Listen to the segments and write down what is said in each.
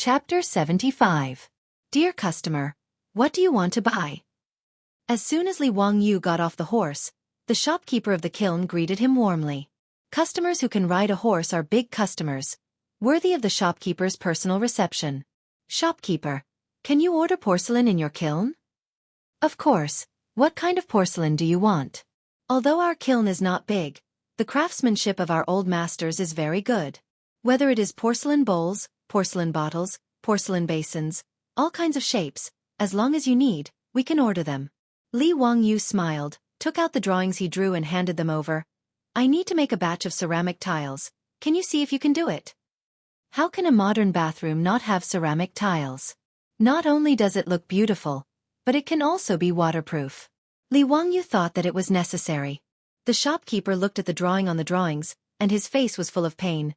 Chapter 75. Dear customer, what do you want to buy? As soon as Li Wangyu got off the horse, the shopkeeper of the kiln greeted him warmly. Customers who can ride a horse are big customers, worthy of the shopkeeper's personal reception. Shopkeeper, can you order porcelain in your kiln? Of course. What kind of porcelain do you want? Although our kiln is not big, the craftsmanship of our old masters is very good. Whether it is porcelain bowls, porcelain bottles, porcelain basins, all kinds of shapes, as long as you need, we can order them. Li Wangyu smiled, took out the drawings he drew and handed them over. I need to make a batch of ceramic tiles. Can you see if you can do it? How can a modern bathroom not have ceramic tiles? Not only does it look beautiful, but it can also be waterproof. Li Wangyu thought that it was necessary. The shopkeeper looked at the drawing on the drawings, and his face was full of pain.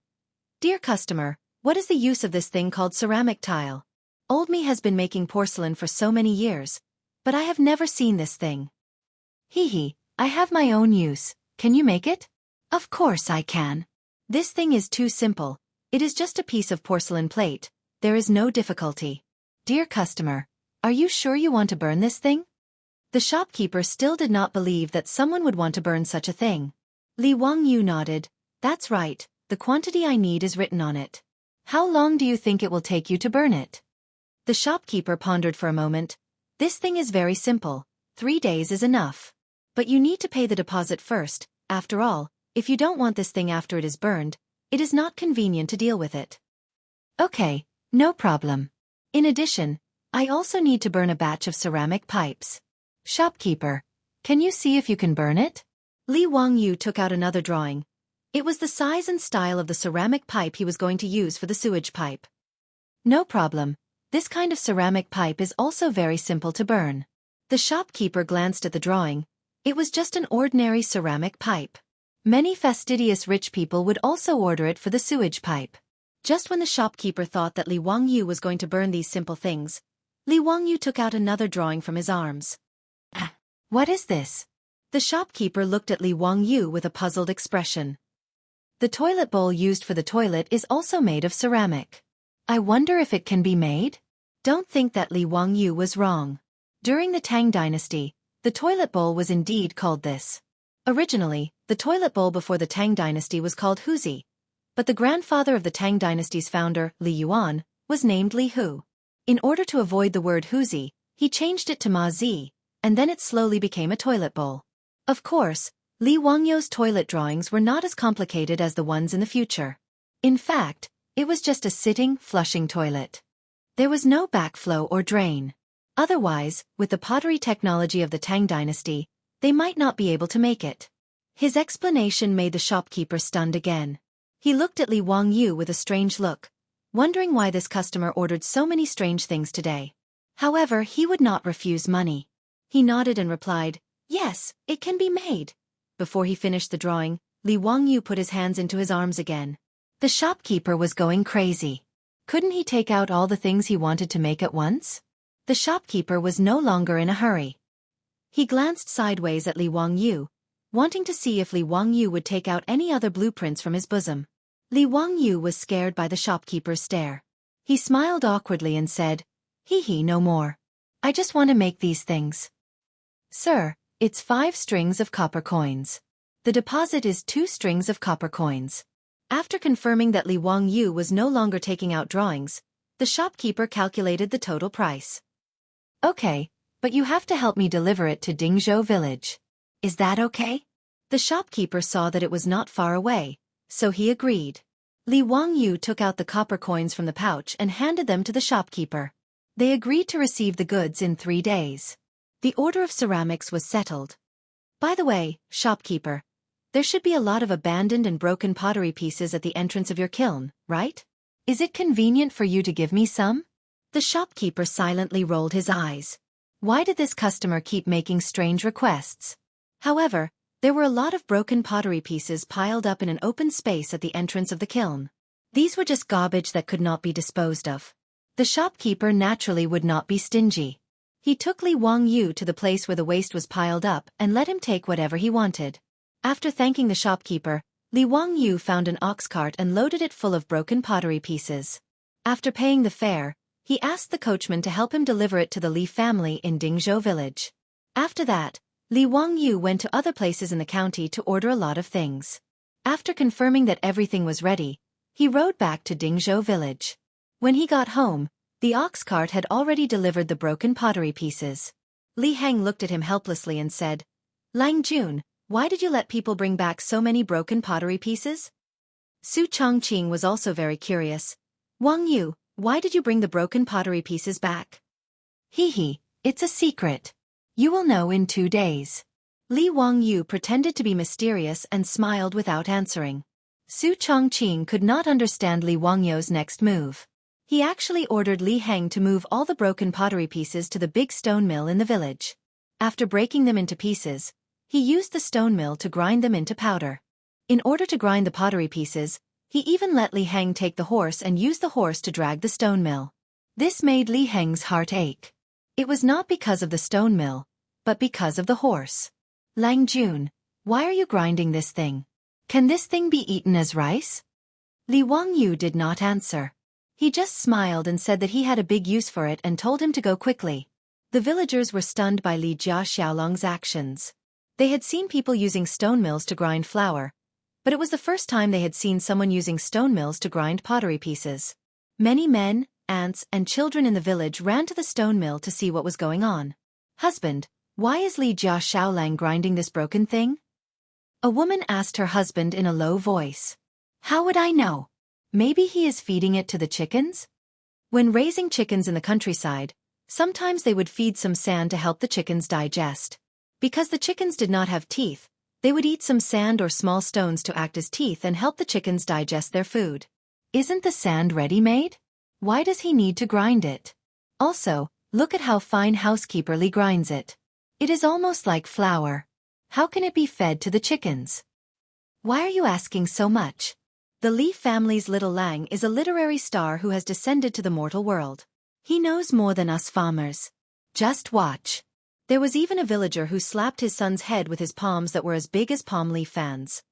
Dear customer, what is the use of this thing called ceramic tile? Old me has been making porcelain for so many years, but I have never seen this thing. Hee, I have my own use. Can you make it? Of course I can. This thing is too simple. It is just a piece of porcelain plate. There is no difficulty. Dear customer, are you sure you want to burn this thing? The shopkeeper still did not believe that someone would want to burn such a thing. Li Wangyu nodded. That's right, the quantity I need is written on it. How long do you think it will take you to burn it? The shopkeeper pondered for a moment. This thing is very simple. 3 days is enough. But you need to pay the deposit first. After all, if you don't want this thing after it is burned, it is not convenient to deal with it. Okay, no problem. In addition, I also need to burn a batch of ceramic pipes. Shopkeeper, can you see if you can burn it? Li Wangyu took out another drawing. It was the size and style of the ceramic pipe he was going to use for the sewage pipe. No problem. This kind of ceramic pipe is also very simple to burn. The shopkeeper glanced at the drawing. It was just an ordinary ceramic pipe. Many fastidious rich people would also order it for the sewage pipe. Just when the shopkeeper thought that Li Wangyu was going to burn these simple things, Li Wangyu took out another drawing from his arms. What is this? The shopkeeper looked at Li Wangyu with a puzzled expression. The toilet bowl used for the toilet is also made of ceramic. I wonder if it can be made? Don't think that Li Wangyu was wrong. During the Tang Dynasty, the toilet bowl was indeed called this. Originally, the toilet bowl before the Tang Dynasty was called Huzi, but the grandfather of the Tang Dynasty's founder, Li Yuan, was named Li Hu. In order to avoid the word Huzi, he changed it to Ma Zi, and then it slowly became a toilet bowl. Of course, Li Wangyu's toilet drawings were not as complicated as the ones in the future. In fact, it was just a sitting, flushing toilet. There was no backflow or drain. Otherwise, with the pottery technology of the Tang Dynasty, they might not be able to make it. His explanation made the shopkeeper stunned again. He looked at Li Wangyu with a strange look, wondering why this customer ordered so many strange things today. However, he would not refuse money. He nodded and replied, Yes, it can be made. Before he finished the drawing, Li Wangyu put his hands into his arms again. The shopkeeper was going crazy. Couldn't he take out all the things he wanted to make at once? The shopkeeper was no longer in a hurry. He glanced sideways at Li Wangyu, wanting to see if Li Wangyu would take out any other blueprints from his bosom. Li Wangyu was scared by the shopkeeper's stare. He smiled awkwardly and said, Hee, no more. I just want to make these things. Sir, it's 5 strings of copper coins. The deposit is 2 strings of copper coins. After confirming that Li Wangyu was no longer taking out drawings, the shopkeeper calculated the total price. Okay, but you have to help me deliver it to Dingzhou village. Is that okay? The shopkeeper saw that it was not far away, so he agreed. Li Wangyu took out the copper coins from the pouch and handed them to the shopkeeper. They agreed to receive the goods in 3 days. The order of ceramics was settled. By the way, shopkeeper, there should be a lot of abandoned and broken pottery pieces at the entrance of your kiln, right? Is it convenient for you to give me some? The shopkeeper silently rolled his eyes. Why did this customer keep making strange requests? However, there were a lot of broken pottery pieces piled up in an open space at the entrance of the kiln. These were just garbage that could not be disposed of. The shopkeeper naturally would not be stingy. He took Li Wangyu to the place where the waste was piled up and let him take whatever he wanted. After thanking the shopkeeper, Li Wangyu found an ox cart and loaded it full of broken pottery pieces. After paying the fare, he asked the coachman to help him deliver it to the Li family in Dingzhou village. After that, Li Wangyu went to other places in the county to order a lot of things. After confirming that everything was ready, he rode back to Dingzhou village. When he got home, the ox cart had already delivered the broken pottery pieces. Li Heng looked at him helplessly and said, "Lang Jun, why did you let people bring back so many broken pottery pieces?" Su Chongqing was also very curious. "Wang Yu, why did you bring the broken pottery pieces back?" "Hee, it's a secret. You will know in 2 days." Li Wangyu pretended to be mysterious and smiled without answering. Su Chongqing could not understand Li Wangyu's next move. He actually ordered Li Heng to move all the broken pottery pieces to the big stone mill in the village. After breaking them into pieces, he used the stone mill to grind them into powder. In order to grind the pottery pieces, he even let Li Heng take the horse and use the horse to drag the stone mill. This made Li Heng's heart ache. It was not because of the stone mill, but because of the horse. "Lang Jun, why are you grinding this thing? Can this thing be eaten as rice?" Li Wangyu did not answer. He just smiled and said that he had a big use for it and told him to go quickly. The villagers were stunned by Li Jia Xiaolong's actions. They had seen people using stone mills to grind flour, but it was the first time they had seen someone using stone mills to grind pottery pieces. Many men, ants, and children in the village ran to the stone mill to see what was going on. "Husband, why is Li Jia Xiaolang grinding this broken thing?" A woman asked her husband in a low voice. "How would I know? Maybe he is feeding it to the chickens?" When raising chickens in the countryside, sometimes they would feed some sand to help the chickens digest. Because the chickens did not have teeth, they would eat some sand or small stones to act as teeth and help the chickens digest their food. Isn't the sand ready-made? Why does he need to grind it? Also, look at how fine housekeeper Li grinds it. It is almost like flour. How can it be fed to the chickens? Why are you asking so much? The Li family's little Lang is a literary star who has descended to the mortal world. He knows more than us farmers. Just watch. There was even a villager who slapped his son's head with his palms that were as big as palm leaf fans.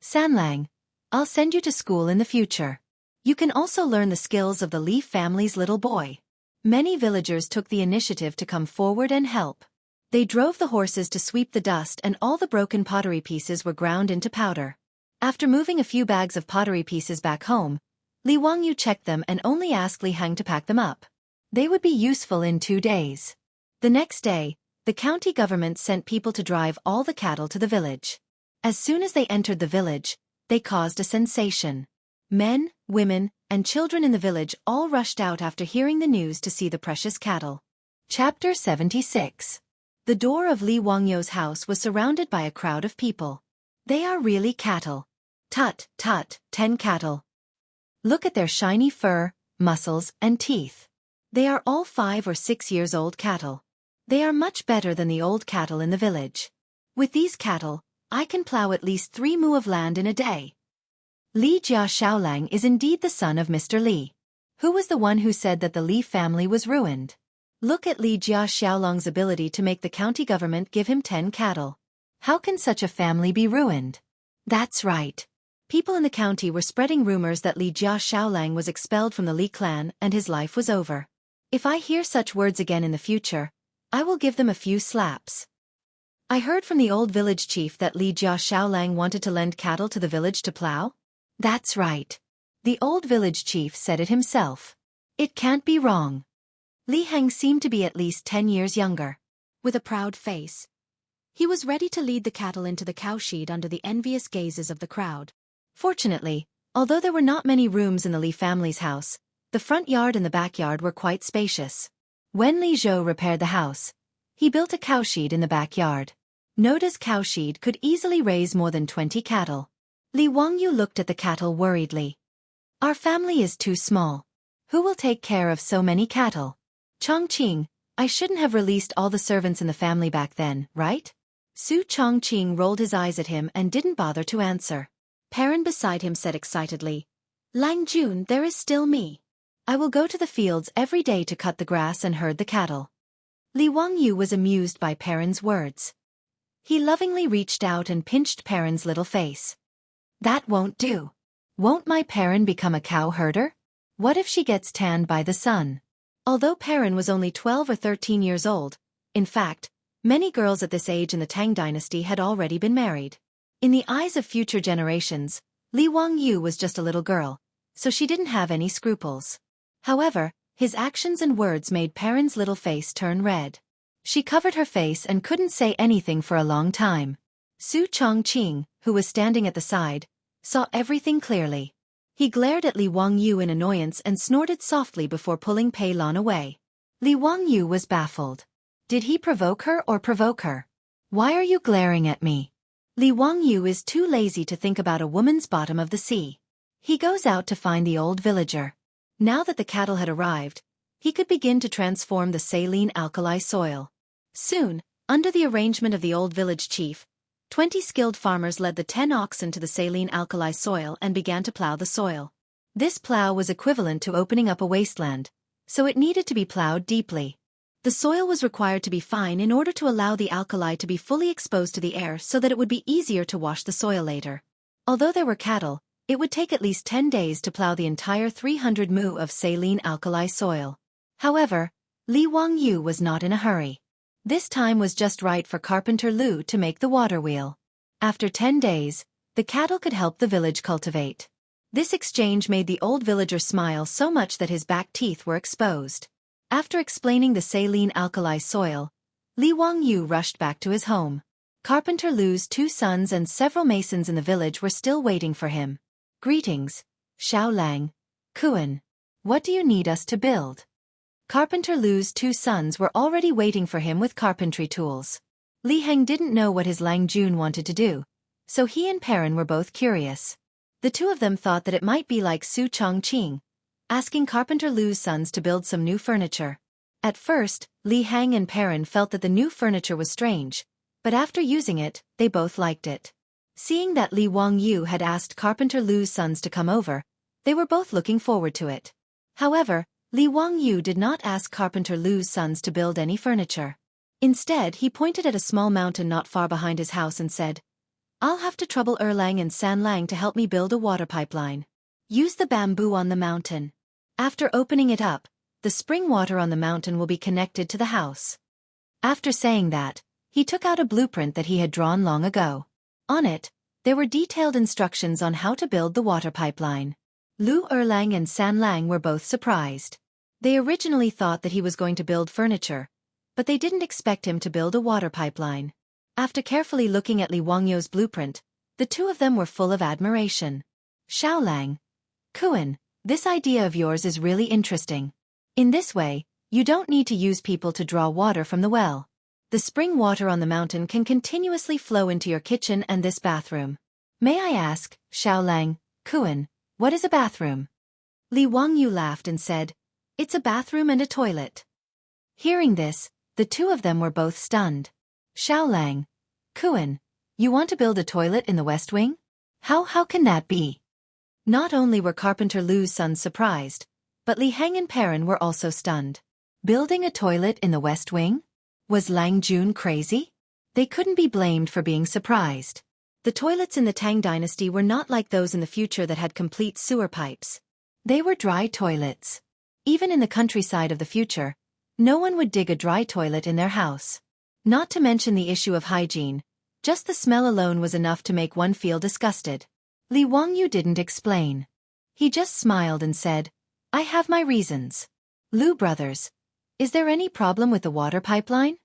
"Sanlang, I'll send you to school in the future. You can also learn the skills of the Li family's little boy." Many villagers took the initiative to come forward and help. They drove the horses to sweep the dust and all the broken pottery pieces were ground into powder. After moving a few bags of pottery pieces back home, Li Wangyu checked them and only asked Li Heng to pack them up. They would be useful in 2 days. The next day, the county government sent people to drive all the cattle to the village. As soon as they entered the village, they caused a sensation. Men, women, and children in the village all rushed out after hearing the news to see the precious cattle. Chapter 76. The door of Li Wangyu's house was surrounded by a crowd of people. "They are really cattle. Tut, tut, 10 cattle. Look at their shiny fur, muscles, and teeth. They are all 5 or 6 years old cattle. They are much better than the old cattle in the village. With these cattle, I can plow at least 3 mu of land in a day." Li Jia Xiaolang is indeed the son of Mr. Li. Who was the one who said that the Li family was ruined? Look at Li Jia Xiaolong's ability to make the county government give him 10 cattle. How can such a family be ruined? That's right. People in the county were spreading rumors that Li Jia Xiaolang was expelled from the Li clan and his life was over. If I hear such words again in the future, I will give them a few slaps. I heard from the old village chief that Li Jia Xiaolang wanted to lend cattle to the village to plow. That's right. The old village chief said it himself. It can't be wrong. Li Heng seemed to be at least 10 years younger. With a proud face, he was ready to lead the cattle into the cowshed under the envious gazes of the crowd. Fortunately, although there were not many rooms in the Li family's house, the front yard and the backyard were quite spacious. When Li Zhou repaired the house, he built a cowshed in the backyard. Noda's cowshed could easily raise more than 20 cattle. Li Wangyu looked at the cattle worriedly. "Our family is too small. Who will take care of so many cattle? Chongqing, I shouldn't have released all the servants in the family back then, right?" Su Chongqing rolled his eyes at him and didn't bother to answer. Perrin beside him said excitedly, "Lang Jun, there is still me. I will go to the fields every day to cut the grass and herd the cattle." Li Wangyu was amused by Perrin's words. He lovingly reached out and pinched Perrin's little face. "That won't do. Won't my Perrin become a cow herder? What if she gets tanned by the sun? Although Perrin was only 12 or 13 years old, in fact, many girls at this age in the Tang Dynasty had already been married. In the eyes of future generations, Li Wangyu was just a little girl, so she didn't have any scruples. However, his actions and words made Perrin's little face turn red. She covered her face and couldn't say anything for a long time. Su Chongqing, who was standing at the side, saw everything clearly. He glared at Li Wangyu in annoyance and snorted softly before pulling Pei Lan away. Li Wangyu was baffled. Did he provoke her or provoke her? Why are you glaring at me? Li Wangyu is too lazy to think about a woman's bottom of the sea. He goes out to find the old villager. Now that the cattle had arrived, he could begin to transform the saline alkali soil. Soon, under the arrangement of the old village chief, 20 skilled farmers led the 10 oxen to the saline alkali soil and began to plow the soil. This plow was equivalent to opening up a wasteland, so it needed to be plowed deeply. The soil was required to be fine in order to allow the alkali to be fully exposed to the air so that it would be easier to wash the soil later. Although there were cattle, it would take at least 10 days to plow the entire 300 mu of saline alkali soil. However, Li Wangyu was not in a hurry. This time was just right for Carpenter Lu to make the water wheel. After 10 days, the cattle could help the village cultivate. This exchange made the old villager smile so much that his back teeth were exposed. After explaining the saline alkali soil, Li Wangyu rushed back to his home. Carpenter Lu's 2 sons and several masons in the village were still waiting for him. Greetings, Xiaolang, Kuan. What do you need us to build? Carpenter Lu's 2 sons were already waiting for him with carpentry tools. Li Heng didn't know what his Lang Jun wanted to do, so he and Perrin were both curious. The two of them thought that it might be like Su Chongqing, asking Carpenter Lu's sons to build some new furniture. At first, Li Heng and Perrin felt that the new furniture was strange, but after using it, they both liked it. Seeing that Li Wangyu had asked Carpenter Lu's sons to come over, they were both looking forward to it. However, Li Wangyu did not ask Carpenter Lu's sons to build any furniture. Instead, he pointed at a small mountain not far behind his house and said, "I'll have to trouble Erlang and Sanlang to help me build a water pipeline. Use the bamboo on the mountain. After opening it up, the spring water on the mountain will be connected to the house." After saying that, he took out a blueprint that he had drawn long ago. On it, there were detailed instructions on how to build the water pipeline. Lu Erlang and Sanlang were both surprised. They originally thought that he was going to build furniture, but they didn't expect him to build a water pipeline. After carefully looking at Li Wangyu's blueprint, the two of them were full of admiration. Xiaolang, Kuan, this idea of yours is really interesting. In this way, you don't need to use people to draw water from the well. The spring water on the mountain can continuously flow into your kitchen and this bathroom. May I ask, Xiaolang, Kuan, what is a bathroom? Li Wangyu laughed and said, "It's a bathroom and a toilet." Hearing this, the two of them were both stunned. Xiaolang, Kuan, you want to build a toilet in the West Wing? How can that be? Not only were Carpenter Lu's sons surprised, but Li Heng and Perrin were also stunned. Building a toilet in the West Wing? Was Lang Jun crazy? They couldn't be blamed for being surprised. The toilets in the Tang Dynasty were not like those in the future that had complete sewer pipes. They were dry toilets. Even in the countryside of the future, no one would dig a dry toilet in their house. Not to mention the issue of hygiene, just the smell alone was enough to make one feel disgusted. Li Wangyu didn't explain. He just smiled and said, "I have my reasons." Lu brothers, is there any problem with the water pipeline?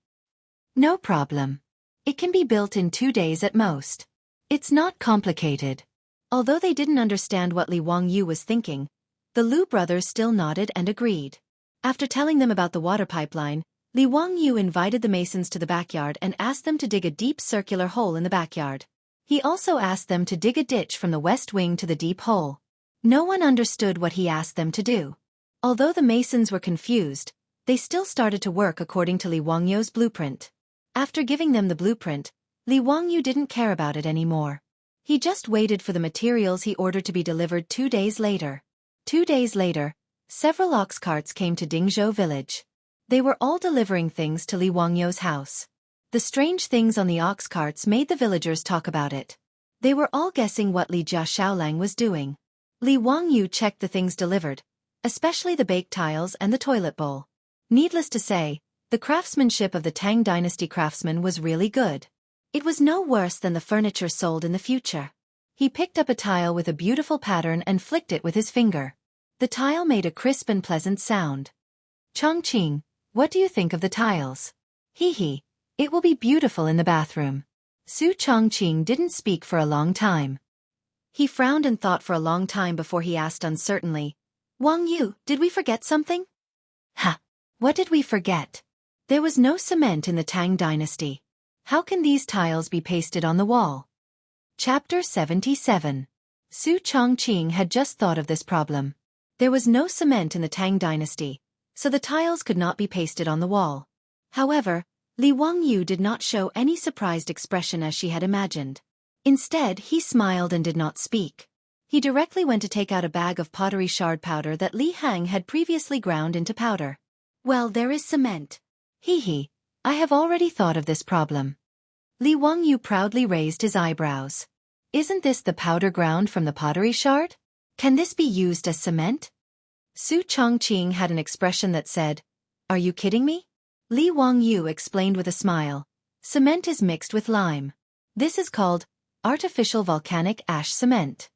No problem. It can be built in 2 days at most. It's not complicated. Although they didn't understand what Li Wangyu was thinking, the Lu brothers still nodded and agreed. After telling them about the water pipeline, Li Wangyu invited the masons to the backyard and asked them to dig a deep circular hole in the backyard. He also asked them to dig a ditch from the west wing to the deep hole. No one understood what he asked them to do. Although the masons were confused, they still started to work according to Li Wangyu's blueprint. After giving them the blueprint, Li Wangyu didn't care about it anymore. He just waited for the materials he ordered to be delivered 2 days later. 2 days later, several ox carts came to Dingzhou village. They were all delivering things to Li Wangyu's house. The strange things on the ox carts made the villagers talk about it. They were all guessing what Li Jia Xiaolang was doing. Li Wangyu checked the things delivered, especially the baked tiles and the toilet bowl. Needless to say, the craftsmanship of the Tang Dynasty craftsman was really good. It was no worse than the furniture sold in the future. He picked up a tile with a beautiful pattern and flicked it with his finger. The tile made a crisp and pleasant sound. Chongqing, what do you think of the tiles? Hee, it will be beautiful in the bathroom. Su Chongqing didn't speak for a long time. He frowned and thought for a long time before he asked uncertainly, Wang Yu, did we forget something? Ha! What did we forget? There was no cement in the Tang Dynasty. How can these tiles be pasted on the wall? Chapter 77. Su Chongqing had just thought of this problem. There was no cement in the Tang Dynasty, so the tiles could not be pasted on the wall. However, Li Wangyu did not show any surprised expression as she had imagined. Instead, he smiled and did not speak. He directly went to take out a bag of pottery shard powder that Li Hang had previously ground into powder. Well, there is cement. Hee, I have already thought of this problem. Li Wangyu proudly raised his eyebrows. Isn't this the powder ground from the pottery shard? Can this be used as cement? Su Chongqing had an expression that said, Are you kidding me? Li Wangyu explained with a smile. Cement is mixed with lime. This is called artificial volcanic ash cement.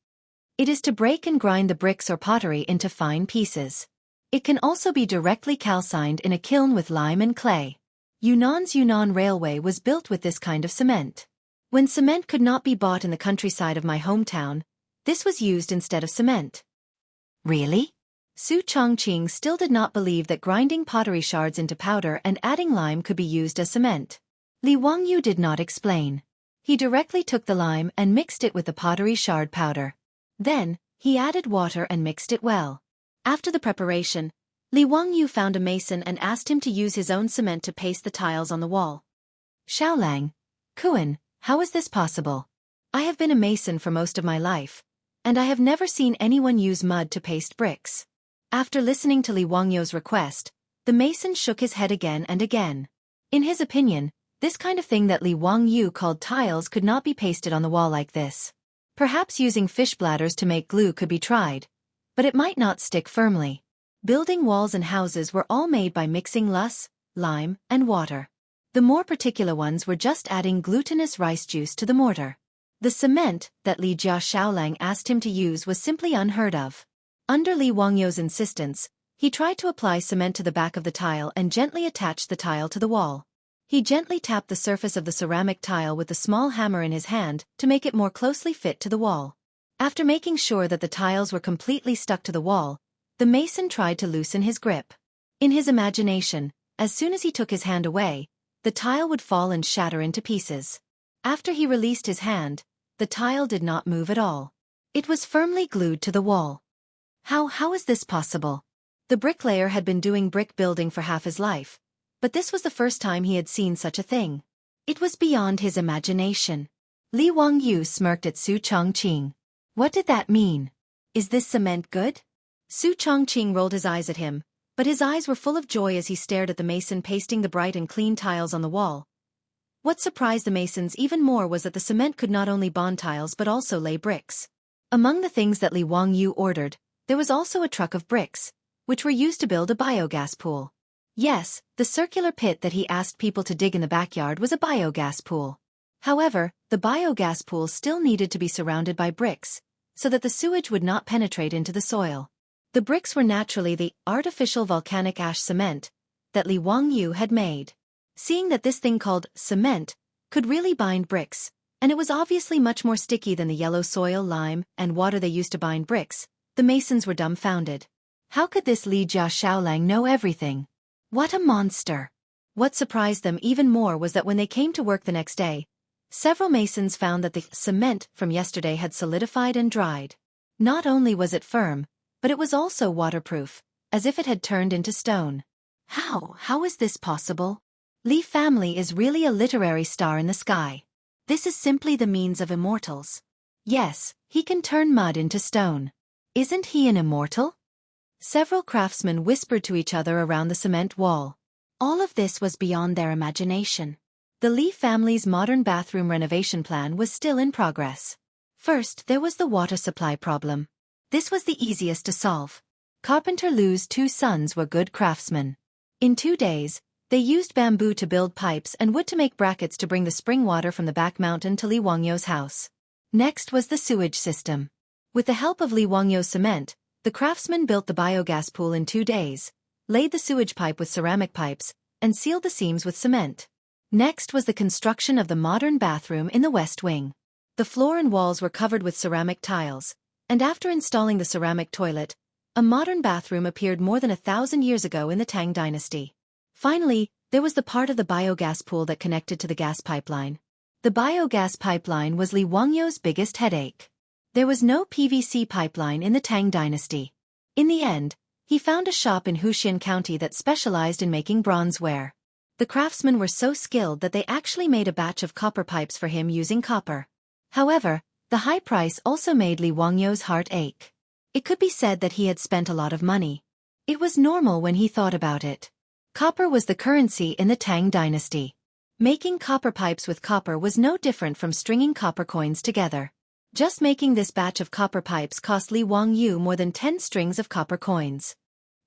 It is to break and grind the bricks or pottery into fine pieces. It can also be directly calcined in a kiln with lime and clay. Yunnan's Yunnan Railway was built with this kind of cement. When cement could not be bought in the countryside of my hometown, this was used instead of cement. Really? Su Chongqing still did not believe that grinding pottery shards into powder and adding lime could be used as cement. Li Wangyu did not explain. He directly took the lime and mixed it with the pottery shard powder. Then, he added water and mixed it well. After the preparation, Li Wangyu found a mason and asked him to use his own cement to paste the tiles on the wall. Xiaolang, Kuan, how is this possible? I have been a mason for most of my life, and I have never seen anyone use mud to paste bricks. After listening to Li Wangyu's request, the mason shook his head again and again. In his opinion, this kind of thing that Li Wangyu called tiles could not be pasted on the wall like this. Perhaps using fish bladders to make glue could be tried, but it might not stick firmly. Building walls and houses were all made by mixing lus, lime, and water. The more particular ones were just adding glutinous rice juice to the mortar. The cement that Li Xiaolang asked him to use was simply unheard of. Under Li Wangyu's insistence, he tried to apply cement to the back of the tile and gently attached the tile to the wall. He gently tapped the surface of the ceramic tile with a small hammer in his hand to make it more closely fit to the wall. After making sure that the tiles were completely stuck to the wall, the mason tried to loosen his grip. In his imagination, as soon as he took his hand away, the tile would fall and shatter into pieces. After he released his hand, the tile did not move at all. It was firmly glued to the wall. How is this possible? The bricklayer had been doing brick building for half his life, but this was the first time he had seen such a thing. It was beyond his imagination. Li Wangyu smirked at Su Chongqing. What did that mean? Is this cement good? Su Chongqing rolled his eyes at him, but his eyes were full of joy as he stared at the mason pasting the bright and clean tiles on the wall. What surprised the masons even more was that the cement could not only bond tiles but also lay bricks. Among the things that Li Wangyu ordered, there was also a truck of bricks, which were used to build a biogas pool. Yes, the circular pit that he asked people to dig in the backyard was a biogas pool. However, the biogas pool still needed to be surrounded by bricks, so that the sewage would not penetrate into the soil. The bricks were naturally the artificial volcanic ash cement that Li Wangyu had made. Seeing that this thing called cement could really bind bricks, and it was obviously much more sticky than the yellow soil, lime, and water they used to bind bricks, the masons were dumbfounded. How could this Li Xiaolang know everything? What a monster! What surprised them even more was that when they came to work the next day, several masons found that the cement from yesterday had solidified and dried. Not only was it firm, but it was also waterproof, as if it had turned into stone. How is this possible? Li family is really a literary star in the sky. This is simply the means of immortals. Yes, he can turn mud into stone. Isn't he an immortal? Several craftsmen whispered to each other around the cement wall. All of this was beyond their imagination. The Li family's modern bathroom renovation plan was still in progress. First, there was the water supply problem. This was the easiest to solve. Carpenter Lu's 2 sons were good craftsmen. In 2 days, they used bamboo to build pipes and wood to make brackets to bring the spring water from the back mountain to Li Wangyo's house. Next was the sewage system. With the help of Li Wangyo's cement, the craftsmen built the biogas pool in 2 days, laid the sewage pipe with ceramic pipes, and sealed the seams with cement. Next was the construction of the modern bathroom in the West Wing. The floor and walls were covered with ceramic tiles, and after installing the ceramic toilet, a modern bathroom appeared more than 1,000 years ago in the Tang Dynasty. Finally, there was the part of the biogas pool that connected to the gas pipeline. The biogas pipeline was Li Wangyo's biggest headache. There was no PVC pipeline in the Tang Dynasty. In the end, he found a shop in Wuxia County that specialized in making bronzeware. The craftsmen were so skilled that they actually made a batch of copper pipes for him using copper. However, the high price also made Li Wangyo's heart ache. It could be said that he had spent a lot of money. It was normal when he thought about it. Copper was the currency in the Tang Dynasty. Making copper pipes with copper was no different from stringing copper coins together. Just making this batch of copper pipes cost Li Wangyu more than 10 strings of copper coins.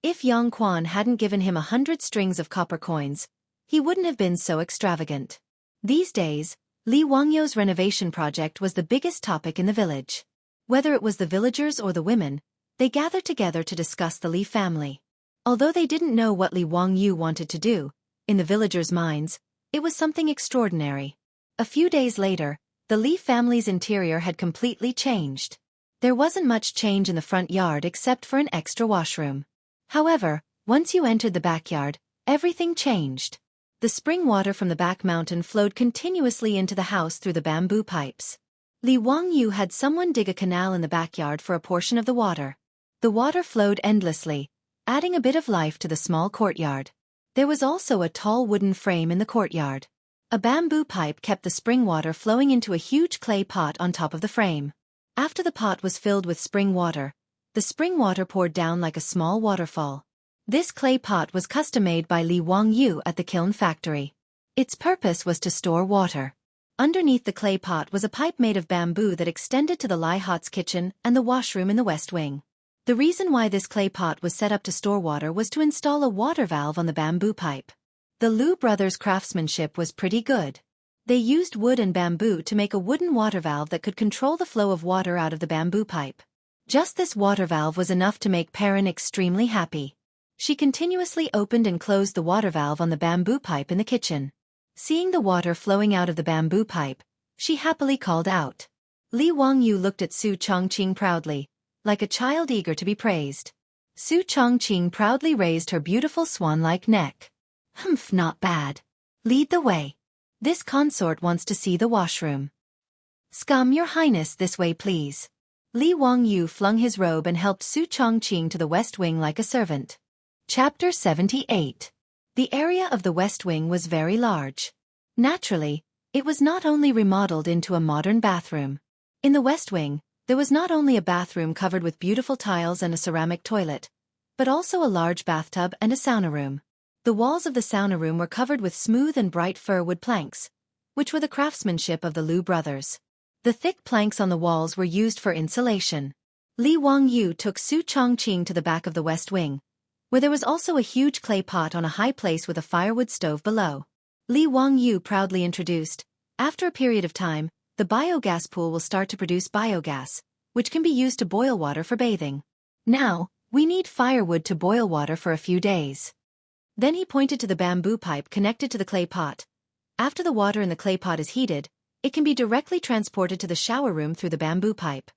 If Yang Quan hadn't given him 100 strings of copper coins, he wouldn't have been so extravagant. These days, Li Wangyo's renovation project was the biggest topic in the village. Whether it was the villagers or the women, they gathered together to discuss the Li family. Although they didn't know what Li Wangyu wanted to do, in the villagers' minds, it was something extraordinary. A few days later, the Li family's interior had completely changed. There wasn't much change in the front yard except for an extra washroom. However, once you entered the backyard, everything changed. The spring water from the back mountain flowed continuously into the house through the bamboo pipes. Li Wangyu had someone dig a canal in the backyard for a portion of the water. The water flowed endlessly, adding a bit of life to the small courtyard. There was also a tall wooden frame in the courtyard. A bamboo pipe kept the spring water flowing into a huge clay pot on top of the frame. After the pot was filled with spring water, the spring water poured down like a small waterfall. This clay pot was custom-made by Li Wangyu at the kiln factory. Its purpose was to store water. Underneath the clay pot was a pipe made of bamboo that extended to the Lai Hot's kitchen and the washroom in the West Wing. The reason why this clay pot was set up to store water was to install a water valve on the bamboo pipe. The Lu brothers' craftsmanship was pretty good. They used wood and bamboo to make a wooden water valve that could control the flow of water out of the bamboo pipe. Just this water valve was enough to make Perrin extremely happy. She continuously opened and closed the water valve on the bamboo pipe in the kitchen. Seeing the water flowing out of the bamboo pipe, she happily called out. Li Wangyu looked at Su Chongqing proudly, like a child eager to be praised. Su Chongqing proudly raised her beautiful swan-like neck. Humph, not bad. Lead the way. This consort wants to see the washroom. Scum, your highness, this way please. Li Wangyu flung his robe and helped Su Chongqing to the West Wing like a servant. Chapter 78. The area of the West Wing was very large. Naturally, it was not only remodeled into a modern bathroom. In the West Wing, there was not only a bathroom covered with beautiful tiles and a ceramic toilet, but also a large bathtub and a sauna room. The walls of the sauna room were covered with smooth and bright fir wood planks, which were the craftsmanship of the Lu brothers. The thick planks on the walls were used for insulation. Li Wangyu took Su Chongqing to the back of the West Wing, where there was also a huge clay pot on a high place with a firewood stove below. Li Wangyu proudly introduced, after a period of time, the biogas pool will start to produce biogas, which can be used to boil water for bathing. Now, we need firewood to boil water for a few days. Then he pointed to the bamboo pipe connected to the clay pot. After the water in the clay pot is heated, it can be directly transported to the shower room through the bamboo pipe.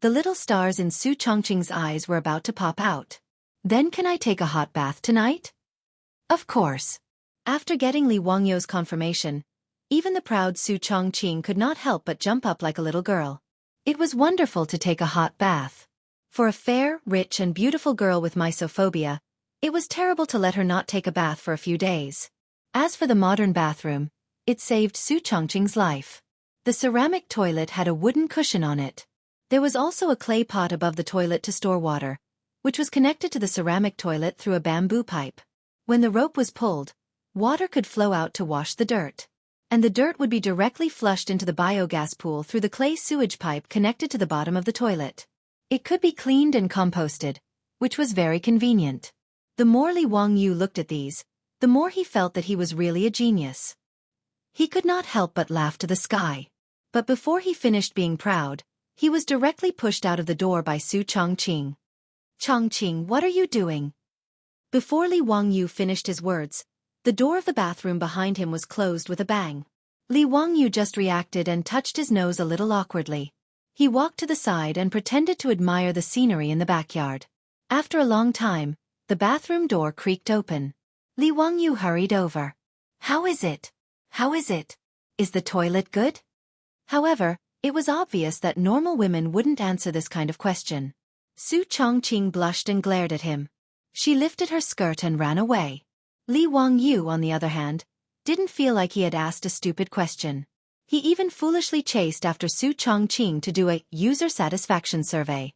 The little stars in Su Chongqing's eyes were about to pop out. Then can I take a hot bath tonight? Of course. After getting Li Wangyu's confirmation, even the proud Su Chongqing could not help but jump up like a little girl. It was wonderful to take a hot bath. For a fair, rich and beautiful girl with mysophobia, it was terrible to let her not take a bath for a few days. As for the modern bathroom, it saved Su Chongqing's life. The ceramic toilet had a wooden cushion on it. There was also a clay pot above the toilet to store water, which was connected to the ceramic toilet through a bamboo pipe. When the rope was pulled, water could flow out to wash the dirt. And the dirt would be directly flushed into the biogas pool through the clay sewage pipe connected to the bottom of the toilet. It could be cleaned and composted, which was very convenient. The more Li Wangyu looked at these, the more he felt that he was really a genius. He could not help but laugh to the sky. But before he finished being proud, he was directly pushed out of the door by Su Chongqing. "Chongqing, what are you doing?" Before Li Wangyu finished his words, the door of the bathroom behind him was closed with a bang. Li Wangyu just reacted and touched his nose a little awkwardly. He walked to the side and pretended to admire the scenery in the backyard. After a long time, the bathroom door creaked open. Li Wangyu hurried over. "How is it? How is it? Is the toilet good?" However, it was obvious that normal women wouldn't answer this kind of question. Su Chongqing blushed and glared at him. She lifted her skirt and ran away. Li Wangyu, on the other hand, didn't feel like he had asked a stupid question. He even foolishly chased after Su Chongqing to do a user satisfaction survey.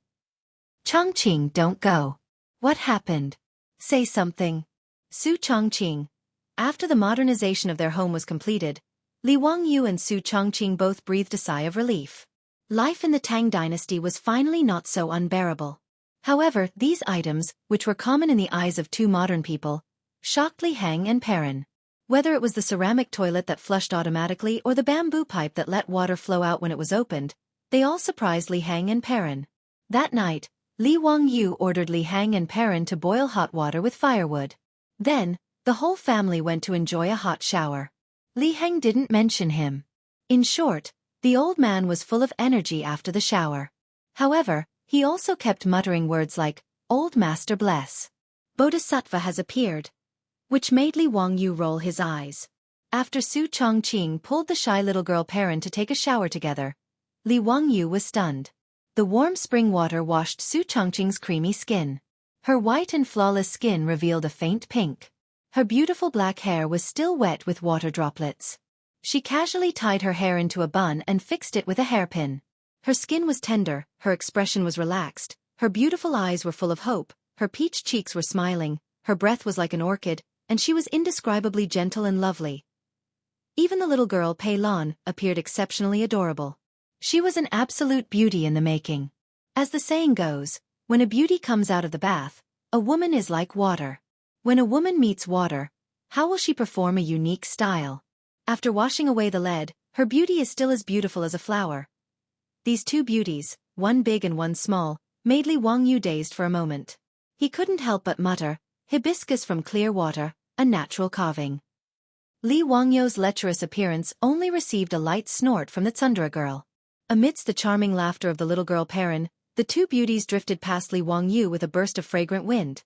"Chongqing, don't go. What happened? Say something." Su Chongqing. After the modernization of their home was completed, Li Wangyu and Su Chongqing both breathed a sigh of relief. Life in the Tang Dynasty was finally not so unbearable. However, these items, which were common in the eyes of two modern people, shocked Li Heng and Perrin. Whether it was the ceramic toilet that flushed automatically or the bamboo pipe that let water flow out when it was opened, they all surprised Li Heng and Perrin. That night, Li Wangyu ordered Li Heng and Perrin to boil hot water with firewood. Then, the whole family went to enjoy a hot shower. Li Heng didn't mention him. In short, the old man was full of energy after the shower. However, he also kept muttering words like, "Old Master bless. Bodhisattva has appeared," which made Li Wangyu roll his eyes. After Su Chongqing pulled the shy little girl Perrin to take a shower together, Li Wangyu was stunned. The warm spring water washed Su Chongqing's creamy skin. Her white and flawless skin revealed a faint pink. Her beautiful black hair was still wet with water droplets. She casually tied her hair into a bun and fixed it with a hairpin. Her skin was tender, her expression was relaxed, her beautiful eyes were full of hope, her peach cheeks were smiling, her breath was like an orchid, and she was indescribably gentle and lovely. Even the little girl Pei Lan appeared exceptionally adorable. She was an absolute beauty in the making. As the saying goes, when a beauty comes out of the bath, a woman is like water. When a woman meets water, how will she perform a unique style? After washing away the lead, her beauty is still as beautiful as a flower. These two beauties, one big and one small, made Li Wangyu dazed for a moment. He couldn't help but mutter, "Hibiscus from clear water, a natural carving." Li Wangyu's lecherous appearance only received a light snort from the tsundere girl. Amidst the charming laughter of the little girl Perrin, the two beauties drifted past Li Wangyu with a burst of fragrant wind.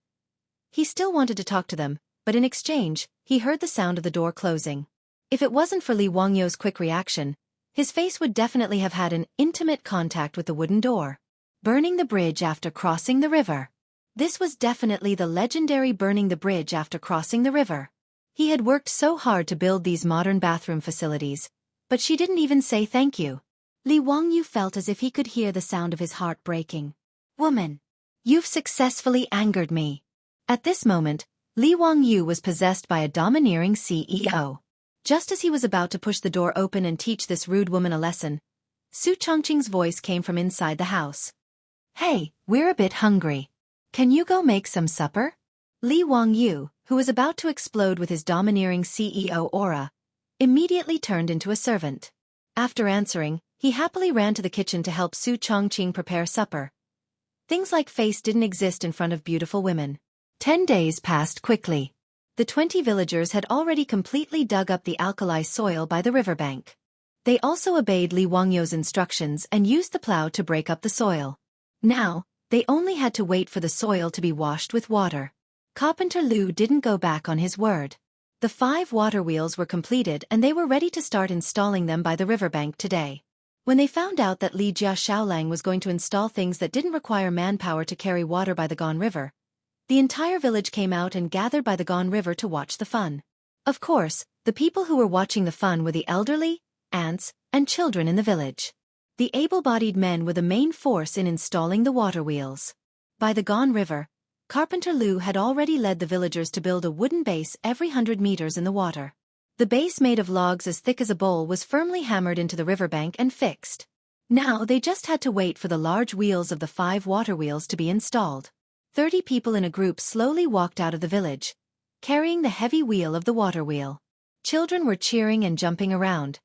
He still wanted to talk to them, but in exchange, he heard the sound of the door closing. If it wasn't for Li Wangyu's quick reaction, his face would definitely have had an intimate contact with the wooden door. Burning the bridge after crossing the river. This was definitely the legendary burning the bridge after crossing the river. He had worked so hard to build these modern bathroom facilities, but she didn't even say thank you. Li Wangyu felt as if he could hear the sound of his heart breaking. "Woman, you've successfully angered me." At this moment, Li Wangyu was possessed by a domineering CEO. Just as he was about to push the door open and teach this rude woman a lesson, Su Chongqing's voice came from inside the house. "Hey, we're a bit hungry. Can you go make some supper?" Li Wangyu, who was about to explode with his domineering CEO aura, immediately turned into a servant. After answering, he happily ran to the kitchen to help Su Chongqing prepare supper. Things like face didn't exist in front of beautiful women. 10 days passed quickly. The 20 villagers had already completely dug up the alkali soil by the riverbank. They also obeyed Li Wangyu's instructions and used the plow to break up the soil. Now, they only had to wait for the soil to be washed with water. Carpenter Lu didn't go back on his word. The 5 water wheels were completed and they were ready to start installing them by the riverbank today. When they found out that Li Jia Shaolang was going to install things that didn't require manpower to carry water by the Gone River, the entire village came out and gathered by the Gone River to watch the fun. Of course, the people who were watching the fun were the elderly, ants, and children in the village. The able-bodied men were the main force in installing the water wheels. By the Gone River, Carpenter Lu had already led the villagers to build a wooden base every 100 meters in the water. The base made of logs as thick as a bowl was firmly hammered into the riverbank and fixed. Now they just had to wait for the large wheels of the 5 water wheels to be installed. 30 people in a group slowly walked out of the village, carrying the heavy wheel of the water wheel. Children were cheering and jumping around,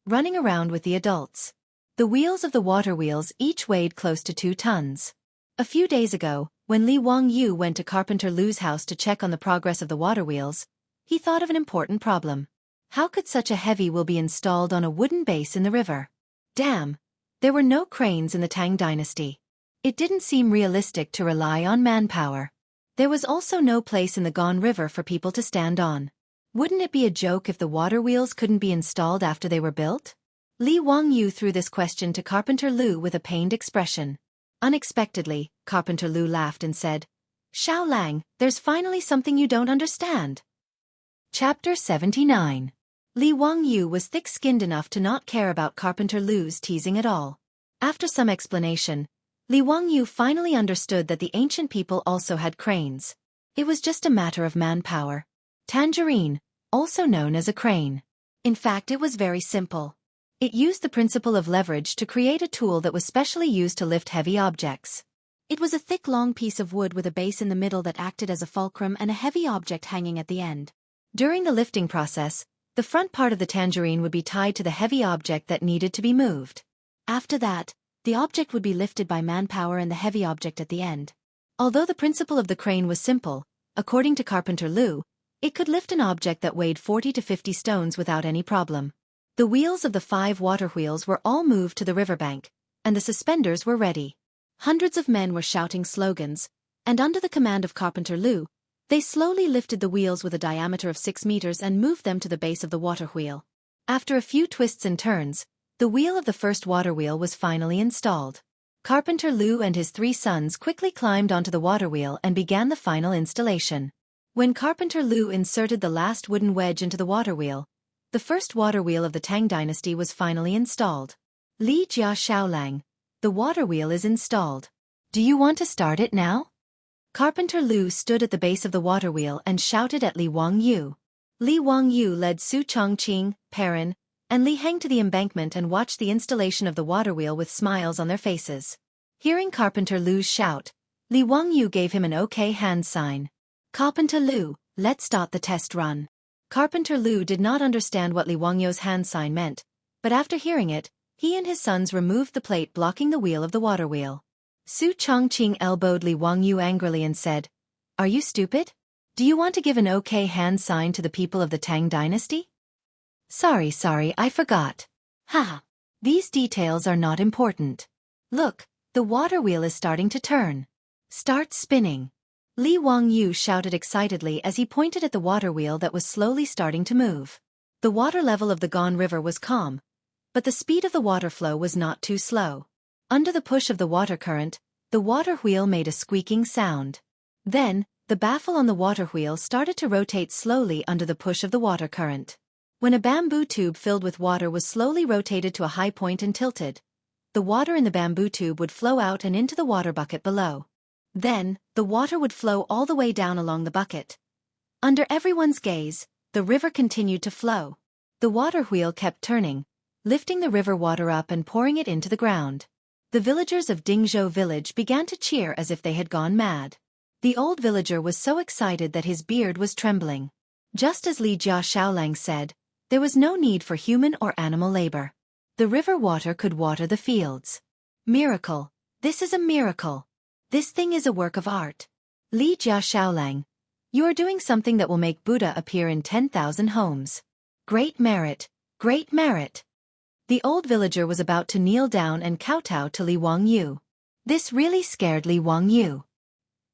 running around with the adults. The wheels of the water wheels each weighed close to 2 tons. A few days ago, when Li Wangyu went to Carpenter Lu's house to check on the progress of the water wheels, he thought of an important problem. How could such a heavy wheel be installed on a wooden base in the river? Damn! There were no cranes in the Tang Dynasty. It didn't seem realistic to rely on manpower. There was also no place in the Gone River for people to stand on. Wouldn't it be a joke if the water wheels couldn't be installed after they were built? Li Wangyu threw this question to Carpenter Lu with a pained expression. Unexpectedly, Carpenter Lu laughed and said, "Xiao Lang, there's finally something you don't understand." Chapter 79. Li Wangyu was thick-skinned enough to not care about Carpenter Lu's teasing at all. After some explanation, Li Wangyu finally understood that the ancient people also had cranes. It was just a matter of manpower. Tangerine, also known as a crane. In fact, it was very simple. It used the principle of leverage to create a tool that was specially used to lift heavy objects. It was a thick long piece of wood with a base in the middle that acted as a fulcrum and a heavy object hanging at the end. During the lifting process, the front part of the tangerine would be tied to the heavy object that needed to be moved. After that, the object would be lifted by manpower and the heavy object at the end. Although the principle of the crane was simple, according to Carpenter Lu, it could lift an object that weighed 40 to 50 stones without any problem. The wheels of the 5 water wheels were all moved to the riverbank, and the suspenders were ready. Hundreds of men were shouting slogans, and under the command of Carpenter Lu, they slowly lifted the wheels with a diameter of 6 meters and moved them to the base of the water wheel. After a few twists and turns, the wheel of the first water wheel was finally installed. Carpenter Lu and his 3 sons quickly climbed onto the water wheel and began the final installation. When Carpenter Lu inserted the last wooden wedge into the water wheel, the first water wheel of the Tang Dynasty was finally installed. Li Jia Xiaolang, the water wheel is installed. Do you want to start it now? Carpenter Lu stood at the base of the water wheel and shouted at Li Wangyu. Li Wangyu led Su Chongqing, Perrin, and Li Heng to the embankment and watched the installation of the water wheel with smiles on their faces. Hearing Carpenter Lu's shout, Li Wangyu gave him an OK hand sign. Carpenter Lu, let's start the test run. Carpenter Lu did not understand what Li Wangyu's hand sign meant, but after hearing it, he and his sons removed the plate blocking the wheel of the water wheel. Su Chongqing elbowed Li Wangyu angrily and said, "Are you stupid? Do you want to give an OK hand sign to the people of the Tang Dynasty?" Sorry, I forgot. Haha. These details are not important. Look, the water wheel is starting to turn. Start spinning. Li Wangyu shouted excitedly as he pointed at the water wheel that was slowly starting to move. The water level of the Gone River was calm, but the speed of the water flow was not too slow. Under the push of the water current, the water wheel made a squeaking sound. Then, the baffle on the water wheel started to rotate slowly under the push of the water current. When a bamboo tube filled with water was slowly rotated to a high point and tilted, the water in the bamboo tube would flow out and into the water bucket below. Then, the water would flow all the way down along the bucket. Under everyone's gaze, the river continued to flow. The water wheel kept turning, lifting the river water up and pouring it into the ground. The villagers of Dingzhou village began to cheer as if they had gone mad. The old villager was so excited that his beard was trembling. Just as Li Jia Xiaolang said, there was no need for human or animal labor. The river water could water the fields. Miracle! This is a miracle! This thing is a work of art. Li Jia Xiaolang, you are doing something that will make Buddha appear in 10,000 homes. Great merit, great merit. The old villager was about to kneel down and kowtow to Li Wangyu. This really scared Li Wangyu.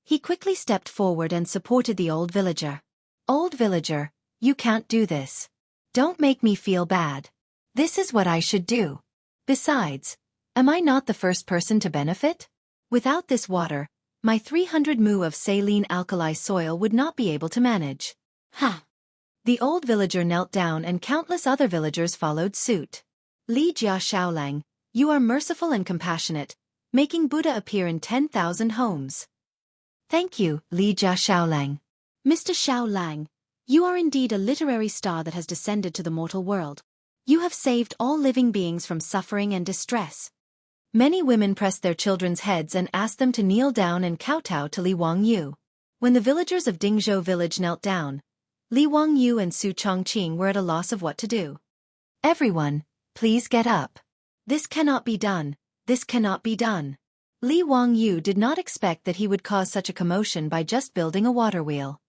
He quickly stepped forward and supported the old villager. Old villager, you can't do this. Don't make me feel bad. This is what I should do. Besides, am I not the first person to benefit? Without this water, my 300 mu of saline alkali soil would not be able to manage. Ha! The old villager knelt down and countless other villagers followed suit. Li Jia Xiaolang, you are merciful and compassionate, making Buddha appear in 10,000 homes. Thank you, Li Jia Xiaolang. Mr. Xiaolang, you are indeed a literary star that has descended to the mortal world. You have saved all living beings from suffering and distress. Many women pressed their children's heads and asked them to kneel down and kowtow to Li Wangyu. When the villagers of Dingzhou village knelt down, Li Wangyu and Su Chongqing were at a loss of what to do. Everyone, please get up. This cannot be done. This cannot be done. Li Wangyu did not expect that he would cause such a commotion by just building a water wheel.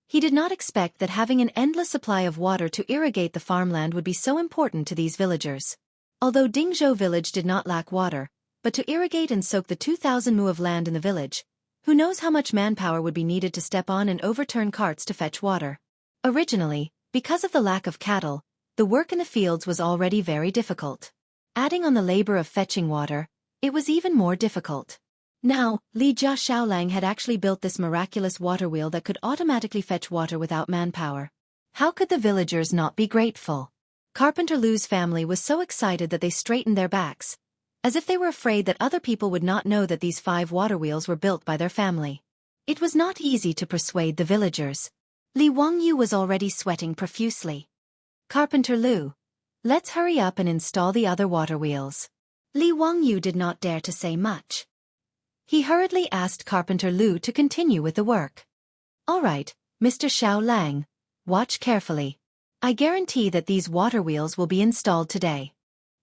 He did not expect that having an endless supply of water to irrigate the farmland would be so important to these villagers. Although Dingzhou village did not lack water, but to irrigate and soak the 2,000 mu of land in the village, who knows how much manpower would be needed to step on and overturn carts to fetch water. Originally, because of the lack of cattle, the work in the fields was already very difficult. Adding on the labor of fetching water, it was even more difficult. Now, Li Jia Xiaolang had actually built this miraculous water wheel that could automatically fetch water without manpower. How could the villagers not be grateful? Carpenter Lu's family was so excited that they straightened their backs, as if they were afraid that other people would not know that these 5 water wheels were built by their family. It was not easy to persuade the villagers. Li Wangyu was already sweating profusely. Carpenter Lu, let's hurry up and install the other water wheels. Li Wangyu did not dare to say much. He hurriedly asked Carpenter Lu to continue with the work. All right, Mr. Xiaolang, watch carefully. I guarantee that these water wheels will be installed today.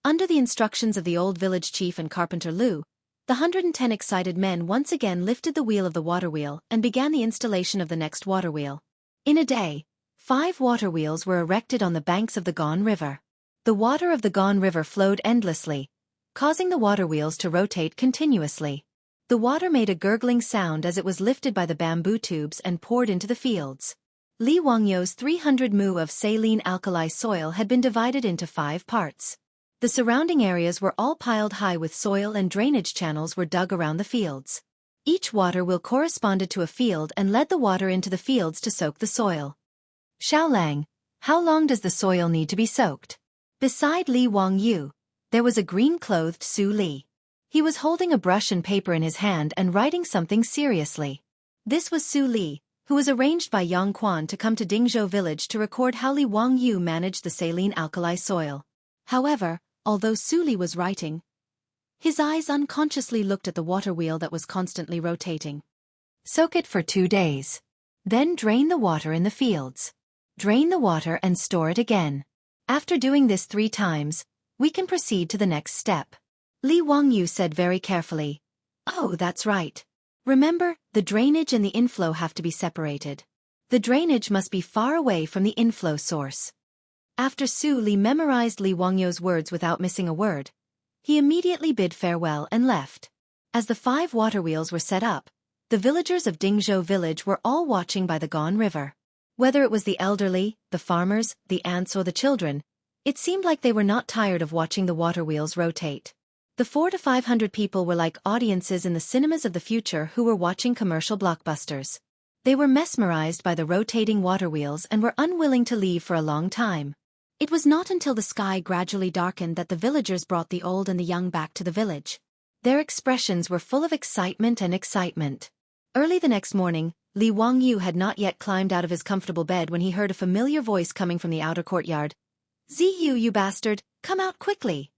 Under the instructions of the old village chief and Carpenter Lu, the 110 excited men once again lifted the wheel of the water wheel and began the installation of the next water wheel. In a day, 5 water wheels were erected on the banks of the Gan River. The water of the Gan River flowed endlessly, causing the water wheels to rotate continuously. The water made a gurgling sound as it was lifted by the bamboo tubes and poured into the fields. Li Wangyu's 300 mu of saline alkali soil had been divided into 5 parts. The surrounding areas were all piled high with soil and drainage channels were dug around the fields. Each water wheel corresponded to a field and led the water into the fields to soak the soil. Xiaolang, how long does the soil need to be soaked? Beside Li Wangyu, there was a green-clothed Su Li. He was holding a brush and paper in his hand and writing something seriously. This was Su Li, who was arranged by Yang Quan to come to Dingzhou village to record how Li Wangyu managed the saline alkali soil. However, although Su Li was writing, his eyes unconsciously looked at the water wheel that was constantly rotating. Soak it for 2 days. Then drain the water in the fields. Drain the water and store it again. After doing this 3 times, we can proceed to the next step. Li Wangyu said very carefully. Oh, that's right. Remember, the drainage and the inflow have to be separated. The drainage must be far away from the inflow source. After Su Li memorized Li Wangyu's words without missing a word, he immediately bid farewell and left. As the 5 water wheels were set up, the villagers of Dingzhou village were all watching by the Gan River. Whether it was the elderly, the farmers, the ants or the children, it seemed like they were not tired of watching the water wheels rotate. The 400 to 500 people were like audiences in the cinemas of the future who were watching commercial blockbusters. They were mesmerized by the rotating water wheels and were unwilling to leave for a long time. It was not until the sky gradually darkened that the villagers brought the old and the young back to the village. Their expressions were full of excitement and excitement. Early the next morning, Li Wangyu had not yet climbed out of his comfortable bed when he heard a familiar voice coming from the outer courtyard. Ziyu, you bastard, come out quickly.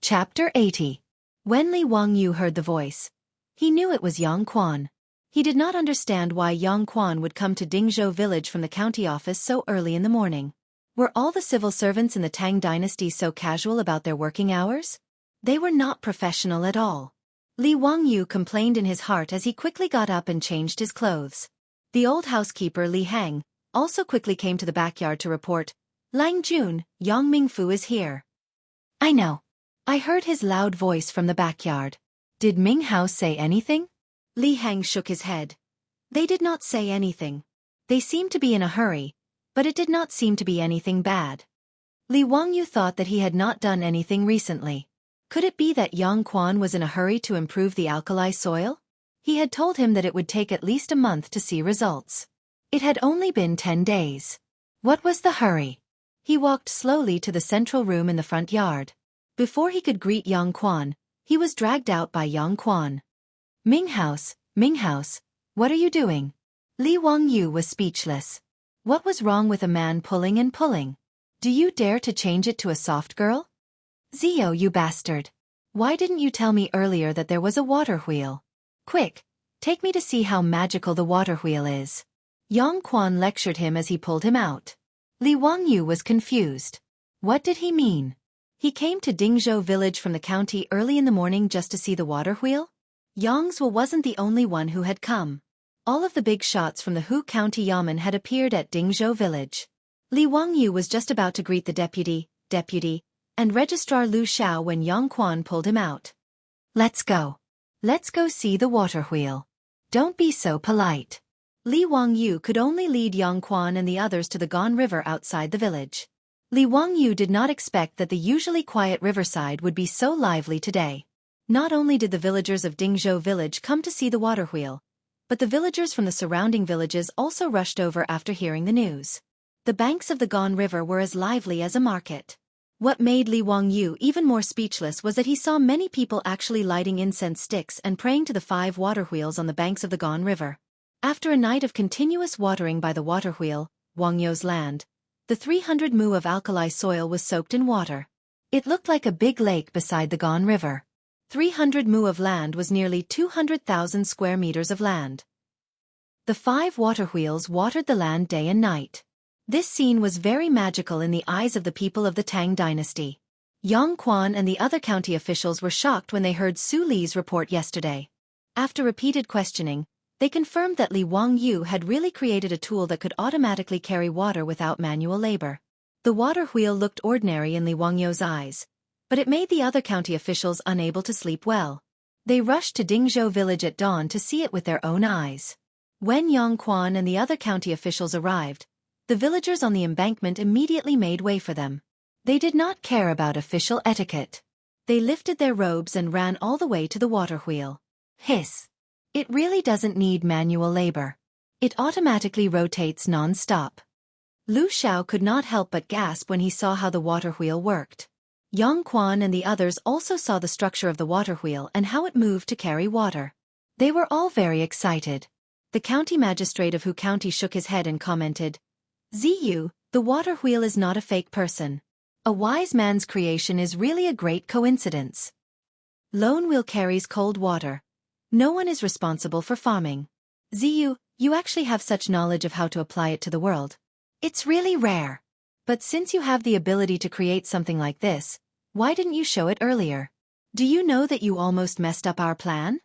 Chapter 80. When Li Wangyu heard the voice, he knew it was Yang Quan. He did not understand why Yang Quan would come to Dingzhou village from the county office so early in the morning. Were all the civil servants in the Tang Dynasty so casual about their working hours? They were not professional at all. Li Wangyu complained in his heart as he quickly got up and changed his clothes. The old housekeeper Li Hang also quickly came to the backyard to report, Lang Jun, Yang Mingfu is here. I know. I heard his loud voice from the backyard. Did Ming Hao say anything? Li Hang shook his head. They did not say anything. They seemed to be in a hurry, but it did not seem to be anything bad. Li Wangyu thought that he had not done anything recently. Could it be that Yang Quan was in a hurry to improve the alkali soil? He had told him that it would take at least a month to see results. It had only been 10 days. What was the hurry? He walked slowly to the central room in the front yard. Before he could greet Yang Quan, he was dragged out by Yang Quan. Ming House, what are you doing? Li Wangyu was speechless. What was wrong with a man pulling and pulling? Do you dare to change it to a soft girl? Zio, you bastard. Why didn't you tell me earlier that there was a water wheel? Quick, take me to see how magical the water wheel is. Yang Quan lectured him as he pulled him out. Li Wangyu was confused. What did he mean? He came to Dingzhou village from the county early in the morning just to see the water wheel? Yangzhou wasn't the only one who had come. All of the big shots from the Hu County Yamen had appeared at Dingzhou village. Li Wangyu was just about to greet the deputy, and Registrar Lu Xiao when Yang Quan pulled him out. Let's go. Let's go see the water wheel. Don't be so polite. Li Wangyu could only lead Yang Quan and the others to the Gone River outside the village. Li Wangyu did not expect that the usually quiet riverside would be so lively today. Not only did the villagers of Dingzhou village come to see the water wheel, but the villagers from the surrounding villages also rushed over after hearing the news. The banks of the Gone River were as lively as a market. What made Li Wangyu even more speechless was that he saw many people actually lighting incense sticks and praying to the 5 water wheels on the banks of the Gone River. After a night of continuous watering by the water wheel, Wangyou's land, the 300 mu of alkali soil was soaked in water. It looked like a big lake beside the Gone River. 300 mu of land was nearly 200,000 square meters of land. The 5 water wheels watered the land day and night. This scene was very magical in the eyes of the people of the Tang Dynasty. Yang Quan and the other county officials were shocked when they heard Su Li's report yesterday. After repeated questioning, they confirmed that Li Wangyu had really created a tool that could automatically carry water without manual labor. The water wheel looked ordinary in Li Wangyu's eyes, but it made the other county officials unable to sleep well. They rushed to Dingzhou village at dawn to see it with their own eyes. When Yang Quan and the other county officials arrived, the villagers on the embankment immediately made way for them. They did not care about official etiquette. They lifted their robes and ran all the way to the water wheel. Hiss! It really doesn't need manual labor. It automatically rotates non-stop. Lu Xiao could not help but gasp when he saw how the water wheel worked. Yang Quan and the others also saw the structure of the water wheel and how it moved to carry water. They were all very excited. The county magistrate of Hu County shook his head and commented, Ziyu, the water wheel is not a fake person. A wise man's creation is really a great coincidence. Lone wheel carries cold water. No one is responsible for farming. Ziyu, you actually have such knowledge of how to apply it to the world. It's really rare. But since you have the ability to create something like this, why didn't you show it earlier? Do you know that you almost messed up our plan?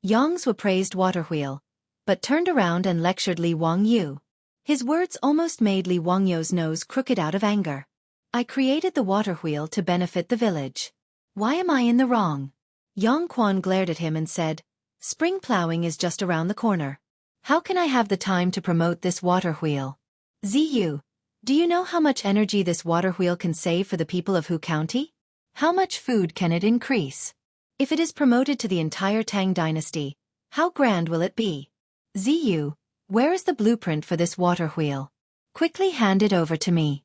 Yangzhou praised water wheel, but turned around and lectured Li Wangyu. His words almost made Li Wangyu's nose crooked out of anger. I created the water wheel to benefit the village. Why am I in the wrong? Yang Quan glared at him and said, Spring plowing is just around the corner. How can I have the time to promote this water wheel? Ziyu, do you know how much energy this water wheel can save for the people of Hu County? How much food can it increase? If it is promoted to the entire Tang Dynasty, how grand will it be? Ziyu, where is the blueprint for this water wheel? Quickly hand it over to me.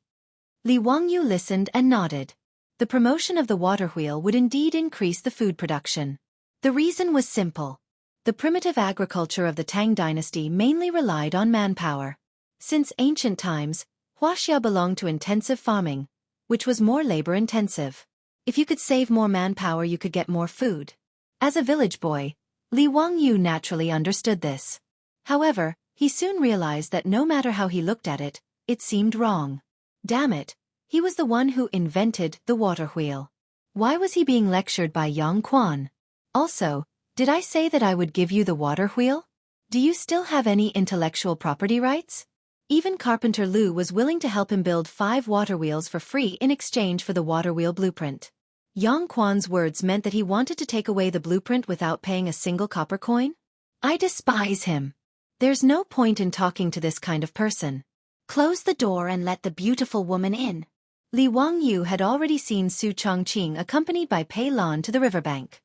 Li Wangyu listened and nodded. The promotion of the water wheel would indeed increase the food production. The reason was simple. The primitive agriculture of the Tang Dynasty mainly relied on manpower. Since ancient times, Wuxia belonged to intensive farming, which was more labor-intensive. If you could save more manpower, you could get more food. As a village boy, Li Wangyu naturally understood this. However, he soon realized that no matter how he looked at it, it seemed wrong. Damn it, he was the one who invented the water wheel. Why was he being lectured by Yang Quan? Also, did I say that I would give you the water wheel? Do you still have any intellectual property rights? Even Carpenter Lu was willing to help him build 5 water wheels for free in exchange for the water wheel blueprint. Yang Quan's words meant that he wanted to take away the blueprint without paying a single copper coin? I despise him. There's no point in talking to this kind of person. Close the door and let the beautiful woman in. Li Wangyu had already seen Su Chongqing accompanied by Pei Lan to the riverbank.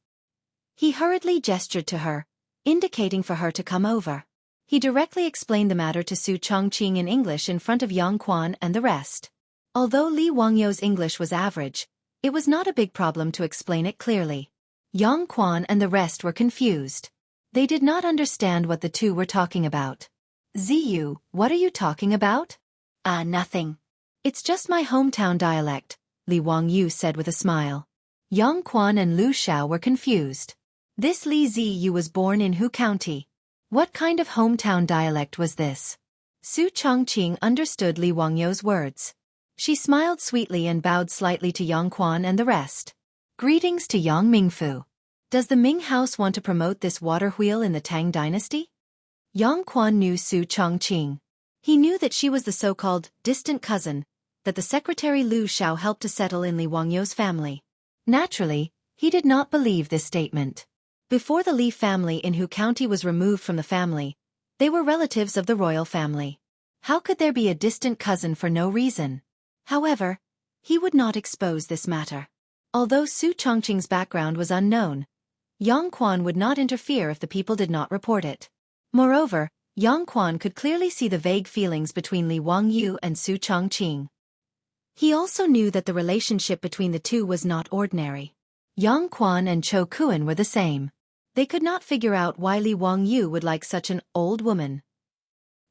He hurriedly gestured to her, indicating for her to come over. He directly explained the matter to Su Chongqing in English in front of Yang Quan and the rest. Although Li Wangyu's English was average, it was not a big problem to explain it clearly. Yang Quan and the rest were confused. They did not understand what the two were talking about. Ziyu, what are you talking about? Nothing. It's just my hometown dialect, Li Wangyu said with a smile. Yang Quan and Lu Xiao were confused. This Li Ziyu was born in Hu County. What kind of hometown dialect was this? Su Chongqing understood Li Wangyou's words. She smiled sweetly and bowed slightly to Yang Quan and the rest. Greetings to Yang Mingfu. Does the Ming house want to promote this water wheel in the Tang Dynasty? Yang Quan knew Su Chongqing. He knew that she was the so-called distant cousin that the secretary Lu Xiao helped to settle in Li Wangyou's family. Naturally, he did not believe this statement. Before the Li family in Hu County was removed from the family, they were relatives of the royal family. How could there be a distant cousin for no reason? However, he would not expose this matter. Although Su Chongqing's background was unknown, Yang Quan would not interfere if the people did not report it. Moreover, Yang Quan could clearly see the vague feelings between Li Wangyou and Su Chongqing. He also knew that the relationship between the two was not ordinary. Yang Quan and Cho Kuan were the same. They could not figure out why Li Wangyou would like such an old woman.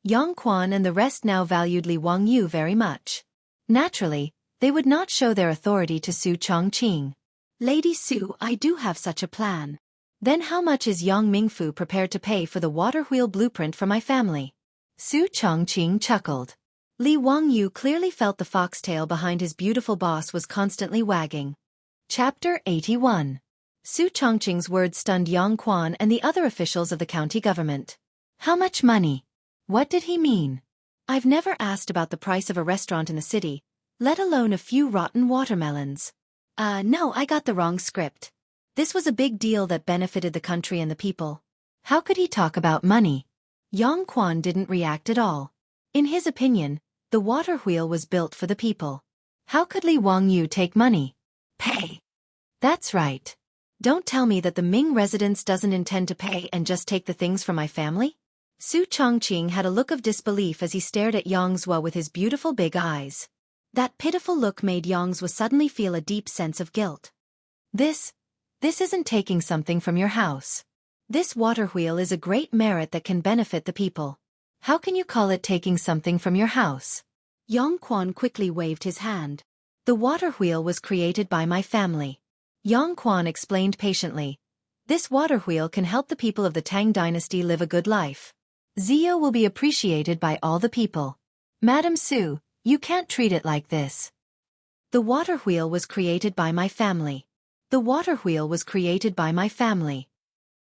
Yang Quan and the rest now valued Li Wangyou very much. Naturally, they would not show their authority to Su Chongqing. Lady Su, I do have such a plan. Then how much is Yang Mingfu prepared to pay for the water wheel blueprint for my family? Su Chongqing chuckled. Li Wangyou clearly felt the foxtail behind his beautiful boss was constantly wagging. Chapter 81. Su Chongqing's words stunned Yang Quan and the other officials of the county government. How much money? What did he mean? I've never asked about the price of a restaurant in the city, let alone a few rotten watermelons. No, I got the wrong script. This was a big deal that benefited the country and the people. How could he talk about money? Yang Quan didn't react at all. In his opinion, the water wheel was built for the people. How could Li Wangyou take money? Pay. That's right. Don't tell me that the Ming residence doesn't intend to pay and just take the things from my family? Su Chongqing had a look of disbelief as he stared at Yang Zhuo with his beautiful big eyes. That pitiful look made Yang Zhuo suddenly feel a deep sense of guilt. This isn't taking something from your house. This water wheel is a great merit that can benefit the people. How can you call it taking something from your house? Yang Quan quickly waved his hand. The water wheel was created by my family. Yang Quan explained patiently. This water wheel can help the people of the Tang Dynasty live a good life. Zio will be appreciated by all the people. Madam Su, you can't treat it like this. The water wheel was created by my family. The water wheel was created by my family.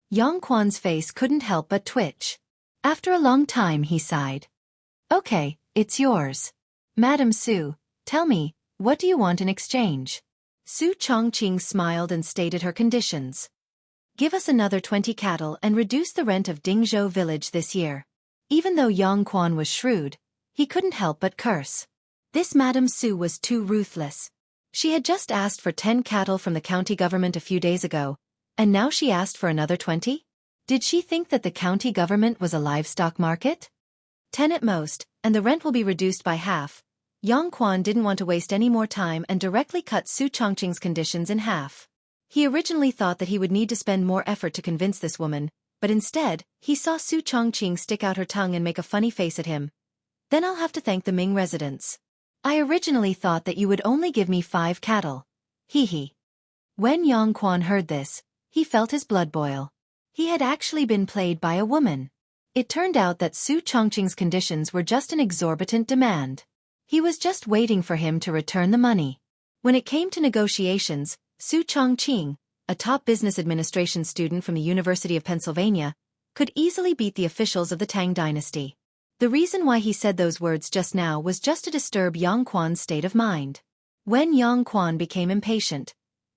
Yang Quan's face couldn't help but twitch. After a long time he sighed. Okay, it's yours. Madam Su, tell me, what do you want in exchange? Su Chongqing smiled and stated her conditions. Give us another 20 cattle and reduce the rent of Dingzhou village this year. Even though Yang Quan was shrewd, he couldn't help but curse. This Madam Su was too ruthless. She had just asked for 10 cattle from the county government a few days ago, and now she asked for another 20? Did she think that the county government was a livestock market? 10 at most, and the rent will be reduced by half. Yang Quan didn't want to waste any more time and directly cut Su Chongqing's conditions in half. He originally thought that he would need to spend more effort to convince this woman, but instead, he saw Su Chongqing stick out her tongue and make a funny face at him. Then I'll have to thank the Ming residents. I originally thought that you would only give me 5 cattle. Hee hee. When Yang Quan heard this, he felt his blood boil. He had actually been played by a woman. It turned out that Su Chongqing's conditions were just an exorbitant demand. He was just waiting for him to return the money. When it came to negotiations, Su Chongqing, a top business administration student from the University of Pennsylvania, could easily beat the officials of the Tang Dynasty. The reason why he said those words just now was just to disturb Yang Quan's state of mind. When Yang Quan became impatient,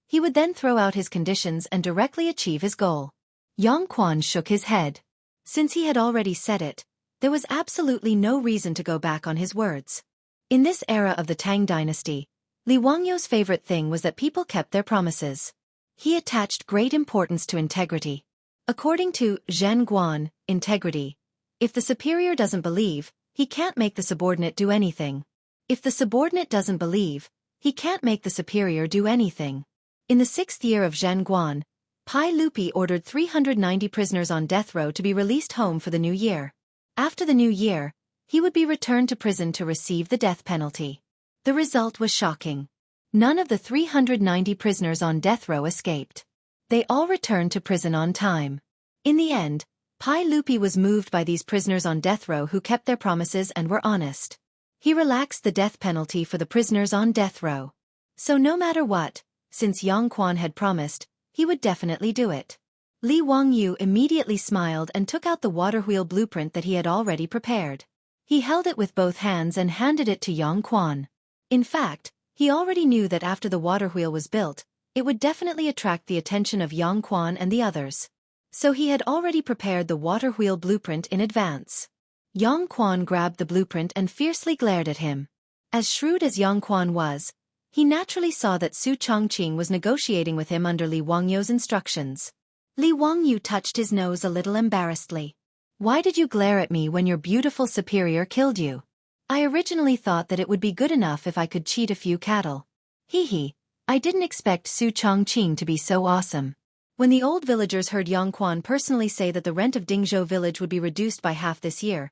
he would then throw out his conditions and directly achieve his goal. Yang Quan shook his head. Since he had already said it, there was absolutely no reason to go back on his words. In this era of the Tang Dynasty, Li Wangyou's favorite thing was that people kept their promises. He attached great importance to integrity. According to Zhen Guan, integrity. If the superior doesn't believe, he can't make the subordinate do anything. If the subordinate doesn't believe, he can't make the superior do anything. In the 6th year of Zhen Guan, Pai Lupi ordered 390 prisoners on death row to be released home for the new year. After the new year, he would be returned to prison to receive the death penalty. The result was shocking. None of the 390 prisoners on death row escaped. They all returned to prison on time. In the end, Pai Lupi was moved by these prisoners on death row who kept their promises and were honest. He relaxed the death penalty for the prisoners on death row. So no matter what, since Yang Quan had promised, he would definitely do it. Li Wangyu immediately smiled and took out the water wheel blueprint that he had already prepared. He held it with both hands and handed it to Yang Quan. In fact, he already knew that after the water wheel was built, it would definitely attract the attention of Yang Quan and the others. So he had already prepared the water wheel blueprint in advance. Yang Quan grabbed the blueprint and fiercely glared at him. As shrewd as Yang Quan was, he naturally saw that Su Chongqing was negotiating with him under Li Wangyu's instructions. Li Wangyu touched his nose a little embarrassedly. Why did you glare at me when your beautiful superior killed you? I originally thought that it would be good enough if I could cheat a few cattle. Hee, I didn't expect Su Chongqing to be so awesome. When the old villagers heard Yang Quan personally say that the rent of Dingzhou village would be reduced by half this year,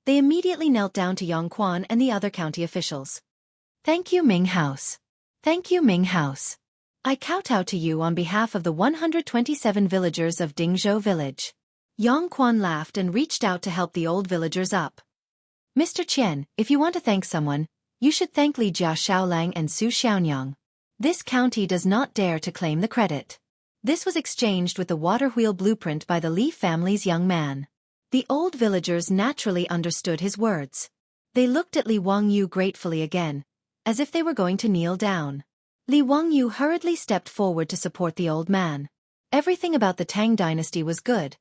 they immediately knelt down to Yang Quan and the other county officials. Thank you, Ming House. Thank you, Ming House. I kowtow to you on behalf of the 127 villagers of Dingzhou village. Yang Quan laughed and reached out to help the old villagers up. Mr. Qian, if you want to thank someone, you should thank Li Jia Xiaolang and Su Xiaonyang. This county does not dare to claim the credit. This was exchanged with the water wheel blueprint by the Li family's young man. The old villagers naturally understood his words. They looked at Li Wangyu gratefully again, as if they were going to kneel down. Li Wangyu hurriedly stepped forward to support the old man. Everything about the Tang dynasty was good,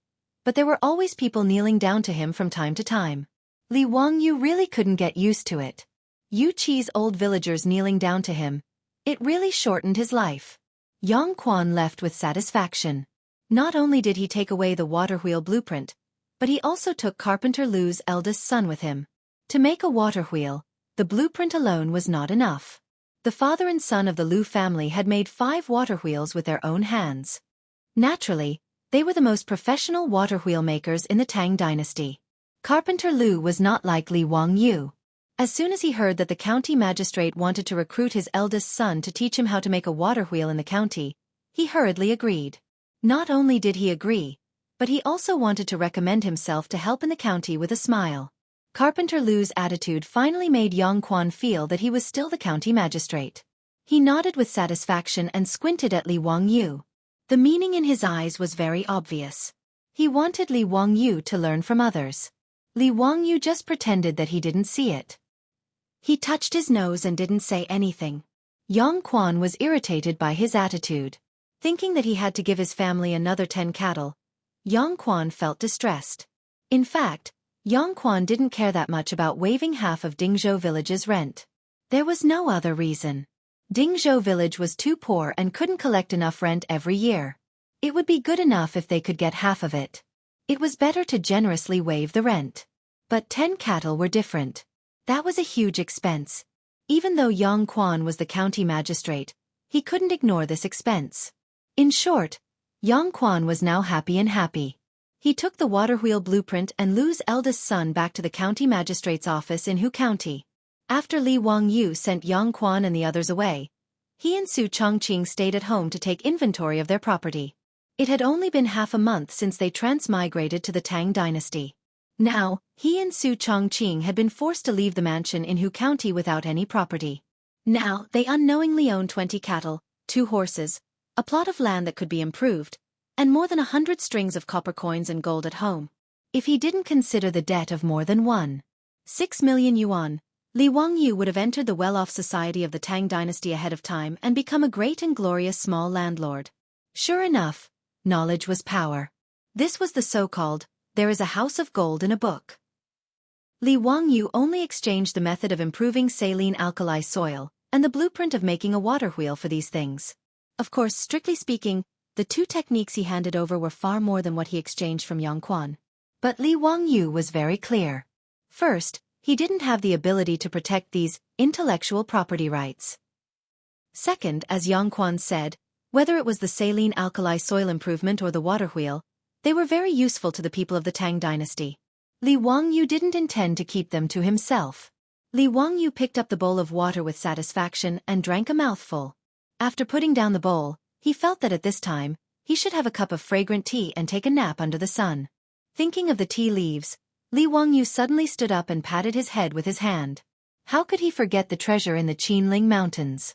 but there were always people kneeling down to him from time to time. Li Wangyu really couldn't get used to it. Yu Qi's old villagers kneeling down to him. It really shortened his life. Yang Quan left with satisfaction. Not only did he take away the water wheel blueprint, but he also took Carpenter Lu's eldest son with him. To make a water wheel, the blueprint alone was not enough. The father and son of the Lu family had made 5 water wheels with their own hands. Naturally, they were the most professional water wheel makers in the Tang dynasty. Carpenter Lu was not like Li Wangyu. As soon as he heard that the county magistrate wanted to recruit his eldest son to teach him how to make a water wheel in the county, he hurriedly agreed. Not only did he agree, but he also wanted to recommend himself to help in the county with a smile. Carpenter Lu's attitude finally made Yang Quan feel that he was still the county magistrate. He nodded with satisfaction and squinted at Li Wangyu. The meaning in his eyes was very obvious. He wanted Li Wangyu to learn from others. Li Wangyu just pretended that he didn't see it. He touched his nose and didn't say anything. Yang Quan was irritated by his attitude. Thinking that he had to give his family another 10 cattle, Yang Quan felt distressed. In fact, Yang Quan didn't care that much about waiving half of Dingzhou village's rent. There was no other reason. Dingzhou village was too poor and couldn't collect enough rent every year. It would be good enough if they could get half of it. It was better to generously waive the rent. But 10 cattle were different. That was a huge expense. Even though Yang Quan was the county magistrate, he couldn't ignore this expense. In short, Yang Quan was now happy. He took the water wheel blueprint and Lu's eldest son back to the county magistrate's office in Hu County. After Li Wangyu sent Yang Quan and the others away, he and Su Chongqing stayed at home to take inventory of their property. It had only been half a month since they transmigrated to the Tang dynasty. Now, he and Su Chongqing had been forced to leave the mansion in Hu County without any property. Now, they unknowingly owned 20 cattle, 2 horses, a plot of land that could be improved, and more than 100 strings of copper coins and gold at home. If he didn't consider the debt of more than 1.6 million yuan, Li Wangyu would have entered the well-off society of the Tang dynasty ahead of time and become a great and glorious small landlord. Sure enough, knowledge was power. This was the so-called, there is a house of gold in a book. Li Wangyu only exchanged the method of improving saline alkali soil and the blueprint of making a water wheel for these things. Of course, strictly speaking, the 2 techniques he handed over were far more than what he exchanged from Yang Quan. But Li Wangyu was very clear. First, he didn't have the ability to protect these intellectual property rights. Second, as Yang Quan said, whether it was the saline alkali soil improvement or the water wheel, they were very useful to the people of the Tang dynasty. Li Wangyu didn't intend to keep them to himself. Li Wangyu picked up the bowl of water with satisfaction and drank a mouthful. After putting down the bowl, he felt that at this time, he should have a cup of fragrant tea and take a nap under the sun. Thinking of the tea leaves, Li Wangyu suddenly stood up and patted his head with his hand. How could he forget the treasure in the Qinling Mountains?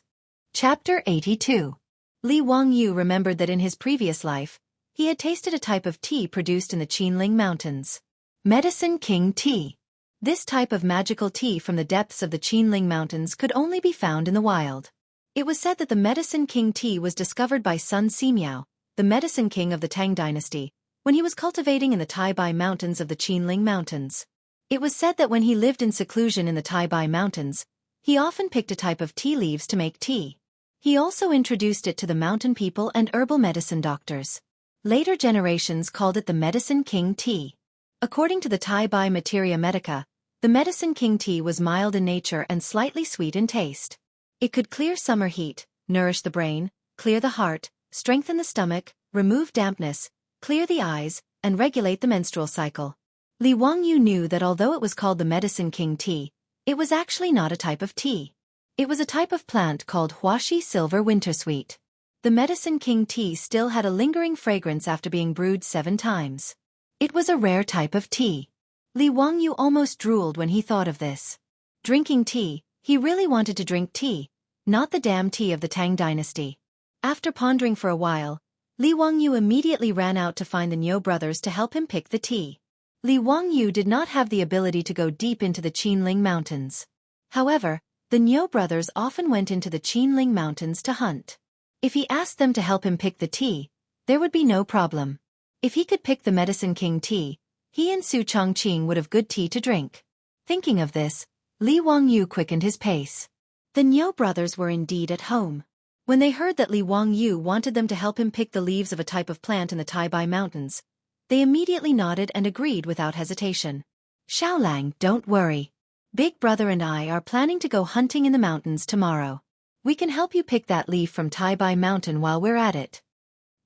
Chapter 82. Li Wangyu remembered that in his previous life, he had tasted a type of tea produced in the Qinling Mountains. Medicine King Tea. This type of magical tea from the depths of the Qinling Mountains could only be found in the wild. It was said that the Medicine King tea was discovered by Sun Simiao, the Medicine King of the Tang Dynasty, when he was cultivating in the Taibai Mountains of the Qinling Mountains. It was said that when he lived in seclusion in the Taibai Mountains, he often picked a type of tea leaves to make tea. He also introduced it to the mountain people and herbal medicine doctors. Later generations called it the Medicine King tea. According to the Taibai Materia Medica, the Medicine King tea was mild in nature and slightly sweet in taste. It could clear summer heat, nourish the brain, clear the heart, strengthen the stomach, remove dampness, clear the eyes, and regulate the menstrual cycle. Li Wangyu knew that although it was called the Medicine King tea, it was actually not a type of tea. It was a type of plant called Huashi Silver Wintersweet. The Medicine King tea still had a lingering fragrance after being brewed 7 times. It was a rare type of tea. Li Wangyu almost drooled when he thought of this. Drinking tea, he really wanted to drink tea, not the damn tea of the Tang Dynasty. After pondering for a while, Li Wangyu immediately ran out to find the Niu brothers to help him pick the tea. Li Wangyu did not have the ability to go deep into the Qinling Mountains. However, the Niu brothers often went into the Qinling Mountains to hunt. If he asked them to help him pick the tea, there would be no problem. If he could pick the Medicine King tea, he and Su Chongqing would have good tea to drink. Thinking of this, Li Wangyu quickened his pace. The Niu brothers were indeed at home. When they heard that Li Wangyu wanted them to help him pick the leaves of a type of plant in the Taibai Mountains, they immediately nodded and agreed without hesitation. Xiaolang, don't worry. Big Brother and I are planning to go hunting in the mountains tomorrow. We can help you pick that leaf from Taibai Mountain while we're at it.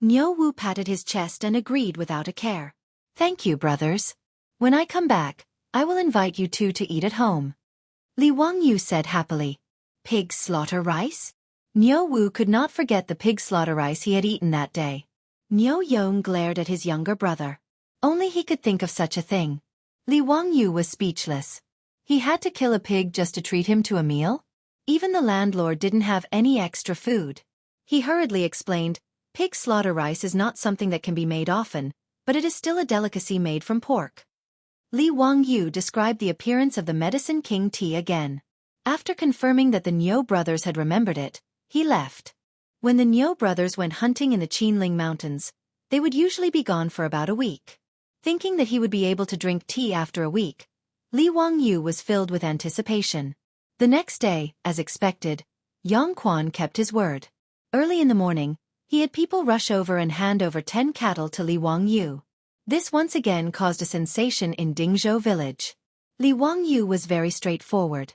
Niu Wu patted his chest and agreed without a care. Thank you, brothers. When I come back, I will invite you two to eat at home. Li Wangyu said happily. Pig slaughter rice? Niu Wu could not forget the pig slaughter rice he had eaten that day. Niu Yong glared at his younger brother. Only he could think of such a thing. Li Wangyu was speechless. He had to kill a pig just to treat him to a meal? Even the landlord didn't have any extra food. He hurriedly explained, pig slaughter rice is not something that can be made often, but it is still a delicacy made from pork. Li Wangyu described the appearance of the Medicine King tea again. After confirming that the Niu brothers had remembered it, he left. When the Niu brothers went hunting in the Qinling Mountains, they would usually be gone for about a week. Thinking that he would be able to drink tea after a week, Li Wangyu was filled with anticipation. The next day, as expected, Yang Quan kept his word. Early in the morning, he had people rush over and hand over 10 cattle to Li Wangyu. This once again caused a sensation in Dingzhou village. Li Wangyu was very straightforward.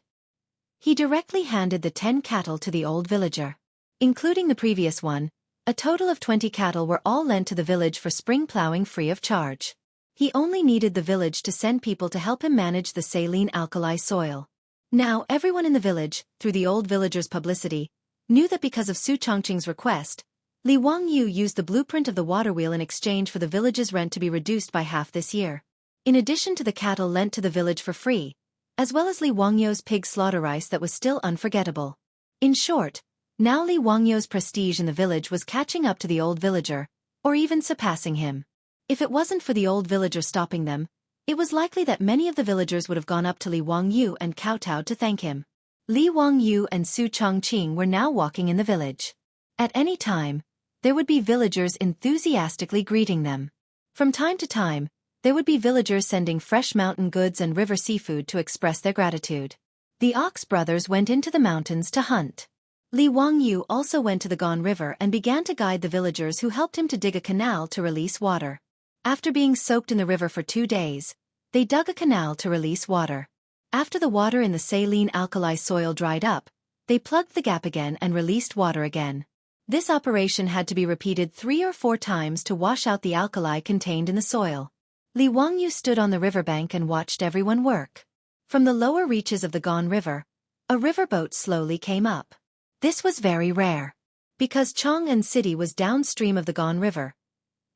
He directly handed the 10 cattle to the old villager. Including the previous one, a total of 20 cattle were all lent to the village for spring plowing free of charge. He only needed the village to send people to help him manage the saline alkali soil. Now everyone in the village, through the old villager's publicity, knew that because of Su Chongqing's request, Li Wangyu used the blueprint of the water wheel in exchange for the village's rent to be reduced by half this year. In addition to the cattle lent to the village for free, as well as Li Wangyu's pig slaughter rice that was still unforgettable. In short, now Li Wangyu's prestige in the village was catching up to the old villager, or even surpassing him. If it wasn't for the old villager stopping them, it was likely that many of the villagers would have gone up to Li Wangyu and kowtowed to thank him. Li Wangyu and Su Chongqing were now walking in the village. At any time, there would be villagers enthusiastically greeting them. From time to time, there would be villagers sending fresh mountain goods and river seafood to express their gratitude. The Ox brothers went into the mountains to hunt. Li Wangyu also went to the Gan River and began to guide the villagers who helped him to dig a canal to release water. After being soaked in the river for 2 days, they dug a canal to release water. After the water in the saline alkali soil dried up, they plugged the gap again and released water again. This operation had to be repeated 3 or 4 times to wash out the alkali contained in the soil. Li Wangyu stood on the riverbank and watched everyone work. From the lower reaches of the Gan River, a riverboat slowly came up. This was very rare. Because Chang'an City was downstream of the Gan River,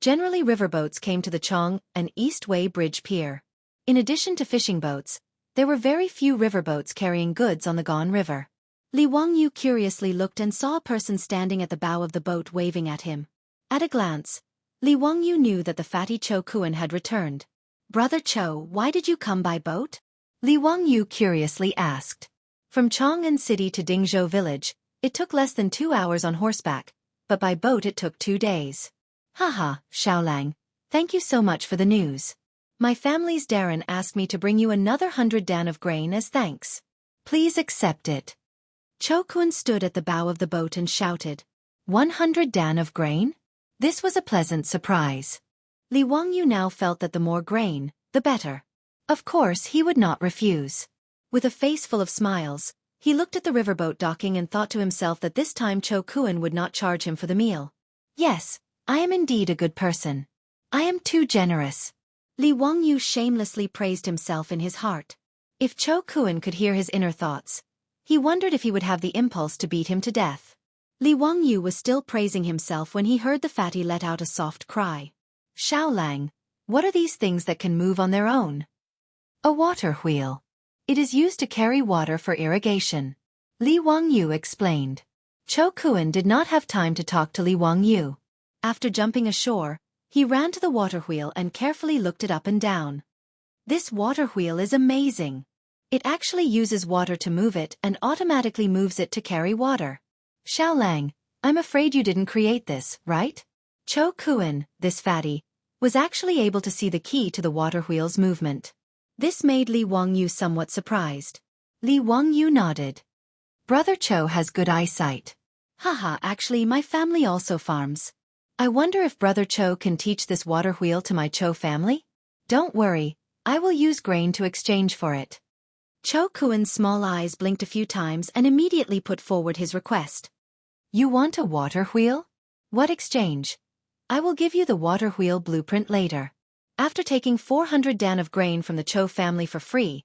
generally riverboats came to the Chang'an Eastway Bridge Pier. In addition to fishing boats, there were very few riverboats carrying goods on the Gan River. Li Wangyu curiously looked and saw a person standing at the bow of the boat waving at him. At a glance, Li Wangyu knew that the fatty Cho Kuan had returned. "Brother Cho, why did you come by boat?" Li Wangyu curiously asked. From Chang'an City to Dingzhou village, it took less than 2 hours on horseback, but by boat it took 2 days. "Haha, Xiaolang, thank you so much for the news. My family's Darren asked me to bring you another 100 dan of grain as thanks. Please accept it." Cho Kuan stood at the bow of the boat and shouted, 100 dan of grain? This was a pleasant surprise. Li Wangyu now felt that the more grain, the better. Of course he would not refuse. With a face full of smiles, he looked at the riverboat docking and thought to himself that this time Cho Kuan would not charge him for the meal. "Yes, I am indeed a good person. I am too generous." Li Wangyu shamelessly praised himself in his heart. If Cho Kuan could hear his inner thoughts, he wondered if he would have the impulse to beat him to death. Li Wangyu was still praising himself when he heard the fatty let out a soft cry. "Xiaolang, what are these things that can move on their own?" "A water wheel. It is used to carry water for irrigation," Li Wangyu explained. Cho Kuan did not have time to talk to Li Wangyu. After jumping ashore, he ran to the water wheel and carefully looked it up and down. This water wheel is amazing. It actually uses water to move it and automatically moves it to carry water. "Xiaolang, I'm afraid you didn't create this, right?" Cho Kuan, this fatty, was actually able to see the key to the water wheel's movement. This made Li Wangyu somewhat surprised. Li Wangyu nodded. "Brother Cho has good eyesight." "Haha, actually my family also farms. I wonder if Brother Cho can teach this water wheel to my Cho family?" "Don't worry, I will use grain to exchange for it." Cho Kuan's small eyes blinked a few times and immediately put forward his request. "You want a water wheel? What exchange? I will give you the water wheel blueprint later." After taking 400 dan of grain from the Cho family for free,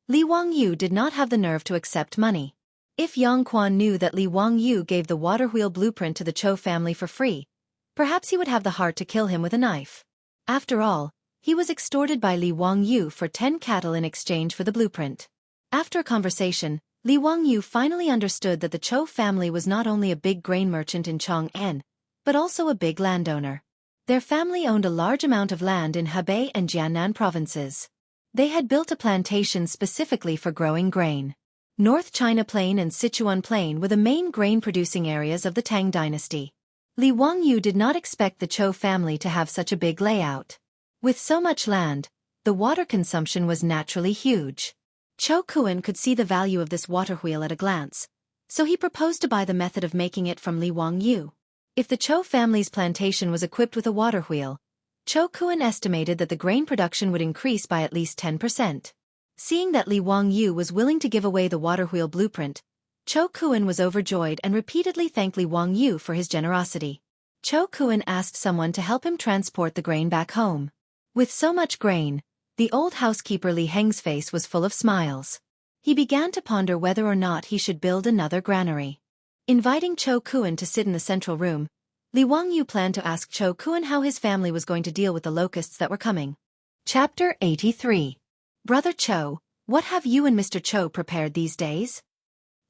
Li Wangyu did not have the nerve to accept money. If Yang Quan knew that Li Wangyu gave the water wheel blueprint to the Cho family for free, perhaps he would have the heart to kill him with a knife. After all, he was extorted by Li Wangyu for 10 cattle in exchange for the blueprint. After a conversation, Li Wangyu finally understood that the Cho family was not only a big grain merchant in Chang'an, but also a big landowner. Their family owned a large amount of land in Hebei and Jiannan provinces. They had built a plantation specifically for growing grain. North China Plain and Sichuan Plain were the main grain-producing areas of the Tang Dynasty. Li Wangyu did not expect the Cho family to have such a big layout. With so much land, the water consumption was naturally huge. Cho Kuan could see the value of this water wheel at a glance, so he proposed to buy the method of making it from Li Wangyu. If the Cho family's plantation was equipped with a water wheel, Cho Kuan estimated that the grain production would increase by at least 10%. Seeing that Li Wangyu was willing to give away the water wheel blueprint, Cho Kuan was overjoyed and repeatedly thanked Li Wangyu for his generosity. Cho Kuan asked someone to help him transport the grain back home. With so much grain, the old housekeeper Li Heng's face was full of smiles. He began to ponder whether or not he should build another granary. Inviting Cho Kuan to sit in the central room, Li Wangyu planned to ask Cho Kuan how his family was going to deal with the locusts that were coming. Chapter 83. Brother Cho, what have you and Mr. Cho prepared these days?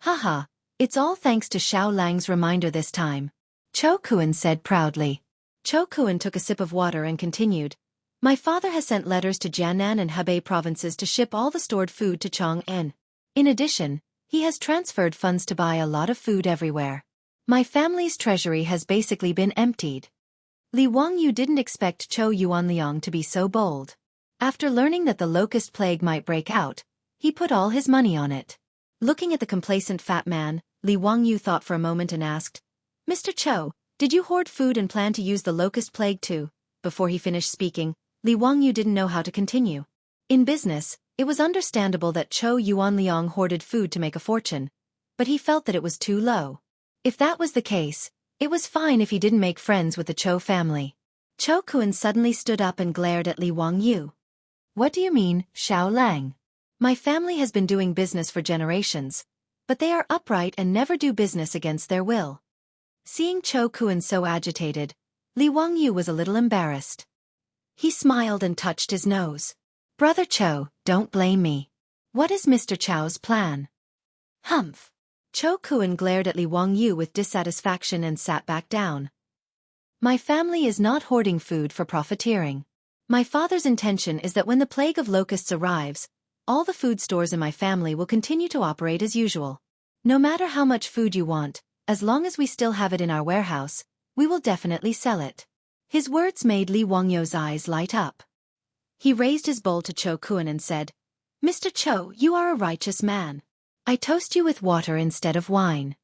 Haha, it's all thanks to Xiaolang's reminder this time, Cho Kuan said proudly. Cho Kuan took a sip of water and continued, "My father has sent letters to Jiannan and Hebei provinces to ship all the stored food to Chang'an. In addition, he has transferred funds to buy a lot of food everywhere. My family's treasury has basically been emptied." Li Wangyu didn't expect Cho Yuanliang to be so bold. After learning that the locust plague might break out, he put all his money on it. Looking at the complacent fat man, Li Wangyu thought for a moment and asked, "Mr. Cho, did you hoard food and plan to use the locust plague too?" Before he finished speaking, Li Wangyu didn't know how to continue. In business, it was understandable that Cho Yuanliang hoarded food to make a fortune, but he felt that it was too low. If that was the case, it was fine if he didn't make friends with the Cho family. Cho Kuan suddenly stood up and glared at Li Wangyu. "What do you mean, Xiaolang? My family has been doing business for generations, but they are upright and never do business against their will. Seeing Cho Kun so agitated, Li Wangyu was a little embarrassed. He smiled and touched his nose. Brother Cho, don't blame me. What is Mr. Chow's plan? Humph. Cho Kun glared at Li Wangyu with dissatisfaction and sat back down. My family is not hoarding food for profiteering. My father's intention is that when the plague of locusts arrives, all the food stores in my family will continue to operate as usual. No matter how much food you want, as long as we still have it in our warehouse, we will definitely sell it. His words made Li Wangyu's eyes light up. He raised his bowl to Cho Kun and said, Mr. Cho, you are a righteous man. I toast you with water instead of wine.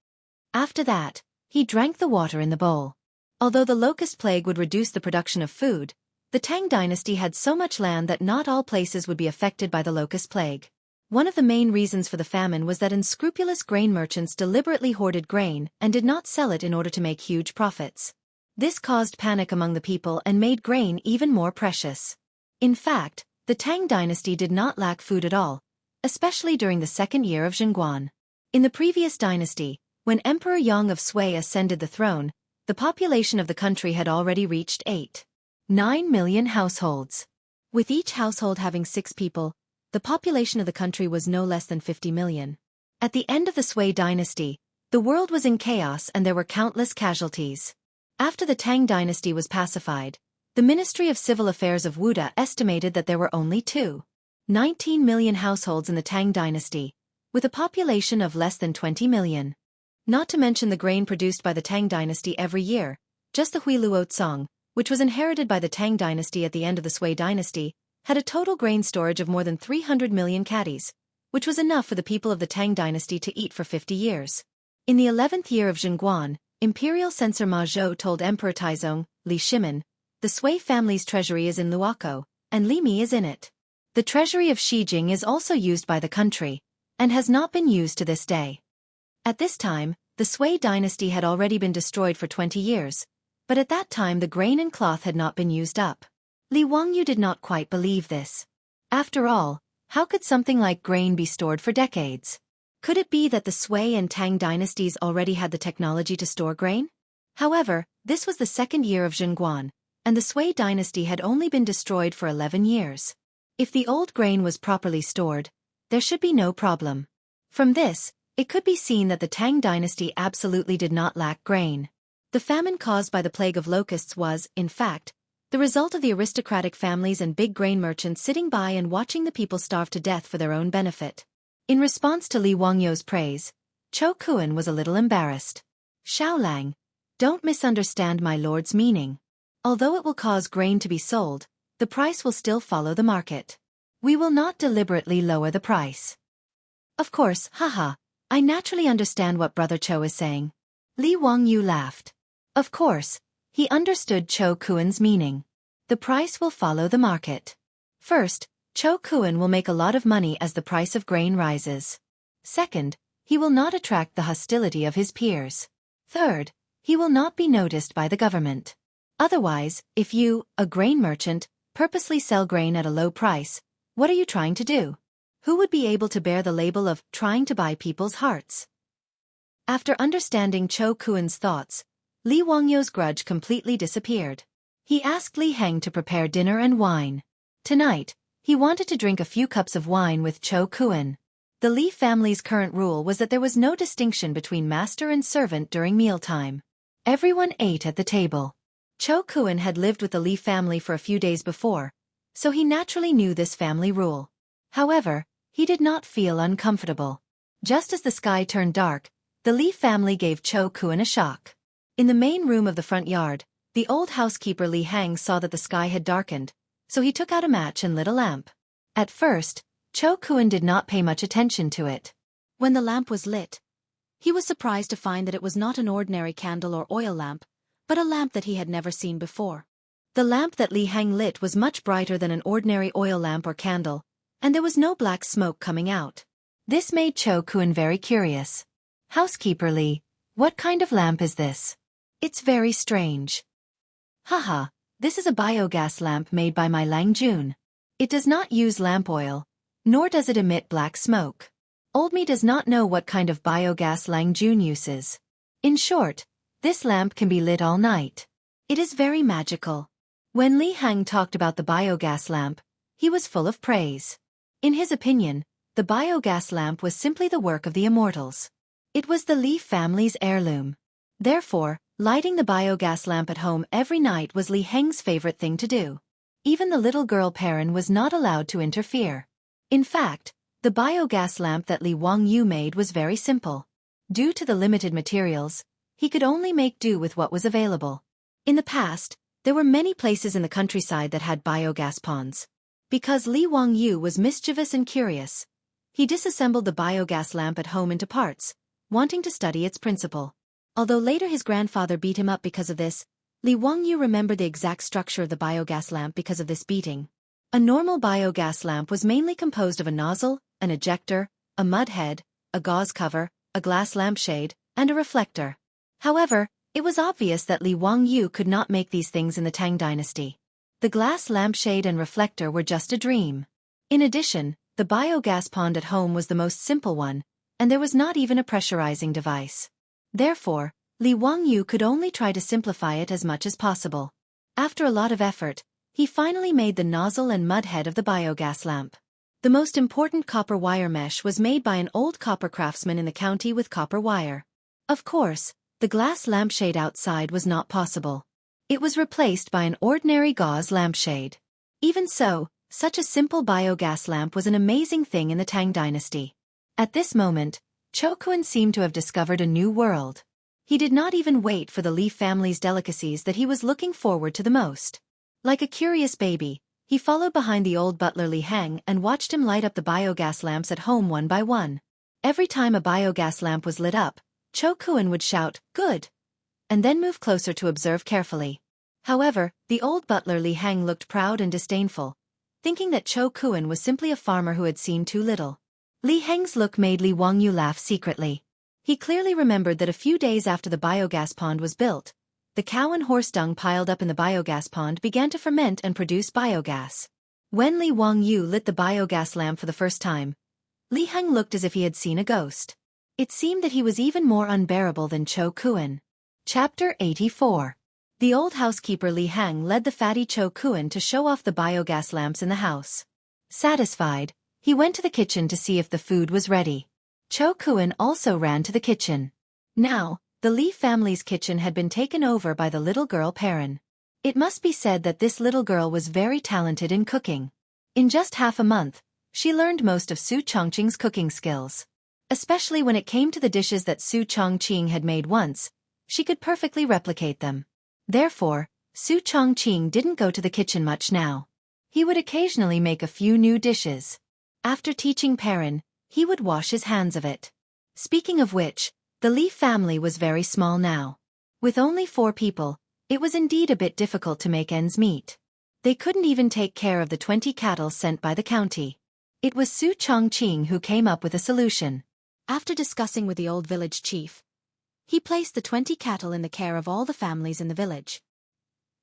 After that, he drank the water in the bowl. Although the locust plague would reduce the production of food, the Tang dynasty had so much land that not all places would be affected by the locust plague. One of the main reasons for the famine was that unscrupulous grain merchants deliberately hoarded grain and did not sell it in order to make huge profits. This caused panic among the people and made grain even more precious. In fact, the Tang dynasty did not lack food at all, especially during the second year of Zhengguan. In the previous dynasty, when Emperor Yang of Sui ascended the throne, the population of the country had already reached 8.9 million households. With each household having 6 people, the population of the country was no less than 50 million. At the end of the Sui dynasty, the world was in chaos and there were countless casualties. After the Tang dynasty was pacified, the Ministry of Civil Affairs of Wuda estimated that there were only 2.19 million households in the Tang dynasty, with a population of less than 20 million. Not to mention the grain produced by the Tang dynasty every year, just the Huiluo Tsang, which was inherited by the Tang dynasty at the end of the Sui dynasty, had a total grain storage of more than 300 million caddies, which was enough for the people of the Tang dynasty to eat for 50 years. In the 11th year of Zhengguan, Imperial Censor Ma Zhou told Emperor Taizong, Li Shimin, the Sui family's treasury is in Luokou, and Li Mi is in it. The treasury of Xijing is also used by the country, and has not been used to this day. At this time, the Sui dynasty had already been destroyed for 20 years, but at that time the grain and cloth had not been used up. Li Wangyu did not quite believe this. After all, how could something like grain be stored for decades? Could it be that the Sui and Tang dynasties already had the technology to store grain? However, this was the second year of Zhengguan, and the Sui dynasty had only been destroyed for 11 years. If the old grain was properly stored, there should be no problem. From this, it could be seen that the Tang dynasty absolutely did not lack grain. The famine caused by the plague of locusts was, in fact, the result of the aristocratic families and big grain merchants sitting by and watching the people starve to death for their own benefit. In response to Li Wangyu's praise, Cho Kun was a little embarrassed. Xiaolang, don't misunderstand my lord's meaning. Although it will cause grain to be sold, the price will still follow the market. We will not deliberately lower the price. Of course, haha, I naturally understand what Brother Cho is saying. Li Wangyu laughed. Of course, he understood Cho Kun's meaning. The price will follow the market. First, Cho Kun will make a lot of money as the price of grain rises. Second, he will not attract the hostility of his peers. Third, he will not be noticed by the government. Otherwise, if you, a grain merchant, purposely sell grain at a low price, what are you trying to do? Who would be able to bear the label of trying to buy people's hearts? After understanding Cho Kun's thoughts, Li Wangyu's grudge completely disappeared. He asked Li Heng to prepare dinner and wine. Tonight, he wanted to drink a few cups of wine with Cho Kun. The Li family's current rule was that there was no distinction between master and servant during mealtime. Everyone ate at the table. Cho Kun had lived with the Li family for a few days before, so he naturally knew this family rule. However, he did not feel uncomfortable. Just as the sky turned dark, the Li family gave Cho Kun a shock. In the main room of the front yard, the old housekeeper Li Heng saw that the sky had darkened, so he took out a match and lit a lamp. At first, Cho Kun did not pay much attention to it. When the lamp was lit, he was surprised to find that it was not an ordinary candle or oil lamp, but a lamp that he had never seen before. The lamp that Li Heng lit was much brighter than an ordinary oil lamp or candle, and there was no black smoke coming out. This made Cho Kun very curious. Housekeeper Li, what kind of lamp is this? It's very strange. Haha, this is a biogas lamp made by my Lang Jun. It does not use lamp oil, nor does it emit black smoke. Old me does not know what kind of biogas Lang Jun uses. In short, this lamp can be lit all night. It is very magical. When Li Hang talked about the biogas lamp, he was full of praise. In his opinion, the biogas lamp was simply the work of the immortals. It was the Li family's heirloom. Therefore, lighting the biogas lamp at home every night was Li Heng's favorite thing to do. Even the little girl Perrin was not allowed to interfere. In fact, the biogas lamp that Li Wangyu made was very simple. Due to the limited materials, he could only make do with what was available. In the past, there were many places in the countryside that had biogas ponds. Because Li Wangyu was mischievous and curious, he disassembled the biogas lamp at home into parts, wanting to study its principle. Although later his grandfather beat him up because of this, Li Wangyu remembered the exact structure of the biogas lamp because of this beating. A normal biogas lamp was mainly composed of a nozzle, an ejector, a mud head, a gauze cover, a glass lampshade, and a reflector. However, it was obvious that Li Wangyu could not make these things in the Tang Dynasty. The glass lampshade and reflector were just a dream. In addition, the biogas pond at home was the most simple one, and there was not even a pressurizing device. Therefore, Li Wangyu could only try to simplify it as much as possible. After a lot of effort, he finally made the nozzle and mud head of the biogas lamp. The most important copper wire mesh was made by an old copper craftsman in the county with copper wire. Of course, the glass lampshade outside was not possible. It was replaced by an ordinary gauze lampshade. Even so, such a simple biogas lamp was an amazing thing in the Tang Dynasty. At this moment, Cho Kun seemed to have discovered a new world. He did not even wait for the Li family's delicacies that he was looking forward to the most. Like a curious baby, he followed behind the old butler Li Hang and watched him light up the biogas lamps at home one by one. Every time a biogas lamp was lit up, Cho Kun would shout, "Good," and then move closer to observe carefully. However, the old butler Li Hang looked proud and disdainful, thinking that Cho Kun was simply a farmer who had seen too little. Li Hang's look made Li Wangyu laugh secretly. He clearly remembered that a few days after the biogas pond was built, the cow and horse dung piled up in the biogas pond began to ferment and produce biogas. When Li Wangyu lit the biogas lamp for the first time, Li Hang looked as if he had seen a ghost. It seemed that he was even more unbearable than Cho Kun. Chapter 84. The old housekeeper Li Hang led the fatty Cho Kun to show off the biogas lamps in the house. Satisfied, he went to the kitchen to see if the food was ready. Cho Kun also ran to the kitchen. Now, the Li family's kitchen had been taken over by the little girl Perrin. It must be said that this little girl was very talented in cooking. In just half a month, she learned most of Su Chongqing's cooking skills. Especially when it came to the dishes that Su Chongqing had made once, she could perfectly replicate them. Therefore, Su Chongqing didn't go to the kitchen much now. He would occasionally make a few new dishes. After teaching Perrin, he would wash his hands of it. Speaking of which, the Li family was very small now. With only 4 people, it was indeed a bit difficult to make ends meet. They couldn't even take care of the 20 cattle sent by the county. It was Su Chongqing who came up with a solution. After discussing with the old village chief, he placed the 20 cattle in the care of all the families in the village.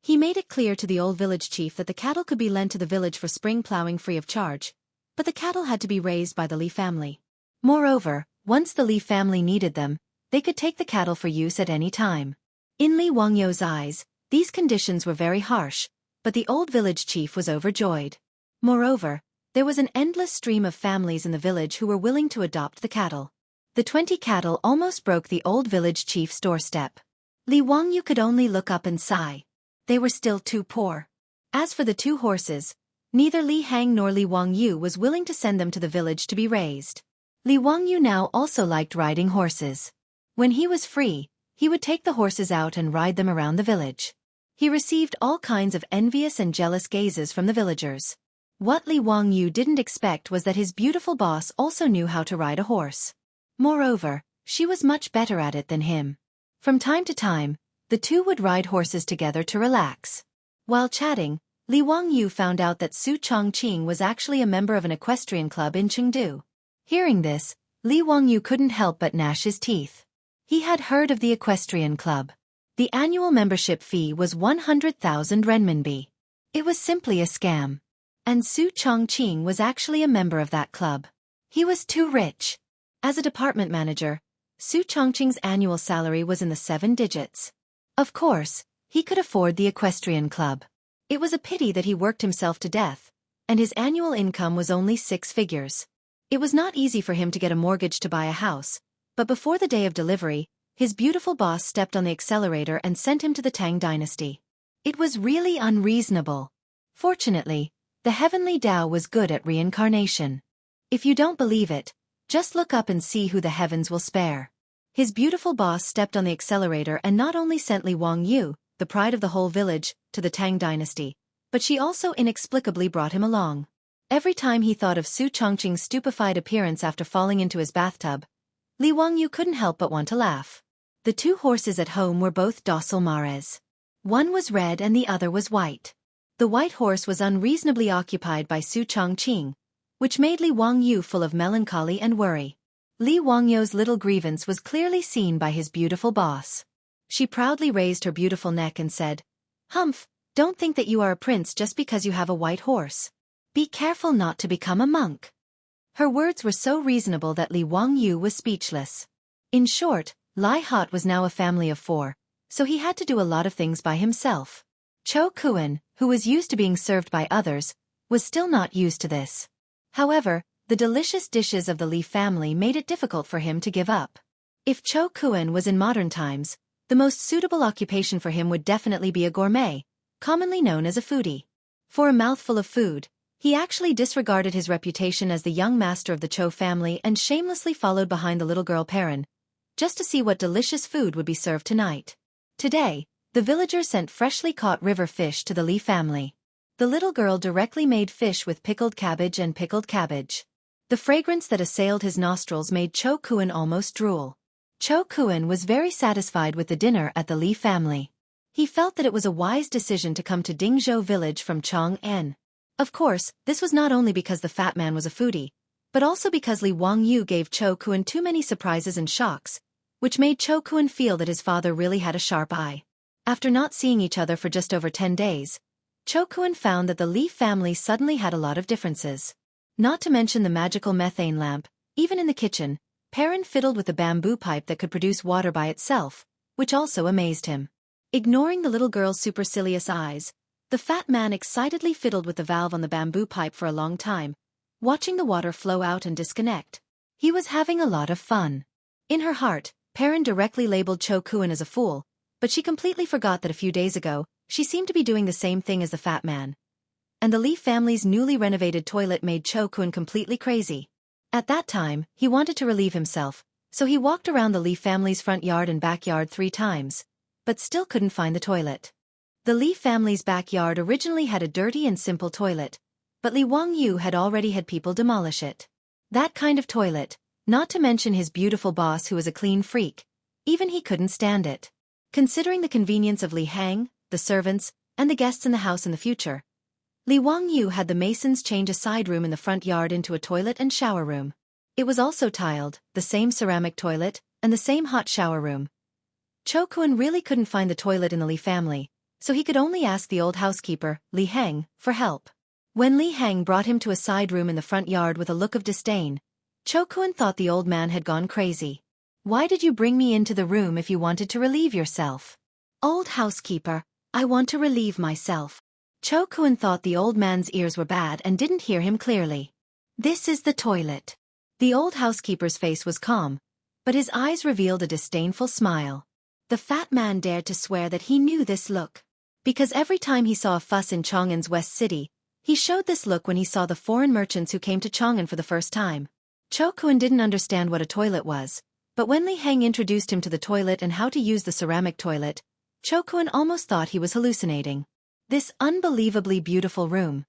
He made it clear to the old village chief that the cattle could be lent to the village for spring plowing free of charge, but the cattle had to be raised by the Li family. Moreover, once the Li family needed them, they could take the cattle for use at any time. In Li Wangyu's eyes, these conditions were very harsh, but the old village chief was overjoyed. Moreover, there was an endless stream of families in the village who were willing to adopt the cattle. The 20 cattle almost broke the old village chief's doorstep. Li Wangyu could only look up and sigh. They were still too poor. As for the 2 horses, neither Li Hang nor Li Wangyu was willing to send them to the village to be raised. Li Wangyu now also liked riding horses. When he was free, he would take the horses out and ride them around the village. He received all kinds of envious and jealous gazes from the villagers. What Li Wangyu didn't expect was that his beautiful boss also knew how to ride a horse. Moreover, she was much better at it than him. From time to time, the two would ride horses together to relax. While chatting, Li Wangyu found out that Su Chongqing was actually a member of an equestrian club in Chengdu. Hearing this, Li Wangyu couldn't help but gnash his teeth. He had heard of the equestrian club. The annual membership fee was 100,000 renminbi. It was simply a scam. And Su Chongqing was actually a member of that club. He was too rich. As a department manager, Su Chongqing's annual salary was in the 7 digits. Of course, he could afford the equestrian club. It was a pity that he worked himself to death, and his annual income was only 6 figures. It was not easy for him to get a mortgage to buy a house, but before the day of delivery, his beautiful boss stepped on the accelerator and sent him to the Tang Dynasty. It was really unreasonable. Fortunately, the heavenly Tao was good at reincarnation. If you don't believe it, just look up and see who the heavens will spare. His beautiful boss stepped on the accelerator and not only sent Li Wangyu, the pride of the whole village, to the Tang Dynasty, but she also inexplicably brought him along. Every time he thought of Su Chongqing's stupefied appearance after falling into his bathtub, Li Wangyu couldn't help but want to laugh. The 2 horses at home were both docile mares. One was red and the other was white. The white horse was unreasonably occupied by Su Chongqing, which made Li Wangyu full of melancholy and worry. Li Wangyu's little grievance was clearly seen by his beautiful boss. She proudly raised her beautiful neck and said, "Humph, don't think that you are a prince just because you have a white horse. Be careful not to become a monk." Her words were so reasonable that Li Wangyu was speechless. In short, Lai Hot was now a family of 4, so he had to do a lot of things by himself. Cho Kuan, who was used to being served by others, was still not used to this. However, the delicious dishes of the Li family made it difficult for him to give up. If Cho Kuan was in modern times, the most suitable occupation for him would definitely be a gourmet, commonly known as a foodie. For a mouthful of food, he actually disregarded his reputation as the young master of the Cho family and shamelessly followed behind the little girl Perrin, just to see what delicious food would be served tonight. Today, the villagers sent freshly caught river fish to the Li family. The little girl directly made fish with pickled cabbage and pickled cabbage. The fragrance that assailed his nostrils made Cho Kuan almost drool. Cho Kuan was very satisfied with the dinner at the Li family. He felt that it was a wise decision to come to Dingzhou village from Chang'an. Of course, this was not only because the fat man was a foodie, but also because Li Wangyu gave Cho Kuan too many surprises and shocks, which made Cho Kuan feel that his father really had a sharp eye. After not seeing each other for just over 10 days, Cho Kuan found that the Li family suddenly had a lot of differences. Not to mention the magical methane lamp, even in the kitchen, Perrin fiddled with a bamboo pipe that could produce water by itself, which also amazed him. Ignoring the little girl's supercilious eyes, the fat man excitedly fiddled with the valve on the bamboo pipe for a long time, watching the water flow out and disconnect. He was having a lot of fun. In her heart, Perrin directly labeled Cho Kuan as a fool, but she completely forgot that a few days ago, she seemed to be doing the same thing as the fat man. And the Li family's newly renovated toilet made Cho Kuan completely crazy. At that time, he wanted to relieve himself, so he walked around the Li family's front yard and backyard 3 times, but still couldn't find the toilet. The Li family's backyard originally had a dirty and simple toilet, but Li Wangyu had already had people demolish it. That kind of toilet, not to mention his beautiful boss who was a clean freak, even he couldn't stand it. Considering the convenience of Li Hang, the servants, and the guests in the house in the future, Li Wangyu had the masons change a side room in the front yard into a toilet and shower room. It was also tiled, the same ceramic toilet, and the same hot shower room. Cho Kuan really couldn't find the toilet in the Li family, so he could only ask the old housekeeper, Li Hang, for help. When Li Hang brought him to a side room in the front yard with a look of disdain, Cho Kuan thought the old man had gone crazy. "Why did you bring me into the room if you wanted to relieve yourself?" "Old housekeeper, I want to relieve myself." Cho Kuan thought the old man's ears were bad and didn't hear him clearly. "This is the toilet." The old housekeeper's face was calm, but his eyes revealed a disdainful smile. The fat man dared to swear that he knew this look. Because every time he saw a fuss in Chang'an's West City, he showed this look when he saw the foreign merchants who came to Chang'an for the first time. Cho Kuan didn't understand what a toilet was, but when Li Hang introduced him to the toilet and how to use the ceramic toilet, Cho Kuan almost thought he was hallucinating. This unbelievably beautiful room.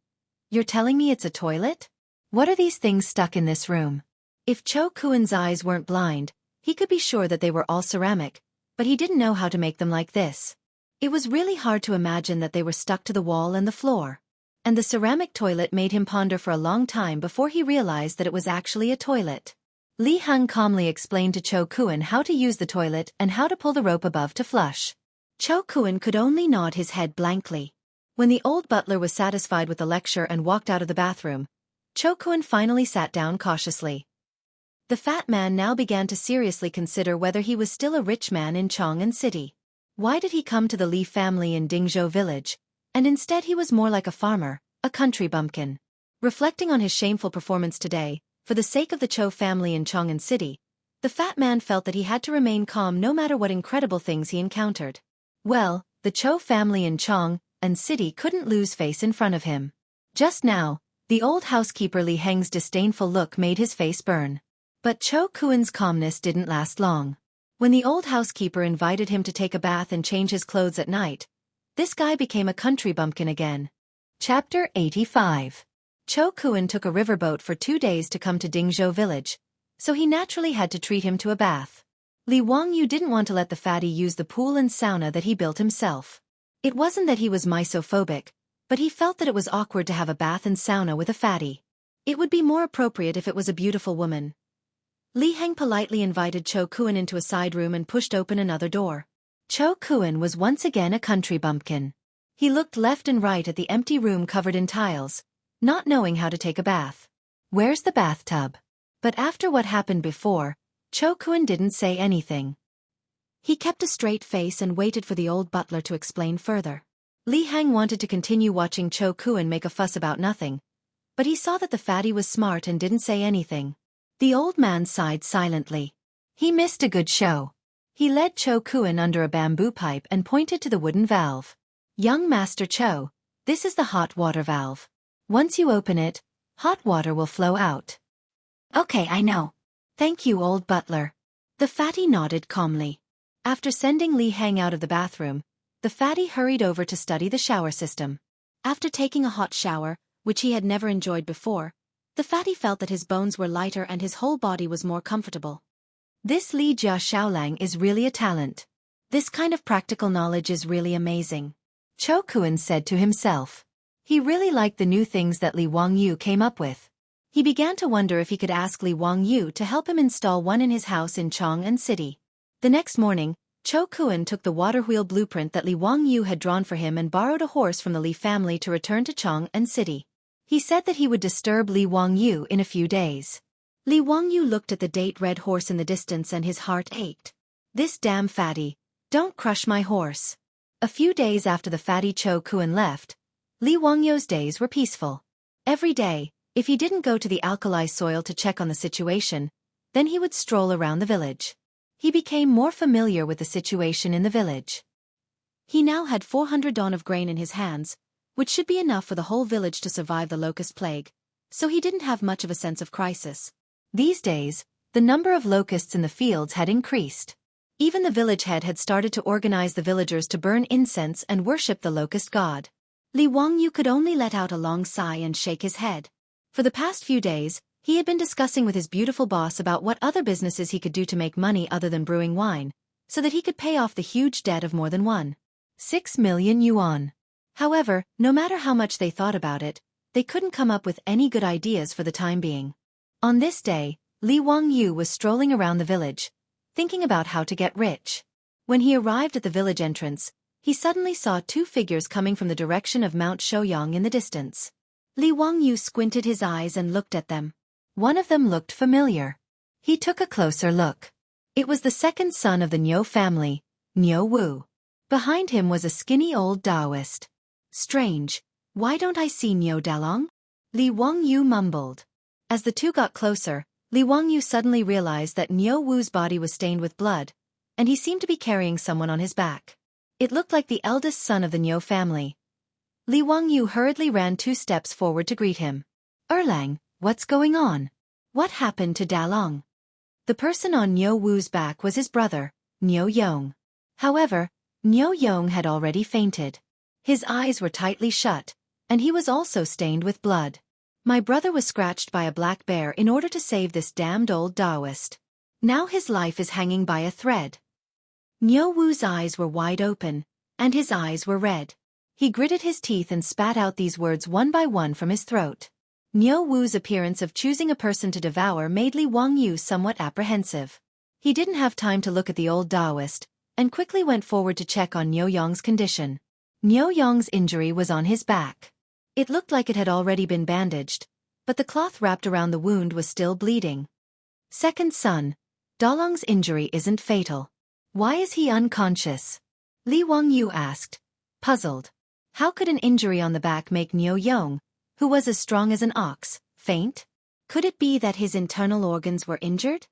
You're telling me it's a toilet? What are these things stuck in this room? If Cho Kuan's eyes weren't blind, he could be sure that they were all ceramic, but he didn't know how to make them like this. It was really hard to imagine that they were stuck to the wall and the floor. And the ceramic toilet made him ponder for a long time before he realized that it was actually a toilet. Li Hang calmly explained to Cho Kuan how to use the toilet and how to pull the rope above to flush. Cho Kuan could only nod his head blankly. When the old butler was satisfied with the lecture and walked out of the bathroom, Cho Kun finally sat down cautiously. The fat man now began to seriously consider whether he was still a rich man in Chang'an City. Why did he come to the Li family in Dingzhou village, and instead he was more like a farmer, a country bumpkin? Reflecting on his shameful performance today, for the sake of the Cho family in Chang'an City, the fat man felt that he had to remain calm no matter what incredible things he encountered. Well, the Cho family in Chang'an City couldn't lose face in front of him. Just now, the old housekeeper Li Heng's disdainful look made his face burn. But Cho Kuen's calmness didn't last long. When the old housekeeper invited him to take a bath and change his clothes at night, this guy became a country bumpkin again. Chapter 85. Cho Kuen took a riverboat for 2 days to come to Dingzhou village, so he naturally had to treat him to a bath. Li Wangyu didn't want to let the fatty use the pool and sauna that he built himself. It wasn't that he was misophobic, but he felt that it was awkward to have a bath and sauna with a fatty. It would be more appropriate if it was a beautiful woman. Li Heng politely invited Cho Kuen into a side room and pushed open another door. Cho Kuen was once again a country bumpkin. He looked left and right at the empty room covered in tiles, not knowing how to take a bath. Where's the bathtub? But after what happened before, Cho Kuen didn't say anything. He kept a straight face and waited for the old butler to explain further. Li Heng wanted to continue watching Cho Kuen make a fuss about nothing, but he saw that the fatty was smart and didn't say anything. The old man sighed silently. He missed a good show. He led Cho Kuen under a bamboo pipe and pointed to the wooden valve. Young Master Cho, this is the hot water valve. Once you open it, hot water will flow out. Okay, I know. Thank you, old butler. The fatty nodded calmly. After sending Li Heng out of the bathroom, the fatty hurried over to study the shower system. After taking a hot shower, which he had never enjoyed before, the fatty felt that his bones were lighter and his whole body was more comfortable. This Li Jia Xiaolang is really a talent. This kind of practical knowledge is really amazing. Cho Kuen said to himself. He really liked the new things that Li Wangyu came up with. He began to wonder if he could ask Li Wangyu to help him install one in his house in Chang'an City. The next morning, Cho Kuen took the water wheel blueprint that Li Wangyu had drawn for him and borrowed a horse from the Li family to return to Chang'an City. He said that he would disturb Li Wangyu in a few days. Li Wangyu looked at the date-red horse in the distance and his heart ached. This damn fatty, don't crush my horse. A few days after the fatty Cho Kuen left, Li Wangyu's days were peaceful. Every day, if he didn't go to the alkali soil to check on the situation, then he would stroll around the village. He became more familiar with the situation in the village. He now had 400 dawn of grain in his hands, which should be enough for the whole village to survive the locust plague, so he didn't have much of a sense of crisis. These days, the number of locusts in the fields had increased. Even the village head had started to organize the villagers to burn incense and worship the locust god. Li Wangyu could only let out a long sigh and shake his head. For the past few days, he had been discussing with his beautiful boss about what other businesses he could do to make money other than brewing wine, so that he could pay off the huge debt of more than 1.6 million yuan. However, no matter how much they thought about it, they couldn't come up with any good ideas for the time being. On this day, Li Wangyu was strolling around the village, thinking about how to get rich. When he arrived at the village entrance, he suddenly saw 2 figures coming from the direction of Mount Shouyang in the distance. Li Wangyu squinted his eyes and looked at them. One of them looked familiar. He took a closer look. It was the second son of the Niu family, Niu Wu. Behind him was a skinny old Taoist. Strange, why don't I see Niu Dalong? Li Wangyu mumbled. As the two got closer, Li Wangyu suddenly realized that Niu Wu's body was stained with blood, and he seemed to be carrying someone on his back. It looked like the eldest son of the Niu family. Li Wangyu hurriedly ran 2 steps forward to greet him. Erlang, what's going on? What happened to Dalong? The person on Niu Wu's back was his brother, Niu Yong. However, Niu Yong had already fainted. His eyes were tightly shut, and he was also stained with blood. My brother was scratched by a black bear in order to save this damned old Taoist. Now his life is hanging by a thread. Niu Wu's eyes were wide open, and his eyes were red. He gritted his teeth and spat out these words one by one from his throat. Niu Wu's appearance of choosing a person to devour made Li Wangyu somewhat apprehensive. He didn't have time to look at the old Taoist, and quickly went forward to check on Niu Yong's condition. Niu Yong's injury was on his back. It looked like it had already been bandaged, but the cloth wrapped around the wound was still bleeding. Second son, Dalong's injury isn't fatal. Why is he unconscious? Li Wangyu asked, puzzled. How could an injury on the back make Niu Yong, who was as strong as an ox, faint? Could it be that his internal organs were injured?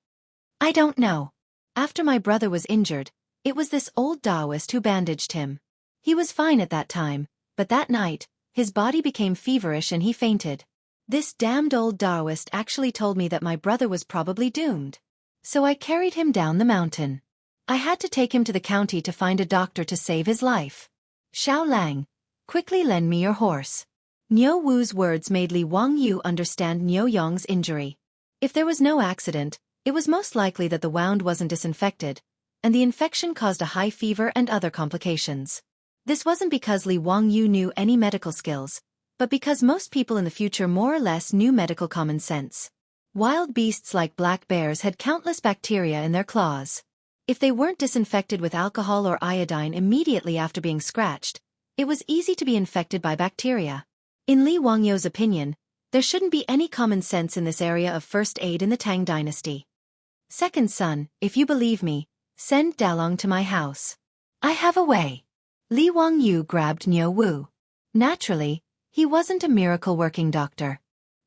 I don't know. After my brother was injured, it was this old Taoist who bandaged him. He was fine at that time, but that night, his body became feverish and he fainted. This damned old Taoist actually told me that my brother was probably doomed. So I carried him down the mountain. I had to take him to the county to find a doctor to save his life. Xiao Lang, quickly lend me your horse. Niu Wu's words made Li Wangyu understand Niu Yong's injury. If there was no accident, it was most likely that the wound wasn't disinfected, and the infection caused a high fever and other complications. This wasn't because Li Wangyu knew any medical skills, but because most people in the future more or less knew medical common sense. Wild beasts like black bears had countless bacteria in their claws. If they weren't disinfected with alcohol or iodine immediately after being scratched, it was easy to be infected by bacteria. In Li Wangyu's opinion, there shouldn't be any common sense in this area of first aid in the Tang Dynasty. Second son, if you believe me, send Dalong to my house. I have a way. Li Wangyu grabbed Niu Wu. Naturally, he wasn't a miracle-working doctor.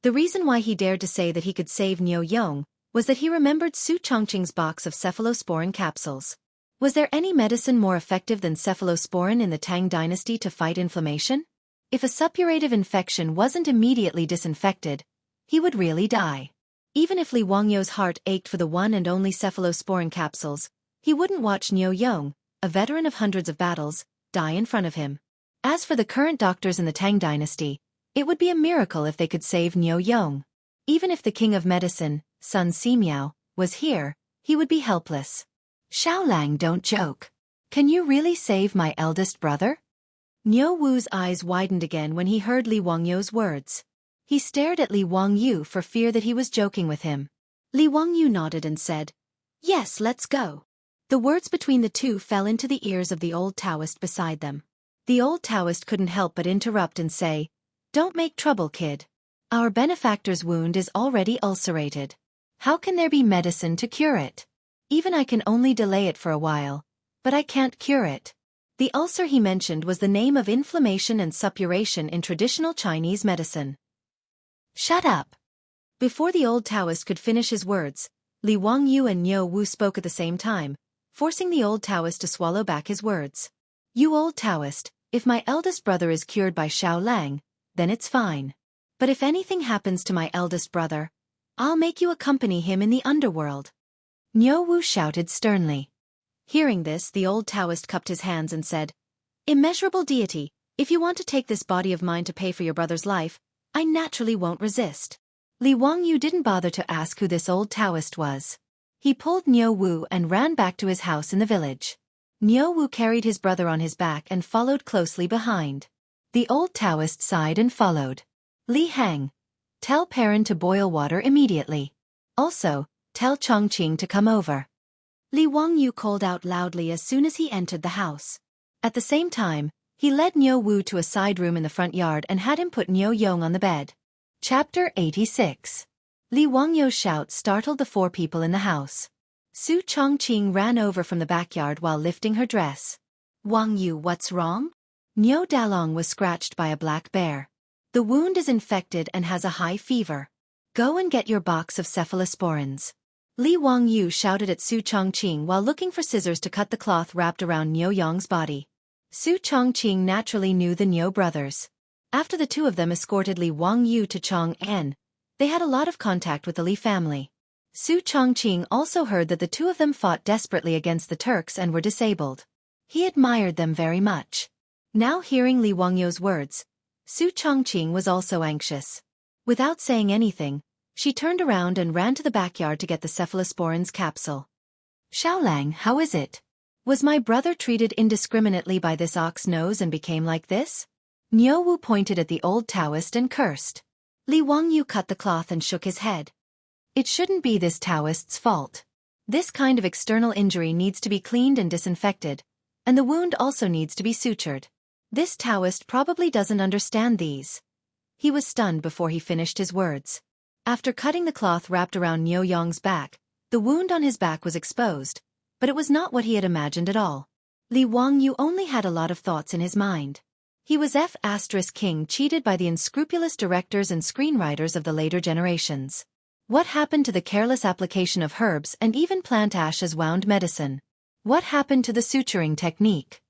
The reason why he dared to say that he could save Niu Yong was that he remembered Su Chongqing's box of cephalosporin capsules. Was there any medicine more effective than cephalosporin in the Tang Dynasty to fight inflammation? If a suppurative infection wasn't immediately disinfected, he would really die. Even if Li Wangyu's heart ached for the one and only cephalosporin capsules, he wouldn't watch Niu Yong, a veteran of hundreds of battles, die in front of him. As for the current doctors in the Tang Dynasty, it would be a miracle if they could save Niu Yong. Even if the king of medicine, Sun Simiao, was here, he would be helpless. Xiao Lang, don't joke. Can you really save my eldest brother? Niu Wu's eyes widened again when he heard Li Wangyu's words. He stared at Li Wangyu for fear that he was joking with him. Li Wangyu nodded and said, "Yes, let's go." The words between the two fell into the ears of the old Taoist beside them. The old Taoist couldn't help but interrupt and say, "Don't make trouble, kid. Our benefactor's wound is already ulcerated. How can there be medicine to cure it? Even I can only delay it for a while, but I can't cure it." The ulcer he mentioned was the name of inflammation and suppuration in traditional Chinese medicine. Shut up. Before the old Taoist could finish his words, Li Wangyu and Niu Wu spoke at the same time, forcing the old Taoist to swallow back his words. You old Taoist, if my eldest brother is cured by Xiao Lang, then it's fine. But if anything happens to my eldest brother, I'll make you accompany him in the underworld. Niu Wu shouted sternly. Hearing this, the old Taoist cupped his hands and said, Immeasurable deity, if you want to take this body of mine to pay for your brother's life, I naturally won't resist. Li Wangyu didn't bother to ask who this old Taoist was. He pulled Niu Wu and ran back to his house in the village. Niu Wu carried his brother on his back and followed closely behind. The old Taoist sighed and followed. Li Hang, tell Perrin to boil water immediately. Also, tell Chongqing to come over. Li Wangyu called out loudly as soon as he entered the house. At the same time, he led Niu Wu to a side room in the front yard and had him put Niu Yong on the bed. Chapter 86. Li Wangyu's shout startled the four people in the house. Su Chongqing ran over from the backyard while lifting her dress. Wangyu, what's wrong? Niu Dalong was scratched by a black bear. The wound is infected and has a high fever. Go and get your box of cephalosporins. Li Wangyu shouted at Su Chongqing while looking for scissors to cut the cloth wrapped around Niu Yong's body. Su Chongqing naturally knew the Niu brothers. After the two of them escorted Li Wangyu to Chang'an, they had a lot of contact with the Li family. Su Chongqing also heard that the two of them fought desperately against the Turks and were disabled. He admired them very much. Now hearing Li Wangyu's words, Su Chongqing was also anxious. Without saying anything, she turned around and ran to the backyard to get the cephalosporins capsule. Xiao Lang, how is it? Was my brother treated indiscriminately by this ox nose and became like this? Niu Wu pointed at the old Taoist and cursed. Li Wangyu cut the cloth and shook his head. It shouldn't be this Taoist's fault. This kind of external injury needs to be cleaned and disinfected, and the wound also needs to be sutured. This Taoist probably doesn't understand these. He was stunned before he finished his words. After cutting the cloth wrapped around Niu Yong's back, the wound on his back was exposed, but it was not what he had imagined at all. Li Wangyu only had a lot of thoughts in his mind. He was F***king cheated by the unscrupulous directors and screenwriters of the later generations. What happened to the careless application of herbs and even plant ash as wound medicine? What happened to the suturing technique?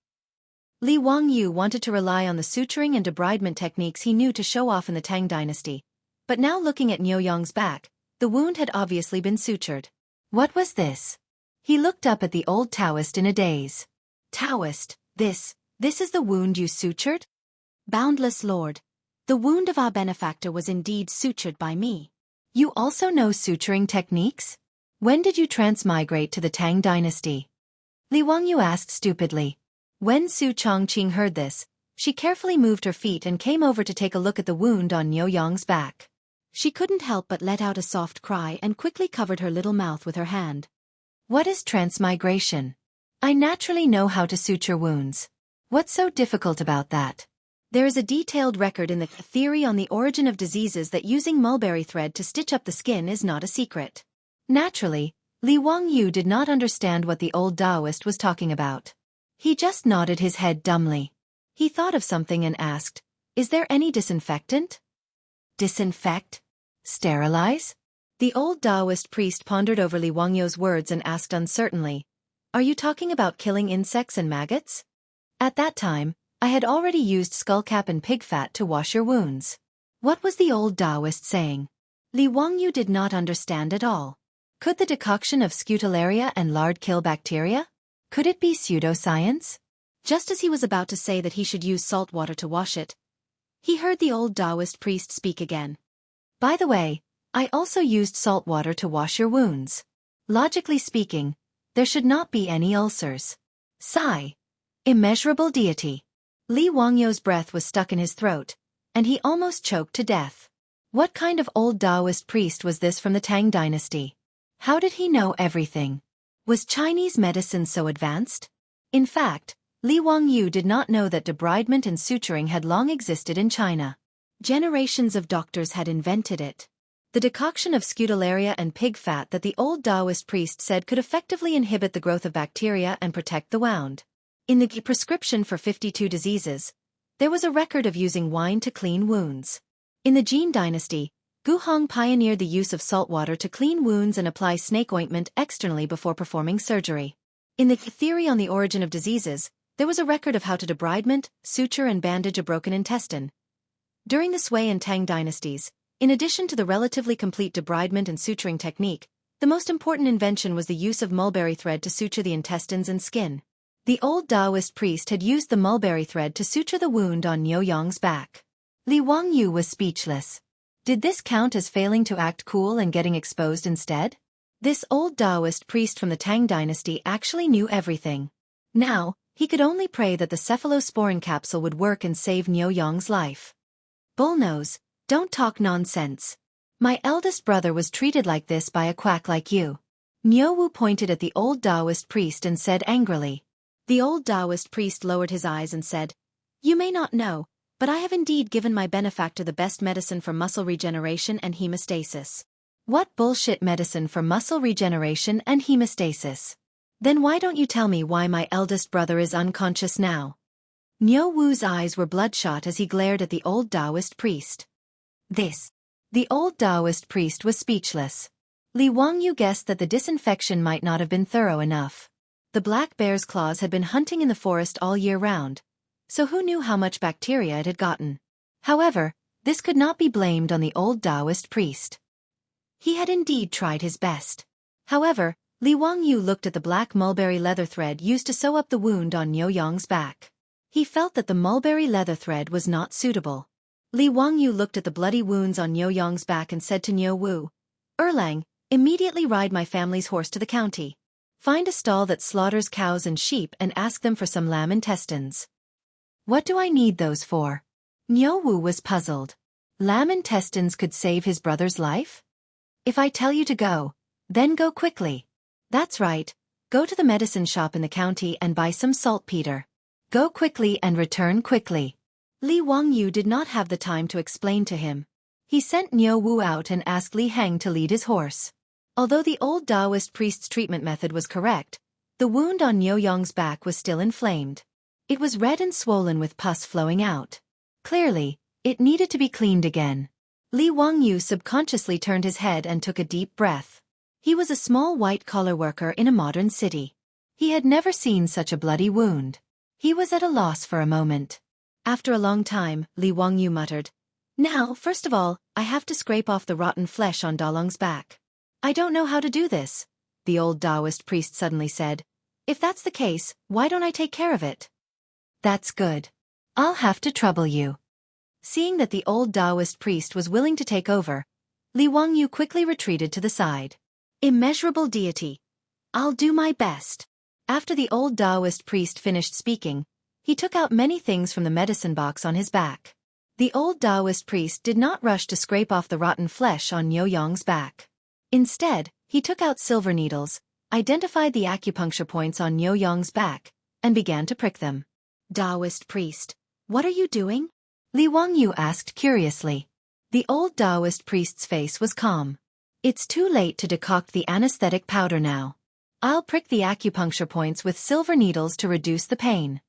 Li Wangyu wanted to rely on the suturing and debridement techniques he knew to show off in the Tang Dynasty, but now looking at Niu Yong's back, the wound had obviously been sutured. What was this? He looked up at the old Taoist in a daze. Taoist, this is the wound you sutured? Boundless Lord, the wound of our benefactor was indeed sutured by me. You also know suturing techniques? When did you transmigrate to the Tang Dynasty? Li Wangyu asked stupidly. When Su Chongqing heard this, she carefully moved her feet and came over to take a look at the wound on Niu Yong's back. She couldn't help but let out a soft cry and quickly covered her little mouth with her hand. What is transmigration? I naturally know how to suture wounds. What's so difficult about that? There is a detailed record in the theory on the origin of diseases that using mulberry thread to stitch up the skin is not a secret. Naturally, Li Wangyu did not understand what the old Taoist was talking about. He just nodded his head dumbly. He thought of something and asked, "Is there any disinfectant?" Disinfect? Sterilize? The old Taoist priest pondered over Li Wangyu's words and asked uncertainly, "Are you talking about killing insects and maggots?" At that time, I had already used skullcap and pig fat to wash your wounds. What was the old Taoist saying? Li Wangyu did not understand at all. Could the decoction of Scutellaria and lard kill bacteria? Could it be pseudoscience? Just as he was about to say that he should use salt water to wash it, he heard the old Taoist priest speak again. By the way, I also used salt water to wash your wounds. Logically speaking, there should not be any ulcers. Sigh. Immeasurable deity. Li Wangyu's breath was stuck in his throat, and he almost choked to death. What kind of old Taoist priest was this from the Tang Dynasty? How did he know everything? Was Chinese medicine so advanced? In fact, Li Wangyu did not know that debridement and suturing had long existed in China. Generations of doctors had invented it. The decoction of Scutellaria and pig fat that the old Taoist priest said could effectively inhibit the growth of bacteria and protect the wound. In the prescription for 52 diseases, there was a record of using wine to clean wounds. In the Jin Dynasty, Gu Hong pioneered the use of salt water to clean wounds and apply snake ointment externally before performing surgery. In the theory on the origin of diseases, there was a record of how to debridement, suture and bandage a broken intestine. During the Sui and Tang dynasties, in addition to the relatively complete debridement and suturing technique, the most important invention was the use of mulberry thread to suture the intestines and skin. The old Taoist priest had used the mulberry thread to suture the wound on Niu Yong's back. Li Wangyu was speechless. Did this count as failing to act cool and getting exposed instead? This old Taoist priest from the Tang dynasty actually knew everything. Now, he could only pray that the cephalosporin capsule would work and save Niu Yong's life. Bullnose, don't talk nonsense. My eldest brother was treated like this by a quack like you. Niu Wu pointed at the old Taoist priest and said angrily. The old Taoist priest lowered his eyes and said, "You may not know, but I have indeed given my benefactor the best medicine for muscle regeneration and hemostasis." What bullshit medicine for muscle regeneration and hemostasis? Then why don't you tell me why my eldest brother is unconscious now? Niu Wu's eyes were bloodshot as he glared at the old Taoist priest. The old Taoist priest was speechless. Li Wangyu guessed that the disinfection might not have been thorough enough. The black bear's claws had been hunting in the forest all year round, so who knew how much bacteria it had gotten? However, this could not be blamed on the old Taoist priest. He had indeed tried his best. However, Li Wangyu looked at the black mulberry leather thread used to sew up the wound on Niu Yong's back. He felt that the mulberry leather thread was not suitable. Li Wangyu looked at the bloody wounds on Niu Yong's back and said to Niu Wu, "Erlang, immediately ride my family's horse to the county. Find a stall that slaughters cows and sheep and ask them for some lamb intestines." What do I need those for? Niu Wu was puzzled. Lamb intestines could save his brother's life? If I tell you to go, then go quickly. That's right, go to the medicine shop in the county and buy some saltpeter. Go quickly and return quickly. Li Wangyu did not have the time to explain to him. He sent Niu Wu out and asked Li Heng to lead his horse. Although the old Taoist priest's treatment method was correct, the wound on Niu Yong's back was still inflamed. It was red and swollen with pus flowing out. Clearly, it needed to be cleaned again. Li Wangyu subconsciously turned his head and took a deep breath. He was a small white-collar worker in a modern city. He had never seen such a bloody wound. He was at a loss for a moment. After a long time, Li Wangyu muttered, "Now, first of all, I have to scrape off the rotten flesh on Dalong's back." "I don't know how to do this," the old Taoist priest suddenly said. "If that's the case, why don't I take care of it?" "That's good. I'll have to trouble you." Seeing that the old Taoist priest was willing to take over, Li Wangyu quickly retreated to the side. "Immeasurable deity. I'll do my best." After the old Taoist priest finished speaking, he took out many things from the medicine box on his back. The old Taoist priest did not rush to scrape off the rotten flesh on Niu Yong's back. Instead, he took out silver needles, identified the acupuncture points on Niu Yong's back, and began to prick them. "Taoist priest, what are you doing?" Li Wangyu asked curiously. The old Taoist priest's face was calm. "It's too late to decoct the anesthetic powder now. I'll prick the acupuncture points with silver needles to reduce the pain."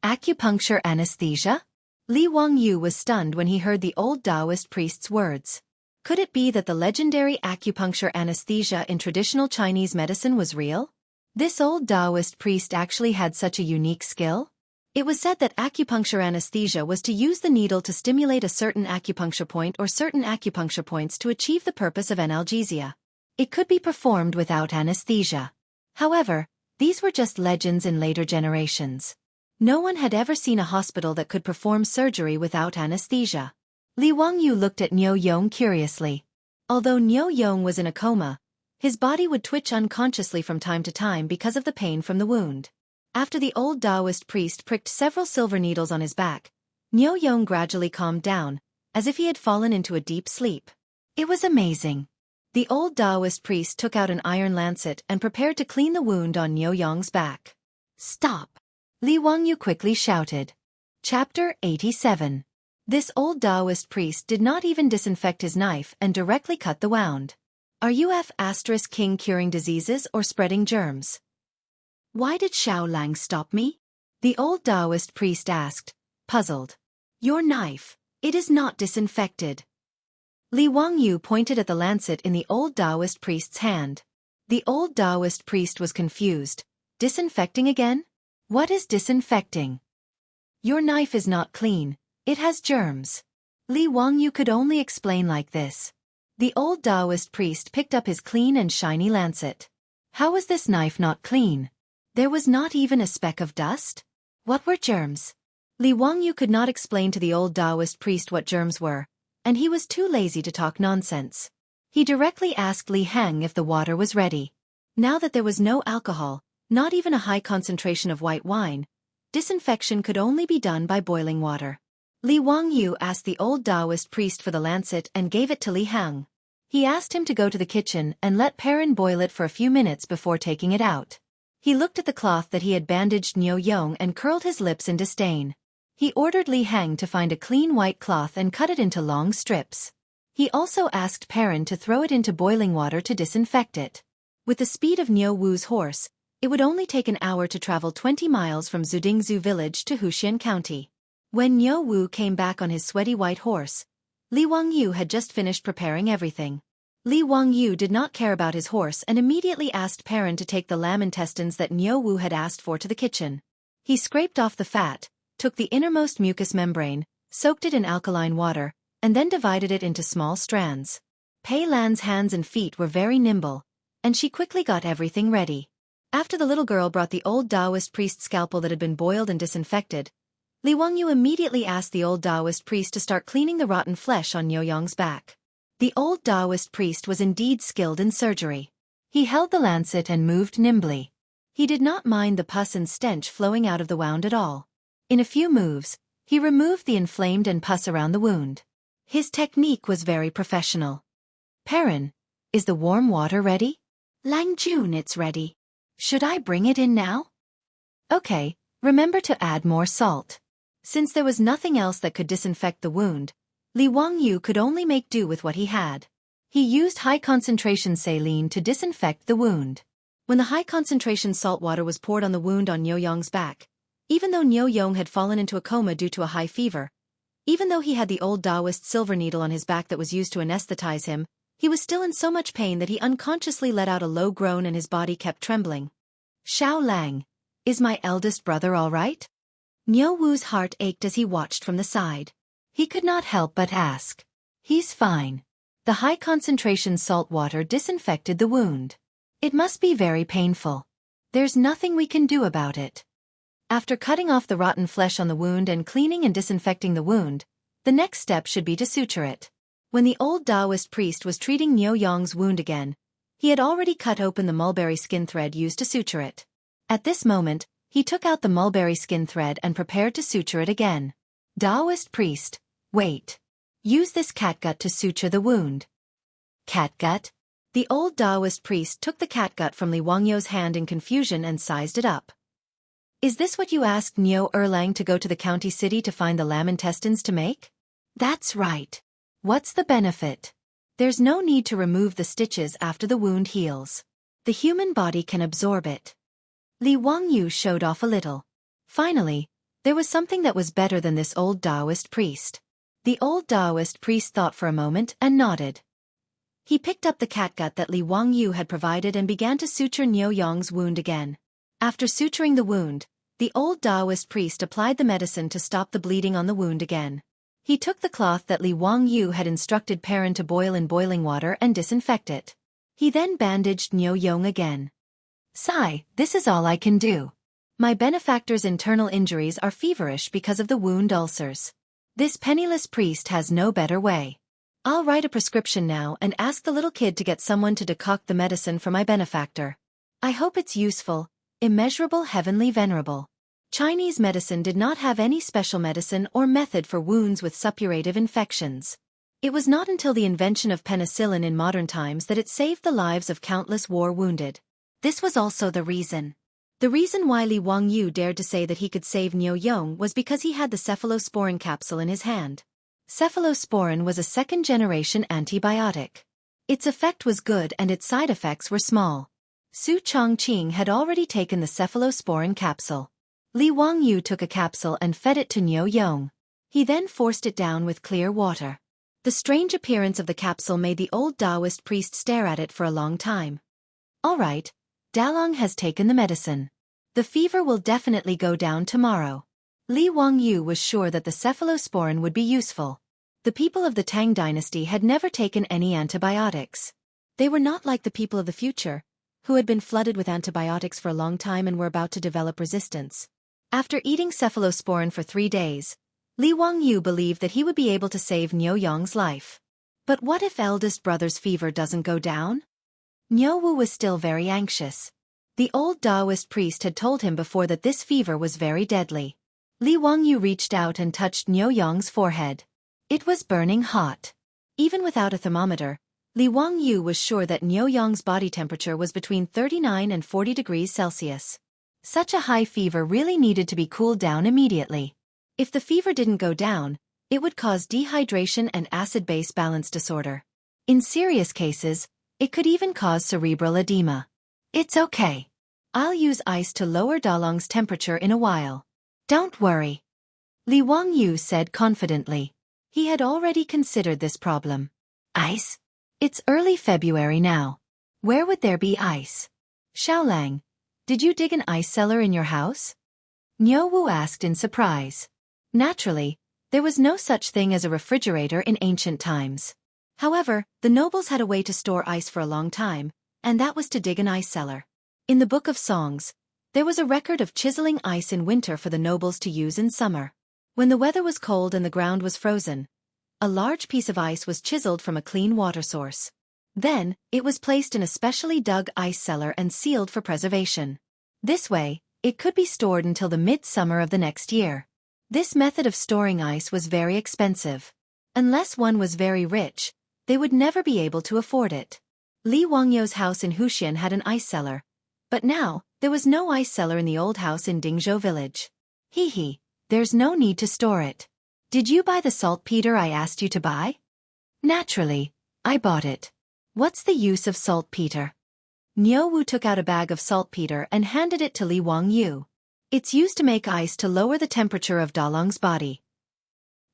"Acupuncture anesthesia?" Li Wangyu was stunned when he heard the old Taoist priest's words. Could it be that the legendary acupuncture anesthesia in traditional Chinese medicine was real? This old Taoist priest actually had such a unique skill? It was said that acupuncture anesthesia was to use the needle to stimulate a certain acupuncture point or certain acupuncture points to achieve the purpose of analgesia. It could be performed without anesthesia. However, these were just legends in later generations. No one had ever seen a hospital that could perform surgery without anesthesia. Li Wangyu looked at Niu Yong curiously. Although Niu Yong was in a coma, his body would twitch unconsciously from time to time because of the pain from the wound. After the old Taoist priest pricked several silver needles on his back, Niu Yong gradually calmed down, as if he had fallen into a deep sleep. It was amazing. The old Taoist priest took out an iron lancet and prepared to clean the wound on Niu Yong's back. "Stop!" Li Wangyu quickly shouted. Chapter 87. This old Taoist priest did not even disinfect his knife and directly cut the wound. "Are you *king curing diseases or spreading germs?" "Why did Xiao Lang stop me?" the old Taoist priest asked, puzzled. "Your knife, it is not disinfected." Li Wangyu pointed at the lancet in the old Taoist priest's hand. The old Taoist priest was confused. "Disinfecting again? What is disinfecting?" "Your knife is not clean, it has germs." Li Wangyu could only explain like this. The old Taoist priest picked up his clean and shiny lancet. How was this knife not clean? There was not even a speck of dust? What were germs? Li Wangyu could not explain to the old Taoist priest what germs were, and he was too lazy to talk nonsense. He directly asked Li Heng if the water was ready. Now that there was no alcohol, not even a high concentration of white wine, disinfection could only be done by boiling water. Li Wangyu asked the old Taoist priest for the lancet and gave it to Li Heng. He asked him to go to the kitchen and let Perrin boil it for a few minutes before taking it out. He looked at the cloth that he had bandaged Niu Yong and curled his lips in disdain. He ordered Li Heng to find a clean white cloth and cut it into long strips. He also asked Perrin to throw it into boiling water to disinfect it. With the speed of Niu Wu's horse, it would only take an hour to travel 20 miles from Zudingzhu village to Huxian County. When Niu Wu came back on his sweaty white horse, Li Wangyu had just finished preparing everything. Li Wangyu did not care about his horse and immediately asked Perrin to take the lamb intestines that Niu Wu had asked for to the kitchen. He scraped off the fat, took the innermost mucous membrane, soaked it in alkaline water, and then divided it into small strands. Pei Lan's hands and feet were very nimble, and she quickly got everything ready. After the little girl brought the old Taoist priest's scalpel that had been boiled and disinfected, Li Wangyu immediately asked the old Taoist priest to start cleaning the rotten flesh on Niu Yong's back. The old Taoist priest was indeed skilled in surgery. He held the lancet and moved nimbly. He did not mind the pus and stench flowing out of the wound at all. In a few moves, he removed the inflamed and pus around the wound. His technique was very professional. "Perrin, is the warm water ready?" "Lang Jun, it's ready. Should I bring it in now?" "Okay, Remember to add more salt. Since there was nothing else that could disinfect the wound, Li Wangyu could only make do with what he had. He used high-concentration saline to disinfect the wound. When the high-concentration salt water was poured on the wound on Niu Yong's back, even though Niu Yong had fallen into a coma due to a high fever, even though he had the old Taoist silver needle on his back that was used to anesthetize him, he was still in so much pain that he unconsciously let out a low groan and his body kept trembling. Xiao Lang, is my eldest brother all right? Niu Wu's heart ached as he watched from the side. He could not help but ask. He's fine. The high-concentration salt water disinfected the wound. It must be very painful. There's nothing we can do about it. After cutting off the rotten flesh on the wound and cleaning and disinfecting the wound, the next step should be to suture it. When the old Taoist priest was treating Niu Yong's wound again, he had already cut open the mulberry skin thread used to suture it. At this moment, he took out the mulberry skin thread and prepared to suture it again. Taoist priest, wait. Use this catgut to suture the wound. Catgut? The old Taoist priest took the catgut from Li Wangyu's hand in confusion and sized it up. Is this what you asked Niu Erlang to go to the county city to find the lamb intestines to make? That's right. What's the benefit? There's no need to remove the stitches after the wound heals. The human body can absorb it. Li Wangyu showed off a little. Finally, there was something that was better than this old Taoist priest. The old Taoist priest thought for a moment and nodded. He picked up the catgut that Li Wangyu had provided and began to suture Niu Yong's wound again. After suturing the wound, the old Taoist priest applied the medicine to stop the bleeding on the wound again. He took the cloth that Li Wangyu had instructed Perrin to boil in boiling water and disinfect it. He then bandaged Niu Yong again. Sigh, this is all I can do. My benefactor's internal injuries are feverish because of the wound ulcers. This penniless priest has no better way. I'll write a prescription now and ask the little kid to get someone to decoct the medicine for my benefactor. I hope it's useful, immeasurable, heavenly, venerable. Chinese medicine did not have any special medicine or method for wounds with suppurative infections. It was not until the invention of penicillin in modern times that it saved the lives of countless war wounded. This was also the reason. The reason why Li Wangyu dared to say that he could save Niu Yong was because he had the cephalosporin capsule in his hand. Cephalosporin was a second-generation antibiotic. Its effect was good and its side effects were small. Su Chongqing had already taken the cephalosporin capsule. Li Wangyu took a capsule and fed it to Niu Yong. He then forced it down with clear water. The strange appearance of the capsule made the old Taoist priest stare at it for a long time. All right, Dalong has taken the medicine. The fever will definitely go down tomorrow. Li Wangyu was sure that the cephalosporin would be useful. The people of the Tang Dynasty had never taken any antibiotics. They were not like the people of the future, who had been flooded with antibiotics for a long time and were about to develop resistance. After eating cephalosporin for 3 days, Li Wangyu believed that he would be able to save Niu Yong's life. But what if eldest brother's fever doesn't go down? Niu Wu was still very anxious. The old Taoist priest had told him before that this fever was very deadly. Li Wangyu reached out and touched Niu Yong's forehead. It was burning hot. Even without a thermometer, Li Wangyu was sure that Niu Yong's body temperature was between 39 and 40 degrees Celsius. Such a high fever really needed to be cooled down immediately. If the fever didn't go down, it would cause dehydration and acid-base balance disorder. In serious cases, it could even cause cerebral edema. It's okay. I'll use ice to lower Dalong's temperature in a while. Don't worry. Li Wangyu said confidently. He had already considered this problem. Ice? It's early February now. Where would there be ice? Xiaolang, did you dig an ice cellar in your house? Niu Wu asked in surprise. Naturally, there was no such thing as a refrigerator in ancient times. However, the nobles had a way to store ice for a long time, and that was to dig an ice cellar. In the Book of Songs, there was a record of chiseling ice in winter for the nobles to use in summer. When the weather was cold and the ground was frozen, a large piece of ice was chiseled from a clean water source. Then, it was placed in a specially dug ice cellar and sealed for preservation. This way, it could be stored until the midsummer of the next year. This method of storing ice was very expensive. Unless one was very rich, they would never be able to afford it. Li Wangyu's house in Huxian had an ice cellar, but now, there was no ice cellar in the old house in Dingzhou village. Hee hee, there's no need to store it. Did you buy the saltpeter I asked you to buy? Naturally, I bought it. What's the use of saltpeter? Niu Wu took out a bag of saltpeter and handed it to Li Wangyu. It's used to make ice to lower the temperature of Dalong's body.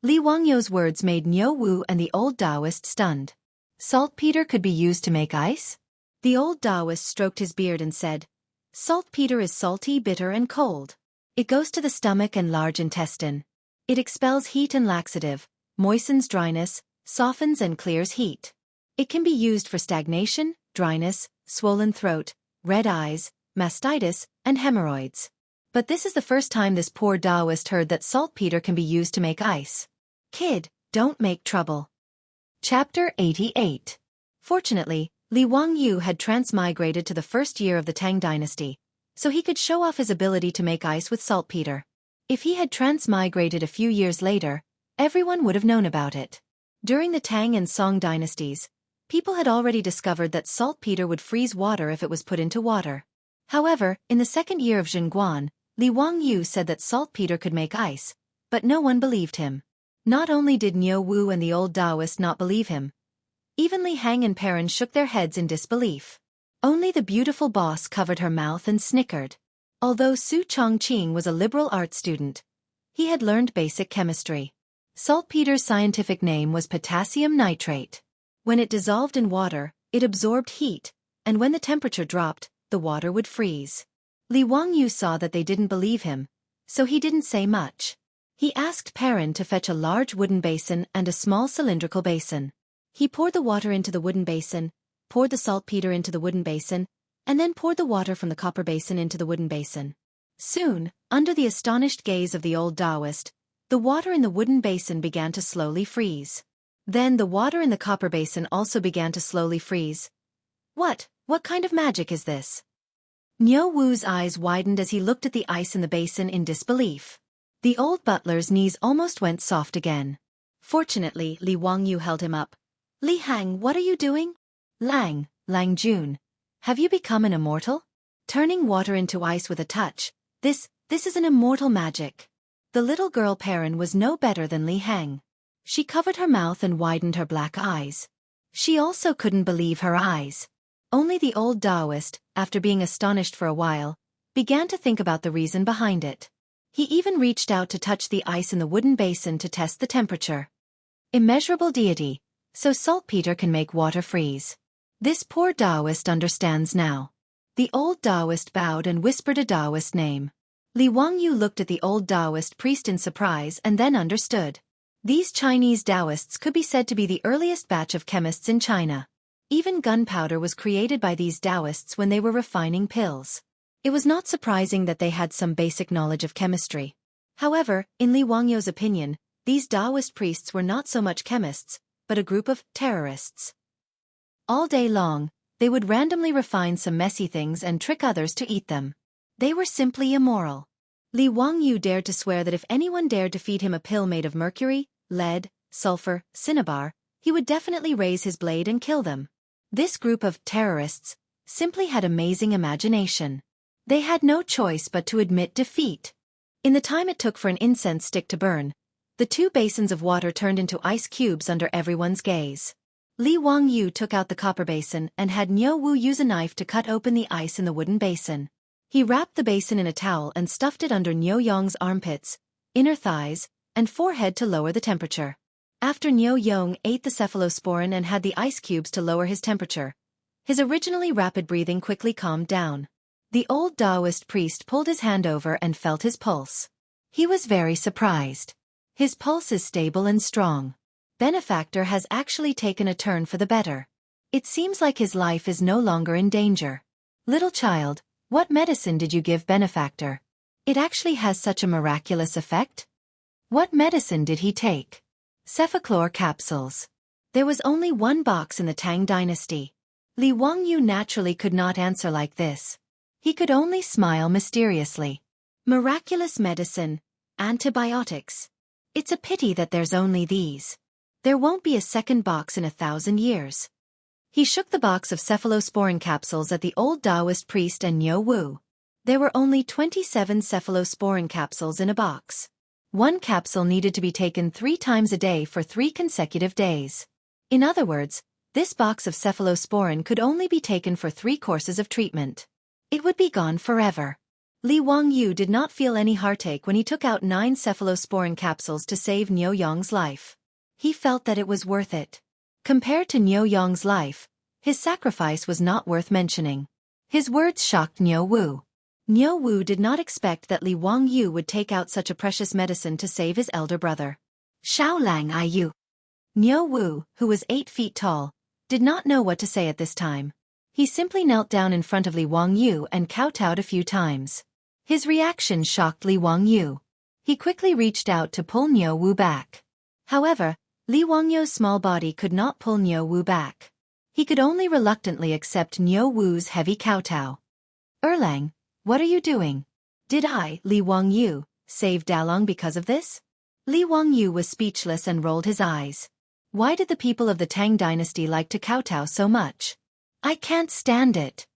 Li Wangyu's words made Niu Wu and the old Taoist stunned. Saltpeter could be used to make ice? The old Taoist stroked his beard and said, saltpeter is salty, bitter and cold. It goes to the stomach and large intestine. It expels heat and laxative, moistens dryness, softens and clears heat. It can be used for stagnation, dryness, swollen throat, red eyes, mastitis, and hemorrhoids. But this is the first time this poor Taoist heard that saltpeter can be used to make ice. Kid, don't make trouble. Chapter 88. Fortunately, Li Wangyu had transmigrated to the first year of the Tang Dynasty, so he could show off his ability to make ice with saltpeter. If he had transmigrated a few years later, everyone would have known about it. During the Tang and Song dynasties, people had already discovered that saltpeter would freeze water if it was put into water. However, in the second year of Zhenguan, Li Wangyu said that saltpeter could make ice, but no one believed him. Not only did Niu Wu and the old Taoist not believe him, even Li Hang and Perrin shook their heads in disbelief. Only the beautiful boss covered her mouth and snickered. Although Su Chongqing was a liberal arts student, he had learned basic chemistry. Saltpeter's scientific name was potassium nitrate. When it dissolved in water, it absorbed heat, and when the temperature dropped, the water would freeze. Li Wangyu saw that they didn't believe him, so he didn't say much. He asked Perrin to fetch a large wooden basin and a small cylindrical basin. He poured the water into the wooden basin, poured the saltpeter into the wooden basin, and then poured the water from the copper basin into the wooden basin. Soon, under the astonished gaze of the old Taoist, the water in the wooden basin began to slowly freeze. Then the water in the copper basin also began to slowly freeze. What kind of magic is this? Niu Wu's eyes widened as he looked at the ice in the basin in disbelief. The old butler's knees almost went soft again. Fortunately, Li Wangyu held him up. Li Hang, what are you doing? Lang Jun, have you become an immortal? Turning water into ice with a touch, this is an immortal magic. The little girl Perrin was no better than Li Hang. She covered her mouth and widened her black eyes. She also couldn't believe her eyes. Only the old Taoist, after being astonished for a while, began to think about the reason behind it. He even reached out to touch the ice in the wooden basin to test the temperature. Immeasurable deity, so saltpeter can make water freeze. This poor Taoist understands now. The old Taoist bowed and whispered a Taoist name. Li Wangyu looked at the old Taoist priest in surprise and then understood. These Chinese Taoists could be said to be the earliest batch of chemists in China. Even gunpowder was created by these Taoists when they were refining pills. It was not surprising that they had some basic knowledge of chemistry. However, in Li Wangyu's opinion, these Taoist priests were not so much chemists, but a group of terrorists. All day long, they would randomly refine some messy things and trick others to eat them. They were simply immoral. Li Wangyu dared to swear that if anyone dared to feed him a pill made of mercury, lead, sulfur, cinnabar, he would definitely raise his blade and kill them. This group of terrorists simply had amazing imagination. They had no choice but to admit defeat. In the time it took for an incense stick to burn, the two basins of water turned into ice cubes under everyone's gaze. Li Wangyu took out the copper basin and had Niu Wu use a knife to cut open the ice in the wooden basin. He wrapped the basin in a towel and stuffed it under Niu Yong's armpits, inner thighs, and forehead to lower the temperature. After Niu Yong ate the cephalosporin and had the ice cubes to lower his temperature, his originally rapid breathing quickly calmed down. The old Taoist priest pulled his hand over and felt his pulse. He was very surprised. His pulse is stable and strong. Benefactor has actually taken a turn for the better. It seems like his life is no longer in danger. Little child, what medicine did you give Benefactor? It actually has such a miraculous effect? What medicine did he take? Cephachlor capsules. There was only one box in the Tang Dynasty. Li Wangyu naturally could not answer like this. He could only smile mysteriously. Miraculous medicine, antibiotics. It's a pity that there's only these. There won't be a second box in 1,000 years. He shook the box of cephalosporin capsules at the old Taoist priest and Niu Wu. There were only 27 cephalosporin capsules in a box. One capsule needed to be taken 3 times a day for 3 consecutive days. In other words, this box of cephalosporin could only be taken for 3 courses of treatment. It would be gone forever. Li Wangyu did not feel any heartache when he took out 9 cephalosporin capsules to save Niu Yong's life. He felt that it was worth it. Compared to Niu Yong's life, his sacrifice was not worth mentioning. His words shocked Niu Wu. Niu Wu did not expect that Li Wangyu would take out such a precious medicine to save his elder brother. Xiaolang Aiyu. Niu Wu, who was 8 feet tall, did not know what to say at this time. He simply knelt down in front of Li Wangyu and kowtowed a few times. His reaction shocked Li Wangyu. He quickly reached out to pull Niu Wu back. However, Li Wangyu's small body could not pull Niu Wu back. He could only reluctantly accept Niu Wu's heavy kowtow. Erlang, what are you doing? Did I, Li Wangyu, save Dalong because of this? Li Wangyu was speechless and rolled his eyes. Why did the people of the Tang Dynasty like to kowtow so much? I can't stand it.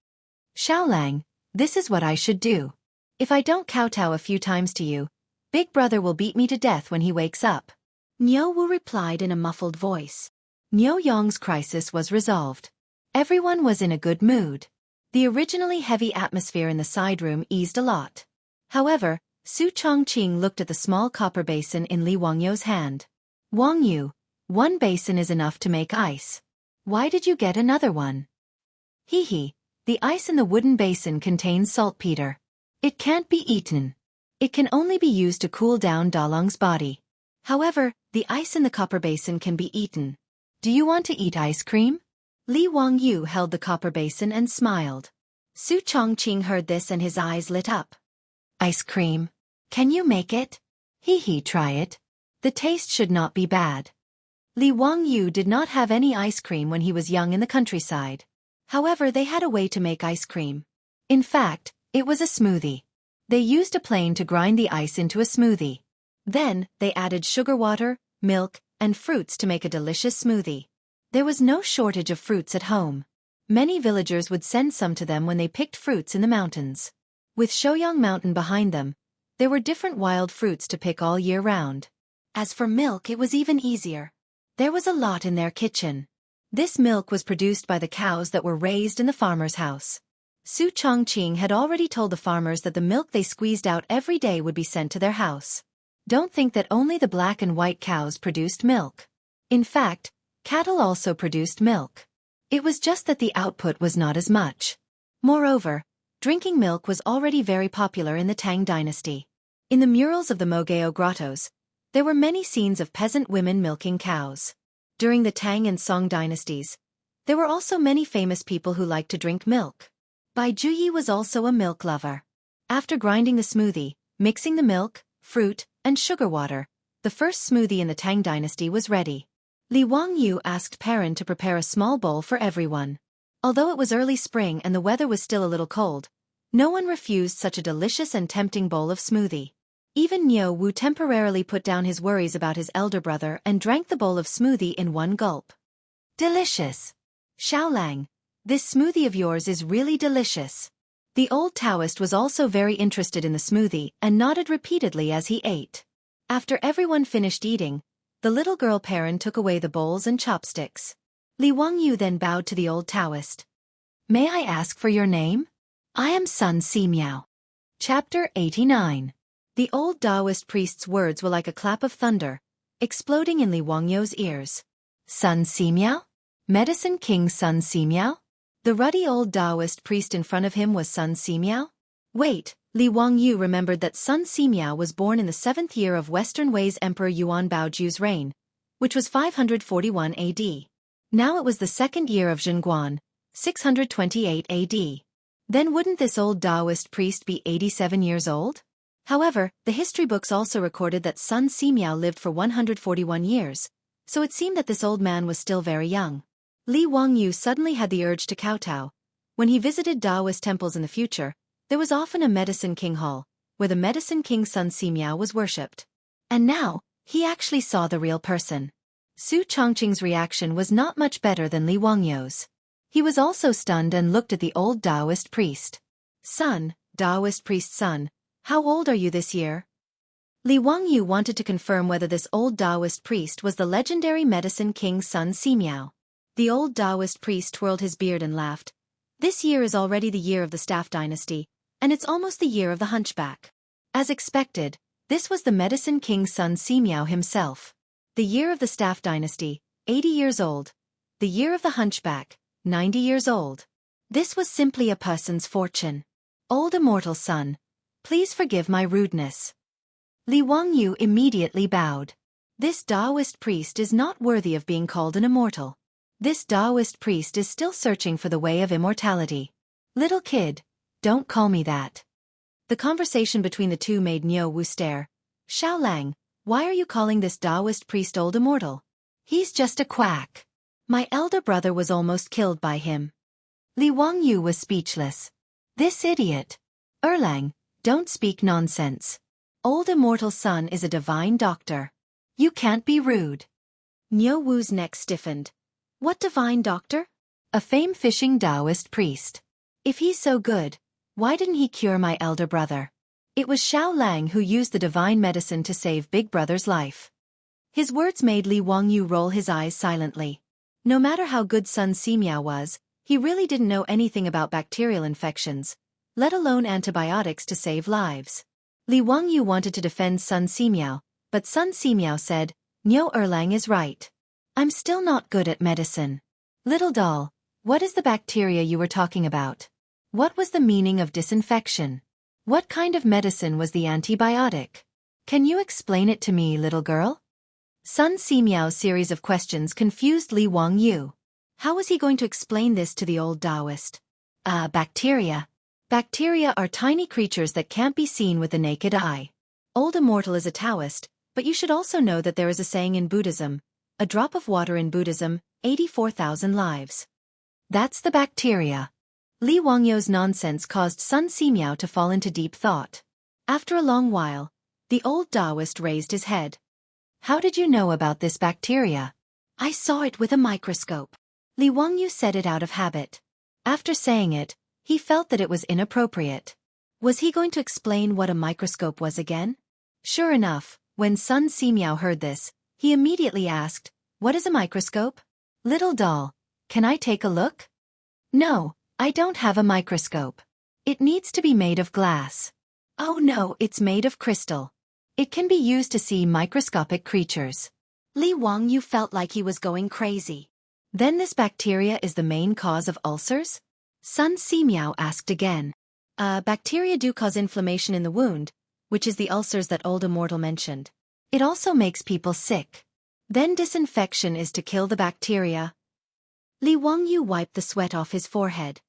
Xiaolang, this is what I should do. If I don't kowtow a few times to you, Big Brother will beat me to death when he wakes up. Niu Wu replied in a muffled voice. Niu Yong's crisis was resolved. Everyone was in a good mood. The originally heavy atmosphere in the side room eased a lot. However, Su Chongqing looked at the small copper basin in Li Wangyu's hand. Wangyu, 1 basin is enough to make ice. Why did you get another one? Hee, the ice in the wooden basin contains saltpeter. It can't be eaten. It can only be used to cool down Dalong's body. However, the ice in the copper basin can be eaten. Do you want to eat ice cream? Li Wangyu held the copper basin and smiled. Su Chongqing heard this and his eyes lit up. Ice cream? Can you make it? Hee, try it. The taste should not be bad. Li Wangyu did not have any ice cream when he was young in the countryside. However, they had a way to make ice cream. In fact, it was a smoothie. They used a plane to grind the ice into a smoothie. Then, they added sugar water, milk, and fruits to make a delicious smoothie. There was no shortage of fruits at home. Many villagers would send some to them when they picked fruits in the mountains. With Shouyang Mountain behind them, there were different wild fruits to pick all year round. As for milk, it was even easier. There was a lot in their kitchen. This milk was produced by the cows that were raised in the farmer's house. Su Chongqing had already told the farmers that the milk they squeezed out every day would be sent to their house. Don't think that only the black and white cows produced milk. In fact, cattle also produced milk. It was just that the output was not as much. Moreover, drinking milk was already very popular in the Tang Dynasty. In the murals of the Mogao grottos, there were many scenes of peasant women milking cows. During the Tang and Song dynasties, there were also many famous people who liked to drink milk. Bai Juyi was also a milk lover. After grinding the smoothie, mixing the milk, fruit, and sugar water, the first smoothie in the Tang Dynasty was ready. Li Wangyu asked Perrin to prepare a small bowl for everyone. Although it was early spring and the weather was still a little cold, no one refused such a delicious and tempting bowl of smoothie. Even Niu Wu temporarily put down his worries about his elder brother and drank the bowl of smoothie in one gulp. Delicious! Xiaolang, this smoothie of yours is really delicious. The old Taoist was also very interested in the smoothie and nodded repeatedly as he ate. After everyone finished eating, the little girl Perrin took away the bowls and chopsticks. Li Wangyu then bowed to the old Taoist. May I ask for your name? I am Sun Simiao. Chapter 89. The old Taoist priest's words were like a clap of thunder, exploding in Li Wangyu's ears. Sun Simiao? Medicine King Sun Simiao? The ruddy old Taoist priest in front of him was Sun Simiao? Wait, Li Wangyu remembered that Sun Simiao was born in the 7th year of Western Wei's Emperor Yuan Baoju's reign, which was 541 AD. Now it was the 2nd year of Zhenguan, 628 AD. Then wouldn't this old Taoist priest be 87 years old? However, the history books also recorded that Sun Simiao lived for 141 years, so it seemed that this old man was still very young. Li Wangyu suddenly had the urge to kowtow. When he visited Taoist temples in the future, there was often a medicine king hall, where the medicine king Sun Simiao was worshipped. And now, he actually saw the real person. Su Chongqing's reaction was not much better than Li Wangyu's. He was also stunned and looked at the old Taoist priest. Son, Taoist priest's son, how old are you this year? Li Wangyu wanted to confirm whether this old Taoist priest was the legendary medicine king's son Simiao. The old Taoist priest twirled his beard and laughed. This year is already the year of the Staff Dynasty, and it's almost the year of the hunchback. As expected, this was the medicine king's son Simiao himself. The year of the Staff Dynasty, 80 years old. The year of the hunchback, 90 years old. This was simply a person's fortune. Old immortal son, please forgive my rudeness. Li Wangyu immediately bowed. This Taoist priest is not worthy of being called an immortal. This Taoist priest is still searching for the way of immortality. Little kid, don't call me that. The conversation between the two made Niu Wu stare. Xiaolang, why are you calling this Taoist priest old immortal? He's just a quack. My elder brother was almost killed by him. Li Wangyu was speechless. This idiot. Erlang, don't speak nonsense. Old immortal son is a divine doctor. You can't be rude. Niu Wu's neck stiffened. What divine doctor? A fame-fishing Taoist priest. If he's so good, why didn't he cure my elder brother? It was Xiaolang who used the divine medicine to save Big Brother's life. His words made Li Wangyu roll his eyes silently. No matter how good Sun Simiao was, he really didn't know anything about bacterial infections, let alone antibiotics to save lives. Li Wangyu wanted to defend Sun Simiao, but Sun Simiao said, Niu Erlang is right. I'm still not good at medicine. Little doll, what is the bacteria you were talking about? What was the meaning of disinfection? What kind of medicine was the antibiotic? Can you explain it to me, little girl? Sun Simiao's series of questions confused Li Wangyu. How was he going to explain this to the old Taoist? Bacteria. Bacteria are tiny creatures that can't be seen with the naked eye. Old Immortal is a Taoist, but you should also know that there is a saying in Buddhism, a drop of water in Buddhism, 84,000 lives. That's the bacteria. Li Wangyu's nonsense caused Sun Simiao to fall into deep thought. After a long while, the old Taoist raised his head. How did you know about this bacteria? I saw it with a microscope. Li Wangyu said it out of habit. After saying it, he felt that it was inappropriate. Was he going to explain what a microscope was again? Sure enough, when Sun Simiao heard this, he immediately asked, What is a microscope? Little doll, can I take a look? No, I don't have a microscope. It needs to be made of glass. Oh no, it's made of crystal. It can be used to see microscopic creatures. Li Wangyu felt like he was going crazy. Then this bacteria is the main cause of ulcers? Sun Simiao asked again. Bacteria do cause inflammation in the wound, which is the ulcers that old Immortal mentioned. It also makes people sick. Then disinfection is to kill the bacteria. Li Wangyu wiped the sweat off his forehead.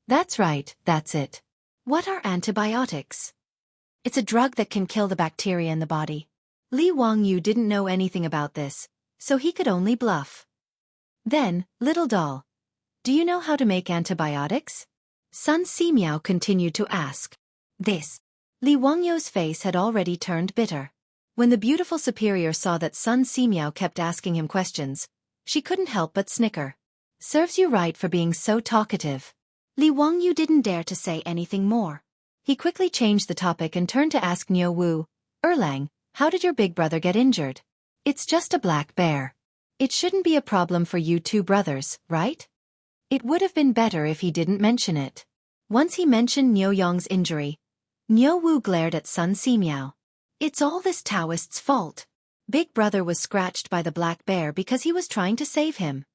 That's right, that's it. What are antibiotics? It's a drug that can kill the bacteria in the body. Li Wangyu didn't know anything about this, so he could only bluff. Then, little doll, do you know how to make antibiotics? Sun Simiao continued to ask. This. Li Wangyu's face had already turned bitter. When the beautiful superior saw that Sun Simiao kept asking him questions, she couldn't help but snicker. Serves you right for being so talkative. Li Wangyu didn't dare to say anything more. He quickly changed the topic and turned to ask Niu Wu, Erlang, how did your big brother get injured? It's just a black bear. It shouldn't be a problem for you two brothers, right? It would have been better if he didn't mention it. Once he mentioned Niu Yong's injury, Niu Wu glared at Sun Simiao. It's all this Taoist's fault. Big brother was scratched by the black bear because he was trying to save him.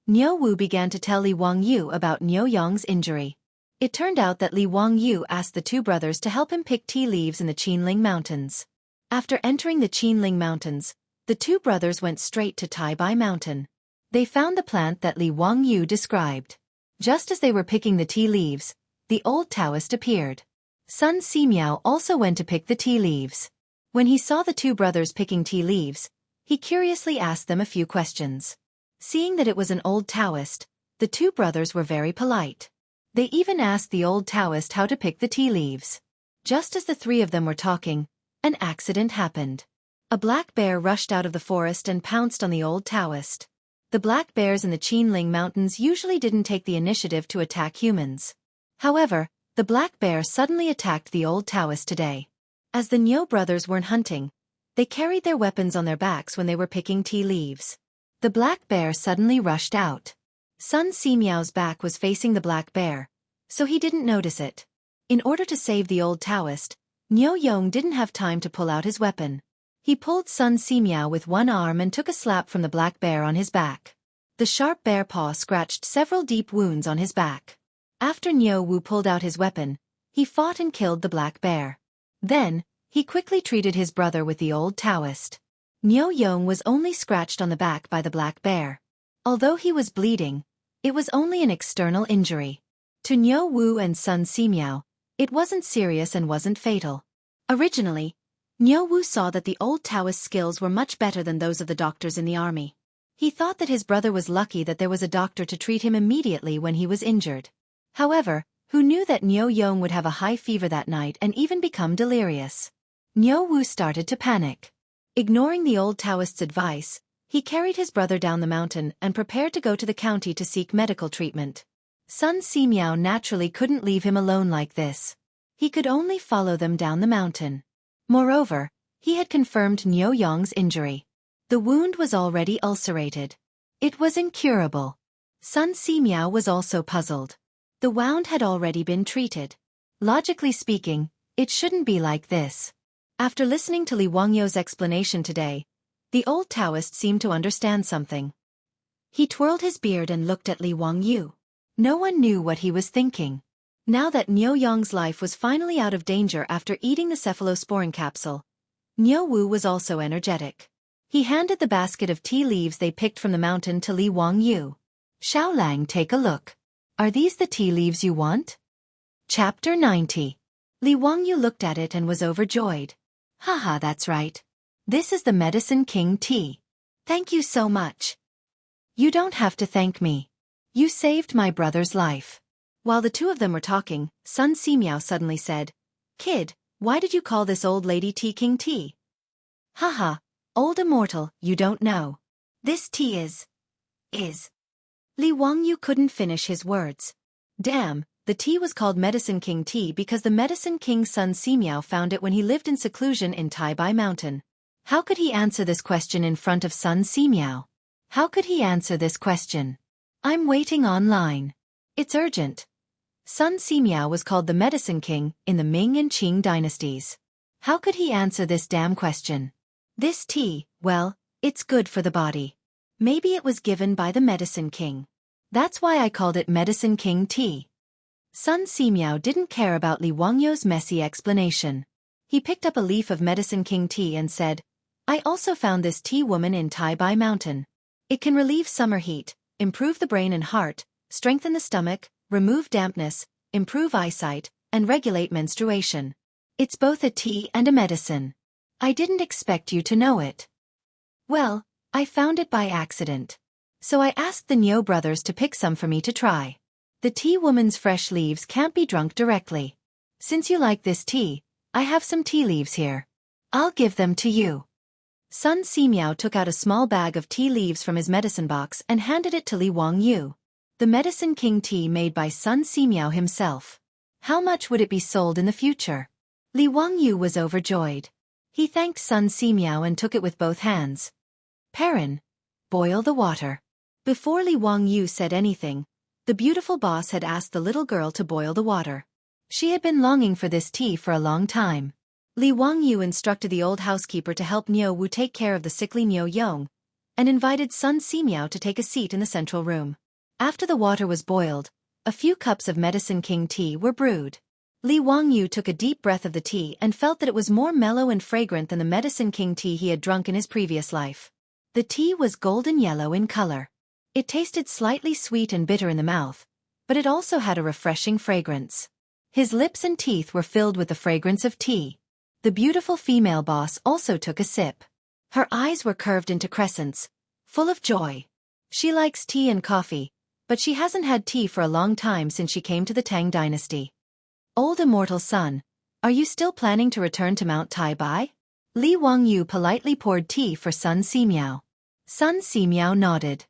Niu Wu began to tell Li Wangyu about Niu Yong's injury. It turned out that Li Wangyu asked the two brothers to help him pick tea leaves in the Qinling Mountains. After entering the Qinling Mountains, the two brothers went straight to Taibai Mountain. They found the plant that Li Wangyu described. Just as they were picking the tea leaves, the old Taoist appeared. Sun Simiao also went to pick the tea leaves. When he saw the two brothers picking tea leaves, he curiously asked them a few questions. Seeing that it was an old Taoist, the two brothers were very polite. They even asked the old Taoist how to pick the tea leaves. Just as the three of them were talking, an accident happened. A black bear rushed out of the forest and pounced on the old Taoist. The black bears in the Qinling Mountains usually didn't take the initiative to attack humans. However, The black bear suddenly attacked the old Taoist today. As the Niu brothers weren't hunting, they carried their weapons on their backs when they were picking tea leaves. The black bear suddenly rushed out. Sun Simiao's back was facing the black bear, so he didn't notice it. In order to save the old Taoist, Niu Yong didn't have time to pull out his weapon. He pulled Sun Simiao with one arm and took a slap from the black bear on his back. The sharp bear paw scratched several deep wounds on his back. After Niu Wu pulled out his weapon, he fought and killed the black bear. Then, he quickly treated his brother with the old Taoist. Niu Yong was only scratched on the back by the black bear. Although he was bleeding, it was only an external injury. To Niu Wu and Sun Simiao, it wasn't serious and wasn't fatal. Originally, Niu Wu saw that the old Taoist's skills were much better than those of the doctors in the army. He thought that his brother was lucky that there was a doctor to treat him immediately when he was injured. However, who knew that Niu Yong would have a high fever that night and even become delirious? Niu Wu started to panic. Ignoring the old Taoist's advice, he carried his brother down the mountain and prepared to go to the county to seek medical treatment. Sun Simiao naturally couldn't leave him alone like this. He could only follow them down the mountain. Moreover, he had confirmed Niu Yong's injury. The wound was already ulcerated. It was incurable. Sun Simiao was also puzzled. The wound had already been treated. Logically speaking, it shouldn't be like this. After listening to Li Wangyou's explanation today, the old Taoist seemed to understand something. He twirled his beard and looked at Li Wangyou. No one knew what he was thinking. Now that Niu Yong's life was finally out of danger after eating the cephalosporin capsule, Niu Wu was also energetic. He handed the basket of tea leaves they picked from the mountain to Li Wangyou. Xiaolang, take a look. Are these the tea leaves you want? Chapter 90. Li Wangyou looked at it and was overjoyed. Haha, that's right. This is the Medicine King tea. Thank you so much. You don't have to thank me. You saved my brother's life. While the two of them were talking, Sun Simiao suddenly said, Kid, why did you call this old lady Tea King tea? Haha, old immortal, you don't know. This tea is. Li Wangyou couldn't finish his words. Damn, the tea was called Medicine King tea because the Medicine King Sun Simiao found it when he lived in seclusion in Taibai Mountain. How could he answer this question in front of Sun Simiao? How could he answer this question? I'm waiting online. It's urgent. Sun Simiao was called the Medicine King in the Ming and Qing dynasties. How could he answer this damn question? This tea, well, it's good for the body. Maybe it was given by the Medicine King. That's why I called it Medicine King tea. Sun Simiao didn't care about Li Wangyou's messy explanation. He picked up a leaf of Medicine King tea and said, I also found this tea woman in Taibai Mountain. It can relieve summer heat, improve the brain and heart, strengthen the stomach, remove dampness, improve eyesight, and regulate menstruation. It's both a tea and a medicine. I didn't expect you to know it. Well, I found it by accident. So I asked the Niu brothers to pick some for me to try. The tea woman's fresh leaves can't be drunk directly. Since you like this tea, I have some tea leaves here. I'll give them to you. Sun Simiao took out a small bag of tea leaves from his medicine box and handed it to Li Wangyou. The Medicine King tea made by Sun Simiao himself. How much would it be sold in the future? Li Wangyou was overjoyed. He thanked Sun Simiao and took it with both hands. Perrin, boil the water. Before Li Wangyou said anything, the beautiful boss had asked the little girl to boil the water. She had been longing for this tea for a long time. Li Wangyou instructed the old housekeeper to help Niu Wu take care of the sickly Niu Yong, and invited Sun Simiao to take a seat in the central room. After the water was boiled, a few cups of Medicine King tea were brewed. Li Wangyou took a deep breath of the tea and felt that it was more mellow and fragrant than the Medicine King tea he had drunk in his previous life. The tea was golden yellow in color. It tasted slightly sweet and bitter in the mouth, but it also had a refreshing fragrance. His lips and teeth were filled with the fragrance of tea. The beautiful female boss also took a sip. Her eyes were curved into crescents, full of joy. She likes tea and coffee, but she hasn't had tea for a long time since she came to the Tang Dynasty. Old immortal son, are you still planning to return to Mount Taibai? Li Wangyou politely poured tea for Sun Simiao. Sun Simiao nodded.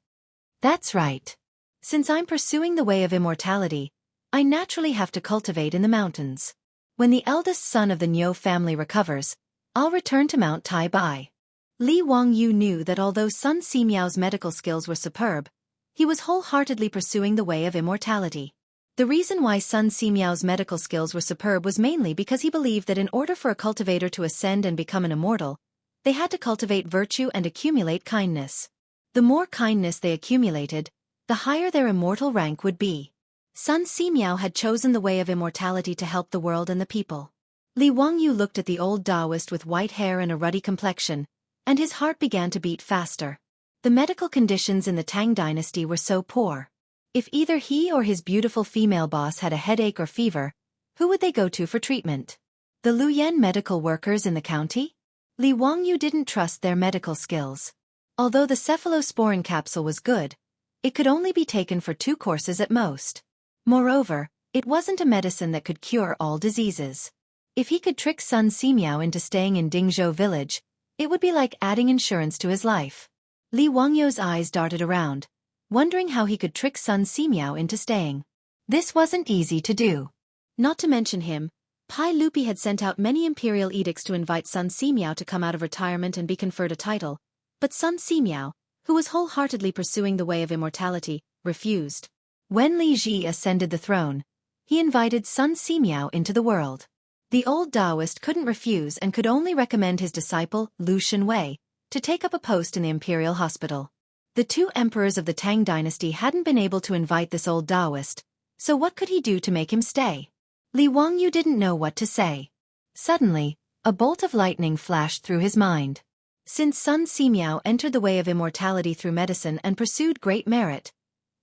That's right. Since I'm pursuing the way of immortality, I naturally have to cultivate in the mountains. When the eldest son of the Niu family recovers, I'll return to Mount Tai Bai. Li Wangyu knew that although Sun Simiao's medical skills were superb, he was wholeheartedly pursuing the way of immortality. The reason why Sun Simiao's medical skills were superb was mainly because he believed that in order for a cultivator to ascend and become an immortal, they had to cultivate virtue and accumulate kindness. The more kindness they accumulated, the higher their immortal rank would be. Sun Simiao had chosen the way of immortality to help the world and the people. Li Wangyu looked at the old Taoist with white hair and a ruddy complexion, and his heart began to beat faster. The medical conditions in the Tang Dynasty were so poor. If either he or his beautiful female boss had a headache or fever, who would they go to for treatment? The Luoyuan medical workers in the county? Li Wangyu didn't trust their medical skills. Although the cephalosporin capsule was good, it could only be taken for 2 courses at most. Moreover, it wasn't a medicine that could cure all diseases. If he could trick Sun Simiao into staying in Dingzhou village, it would be like adding insurance to his life. Li Wangyu's eyes darted around, wondering how he could trick Sun Simiao into staying. This wasn't easy to do. Not to mention him, Pai Lupi had sent out many imperial edicts to invite Sun Simiao to come out of retirement and be conferred a title, but Sun Simiao, who was wholeheartedly pursuing the way of immortality, refused. When Li Ji ascended the throne, he invited Sun Simiao into the world. The old Taoist couldn't refuse and could only recommend his disciple, Lu Shenwei, to take up a post in the imperial hospital. The 2 emperors of the Tang dynasty hadn't been able to invite this old Taoist, so what could he do to make him stay? Li Wangyu didn't know what to say. Suddenly, a bolt of lightning flashed through his mind. Since Sun Simiao entered the way of immortality through medicine and pursued great merit,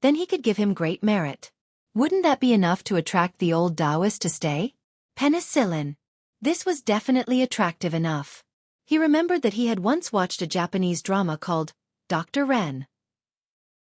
then he could give him great merit. Wouldn't that be enough to attract the old Taoist to stay? Penicillin. This was definitely attractive enough. He remembered that he had once watched a Japanese drama called Dr. Ren.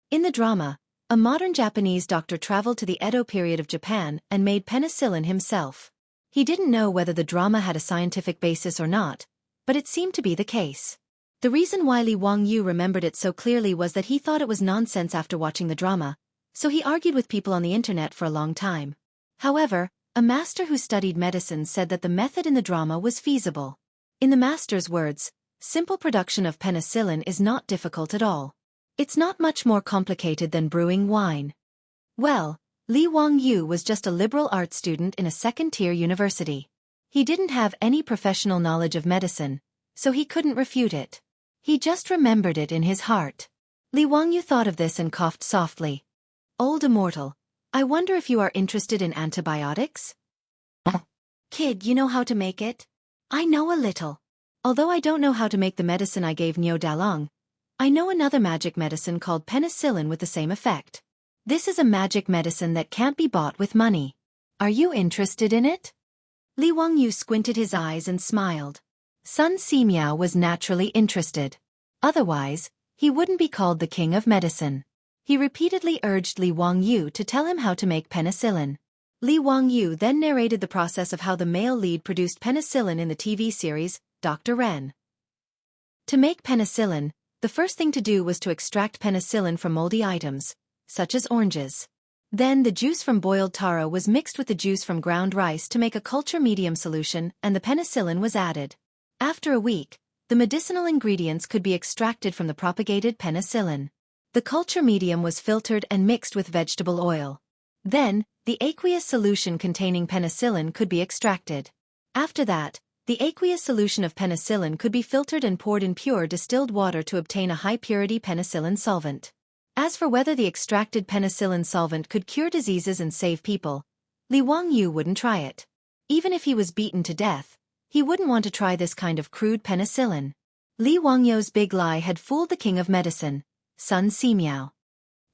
In the drama, a modern Japanese doctor traveled to the Edo period of Japan and made penicillin himself. He didn't know whether the drama had a scientific basis or not, but it seemed to be the case. The reason why Li Wangyu remembered it so clearly was that he thought it was nonsense after watching the drama, so he argued with people on the internet for a long time. However, a master who studied medicine said that the method in the drama was feasible. In the master's words, simple production of penicillin is not difficult at all. It's not much more complicated than brewing wine. Well, Li Wangyu was just a liberal arts student in a second-tier university. He didn't have any professional knowledge of medicine, so he couldn't refute it. He just remembered it in his heart. Li Wangyu thought of this and coughed softly. Old immortal, I wonder if you are interested in antibiotics? Kid, you know how to make it? I know a little. Although I don't know how to make the medicine I gave Niu Dalong, I know another magic medicine called penicillin with the same effect. This is a magic medicine that can't be bought with money. Are you interested in it? Li Wangyu squinted his eyes and smiled. Sun Simiao was naturally interested. Otherwise, he wouldn't be called the king of medicine. He repeatedly urged Li Wangyu to tell him how to make penicillin. Li Wangyu then narrated the process of how the male lead produced penicillin in the TV series, Dr. Ren. To make penicillin, the first thing to do was to extract penicillin from moldy items, such as oranges. Then the juice from boiled taro was mixed with the juice from ground rice to make a culture medium solution, and the penicillin was added. After a week, the medicinal ingredients could be extracted from the propagated penicillin. The culture medium was filtered and mixed with vegetable oil. Then, the aqueous solution containing penicillin could be extracted. After that, the aqueous solution of penicillin could be filtered and poured in pure distilled water to obtain a high-purity penicillin solvent. As for whether the extracted penicillin solvent could cure diseases and save people, Li Wangyu wouldn't try it. Even if he was beaten to death, he wouldn't want to try this kind of crude penicillin. Li Wangyu's big lie had fooled the king of medicine, Sun Simiao.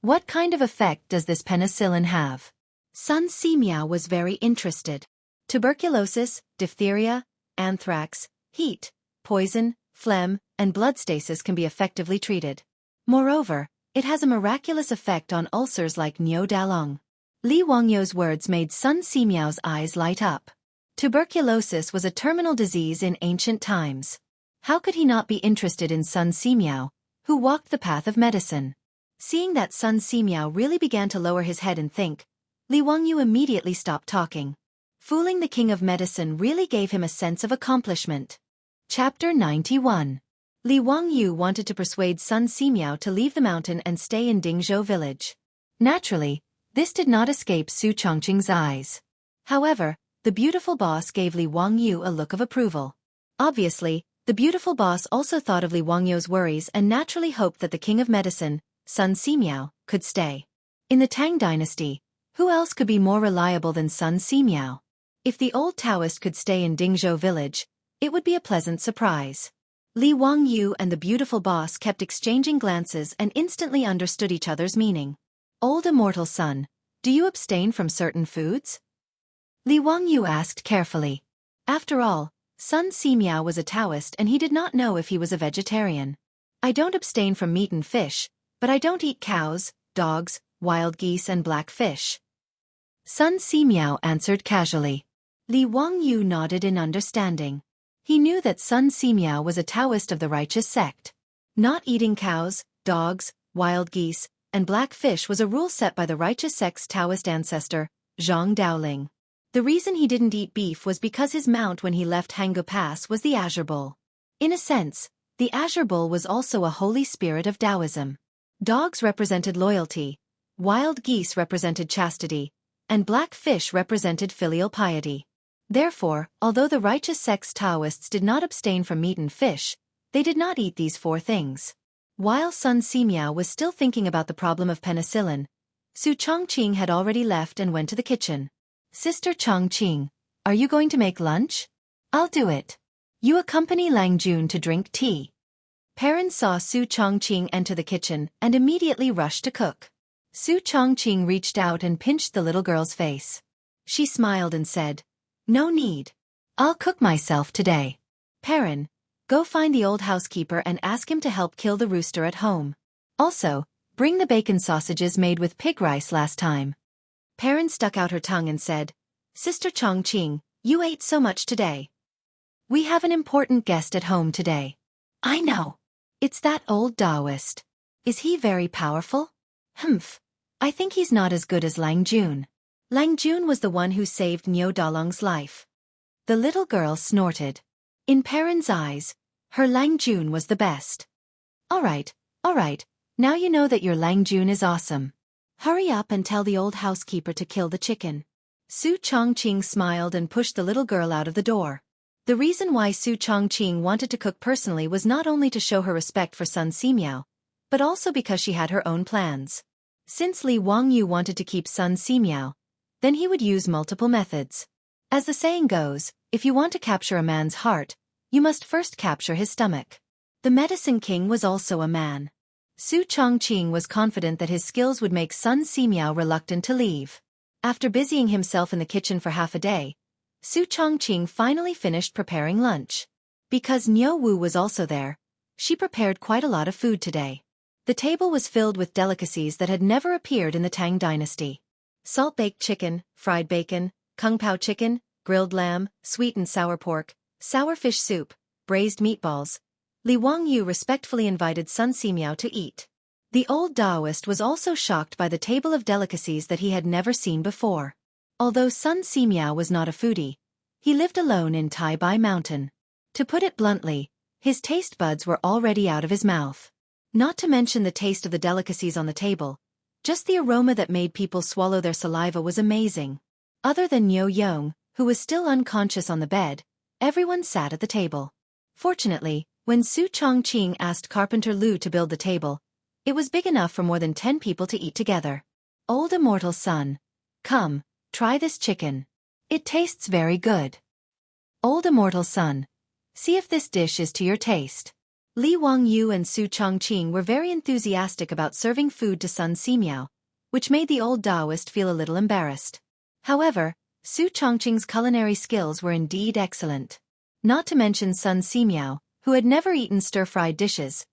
What kind of effect does this penicillin have? Sun Simiao was very interested. Tuberculosis, diphtheria, anthrax, heat, poison, phlegm, and blood stasis can be effectively treated. Moreover, it has a miraculous effect on ulcers like Niu Dalong. Li Wangyu's words made Sun Simiao's eyes light up. Tuberculosis was a terminal disease in ancient times. How could he not be interested in Sun Simiao, who walked the path of medicine? Seeing that Sun Simiao really began to lower his head and think, Li Wangyu immediately stopped talking. Fooling the king of medicine really gave him a sense of accomplishment. Chapter 91. Li Wangyu wanted to persuade Sun Simiao to leave the mountain and stay in Dingzhou village. Naturally, this did not escape Su Chongqing's eyes. However, the beautiful boss gave Li Wangyu a look of approval. Obviously, the beautiful boss also thought of Li Wangyu's worries and naturally hoped that the king of medicine, Sun Simiao, could stay. In the Tang Dynasty, who else could be more reliable than Sun Simiao? If the old Taoist could stay in Dingzhou village, it would be a pleasant surprise. Li Wangyu and the beautiful boss kept exchanging glances and instantly understood each other's meaning. Old immortal son, do you abstain from certain foods? Li Wangyu asked carefully. After all, Sun Simiao was a Taoist and he did not know if he was a vegetarian. I don't abstain from meat and fish, but I don't eat cows, dogs, wild geese and black fish. Sun Simiao answered casually. Li Wangyu nodded in understanding. He knew that Sun Simiao was a Taoist of the righteous sect. Not eating cows, dogs, wild geese, and black fish was a rule set by the righteous sect's Taoist ancestor, Zhang Daoling. The reason he didn't eat beef was because his mount when he left Hangu Pass was the Azure Bull. In a sense, the Azure Bull was also a holy spirit of Taoism. Dogs represented loyalty, wild geese represented chastity, and black fish represented filial piety. Therefore, although the righteous sect's Taoists did not abstain from meat and fish, they did not eat these four things. While Sun Simiao was still thinking about the problem of penicillin, Su Chongqing had already left and went to the kitchen. Sister Chongqing, are you going to make lunch? I'll do it. You accompany Lang Jun to drink tea. Perrin saw Su Chongqing enter the kitchen and immediately rushed to cook. Su Chongqing reached out and pinched the little girl's face. She smiled and said, "No need. I'll cook myself today. Perrin, go find the old housekeeper and ask him to help kill the rooster at home. Also, bring the bacon sausages made with pig rice last time." Perrin stuck out her tongue and said, "Sister Chongqing, you ate so much today. We have an important guest at home today." "I know. It's that old Taoist. Is he very powerful?" "Humph. I think he's not as good as Lang Jun." Lang Jun was the one who saved Niu Dalong's life. The little girl snorted. In Perrin's eyes, her Lang Jun was the best. All right, now you know that your Lang Jun is awesome. Hurry up and tell the old housekeeper to kill the chicken." Su Chongqing smiled and pushed the little girl out of the door. The reason why Su Chongqing wanted to cook personally was not only to show her respect for Sun Simiao, but also because she had her own plans. Since Li Wangyu wanted to keep Sun Simiao, then he would use multiple methods. As the saying goes, if you want to capture a man's heart, you must first capture his stomach. The Medicine King was also a man. Su Chongqing was confident that his skills would make Sun Simiao reluctant to leave. After busying himself in the kitchen for half a day, Su Chongqing finally finished preparing lunch. Because Niu Wu was also there, she prepared quite a lot of food today. The table was filled with delicacies that had never appeared in the Tang Dynasty. Salt-baked chicken, fried bacon, kung pao chicken, grilled lamb, sweet and sour pork, sour fish soup, braised meatballs. Li Wangyu respectfully invited Sun Simiao to eat. The old Taoist was also shocked by the table of delicacies that he had never seen before. Although Sun Simiao was not a foodie, he lived alone in Tai Bai Mountain. To put it bluntly, his taste buds were already out of his mouth. Not to mention the taste of the delicacies on the table, just the aroma that made people swallow their saliva was amazing. Other than Niu Yong, who was still unconscious on the bed, everyone sat at the table. Fortunately, when Su Chongqing asked Carpenter Lu to build the table, it was big enough for more than 10 people to eat together. "Old immortal son, come, try this chicken. It tastes very good. Old immortal son, see if this dish is to your taste." Li Wangyu and Su Chongqing were very enthusiastic about serving food to Sun Simiao, which made the old Taoist feel a little embarrassed. However, Su Chongqing's culinary skills were indeed excellent. Not to mention Sun Simiao, who had never eaten stir-fried dishes.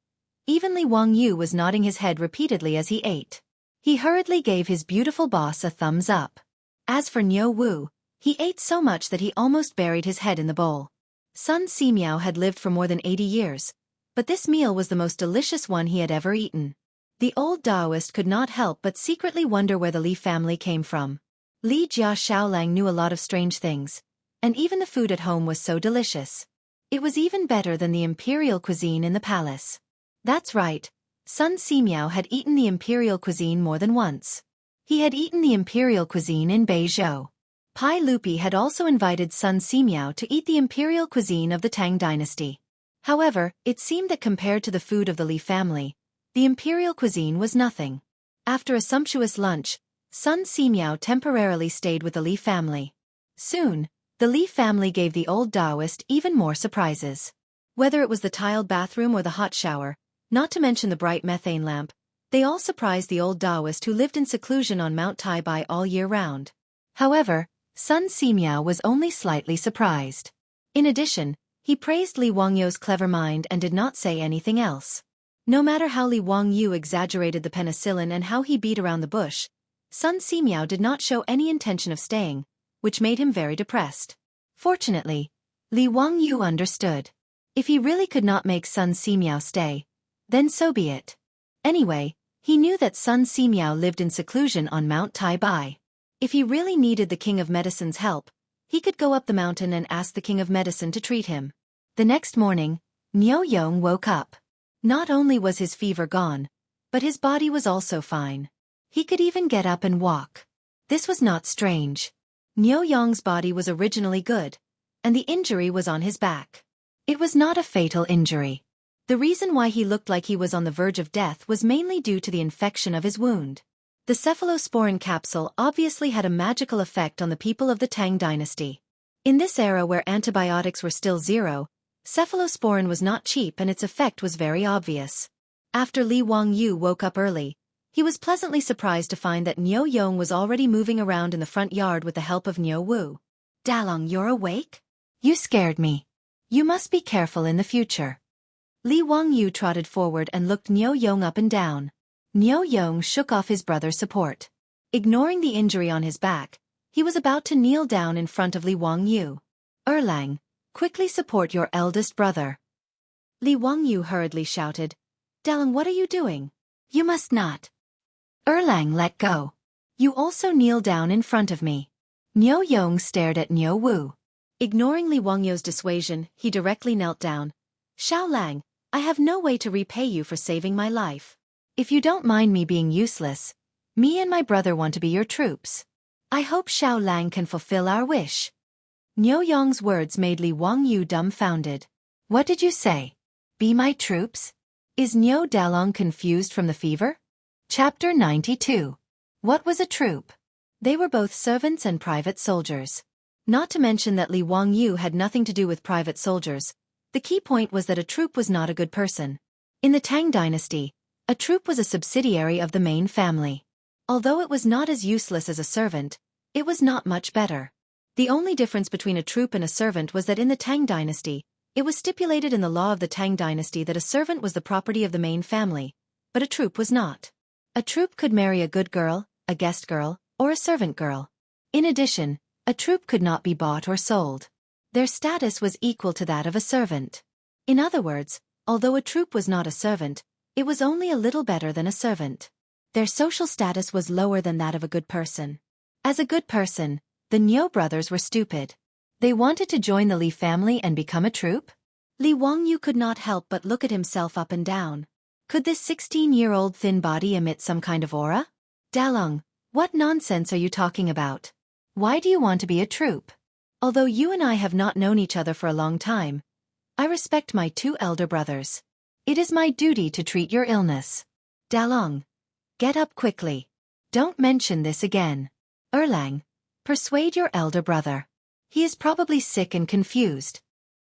Even Li Wangyu was nodding his head repeatedly as he ate. He hurriedly gave his beautiful boss a thumbs up. As for Niu Wu, he ate so much that he almost buried his head in the bowl. Sun Simiao had lived for more than 80 years, but this meal was the most delicious one he had ever eaten. The old Taoist could not help but secretly wonder where the Li family came from. Li Jia Xiaolang knew a lot of strange things, and even the food at home was so delicious. It was even better than the imperial cuisine in the palace. That's right, Sun Simiao had eaten the imperial cuisine more than once. He had eaten the imperial cuisine in Beizhou. Pai Lupi had also invited Sun Simiao to eat the imperial cuisine of the Tang Dynasty. However, it seemed that compared to the food of the Li family, the imperial cuisine was nothing. After a sumptuous lunch, Sun Simiao temporarily stayed with the Li family. Soon, the Li family gave the old Taoist even more surprises. Whether it was the tiled bathroom or the hot shower, not to mention the bright methane lamp, they all surprised the old Taoist who lived in seclusion on Mount Taibai all year round. However, Sun Simiao was only slightly surprised. In addition, he praised Li Wangyu's clever mind and did not say anything else. No matter how Li Wangyu exaggerated the penicillin and how he beat around the bush, Sun Simiao did not show any intention of staying, which made him very depressed. Fortunately, Li Wangyu understood. If he really could not make Sun Simiao stay, then so be it. Anyway, he knew that Sun Simiao lived in seclusion on Mount Taibai. If he really needed the King of Medicine's help, he could go up the mountain and ask the King of Medicine to treat him. The next morning, Niu Yong woke up. Not only was his fever gone, but his body was also fine. He could even get up and walk. This was not strange. Niu Yong's body was originally good, and the injury was on his back. It was not a fatal injury. The reason why he looked like he was on the verge of death was mainly due to the infection of his wound. The cephalosporin capsule obviously had a magical effect on the people of the Tang Dynasty. In this era where antibiotics were still zero, cephalosporin was not cheap and its effect was very obvious. After Li Wangyu woke up early, he was pleasantly surprised to find that Niu Yong was already moving around in the front yard with the help of Niu Wu. "Dalong, you're awake? You scared me. You must be careful in the future." Li Wangyu trotted forward and looked Niu Yong up and down. Niu Yong shook off his brother's support. Ignoring the injury on his back, he was about to kneel down in front of Li Wangyu. "Erlang, quickly support your eldest brother." Li Wangyu hurriedly shouted, "Dalong, what are you doing? You must not." "Erlang, let go. You also kneel down in front of me." Niu Yong stared at Niu Wu. Ignoring Li Wangyu's dissuasion, he directly knelt down. "Xiaolang, I have no way to repay you for saving my life. If you don't mind me being useless, me and my brother want to be your troops. I hope Xiaolang can fulfill our wish." Niu Yong's words made Li Wangyu dumbfounded. "What did you say? Be my troops?" Is Niu Dalong confused from the fever? Chapter 92. What was a troop? They were both servants and private soldiers. Not to mention that Li Wangyu had nothing to do with private soldiers. The key point was that a troop was not a good person. In the Tang Dynasty, a troop was a subsidiary of the main family. Although it was not as useless as a servant, it was not much better. The only difference between a troop and a servant was that in the Tang Dynasty, it was stipulated in the law of the Tang Dynasty that a servant was the property of the main family, but a troop was not. A troop could marry a good girl, a guest girl, or a servant girl. In addition, a troop could not be bought or sold. Their status was equal to that of a servant. In other words, although a troop was not a servant, it was only a little better than a servant. Their social status was lower than that of a good person. As a good person, the Niu brothers were stupid. They wanted to join the Li family and become a troop? Li Wangyu could not help but look at himself up and down. Could this 16-year-old thin body emit some kind of aura? "Dalong, what nonsense are you talking about? Why do you want to be a troop? Although you and I have not known each other for a long time, I respect my two elder brothers. It is my duty to treat your illness. Dalong, get up quickly. Don't mention this again. Erlang, persuade your elder brother. He is probably sick and confused."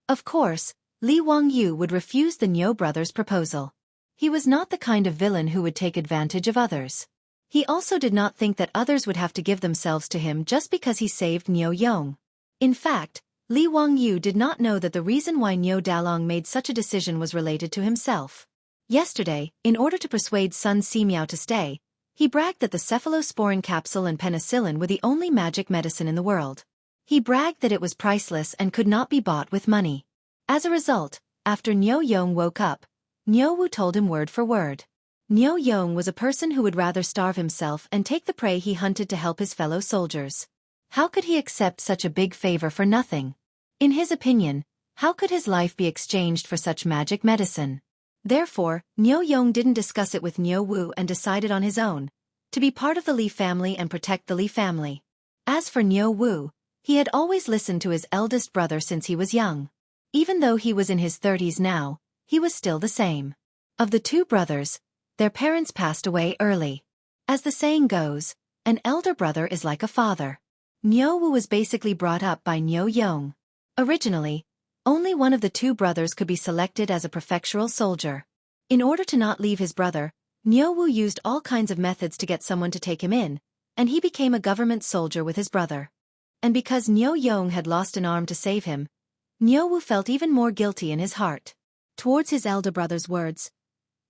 Of course, Li Wangyu would refuse the Niu brothers' proposal. He was not the kind of villain who would take advantage of others. He also did not think that others would have to give themselves to him just because he saved Niu Yong. In fact, Li Wangyu did not know that the reason why Niu Dalong made such a decision was related to himself. Yesterday, in order to persuade Sun Simiao to stay, he bragged that the cephalosporin capsule and penicillin were the only magic medicine in the world. He bragged that it was priceless and could not be bought with money. As a result, after Niu Yong woke up, Niu Wu told him word for word. Niu Yong was a person who would rather starve himself and take the prey he hunted to help his fellow soldiers. How could he accept such a big favor for nothing? In his opinion, how could his life be exchanged for such magic medicine? Therefore, Niu Yong didn't discuss it with Niu Wu and decided on his own to be part of the Li family and protect the Li family. As for Niu Wu, he had always listened to his eldest brother since he was young. Even though he was in his 30s now, he was still the same. Of the two brothers, their parents passed away early. As the saying goes, an elder brother is like a father. Niu Wu was basically brought up by Niu Yong. Originally, only one of the two brothers could be selected as a prefectural soldier. In order to not leave his brother, Niu Wu used all kinds of methods to get someone to take him in, and he became a government soldier with his brother. And because Niu Yong had lost an arm to save him, Niu Wu felt even more guilty in his heart. Towards his elder brother's words,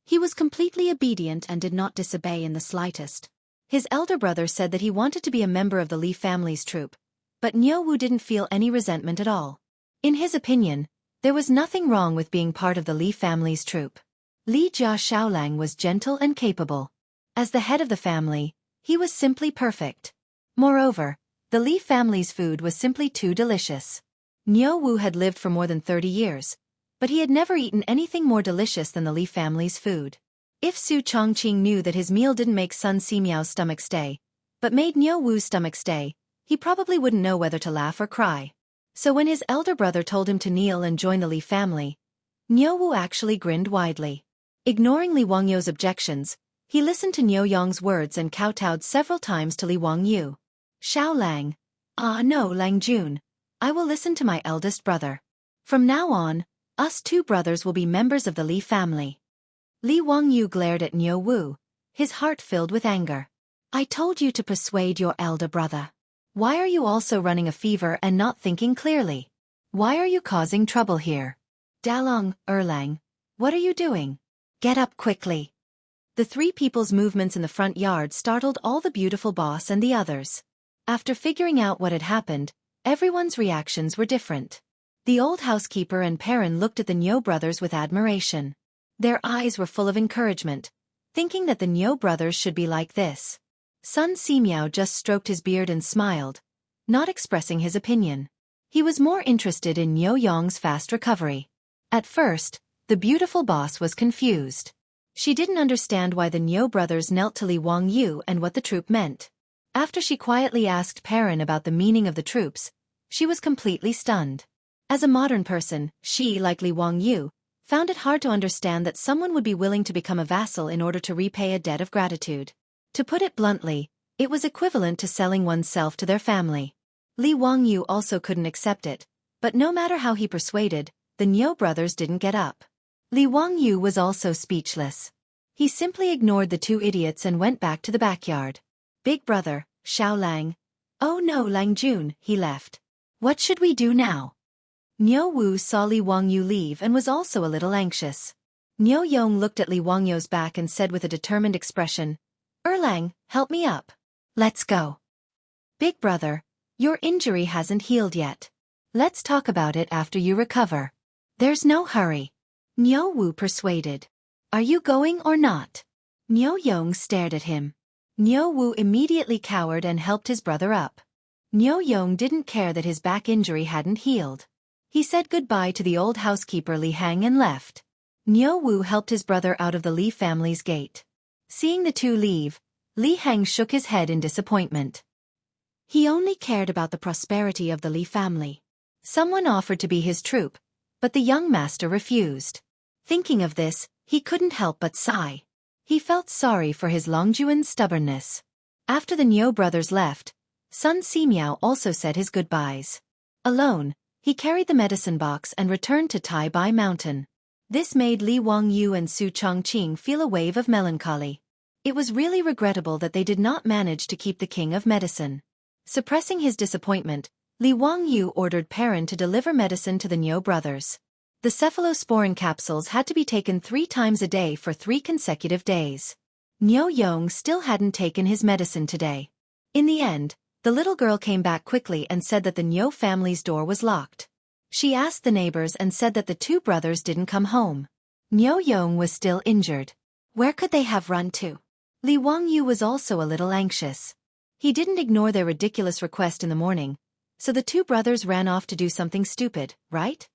he was completely obedient and did not disobey in the slightest. His elder brother said that he wanted to be a member of the Li family's troop, but Niu Wu didn't feel any resentment at all. In his opinion, there was nothing wrong with being part of the Li family's troop. Li Jia Xiaolang was gentle and capable. As the head of the family, he was simply perfect. Moreover, the Li family's food was simply too delicious. Niu Wu had lived for more than 30 years, but he had never eaten anything more delicious than the Li family's food. If Su Chongqing knew that his meal didn't make Sun Simiao's stomach stay, but made Niu Wu's stomach stay, he probably wouldn't know whether to laugh or cry. So when his elder brother told him to kneel and join the Li family, Niu Wu actually grinned widely. Ignoring Li Wangyu's objections, he listened to Niu Yong's words and kowtowed several times to Li Wangyu. Xiao Lang. Ah no, Lang Jun. I will listen to my eldest brother. From now on, us two brothers will be members of the Li family. Li Wangyu glared at Niu Wu, his heart filled with anger. I told you to persuade your elder brother. Why are you also running a fever and not thinking clearly? Why are you causing trouble here? Dalong, Erlang, what are you doing? Get up quickly. The three people's movements in the front yard startled all the beautiful boss and the others. After figuring out what had happened, everyone's reactions were different. The old housekeeper and Perrin looked at the Niu brothers with admiration. Their eyes were full of encouragement, thinking that the Niu brothers should be like this. Sun Simiao just stroked his beard and smiled, not expressing his opinion. He was more interested in Niu Yong's fast recovery. At first, the beautiful boss was confused. She didn't understand why the Niu brothers knelt to Li Wangyu and what the troop meant. After she quietly asked Perrin about the meaning of the troops, she was completely stunned. As a modern person, she, like Li Wangyu, found it hard to understand that someone would be willing to become a vassal in order to repay a debt of gratitude. To put it bluntly, it was equivalent to selling oneself to their family. Li Wangyu also couldn't accept it, but no matter how he persuaded, the Niu brothers didn't get up. Li Wangyu was also speechless. He simply ignored the two idiots and went back to the backyard. Big brother, Xiao Lang. Oh no, Lang Jun, he left. What should we do now? Niu Wu saw Li Wangyu leave and was also a little anxious. Niu Yong looked at Li Wangyu's back and said with a determined expression, Erlang, help me up. Let's go. Big brother, your injury hasn't healed yet. Let's talk about it after you recover. There's no hurry. Niu Wu persuaded. Are you going or not? Niu Yong stared at him. Niu Wu immediately cowered and helped his brother up. Niu Yong didn't care that his back injury hadn't healed. He said goodbye to the old housekeeper Li Hang and left. Niu Wu helped his brother out of the Li family's gate. Seeing the two leave, Li Hang shook his head in disappointment. He only cared about the prosperity of the Li family. Someone offered to be his troop, but the young master refused. Thinking of this, he couldn't help but sigh. He felt sorry for his Longjuan's stubbornness. After the Niu brothers left, Sun Simiao also said his goodbyes. Alone, he carried the medicine box and returned to Tai Bai Mountain. This made Li Wangyu and Su Chongqing feel a wave of melancholy. It was really regrettable that they did not manage to keep the king of medicine. Suppressing his disappointment, Li Wangyu ordered Perrin to deliver medicine to the Niu brothers. The cephalosporin capsules had to be taken 3 times a day for 3 consecutive days. Niu Yong still hadn't taken his medicine today. In the end, the little girl came back quickly and said that the Niu family's door was locked. She asked the neighbors and said that the two brothers didn't come home. Niu Yong was still injured. Where could they have run to? Li Wangyu was also a little anxious. He didn't ignore their ridiculous request in the morning, so the two brothers ran off to do something stupid, right?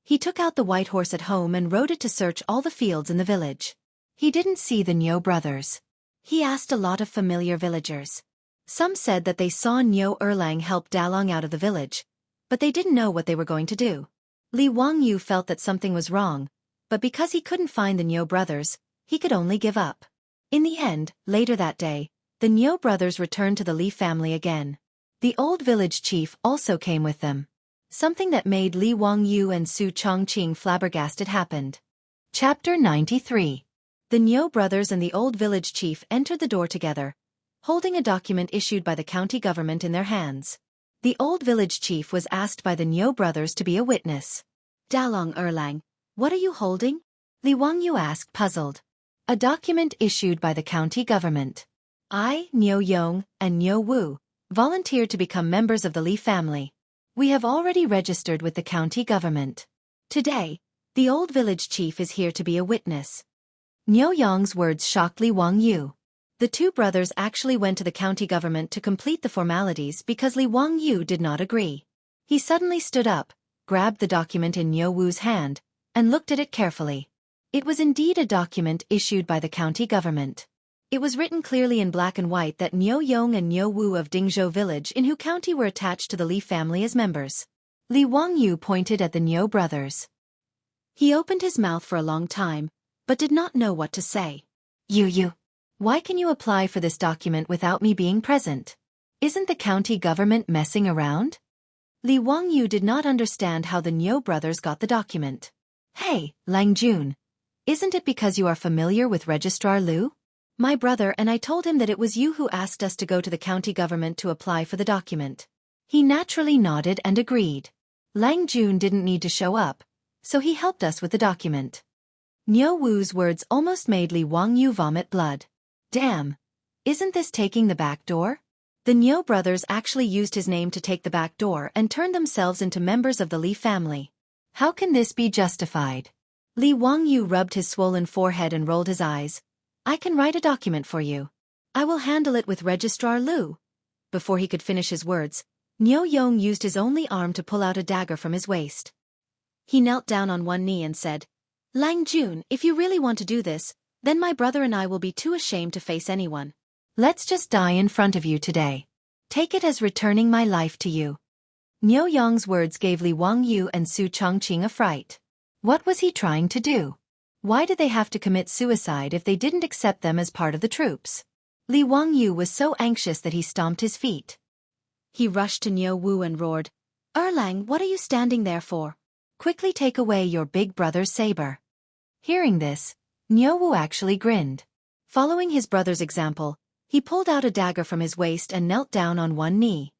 He took out the white horse at home and rode it to search all the fields in the village. He didn't see the Niu brothers. He asked a lot of familiar villagers. Some said that they saw Niu Erlang help Dalong out of the village, but they didn't know what they were going to do. Li Wangyu felt that something was wrong, but because he couldn't find the Niu brothers, he could only give up. In the end, later that day, the Niu brothers returned to the Li family again. The old village chief also came with them. Something that made Li Wangyu and Su Chongqing flabbergasted happened. Chapter 93. The Niu brothers and the old village chief entered the door together, holding a document issued by the county government in their hands. The old village chief was asked by the Niu brothers to be a witness. Dalong Erlang, what are you holding? Li Wangyu asked, puzzled. A document issued by the county government. I, Niu Yong, and Niu Wu, volunteered to become members of the Li family. We have already registered with the county government. Today, the old village chief is here to be a witness. Niu Yong's words shocked Li Wangyu. The two brothers actually went to the county government to complete the formalities because Li Wangyu did not agree. He suddenly stood up, grabbed the document in Niu Wu's hand, and looked at it carefully. It was indeed a document issued by the county government. It was written clearly in black and white that Niu Yong and Niu Wu of Dingzhou village in Hu County were attached to the Li family as members. Li Wangyu pointed at the Niu brothers. He opened his mouth for a long time, but did not know what to say. You. Why can you apply for this document without me being present? Isn't the county government messing around? Li Wangyu did not understand how the Niu brothers got the document. Hey, Lang Jun. Isn't it because you are familiar with Registrar Liu? My brother and I told him that it was you who asked us to go to the county government to apply for the document. He naturally nodded and agreed. Lang Jun didn't need to show up, so he helped us with the document. Niu Wu's words almost made Li Wangyu vomit blood. Damn! Isn't this taking the back door? The Niu brothers actually used his name to take the back door and turned themselves into members of the Li family. How can this be justified? Li Wangyu rubbed his swollen forehead and rolled his eyes. I can write a document for you. I will handle it with Registrar Liu. Before he could finish his words, Niu Yong used his only arm to pull out a dagger from his waist. He knelt down on one knee and said, Lang Jun, if you really want to do this, then my brother and I will be too ashamed to face anyone. Let's just die in front of you today. Take it as returning my life to you. Niu Yong's words gave Li Wangyu and Su Chongqing a fright. What was he trying to do? Why did they have to commit suicide if they didn't accept them as part of the troops? Li Wangyu was so anxious that he stomped his feet. He rushed to Niu Wu and roared, Erlang, what are you standing there for? Quickly take away your big brother's saber. Hearing this, Niu Wu actually grinned. Following his brother's example, he pulled out a dagger from his waist and knelt down on one knee.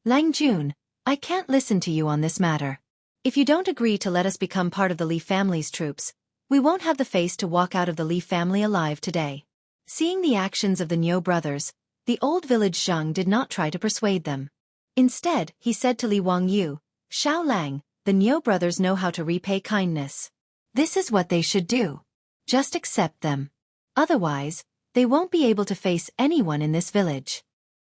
Lang Jun, I can't listen to you on this matter. If you don't agree to let us become part of the Li family's troops, we won't have the face to walk out of the Li family alive today. Seeing the actions of the Niu brothers, the old village Zheng did not try to persuade them. Instead, he said to Li Wangyu, Xiao Lang, the Niu brothers know how to repay kindness. This is what they should do. Just accept them. Otherwise, they won't be able to face anyone in this village.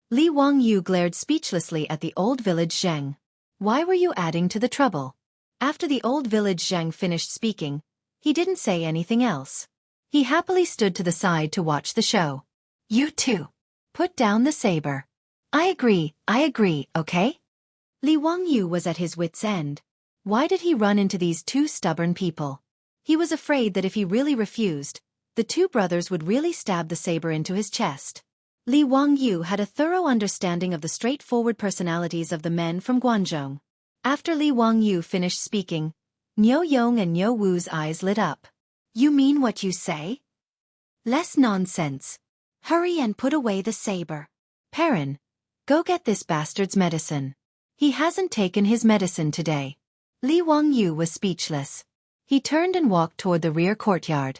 Li Wangyu glared speechlessly at the old village Zheng. Why were you adding to the trouble? After the old village Zheng finished speaking, he didn't say anything else. He happily stood to the side to watch the show. You too. Put down the saber. I agree, okay? Li Wangyu was at his wit's end. Why did he run into these two stubborn people? He was afraid that if he really refused, the two brothers would really stab the saber into his chest. Li Wangyu had a thorough understanding of the straightforward personalities of the men from Guangzhou. After Li Wangyu finished speaking, Niu Yong and Niu Wu's eyes lit up. You mean what you say? Less nonsense. Hurry and put away the saber. Perrin, go get this bastard's medicine. He hasn't taken his medicine today. Li Wangyu was speechless. He turned and walked toward the rear courtyard.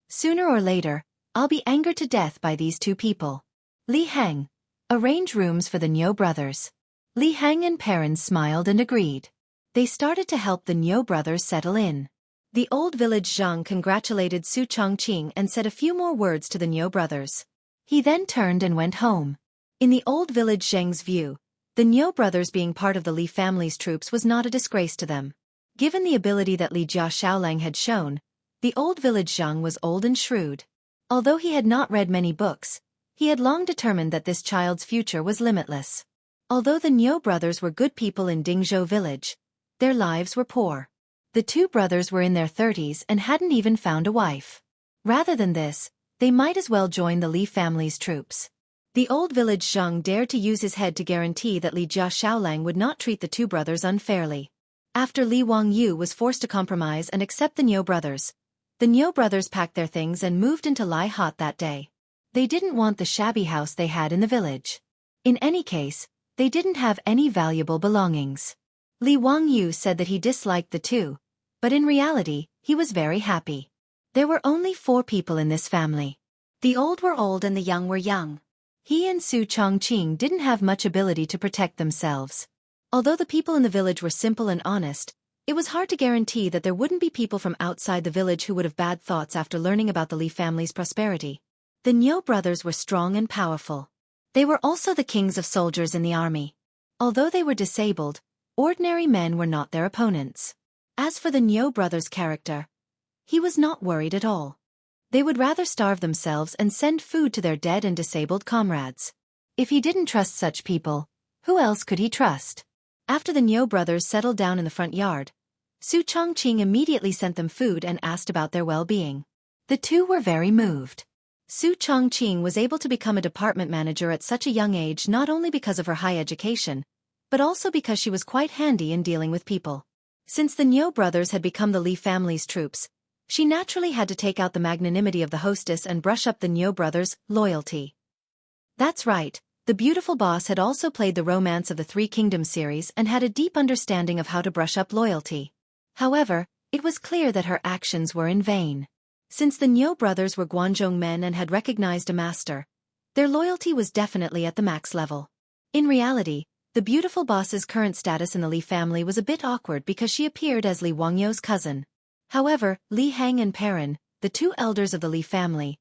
Sooner or later, I'll be angered to death by these two people. Li Heng, arrange rooms for the Niu brothers. Li Heng and Perrin smiled and agreed. They started to help the Niu brothers settle in. The old village Zhang congratulated Su Chongqing and said a few more words to the Niu brothers. He then turned and went home. In the old village Zheng's view, the Niu brothers being part of the Li family's troops was not a disgrace to them. Given the ability that Li Jia Xiaolang had shown, the old village Zhang was old and shrewd. Although he had not read many books, he had long determined that this child's future was limitless. Although the Niu brothers were good people in Dingzhou village, their lives were poor. The two brothers were in their 30s and hadn't even found a wife. Rather than this, they might as well join the Li family's troops. The old village Zhang dared to use his head to guarantee that Li Jia Xiaolang would not treat the two brothers unfairly. After Li Wangyu was forced to compromise and accept the Niu brothers, the Niu brothers packed their things and moved into Lai Hot that day. They didn't want the shabby house they had in the village. In any case, they didn't have any valuable belongings. Li Wangyu said that he disliked the two, but in reality, he was very happy. There were only 4 people in this family. The old were old and the young were young. He and Su Chongqing didn't have much ability to protect themselves. Although the people in the village were simple and honest, it was hard to guarantee that there wouldn't be people from outside the village who would have bad thoughts after learning about the Li family's prosperity. The Niu brothers were strong and powerful. They were also the kings of soldiers in the army. Although they were disabled, ordinary men were not their opponents. As for the Niu brothers' character, he was not worried at all. They would rather starve themselves and send food to their dead and disabled comrades. If he didn't trust such people, who else could he trust? After the Niu brothers settled down in the front yard, Su Chongqing immediately sent them food and asked about their well-being. The two were very moved. Su Chongqing was able to become a department manager at such a young age not only because of her high education, but also because she was quite handy in dealing with people. Since the Niu brothers had become the Li family's troops, she naturally had to take out the magnanimity of the hostess and brush up the Niu brothers' loyalty. That's right, the beautiful boss had also played the Romance of the Three Kingdoms series and had a deep understanding of how to brush up loyalty. However, it was clear that her actions were in vain. Since the Niu brothers were Guanzhong men and had recognized a master, their loyalty was definitely at the max level. In reality, the beautiful boss's current status in the Li family was a bit awkward because she appeared as Li Wangyu's cousin. However, Li Hang and Perrin, the 2 elders of the Li family,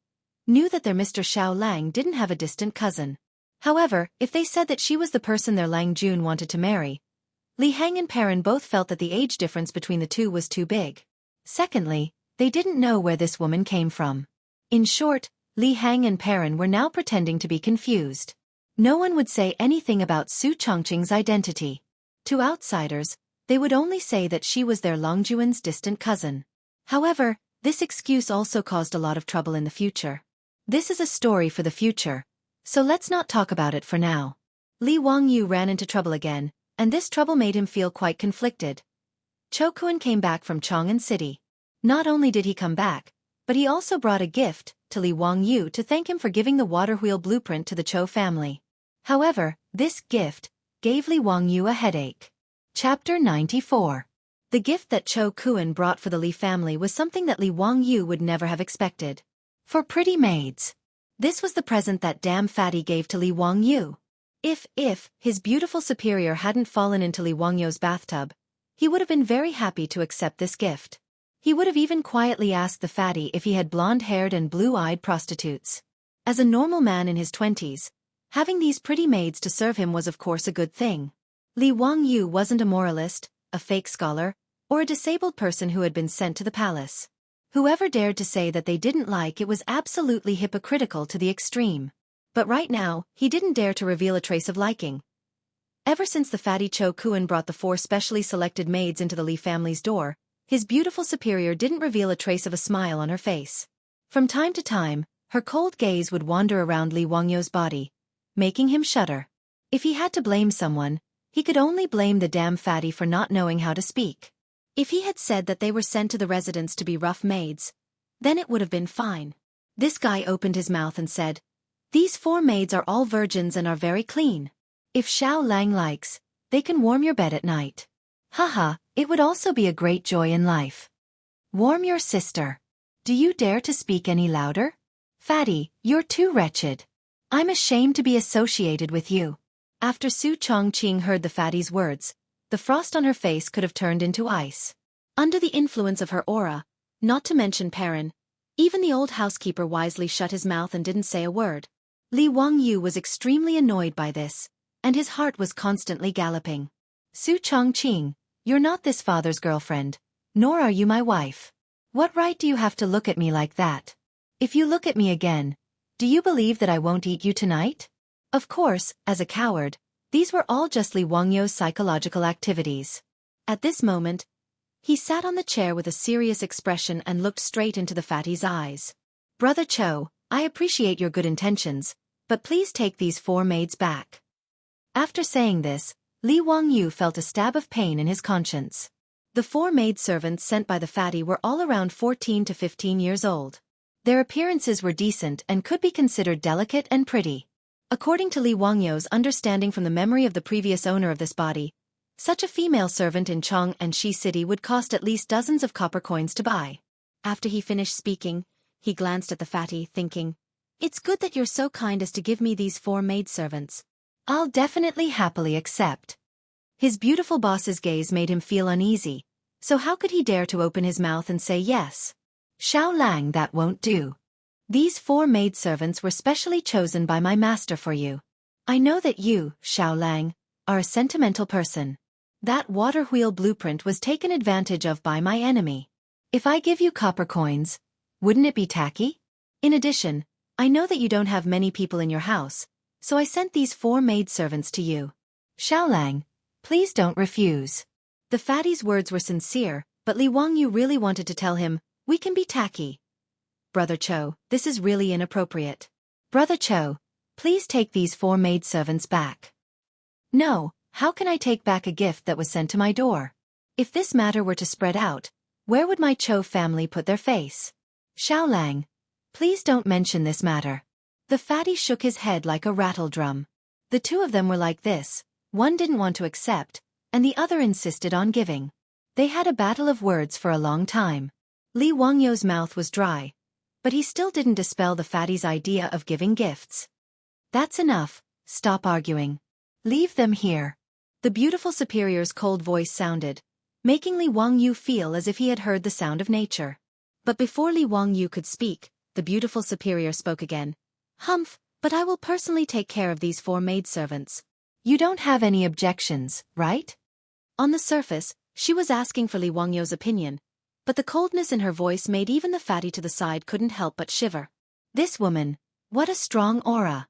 knew that their Mr. Xiao Lang didn't have a distant cousin. However, if they said that she was the person their Lang Jun wanted to marry, Li Hang and Perrin both felt that the age difference between the two was too big. Secondly, they didn't know where this woman came from. In short, Li Hang and Perrin were now pretending to be confused. No one would say anything about Su Chongqing's identity. To outsiders, they would only say that she was their Longjuan's distant cousin. However, this excuse also caused a lot of trouble in the future. This is a story for the future, so let's not talk about it for now. Li Wangyu ran into trouble again, and this trouble made him feel quite conflicted. Cho Kun came back from Chang'an City. Not only did he come back, but he also brought a gift to Li Wangyu to thank him for giving the water wheel blueprint to the Cho family. However, this gift gave Li Wangyu a headache. Chapter 94. The gift that Cho Kun brought for the Li family was something that Li Wangyu would never have expected. For pretty maids. This was the present that damn fatty gave to Li Wangyu. If his beautiful superior hadn't fallen into Li Wangyu's bathtub, he would have been very happy to accept this gift. He would have even quietly asked the fatty if he had blonde-haired and blue-eyed prostitutes. As a normal man in his 20s, having these pretty maids to serve him was of course a good thing. Li Wangyu wasn't a moralist, a fake scholar, or a disabled person who had been sent to the palace. Whoever dared to say that they didn't like it was absolutely hypocritical to the extreme. But right now, he didn't dare to reveal a trace of liking. Ever since the fatty Cho Kun brought the 4 specially selected maids into the Li family's door, his beautiful superior didn't reveal a trace of a smile on her face. From time to time, her cold gaze would wander around Li Wangyu's body, making him shudder. If he had to blame someone, he could only blame the damn fatty for not knowing how to speak. If he had said that they were sent to the residence to be rough maids, then it would have been fine. This guy opened his mouth and said, "These 4 maids are all virgins and are very clean. If Xiao Lang likes, they can warm your bed at night. Haha, it would also be a great joy in life. Warm your sister. Do you dare to speak any louder? Fatty, you're too wretched. I'm ashamed to be associated with you." After Su Chongqing heard the fatty's words, the frost on her face could have turned into ice. Under the influence of her aura, not to mention Perrin, even the old housekeeper wisely shut his mouth and didn't say a word. Li Wangyu was extremely annoyed by this, and his heart was constantly galloping. Su Chongqing, you're not this father's girlfriend, nor are you my wife. What right do you have to look at me like that? If you look at me again, do you believe that I won't eat you tonight? Of course, as a coward, these were all just Li Wangyu's psychological activities. At this moment, he sat on the chair with a serious expression and looked straight into the fatty's eyes. Brother Cho, I appreciate your good intentions, but please take these 4 maids back. After saying this, Li Wangyu felt a stab of pain in his conscience. The 4 maidservants sent by the fatty were all around 14 to 15 years old. Their appearances were decent and could be considered delicate and pretty. According to Li Wangyu's understanding from the memory of the previous owner of this body, such a female servant in Chong and Shi City would cost at least dozens of copper coins to buy. After he finished speaking, he glanced at the fatty, thinking, "It's good that you're so kind as to give me these 4 maidservants. I'll definitely happily accept." His beautiful boss's gaze made him feel uneasy, so how could he dare to open his mouth and say yes? Xiao Lang, that won't do. These 4 maidservants were specially chosen by my master for you. I know that you, Xiao Lang, are a sentimental person. That water wheel blueprint was taken advantage of by my enemy. If I give you copper coins, wouldn't it be tacky? In addition, I know that you don't have many people in your house, so I sent these 4 maidservants to you. Xiao Lang, please don't refuse. The fatty's words were sincere, but Li Wangyu really wanted to tell him, we can be tacky. Brother Cho, this is really inappropriate. Brother Cho, please take these 4 maidservants back. No, how can I take back a gift that was sent to my door? If this matter were to spread out, where would my Cho family put their face? Xiao Lang, please don't mention this matter. The fatty shook his head like a rattle drum. The 2 of them were like this, one didn't want to accept, and the other insisted on giving. They had a battle of words for a long time. Li Wangyu's mouth was dry, but he still didn't dispel the fatty's idea of giving gifts. That's enough, stop arguing. Leave them here. The beautiful superior's cold voice sounded, making Li Wangyu feel as if he had heard the sound of nature. But before Li Wangyu could speak, the beautiful superior spoke again. Humph, but I will personally take care of these 4 maidservants. You don't have any objections, right? On the surface, she was asking for Li Wangyu's opinion, but the coldness in her voice made even the fatty to the side couldn't help but shiver. This woman, what a strong aura.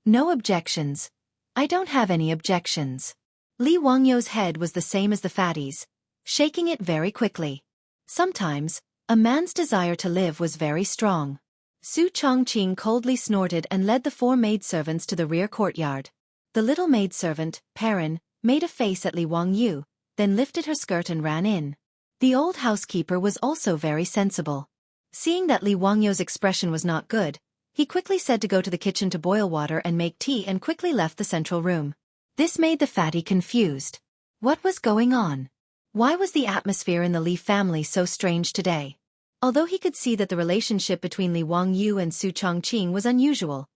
No objections. I don't have any objections. Li Wangyu's head was the same as the fatty's, shaking it very quickly. Sometimes, a man's desire to live was very strong. Su Chongqing coldly snorted and led the 4 maidservants to the rear courtyard. The little maidservant, Perrin, made a face at Li Wangyu, then lifted her skirt and ran in. The old housekeeper was also very sensible. Seeing that Li Wangyu's expression was not good, he quickly said to go to the kitchen to boil water and make tea and quickly left the central room. This made the fatty confused. What was going on? Why was the atmosphere in the Li family so strange today? Although he could see that the relationship between Li Wangyu and Su Chongqing was unusual,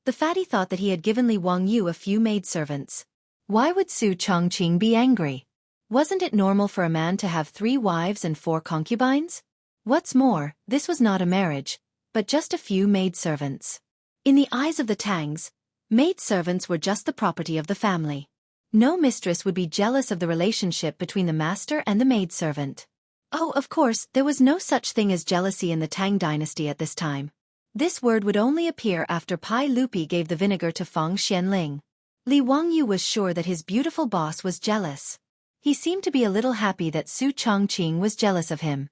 the fatty thought that he had given Li Wangyu a few maidservants. Why would Su Chongqing be angry? Wasn't it normal for a man to have 3 wives and 4 concubines? What's more, this was not a marriage, but just a few maidservants. In the eyes of the Tangs, maidservants were just the property of the family. No mistress would be jealous of the relationship between the master and the maidservant. Oh, of course, there was no such thing as jealousy in the Tang Dynasty at this time. This word would only appear after Pai Lupi gave the vinegar to Feng Xianling. Li Wangyu was sure that his beautiful boss was jealous. He seemed to be a little happy that Su Chongqing was jealous of him.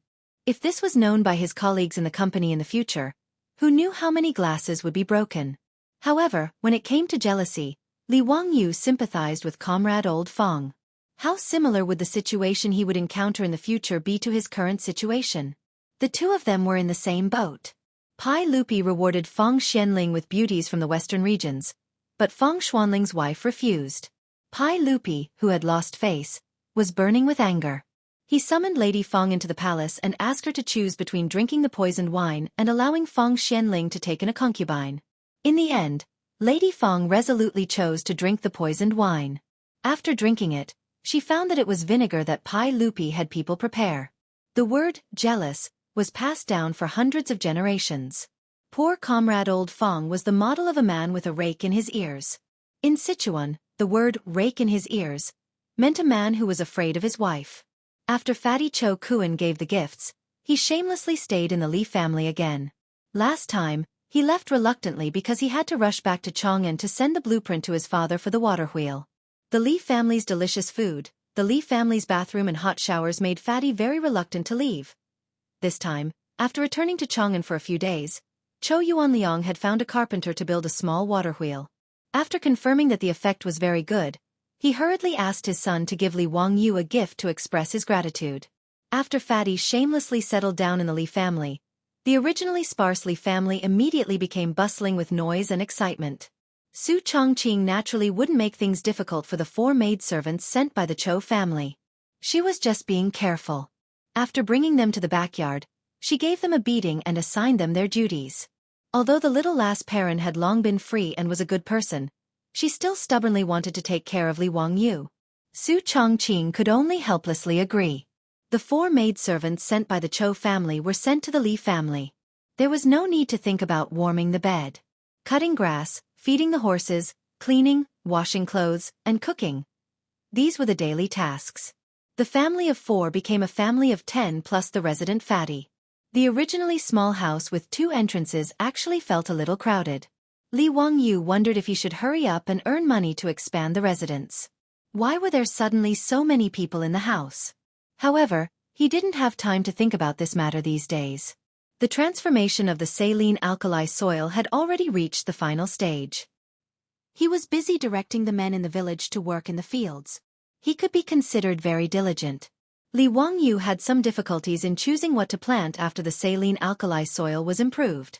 If this was known by his colleagues in the company in the future, who knew how many glasses would be broken? However, when it came to jealousy, Li Wangyu sympathized with comrade old Feng. How similar would the situation he would encounter in the future be to his current situation? The 2 of them were in the same boat. Pai Lupi rewarded Feng Xianling with beauties from the western regions, but Feng Xuanling's wife refused. Pai Lupi, who had lost face, was burning with anger. He summoned Lady Feng into the palace and asked her to choose between drinking the poisoned wine and allowing Feng Xianling to take in a concubine. In the end, Lady Feng resolutely chose to drink the poisoned wine. After drinking it, she found that it was vinegar that Pai Lupi had people prepare. The word, jealous, was passed down for hundreds of generations. Poor comrade Old Fong was the model of a man with a rake in his ears. In Sichuan, the word, rake in his ears, meant a man who was afraid of his wife. After Fatty Cho Kuan gave the gifts, he shamelessly stayed in the Li family again. Last time, he left reluctantly because he had to rush back to Chang'an to send the blueprint to his father for the water wheel. The Li family's delicious food, the Li family's bathroom and hot showers made Fatty very reluctant to leave. This time, after returning to Chang'an for a few days, Cho Yuanliang had found a carpenter to build a small water wheel. After confirming that the effect was very good, he hurriedly asked his son to give Li Wangyu a gift to express his gratitude. After Fatty shamelessly settled down in the Li family, the originally sparse Li family immediately became bustling with noise and excitement. Su Chongqing naturally wouldn't make things difficult for the 4 maidservants sent by the Cho family. She was just being careful. After bringing them to the backyard, she gave them a beating and assigned them their duties. Although the little lass Perrin had long been free and was a good person, she still stubbornly wanted to take care of Li Wangyu. Su Chongqing could only helplessly agree. The 4 maidservants sent by the Cho family were sent to the Li family. There was no need to think about warming the bed, cutting grass, feeding the horses, cleaning, washing clothes, and cooking. These were the daily tasks. The family of 4 became a family of 10 plus the resident Fatty. The originally small house with 2 entrances actually felt a little crowded. Li Wangyu wondered if he should hurry up and earn money to expand the residence. Why were there suddenly so many people in the house? However, he didn't have time to think about this matter these days. The transformation of the saline alkali soil had already reached the final stage. He was busy directing the men in the village to work in the fields. He could be considered very diligent. Li Wangyu had some difficulties in choosing what to plant after the saline alkali soil was improved.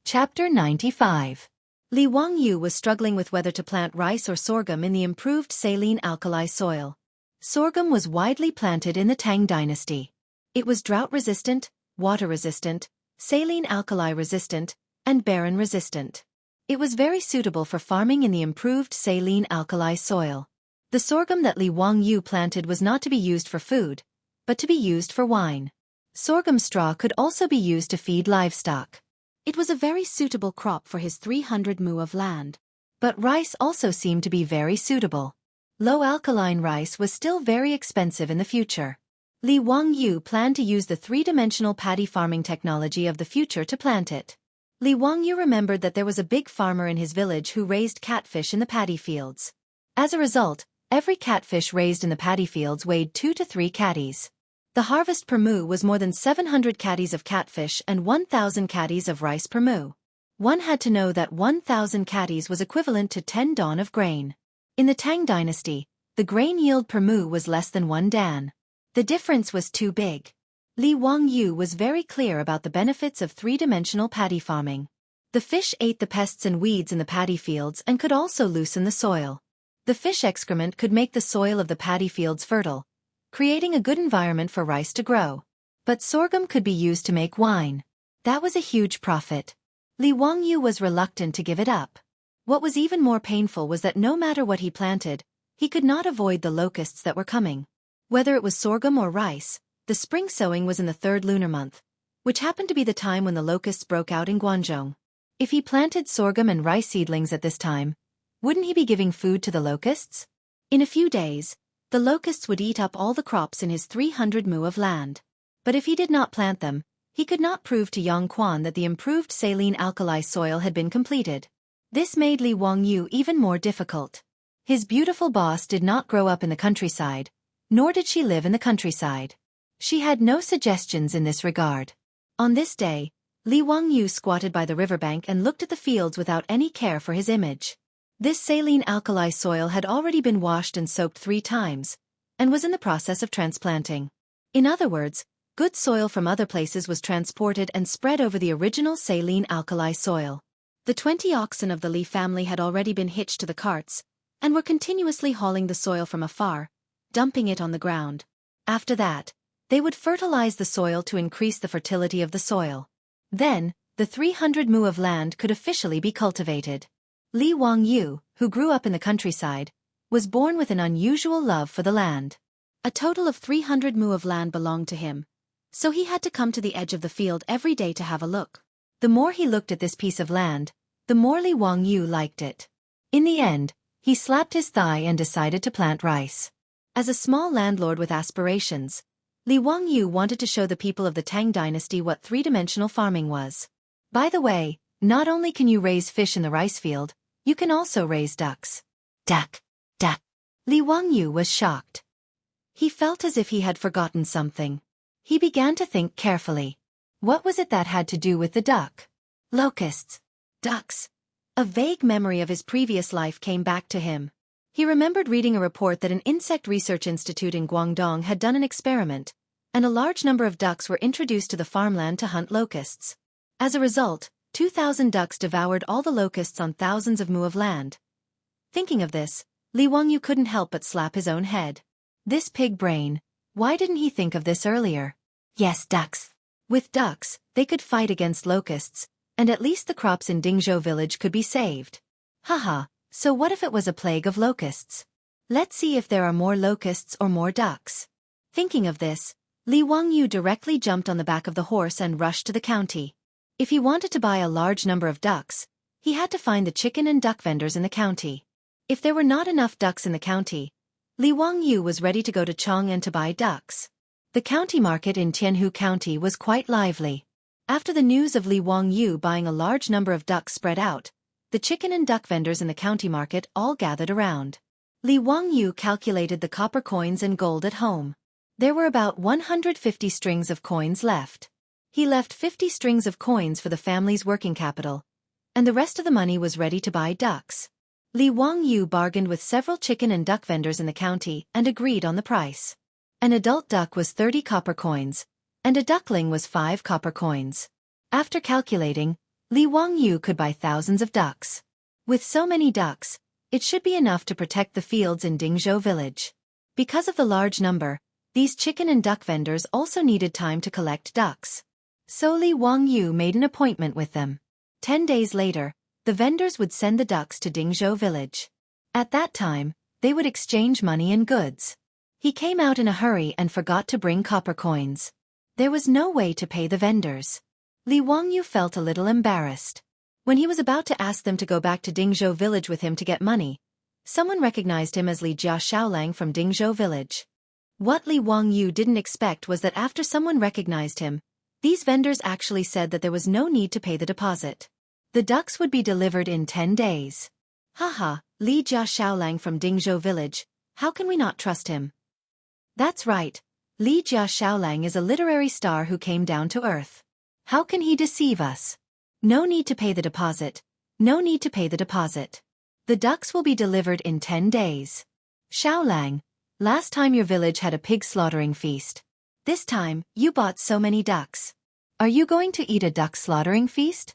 Chapter 95. Li Wangyu was struggling with whether to plant rice or sorghum in the improved saline alkali soil. Sorghum was widely planted in the Tang Dynasty. It was drought-resistant, water-resistant, saline alkali-resistant, and barren-resistant. It was very suitable for farming in the improved saline alkali soil. The sorghum that Li Wangyu planted was not to be used for food, but to be used for wine. Sorghum straw could also be used to feed livestock. It was a very suitable crop for his 300 mu of land. But rice also seemed to be very suitable. Low alkaline rice was still very expensive in the future. Li Wangyu planned to use the 3-dimensional paddy farming technology of the future to plant it. Li Wangyu remembered that there was a big farmer in his village who raised catfish in the paddy fields. As a result, every catfish raised in the paddy fields weighed 2 to 3 catties. The harvest per mu was more than 700 catties of catfish and 1,000 catties of rice per mu. One had to know that 1,000 catties was equivalent to 10 dan of grain. In the Tang Dynasty, the grain yield per mu was less than 1 dan. The difference was too big. Li Wangyu was very clear about the benefits of 3-dimensional paddy farming. The fish ate the pests and weeds in the paddy fields and could also loosen the soil. The fish excrement could make the soil of the paddy fields fertile, creating a good environment for rice to grow. But sorghum could be used to make wine. That was a huge profit. Li Wangyu was reluctant to give it up. What was even more painful was that no matter what he planted, he could not avoid the locusts that were coming. Whether it was sorghum or rice, the spring sowing was in the 3rd lunar month, which happened to be the time when the locusts broke out in Guangzhou. If he planted sorghum and rice seedlings at this time, wouldn't he be giving food to the locusts? In a few days, the locusts would eat up all the crops in his 300 mu of land. But if he did not plant them, he could not prove to Yang Quan that the improved saline alkali soil had been completed. This made Li Wangyu even more difficult. His beautiful boss did not grow up in the countryside, nor did she live in the countryside. She had no suggestions in this regard. On this day, Li Wangyu squatted by the riverbank and looked at the fields without any care for his image. This saline alkali soil had already been washed and soaked 3 times, and was in the process of transplanting. In other words, good soil from other places was transported and spread over the original saline alkali soil. The 20 oxen of the Li family had already been hitched to the carts, and were continuously hauling the soil from afar, dumping it on the ground. After that, they would fertilize the soil to increase the fertility of the soil. Then, the 300 mu of land could officially be cultivated. Li Wangyu, who grew up in the countryside, was born with an unusual love for the land. A total of 300 mu of land belonged to him, so he had to come to the edge of the field every day to have a look. The more he looked at this piece of land, the more Li Wangyu liked it. In the end, he slapped his thigh and decided to plant rice. As a small landlord with aspirations, Li Wangyu wanted to show the people of the Tang Dynasty what three-dimensional farming was. By the way, not only can you raise fish in the rice field, you can also raise ducks. Duck. Li Wangyu was shocked. He felt as if he had forgotten something. He began to think carefully. What was it that had to do with the duck? Locusts. Ducks. A vague memory of his previous life came back to him. He remembered reading a report that an insect research institute in Guangdong had done an experiment, and a large number of ducks were introduced to the farmland to hunt locusts. As a result, 2,000 ducks devoured all the locusts on thousands of mu of land. Thinking of this, Li Wangyu couldn't help but slap his own head. This pig brain, why didn't he think of this earlier? Yes, ducks. With ducks, they could fight against locusts, and at least the crops in Dingzhou village could be saved. Haha, so what if it was a plague of locusts? Let's see if there are more locusts or more ducks. Thinking of this, Li Wangyu directly jumped on the back of the horse and rushed to the county. If he wanted to buy a large number of ducks, he had to find the chicken and duck vendors in the county. If there were not enough ducks in the county, Li Wangyu was ready to go to Chang'an to buy ducks. The county market in Jianghu County was quite lively. After the news of Li Wangyu buying a large number of ducks spread out, the chicken and duck vendors in the county market all gathered around. Li Wangyu calculated the copper coins and gold at home. There were about 150 strings of coins left. He left 50 strings of coins for the family's working capital, and the rest of the money was ready to buy ducks. Li Wangyu bargained with several chicken and duck vendors in the county and agreed on the price. An adult duck was 30 copper coins, and a duckling was 5 copper coins. After calculating, Li Wangyu could buy thousands of ducks. With so many ducks, it should be enough to protect the fields in Dingzhou village. Because of the large number, these chicken and duck vendors also needed time to collect ducks. So Li Wangyu made an appointment with them. 10 days later, the vendors would send the ducks to Dingzhou village. At that time, they would exchange money and goods. He came out in a hurry and forgot to bring copper coins. There was no way to pay the vendors. Li Wangyu felt a little embarrassed. When he was about to ask them to go back to Dingzhou village with him to get money, someone recognized him as Li Xiaolang from Dingzhou village. What Li Wangyu didn't expect was that after someone recognized him, these vendors actually said that there was no need to pay the deposit. The ducks would be delivered in 10 days. Haha, Li Xiaolang from Dingzhou village, how can we not trust him? That's right, Li Xiaolang is a literary star who came down to earth. How can he deceive us? No need to pay the deposit. No need to pay the deposit. The ducks will be delivered in 10 days. Xiaolang, last time your village had a pig slaughtering feast. This time, you bought so many ducks. Are you going to eat a duck slaughtering feast?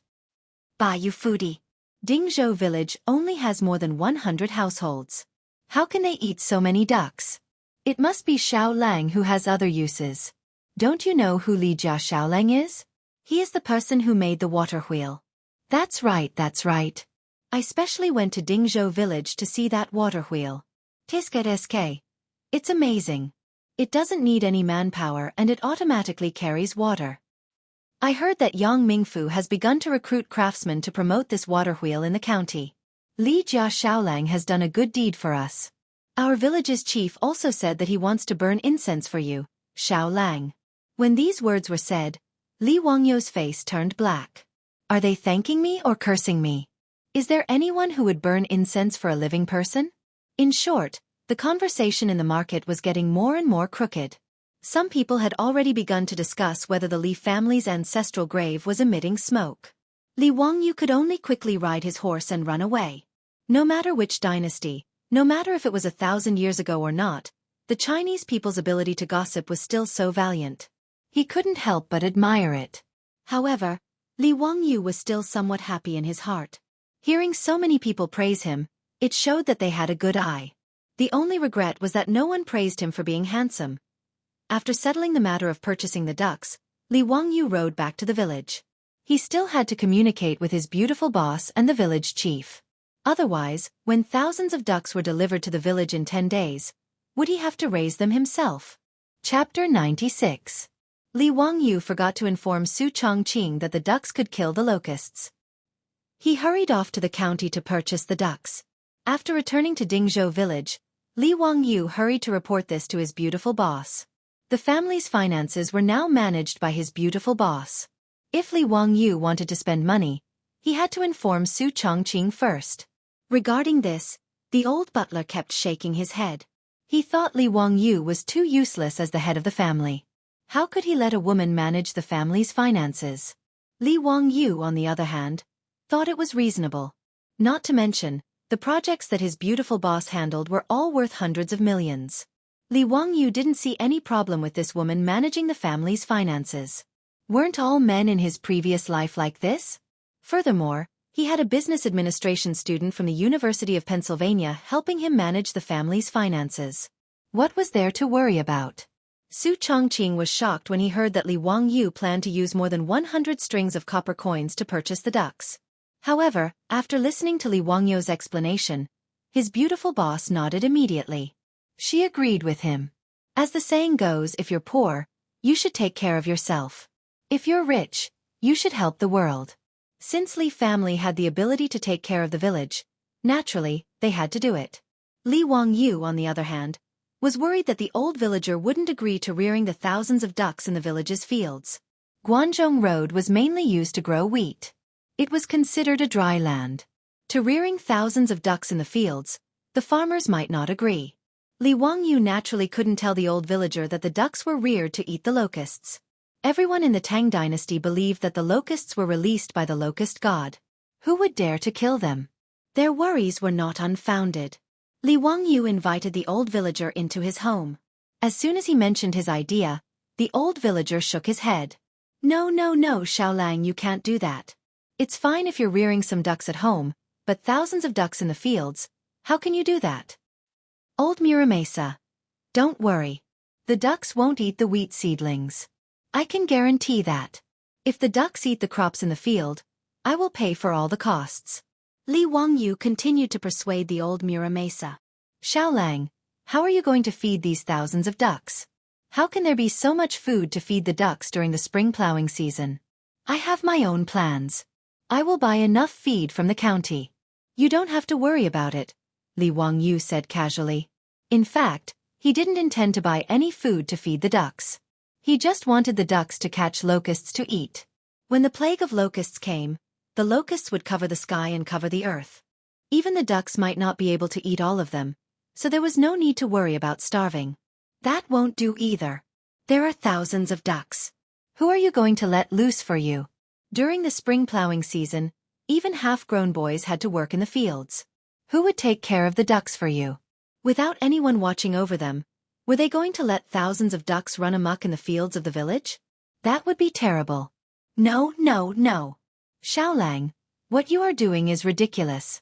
Bah, you foodie. Dingzhou village only has more than 100 households. How can they eat so many ducks? It must be Xiaolang who has other uses. Don't you know who Li Xiaolang is? He is the person who made the water wheel. That's right, that's right. I specially went to Dingzhou village to see that water wheel. Tisk. It's amazing. It doesn't need any manpower and it automatically carries water. I heard that Yang Mingfu has begun to recruit craftsmen to promote this water wheel in the county. Li Xiaolang has done a good deed for us. Our village's chief also said that he wants to burn incense for you, Xiaolang. When these words were said, Li Wangyu's face turned black. Are they thanking me or cursing me? Is there anyone who would burn incense for a living person? In short, the conversation in the market was getting more and more crooked. Some people had already begun to discuss whether the Li family's ancestral grave was emitting smoke. Li Wangyu could only quickly ride his horse and run away. No matter which dynasty, no matter if it was 1,000 years ago or not, the Chinese people's ability to gossip was still so valiant. He couldn't help but admire it. However, Li Wangyu was still somewhat happy in his heart. Hearing so many people praise him, it showed that they had a good eye. The only regret was that no one praised him for being handsome. After settling the matter of purchasing the ducks, Li Wangyu rode back to the village. He still had to communicate with his beautiful boss and the village chief. Otherwise, when thousands of ducks were delivered to the village in 10 days, would he have to raise them himself? Chapter 96. Li Wangyu forgot to inform Su Chongqing that the ducks could kill the locusts. He hurried off to the county to purchase the ducks. After returning to Dingzhou village, Li Wangyu hurried to report this to his beautiful boss. The family's finances were now managed by his beautiful boss. If Li Wangyu wanted to spend money, he had to inform Su Chongqing first. Regarding this, the old butler kept shaking his head. He thought Li Wangyu was too useless as the head of the family. How could he let a woman manage the family's finances? Li Wangyu, on the other hand, thought it was reasonable. Not to mention, the projects that his beautiful boss handled were all worth hundreds of millions. Li Wangyu didn't see any problem with this woman managing the family's finances. Weren't all men in his previous life like this? Furthermore, he had a business administration student from the University of Pennsylvania helping him manage the family's finances. What was there to worry about? Su Chongqing was shocked when he heard that Li Wangyu planned to use more than 100 strings of copper coins to purchase the ducks. However, after listening to Li Wangyu's explanation, his beautiful boss nodded immediately. She agreed with him. As the saying goes, if you're poor, you should take care of yourself. If you're rich, you should help the world. Since Li family had the ability to take care of the village, naturally, they had to do it. Li Wangyu, on the other hand, was worried that the old villager wouldn't agree to rearing the thousands of ducks in the village's fields. Guanzhong Road was mainly used to grow wheat. It was considered a dry land. To rearing thousands of ducks in the fields, the farmers might not agree. Li Wangyu naturally couldn't tell the old villager that the ducks were reared to eat the locusts. Everyone in the Tang Dynasty believed that the locusts were released by the locust god. Who would dare to kill them? Their worries were not unfounded. Li Wangyu invited the old villager into his home. As soon as he mentioned his idea, the old villager shook his head. No, Xiaolang, you can't do that. It's fine if you're rearing some ducks at home, but thousands of ducks in the fields, how can you do that? Old Muramesa. Don't worry. The ducks won't eat the wheat seedlings. I can guarantee that. If the ducks eat the crops in the field, I will pay for all the costs. Li Wangyu continued to persuade the old Muramesa. Xiaolang, how are you going to feed these thousands of ducks? How can there be so much food to feed the ducks during the spring plowing season? I have my own plans. I will buy enough feed from the county. You don't have to worry about it, Li Wangyu said casually. In fact, he didn't intend to buy any food to feed the ducks. He just wanted the ducks to catch locusts to eat. When the plague of locusts came, the locusts would cover the sky and cover the earth. Even the ducks might not be able to eat all of them, so there was no need to worry about starving. That won't do either. There are thousands of ducks. Who are you going to let loose for you? During the spring plowing season, even half-grown boys had to work in the fields. Who would take care of the ducks for you? Without anyone watching over them, were they going to let thousands of ducks run amok in the fields of the village? That would be terrible. No. Xiaolang, what you are doing is ridiculous.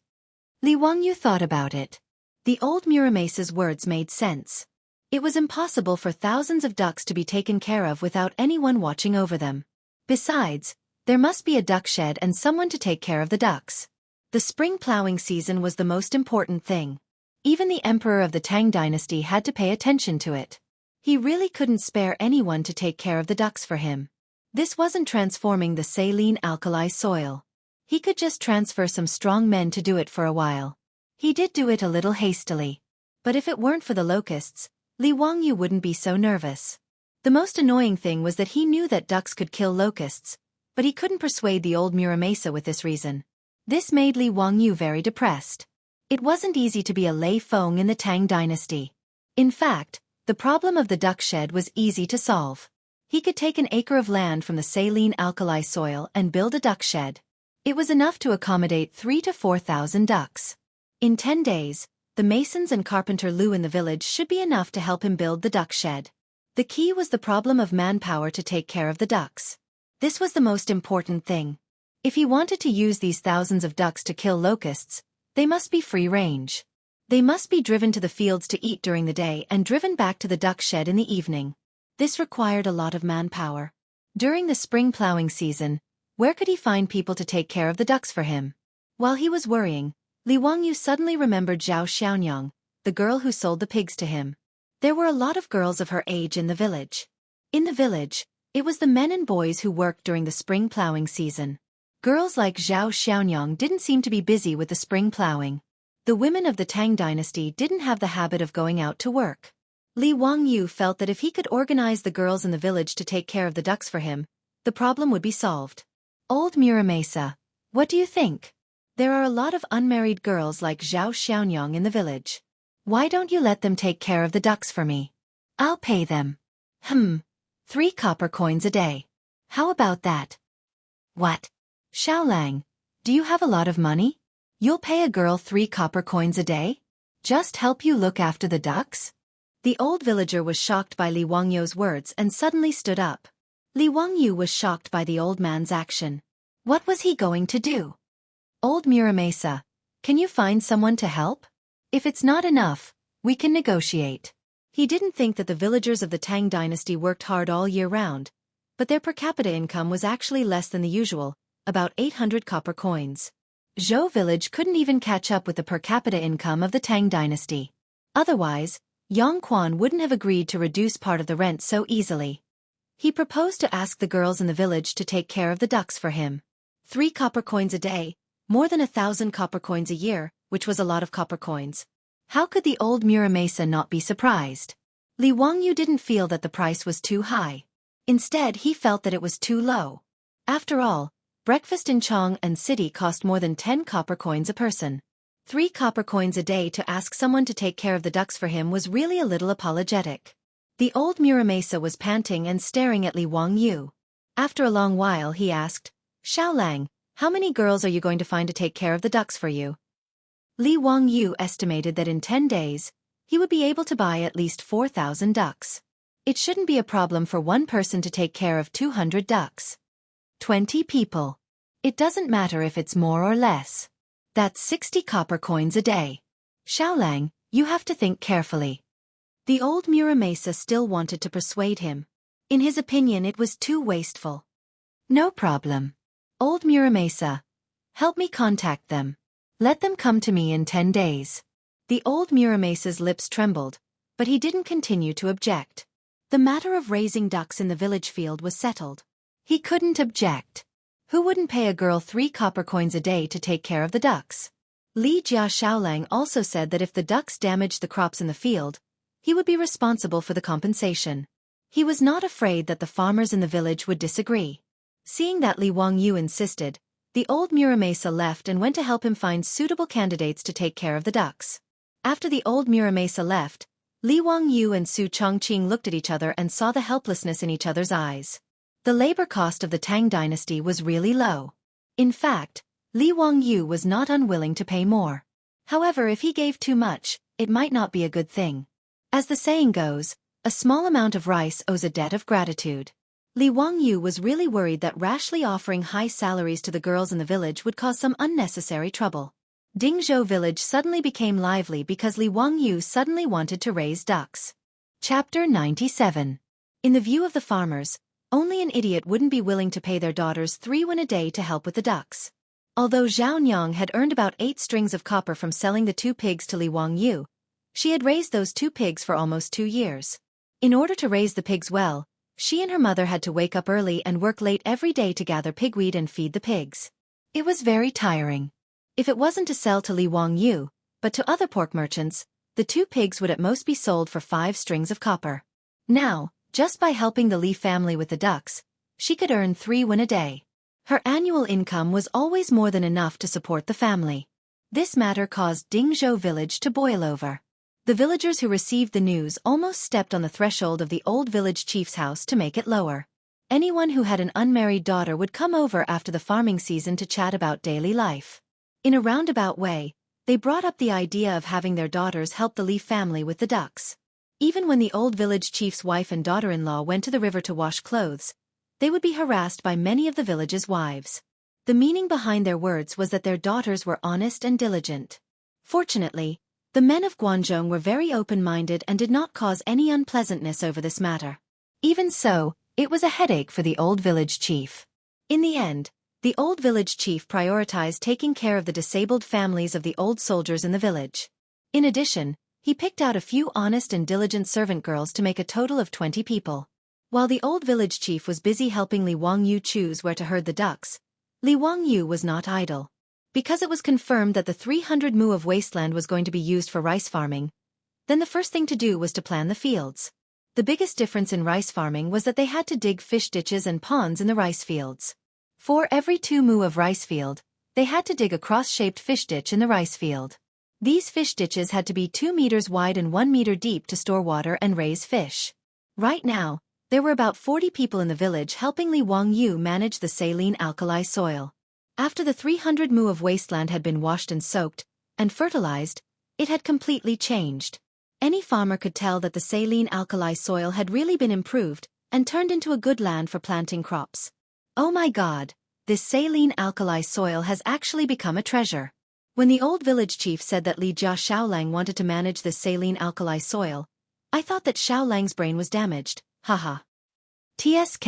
Li Wangyu thought about it. The old Muramesa's words made sense. It was impossible for thousands of ducks to be taken care of without anyone watching over them. Besides, there must be a duck shed and someone to take care of the ducks. The spring plowing season was the most important thing. Even the emperor of the Tang Dynasty had to pay attention to it. He really couldn't spare anyone to take care of the ducks for him. This wasn't transforming the saline alkali soil. He could just transfer some strong men to do it for a while. He did do it a little hastily. But if it weren't for the locusts, Li Wangyu wouldn't be so nervous. The most annoying thing was that he knew that ducks could kill locusts, but he couldn't persuade the old Muramesa with this reason. This made Li Wangyu very depressed. It wasn't easy to be a Lei Feng in the Tang Dynasty. In fact, the problem of the duck shed was easy to solve. He could take an acre of land from the saline alkali soil and build a duck shed. It was enough to accommodate 3,000 to 4,000 ducks. In 10 days, the masons and carpenter Lu in the village should be enough to help him build the duck shed. The key was the problem of manpower to take care of the ducks. This was the most important thing. If he wanted to use these thousands of ducks to kill locusts, they must be free range. They must be driven to the fields to eat during the day and driven back to the duck shed in the evening. This required a lot of manpower. During the spring plowing season, where could he find people to take care of the ducks for him? While he was worrying, Li Wangyu suddenly remembered Zhao Xiaonyang, the girl who sold the pigs to him. There were a lot of girls of her age in the village. In the village, It was the men and boys who worked during the spring plowing season. Girls like Zhao Xiaonyang didn't seem to be busy with the spring plowing. The women of the Tang Dynasty didn't have the habit of going out to work. Li Wangyu felt that if he could organize the girls in the village to take care of the ducks for him, the problem would be solved. Old Muramasa, what do you think? There are a lot of unmarried girls like Zhao Xiaonyang in the village. Why don't you let them take care of the ducks for me? I'll pay them. 3 copper coins a day. How about that? What? Xiaolang, do you have a lot of money? You'll pay a girl 3 copper coins a day? Just help you look after the ducks? The old villager was shocked by Li Wangyu's words and suddenly stood up. Li Wangyu was shocked by the old man's action. What was he going to do? Old Muramasa, can you find someone to help? If it's not enough, we can negotiate. He didn't think that the villagers of the Tang Dynasty worked hard all year round, but their per capita income was actually less than the usual, about 800 copper coins. Zhou village couldn't even catch up with the per capita income of the Tang Dynasty. Otherwise, Yang Quan wouldn't have agreed to reduce part of the rent so easily. He proposed to ask the girls in the village to take care of the ducks for him. 3 copper coins a day, more than 1,000 copper coins a year, which was a lot of copper coins. How could the old Muramasa not be surprised? Li Wangyu didn't feel that the price was too high. Instead, he felt that it was too low. After all, breakfast in Chong and City cost more than 10 copper coins a person. 3 copper coins a day to ask someone to take care of the ducks for him was really a little apologetic. The old Muramasa was panting and staring at Li Wangyu. After a long while he asked, Xiaolang, how many girls are you going to find to take care of the ducks for you? Li Wangyu estimated that in 10 days, he would be able to buy at least 4,000 ducks. It shouldn't be a problem for one person to take care of 200 ducks. 20 people. It doesn't matter if it's more or less. That's 60 copper coins a day. Xiaolang, you have to think carefully. The old Muramasa still wanted to persuade him. In his opinion, it was too wasteful. No problem. Old Muramasa, help me contact them. Let them come to me in 10 days. The old Muramasa's lips trembled, but he didn't continue to object. The matter of raising ducks in the village field was settled. He couldn't object. Who wouldn't pay a girl 3 copper coins a day to take care of the ducks? Li Jia Xiaolang also said that if the ducks damaged the crops in the field, he would be responsible for the compensation. He was not afraid that the farmers in the village would disagree. Seeing that Li Wangyu insisted, the old Muramasa left and went to help him find suitable candidates to take care of the ducks. After the old Muramasa left, Li Wangyu and Su Chongqing looked at each other and saw the helplessness in each other's eyes. The labor cost of the Tang Dynasty was really low. In fact, Li Wangyu was not unwilling to pay more. However, if he gave too much, it might not be a good thing. As the saying goes, a small amount of rice owes a debt of gratitude. Li Wangyu was really worried that rashly offering high salaries to the girls in the village would cause some unnecessary trouble. Dingzhou village suddenly became lively because Li Wangyu suddenly wanted to raise ducks. Chapter 97. In the view of the farmers, only an idiot wouldn't be willing to pay their daughters 3 won a day to help with the ducks. Although Zhao Nyang had earned about 8 strings of copper from selling the 2 pigs to Li Wangyu, she had raised those 2 pigs for almost 2 years. In order to raise the pigs well, she and her mother had to wake up early and work late every day to gather pigweed and feed the pigs. It was very tiring. If it wasn't to sell to Li Wangyu, but to other pork merchants, the 2 pigs would at most be sold for 5 strings of copper. Now, just by helping the Li family with the ducks, she could earn 3 won a day. Her annual income was always more than enough to support the family. This matter caused Dingzhou village to boil over. The villagers who received the news almost stepped on the threshold of the old village chief's house to make it lower. Anyone who had an unmarried daughter would come over after the farming season to chat about daily life. In a roundabout way, they brought up the idea of having their daughters help the Li family with the ducks. Even when the old village chief's wife and daughter-in-law went to the river to wash clothes, they would be harassed by many of the village's wives. The meaning behind their words was that their daughters were honest and diligent. Fortunately, the men of Guangzhou were very open-minded and did not cause any unpleasantness over this matter. Even so, it was a headache for the old village chief. In the end, the old village chief prioritized taking care of the disabled families of the old soldiers in the village. In addition, he picked out a few honest and diligent servant girls to make a total of 20 people. While the old village chief was busy helping Li Wangyu choose where to herd the ducks, Li Wangyu was not idle. Because it was confirmed that the 300 mu of wasteland was going to be used for rice farming, then the first thing to do was to plan the fields. The biggest difference in rice farming was that they had to dig fish ditches and ponds in the rice fields. For every 2 mu of rice field, they had to dig a cross-shaped fish ditch in the rice field. These fish ditches had to be 2 meters wide and 1 meter deep to store water and raise fish. Right now, there were about 40 people in the village helping Li Wangyu manage the saline alkali soil. After the 300 mu of wasteland had been washed and soaked, and fertilized, it had completely changed. Any farmer could tell that the saline alkali soil had really been improved and turned into a good land for planting crops. Oh my God, this saline alkali soil has actually become a treasure. When the old village chief said that Li Jia Xiaolang wanted to manage this saline alkali soil, I thought that Xiaolang's brain was damaged, haha. TSK.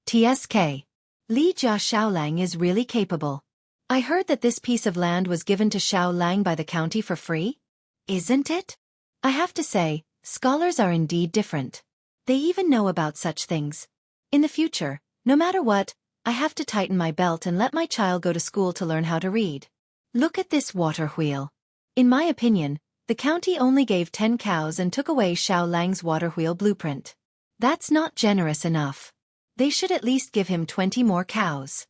Li Jia Xiaolang is really capable. I heard that this piece of land was given to Xiaolang by the county for free? Isn't it? I have to say, scholars are indeed different. They even know about such things. In the future, no matter what, I have to tighten my belt and let my child go to school to learn how to read. Look at this water wheel. In my opinion, the county only gave 10 cows and took away Xiaolang's water wheel blueprint. That's not generous enough. They should at least give him 20 more cows.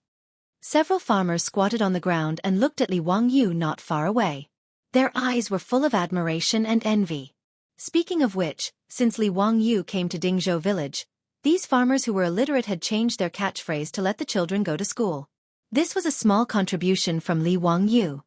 Several farmers squatted on the ground and looked at Li Wangyu not far away. Their eyes were full of admiration and envy. Speaking of which, since Li Wangyu came to Dingzhou village, these farmers who were illiterate had changed their catchphrase to let the children go to school. This was a small contribution from Li Wangyu.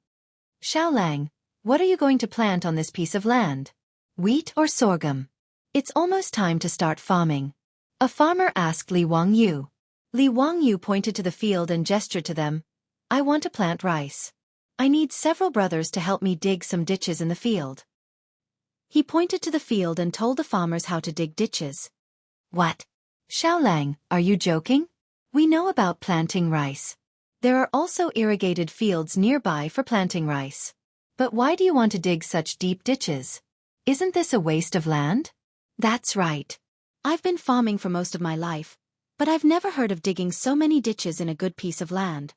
Xiaolang, what are you going to plant on this piece of land? Wheat or sorghum? It's almost time to start farming. A farmer asked Li Wangyu. Li Wangyu pointed to the field and gestured to them. I want to plant rice. I need several brothers to help me dig some ditches in the field. He pointed to the field and told the farmers how to dig ditches. What? Xiaolang, are you joking? We know about planting rice. There are also irrigated fields nearby for planting rice. But why do you want to dig such deep ditches? Isn't this a waste of land? That's right. I've been farming for most of my life, but I've never heard of digging so many ditches in a good piece of land.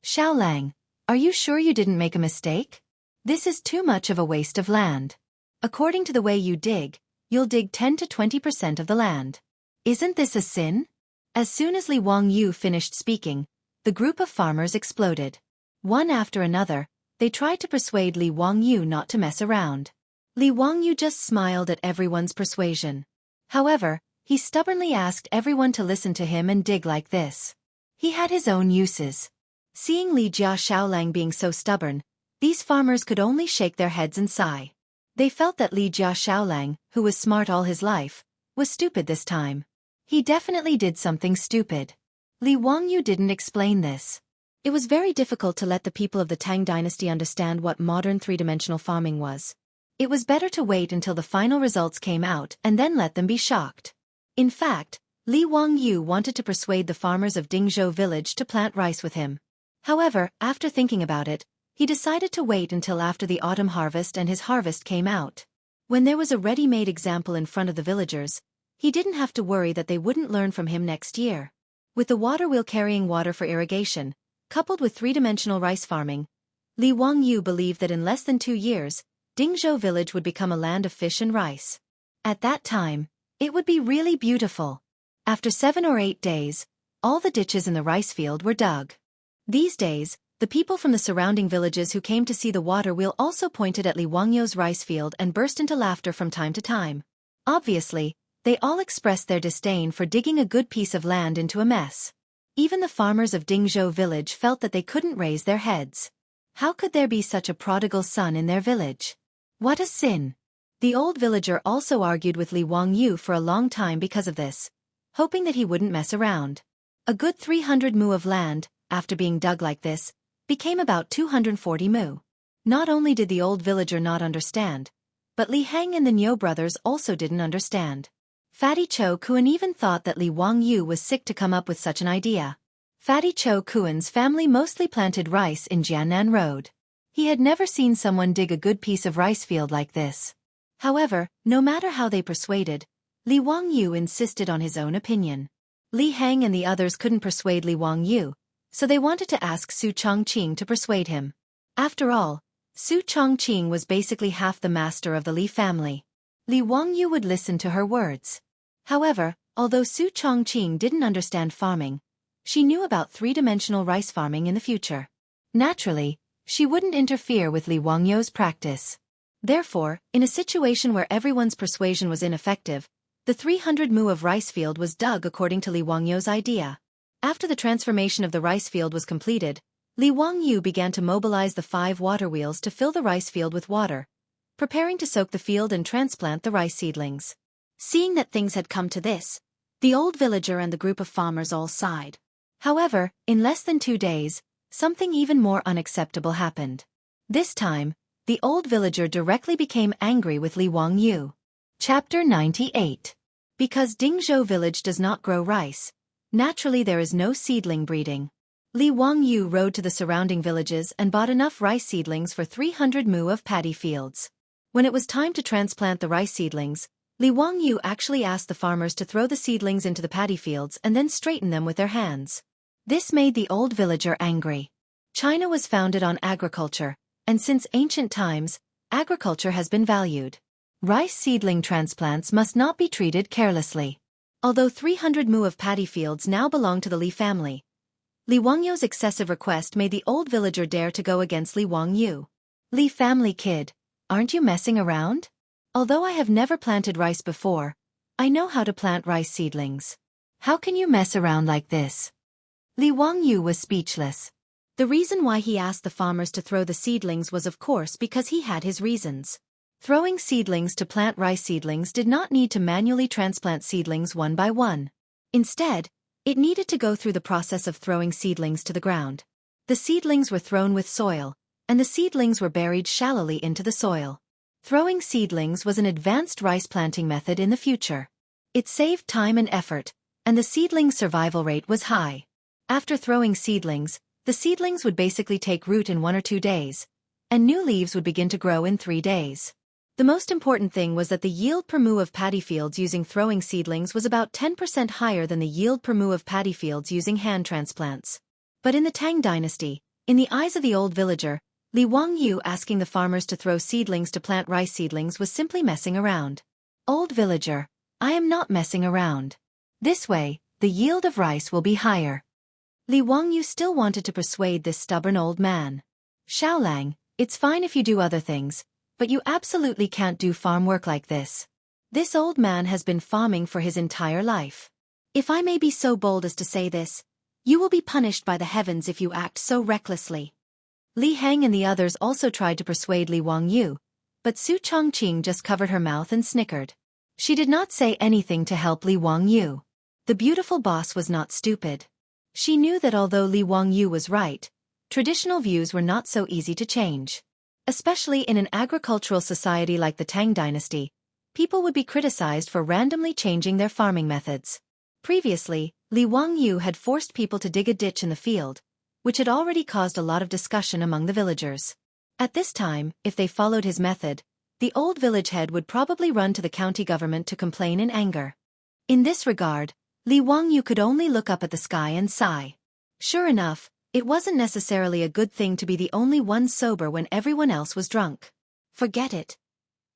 Xiaolang, are you sure you didn't make a mistake? This is too much of a waste of land. According to the way you dig, you'll dig 10 to 20% of the land. Isn't this a sin? As soon as Li Wangyu finished speaking, the group of farmers exploded. One after another, they tried to persuade Li Wangyu not to mess around. Li Wangyu just smiled at everyone's persuasion. However, he stubbornly asked everyone to listen to him and dig like this. He had his own uses. Seeing Li Jia Xiaolang being so stubborn, these farmers could only shake their heads and sigh. They felt that Li Jia Xiaolang, who was smart all his life, was stupid this time. He definitely did something stupid. Li Wangyu didn't explain this. It was very difficult to let the people of the Tang Dynasty understand what modern three-dimensional farming was. It was better to wait until the final results came out and then let them be shocked. In fact, Li Wangyu wanted to persuade the farmers of Dingzhou village to plant rice with him. However, after thinking about it, he decided to wait until after the autumn harvest and his harvest came out. When there was a ready-made example in front of the villagers, he didn't have to worry that they wouldn't learn from him next year. With the water wheel carrying water for irrigation, coupled with three-dimensional rice farming, Li Wangyu believed that in less than 2 years, Dingzhou village would become a land of fish and rice. At that time, it would be really beautiful. After 7 or 8 days, all the ditches in the rice field were dug. These days, the people from the surrounding villages who came to see the water wheel also pointed at Li Wangyu's rice field and burst into laughter from time to time. Obviously, they all expressed their disdain for digging a good piece of land into a mess. Even the farmers of Dingzhou village felt that they couldn't raise their heads. How could there be such a prodigal son in their village? What a sin! The old villager also argued with Li Wangyu for a long time because of this, hoping that he wouldn't mess around. A good 300 mu of land, after being dug like this, became about 240 mu. Not only did the old villager not understand, but Li Heng and the Niu brothers also didn't understand. Fatty Cho Kuan even thought that Li Wangyu was sick to come up with such an idea. Fatty Cho Kuan's family mostly planted rice in Jiannan Road. He had never seen someone dig a good piece of rice field like this. However, no matter how they persuaded, Li Wangyu insisted on his own opinion. Li Heng and the others couldn't persuade Li Wangyu, so they wanted to ask Su Chongqing to persuade him. After all, Su Chongqing was basically half the master of the Li family. Li Wangyu would listen to her words. However, although Su Chongqing didn't understand farming, she knew about three-dimensional rice farming in the future. Naturally, she wouldn't interfere with Li Wangyu's practice. Therefore, in a situation where everyone's persuasion was ineffective, the 300 mu of rice field was dug according to Li Wangyu's idea. After the transformation of the rice field was completed, Li Wangyu began to mobilize the 5 water wheels to fill the rice field with water, preparing to soak the field and transplant the rice seedlings. Seeing that things had come to this, the old villager and the group of farmers all sighed. However, in less than 2 days, something even more unacceptable happened. This time, the old villager directly became angry with Li Wangyu. Chapter 98. Because Dingzhou village does not grow rice, naturally there is no seedling breeding. Li Wangyu rode to the surrounding villages and bought enough rice seedlings for 300 mu of paddy fields. When it was time to transplant the rice seedlings, Li Wangyu actually asked the farmers to throw the seedlings into the paddy fields and then straighten them with their hands. This made the old villager angry. China was founded on agriculture, and since ancient times, agriculture has been valued. Rice seedling transplants must not be treated carelessly. Although 300 mu of paddy fields now belong to the Li family, Li Wangyu's excessive request made the old villager dare to go against Li Wangyu. Li family kid, aren't you messing around? Although I have never planted rice before, I know how to plant rice seedlings. How can you mess around like this? Li Wangyu was speechless. The reason why he asked the farmers to throw the seedlings was of course because he had his reasons. Throwing seedlings to plant rice seedlings did not need to manually transplant seedlings one by one. Instead, it needed to go through the process of throwing seedlings to the ground. The seedlings were thrown with soil, and the seedlings were buried shallowly into the soil. Throwing seedlings was an advanced rice planting method in the future. It saved time and effort, and the seedling's survival rate was high. After throwing seedlings, the seedlings would basically take root in 1 or 2 days, and new leaves would begin to grow in 3 days. The most important thing was that the yield per mu of paddy fields using throwing seedlings was about 10% higher than the yield per mu of paddy fields using hand transplants. But in the Tang Dynasty, in the eyes of the old villager, Li Wangyu asking the farmers to throw seedlings to plant rice seedlings was simply messing around. Old villager, I am not messing around. This way, the yield of rice will be higher. Li Wangyu still wanted to persuade this stubborn old man. Xiaolang, it's fine if you do other things, but you absolutely can't do farm work like this. This old man has been farming for his entire life. If I may be so bold as to say this, you will be punished by the heavens if you act so recklessly. Li Heng and the others also tried to persuade Li Wangyu, but Su Chongqing just covered her mouth and snickered. She did not say anything to help Li Wangyu. The beautiful boss was not stupid. She knew that although Li Wangyu was right, traditional views were not so easy to change. Especially in an agricultural society like the Tang Dynasty, people would be criticized for randomly changing their farming methods. Previously, Li Wangyu had forced people to dig a ditch in the field, which had already caused a lot of discussion among the villagers. At this time, if they followed his method, the old village head would probably run to the county government to complain in anger. In this regard, Li Wangyu could only look up at the sky and sigh. Sure enough, it wasn't necessarily a good thing to be the only one sober when everyone else was drunk. Forget it.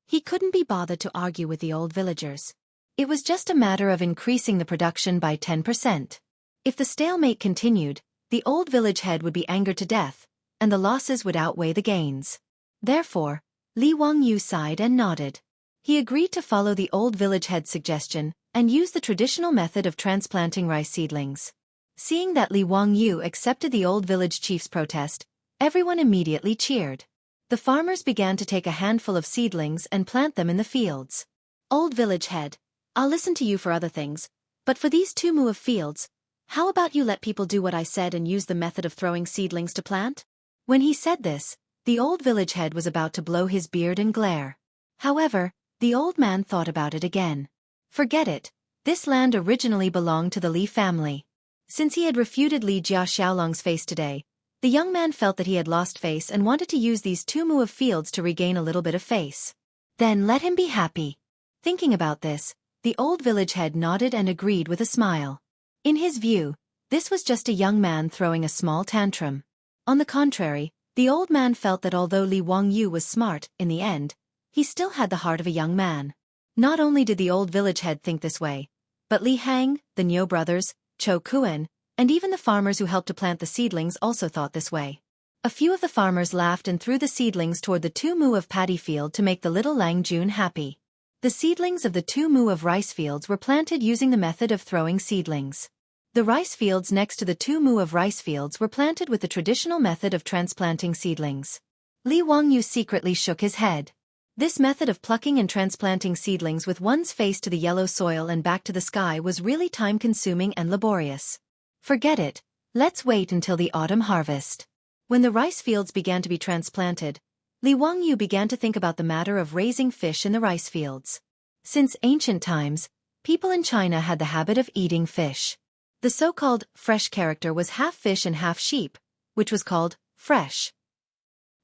He couldn't be bothered to argue with the old villagers. It was just a matter of increasing the production by 10%. If the stalemate continued, the old village head would be angered to death, and the losses would outweigh the gains. Therefore, Li Wangyu sighed and nodded. He agreed to follow the old village head's suggestion and use the traditional method of transplanting rice seedlings. Seeing that Li Wangyu accepted the old village chief's protest, everyone immediately cheered. The farmers began to take a handful of seedlings and plant them in the fields. Old village head, I'll listen to you for other things, but for these 2 mu of fields, how about you let people do what I said and use the method of throwing seedlings to plant? When he said this, the old village head was about to blow his beard and glare. However, the old man thought about it again. Forget it, this land originally belonged to the Li family. Since he had refuted Li Jia Xiaolong's face today, the young man felt that he had lost face and wanted to use these 2 mu of fields to regain a little bit of face. Then let him be happy. Thinking about this, The old village head nodded and agreed with a smile. In his view, this was just a young man throwing a small tantrum. On the contrary, the old man felt that although Li Wangyu was smart, in the end, he still had the heart of a young man. Not only did the old village head think this way, but Li Hang, the Niu brothers, Chou Kuan, and even the farmers who helped to plant the seedlings also thought this way. A few of the farmers laughed and threw the seedlings toward the 2 mu of paddy field to make the little Lang Jun happy. The seedlings of the 2 mu of rice fields were planted using the method of throwing seedlings. The rice fields next to the 2 mu of rice fields were planted with the traditional method of transplanting seedlings. Li Wangyu secretly shook his head. This method of plucking and transplanting seedlings with one's face to the yellow soil and back to the sky was really time-consuming and laborious. Forget it, let's wait until the autumn harvest. When the rice fields began to be transplanted, Li Wangyu began to think about the matter of raising fish in the rice fields. Since ancient times, people in China had the habit of eating fish. The so-called fresh character was half fish and half sheep, which was called fresh.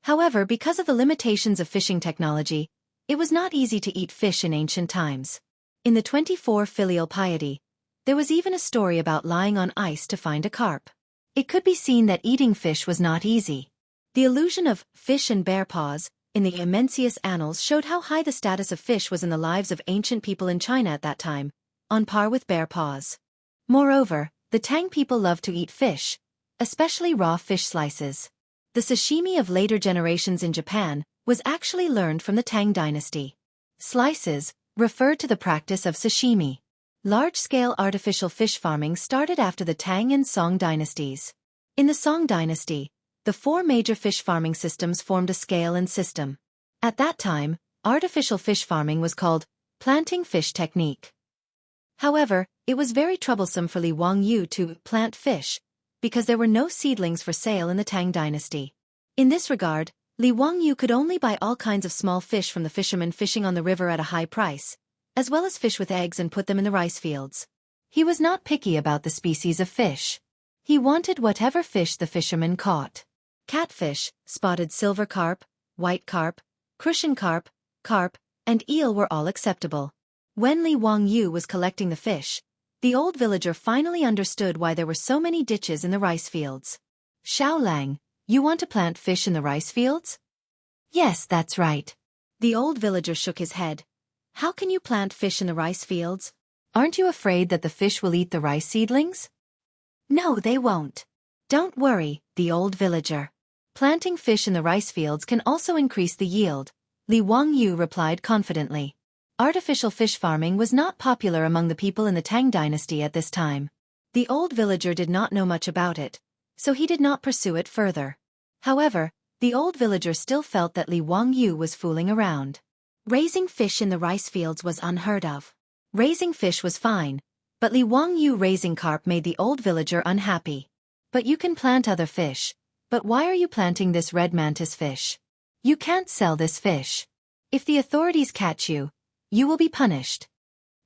However, because of the limitations of fishing technology, it was not easy to eat fish in ancient times. In the 24 Filial Piety, there was even a story about lying on ice to find a carp. It could be seen that eating fish was not easy. The illusion of fish and bear paws in the Mencius Annals showed how high the status of fish was in the lives of ancient people in China at that time, on par with bear paws. Moreover, the Tang people loved to eat fish, especially raw fish slices. The sashimi of later generations in Japan was actually learned from the Tang Dynasty. Slices referred to the practice of sashimi. Large-scale artificial fish farming started after the Tang and Song dynasties. In the Song dynasty, the 4 major fish farming systems formed a scale and system. At that time, artificial fish farming was called planting fish technique. However, it was very troublesome for Li Wangyu to plant fish, because there were no seedlings for sale in the Tang dynasty. In this regard, Li Wangyu could only buy all kinds of small fish from the fishermen fishing on the river at a high price, as well as fish with eggs, and put them in the rice fields. He was not picky about the species of fish. He wanted whatever fish the fishermen caught. Catfish, spotted silver carp, white carp, crucian carp, and eel were all acceptable. When Li Wangyu was collecting the fish, the old villager finally understood why there were so many ditches in the rice fields. "Xiao Lang, you want to plant fish in the rice fields?" "Yes, that's right." The old villager shook his head. "How can you plant fish in the rice fields? Aren't you afraid that the fish will eat the rice seedlings?" "No, they won't. Don't worry," the old villager. "Planting fish in the rice fields can also increase the yield," Li Wangyu replied confidently. Artificial fish farming was not popular among the people in the Tang dynasty at this time. The old villager did not know much about it, so he did not pursue it further. However, the old villager still felt that Li Wangyu was fooling around. Raising fish in the rice fields was unheard of. Raising fish was fine, but Li Wangyu raising carp made the old villager unhappy. "But you can plant other fish. But why are you planting this red mantis fish? You can't sell this fish. If the authorities catch you, you will be punished."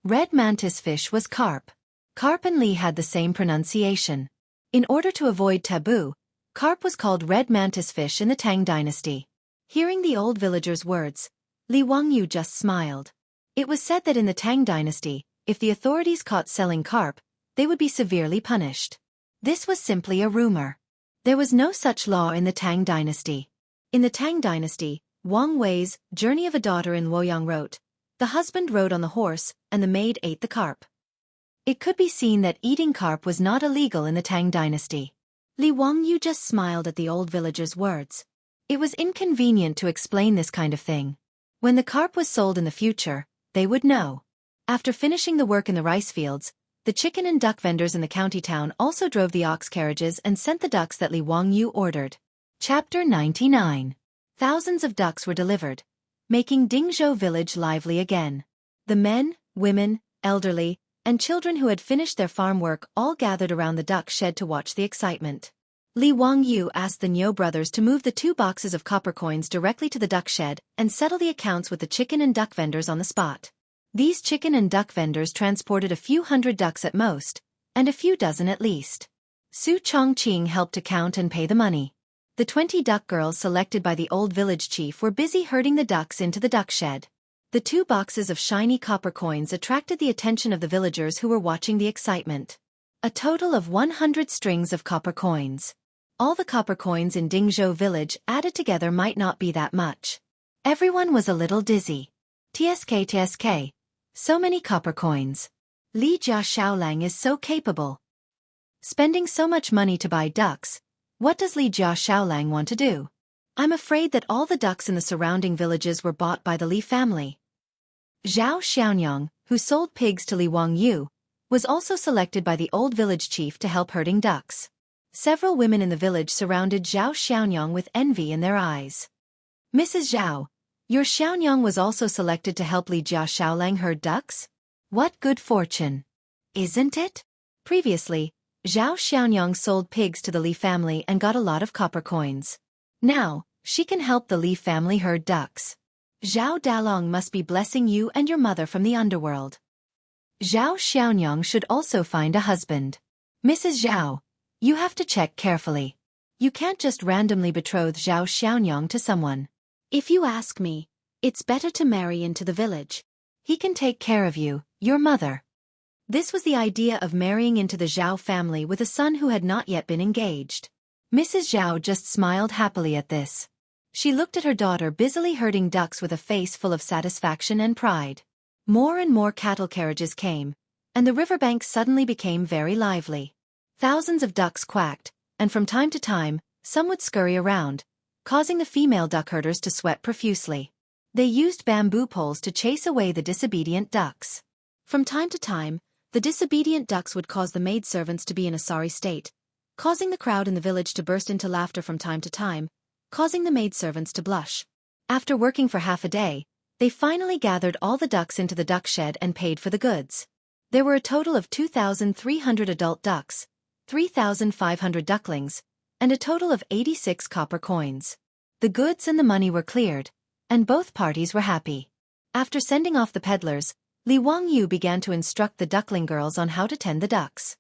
Red mantis fish was carp. Carp and Li had the same pronunciation. In order to avoid taboo, carp was called red mantis fish in the Tang dynasty. Hearing the old villager's words, Li Wangyu just smiled. It was said that in the Tang dynasty, if the authorities caught selling carp, they would be severely punished. This was simply a rumor. There was no such law in the Tang dynasty. In the Tang dynasty, Wang Wei's Journey of a Daughter in Luoyang wrote, "The husband rode on the horse, and the maid ate the carp." It could be seen that eating carp was not illegal in the Tang dynasty. Li Wangyu just smiled at the old villager's words. It was inconvenient to explain this kind of thing. When the carp was sold in the future, they would know. After finishing the work in the rice fields, the chicken and duck vendors in the county town also drove the ox carriages and sent the ducks that Li Wangyu ordered. Chapter 99. Thousands of ducks were delivered, making Dingzhou village lively again. The men, women, elderly, and children who had finished their farm work all gathered around the duck shed to watch the excitement. Li Wangyu asked the Niu brothers to move the 2 boxes of copper coins directly to the duck shed and settle the accounts with the chicken and duck vendors on the spot. These chicken and duck vendors transported a few hundred ducks at most, and a few dozen at least. Su Chongqing helped to count and pay the money. The 20 duck girls selected by the old village chief were busy herding the ducks into the duck shed. The 2 boxes of shiny copper coins attracted the attention of the villagers who were watching the excitement. A total of 100 strings of copper coins. All the copper coins in Dingzhou village added together might not be that much. Everyone was a little dizzy. TSK. So many copper coins. Li Jia Xiaolang is so capable. Spending so much money to buy ducks, what does Li Jia Xiaolang want to do? I'm afraid that all the ducks in the surrounding villages were bought by the Li family. Zhao Xianyang, who sold pigs to Li Wangyu, was also selected by the old village chief to help herding ducks. Several women in the village surrounded Zhao Xianyang with envy in their eyes. Mrs. Zhao, your Xianyang was also selected to help Li Jia Xiaolang herd ducks? What good fortune! Isn't it? Previously, Zhao Xianyang sold pigs to the Li family and got a lot of copper coins. Now, she can help the Li family herd ducks. Zhao Dalong must be blessing you and your mother from the underworld. Zhao Xianyang should also find a husband. Mrs. Zhao, you have to check carefully. You can't just randomly betroth Zhao Xianyang to someone. If you ask me, it's better to marry into the village. He can take care of you, your mother. This was the idea of marrying into the Zhao family with a son who had not yet been engaged. Mrs. Zhao just smiled happily at this. She looked at her daughter busily herding ducks with a face full of satisfaction and pride. More and more cattle carriages came, and the riverbank suddenly became very lively. Thousands of ducks quacked, and from time to time, some would scurry around, causing the female duck herders to sweat profusely. They used bamboo poles to chase away the disobedient ducks. From time to time, the disobedient ducks would cause the maidservants to be in a sorry state, causing the crowd in the village to burst into laughter from time to time, causing the maidservants to blush. After working for half a day, they finally gathered all the ducks into the duck shed and paid for the goods. There were a total of 2,300 adult ducks, 3,500 ducklings, and a total of 86 copper coins. The goods and the money were cleared, and both parties were happy. After sending off the peddlers, Li Wangyu began to instruct the duckling girls on how to tend the ducks.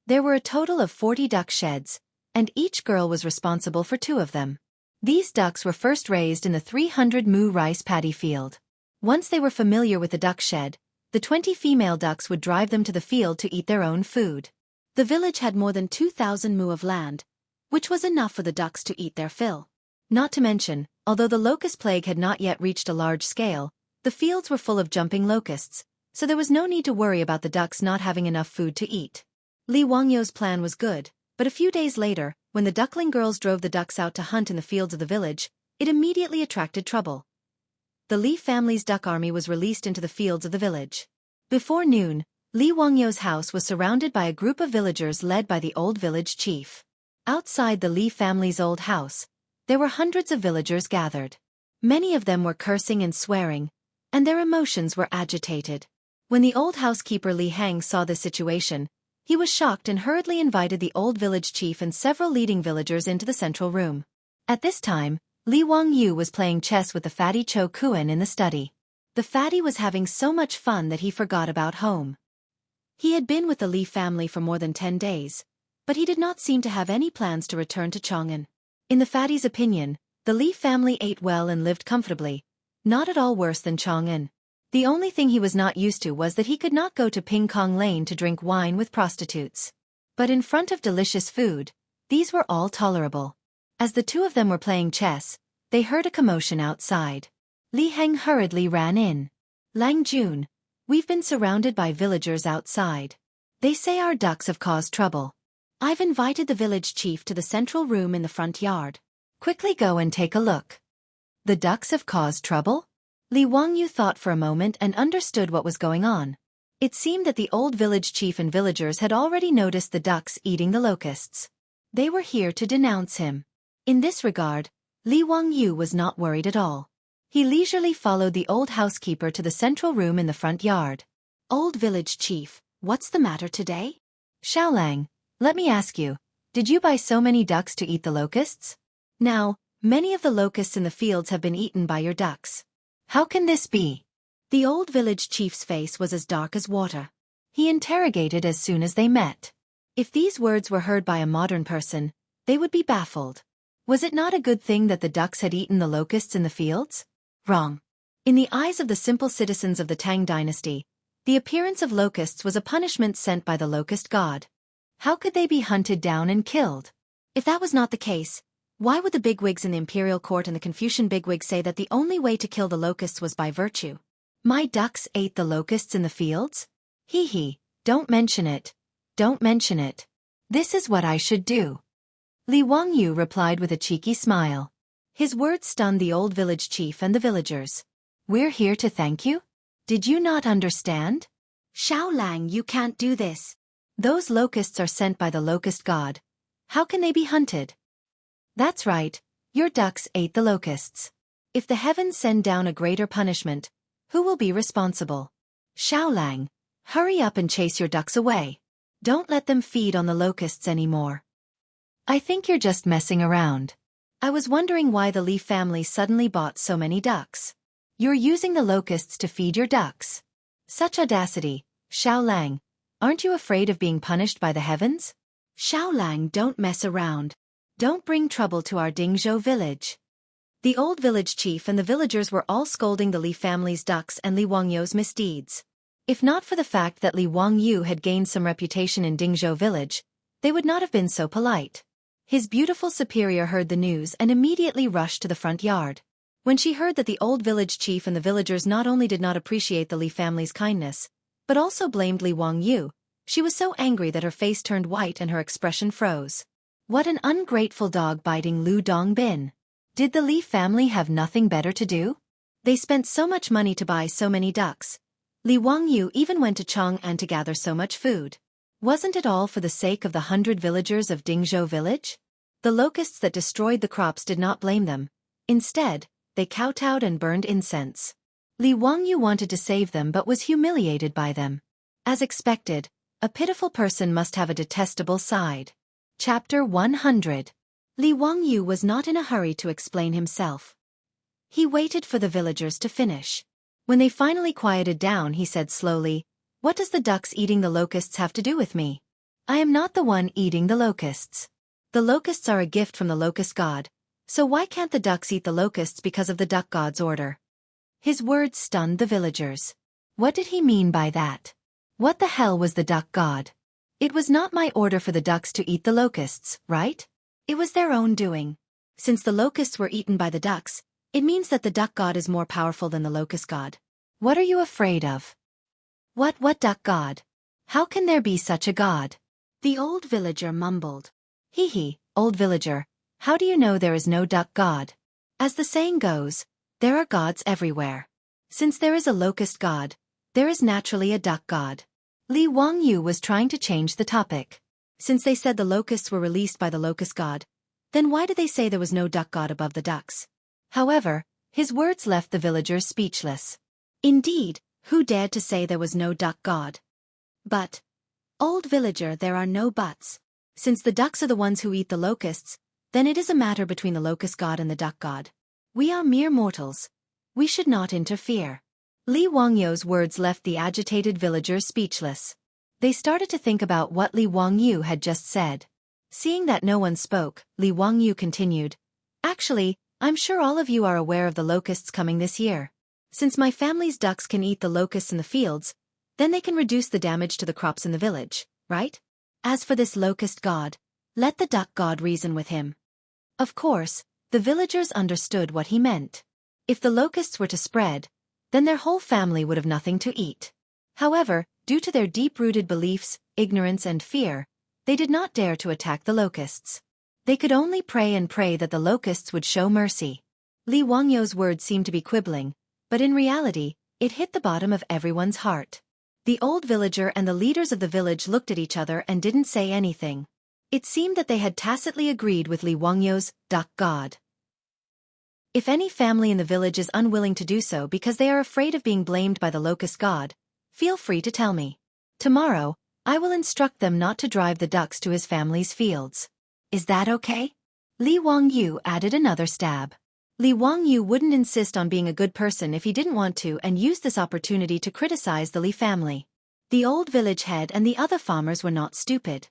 There were a total of 40 duck sheds, and each girl was responsible for 2 of them. These ducks were first raised in the 300 mu rice paddy field. Once they were familiar with the duck shed, the 20 female ducks would drive them to the field to eat their own food. The village had more than 2,000 mu of land, which was enough for the ducks to eat their fill. Not to mention, although the locust plague had not yet reached a large scale, the fields were full of jumping locusts, so there was no need to worry about the ducks not having enough food to eat. Li Wangyu's plan was good, but a few days later, when the duckling girls drove the ducks out to hunt in the fields of the village, it immediately attracted trouble. The Li family's duck army was released into the fields of the village. Before noon, Li Wangyu's house was surrounded by a group of villagers led by the old village chief. Outside the Li family's old house, there were hundreds of villagers gathered. Many of them were cursing and swearing, and their emotions were agitated. When the old housekeeper Li Hang saw this situation, he was shocked and hurriedly invited the old village chief and several leading villagers into the central room. At this time, Li Wangyu was playing chess with the fatty Cho Kuan in the study. The fatty was having so much fun that he forgot about home. He had been with the Li family for more than 10 days, but he did not seem to have any plans to return to Chang'an. In the fatty's opinion, the Li family ate well and lived comfortably, not at all worse than Chang'an. The only thing he was not used to was that he could not go to Ping Kong Lane to drink wine with prostitutes. But in front of delicious food, these were all tolerable. As the 2 of them were playing chess, they heard a commotion outside. Li Heng hurriedly ran in. Lang Jun, we've been surrounded by villagers outside. They say our ducks have caused trouble. I've invited the village chief to the central room in the front yard. Quickly go and take a look. The ducks have caused trouble? Li Wangyu thought for a moment and understood what was going on. It seemed that the old village chief and villagers had already noticed the ducks eating the locusts. They were here to denounce him. In this regard, Li Wangyu was not worried at all. He leisurely followed the old housekeeper to the central room in the front yard. Old village chief, what's the matter today? Xiaolang, let me ask you, did you buy so many ducks to eat the locusts? Now, many of the locusts in the fields have been eaten by your ducks. How can this be? The old village chief's face was as dark as water. He interrogated as soon as they met. If these words were heard by a modern person, they would be baffled. Was it not a good thing that the ducks had eaten the locusts in the fields? Wrong. In the eyes of the simple citizens of the Tang Dynasty, the appearance of locusts was a punishment sent by the locust god. How could they be hunted down and killed? If that was not the case, why would the bigwigs in the imperial court and the Confucian bigwigs say that the only way to kill the locusts was by virtue? My ducks ate the locusts in the fields? Hee hee, don't mention it. Don't mention it. This is what I should do. Li Wangyu replied with a cheeky smile. His words stunned the old village chief and the villagers. We're here to thank you? Did you not understand? Xiaolang, you can't do this. Those locusts are sent by the locust god. How can they be hunted? That's right, your ducks ate the locusts. If the heavens send down a greater punishment, who will be responsible? Xiaolang, hurry up and chase your ducks away. Don't let them feed on the locusts anymore. I think you're just messing around. I was wondering why the Li family suddenly bought so many ducks. You're using the locusts to feed your ducks. Such audacity, Xiaolang. Aren't you afraid of being punished by the heavens? Xiaolang, don't mess around. Don't bring trouble to our Dingzhou village. The old village chief and the villagers were all scolding the Li family's ducks and Li Wangyu's misdeeds. If not for the fact that Li Wangyu had gained some reputation in Dingzhou village, they would not have been so polite. His beautiful superior heard the news and immediately rushed to the front yard. When she heard that the old village chief and the villagers not only did not appreciate the Li family's kindness, but also blamed Li Wangyu, she was so angry that her face turned white and her expression froze. What an ungrateful dog biting Lu Dongbin. Did the Li family have nothing better to do? They spent so much money to buy so many ducks. Li Wangyu even went to Chang'an to gather so much food. Wasn't it all for the sake of the 100 villagers of Dingzhou village? The locusts that destroyed the crops did not blame them. Instead, they kowtowed and burned incense. Li Wangyu wanted to save them but was humiliated by them. As expected, a pitiful person must have a detestable side. Chapter 100. Li Wangyu was not in a hurry to explain himself. He waited for the villagers to finish. When they finally quieted down, he said slowly, "What does the ducks eating the locusts have to do with me? I am not the one eating the locusts. The locusts are a gift from the locust god, so why can't the ducks eat the locusts because of the duck god's order?" His words stunned the villagers. What did he mean by that? What the hell was the duck god? It was not my order for the ducks to eat the locusts, right? It was their own doing. Since the locusts were eaten by the ducks, it means that the duck god is more powerful than the locust god. What are you afraid of? What duck god? How can there be such a god? The old villager mumbled. Hee hee, old villager, how do you know there is no duck god? As the saying goes, there are gods everywhere. Since there is a locust god, there is naturally a duck god. Li Wangyu was trying to change the topic. Since they said the locusts were released by the locust god, then why did they say there was no duck god above the ducks? However, his words left the villagers speechless. Indeed, who dared to say there was no duck god? But, old villager, there are no buts. Since the ducks are the ones who eat the locusts, then it is a matter between the locust god and the duck god. We are mere mortals. We should not interfere. Li Wangyu's words left the agitated villagers speechless. They started to think about what Li Wangyu had just said. Seeing that no one spoke, Li Wangyu continued, "Actually, I'm sure all of you are aware of the locusts coming this year. Since my family's ducks can eat the locusts in the fields, then they can reduce the damage to the crops in the village, right? As for this locust god, let the duck god reason with him." Of course, the villagers understood what he meant. If the locusts were to spread, then their whole family would have nothing to eat. However, due to their deep-rooted beliefs, ignorance and fear, they did not dare to attack the locusts. They could only pray and pray that the locusts would show mercy. Li Wangyu's words seemed to be quibbling, but in reality, it hit the bottom of everyone's heart. The old villager and the leaders of the village looked at each other and didn't say anything. It seemed that they had tacitly agreed with Li Wangyu's duck god. If any family in the village is unwilling to do so because they are afraid of being blamed by the locust god, feel free to tell me. Tomorrow, I will instruct them not to drive the ducks to his family's fields. Is that okay? Li Wangyu added another stab. Li Wangyu wouldn't insist on being a good person if he didn't want to and used this opportunity to criticize the Li family. The old village head and the other farmers were not stupid.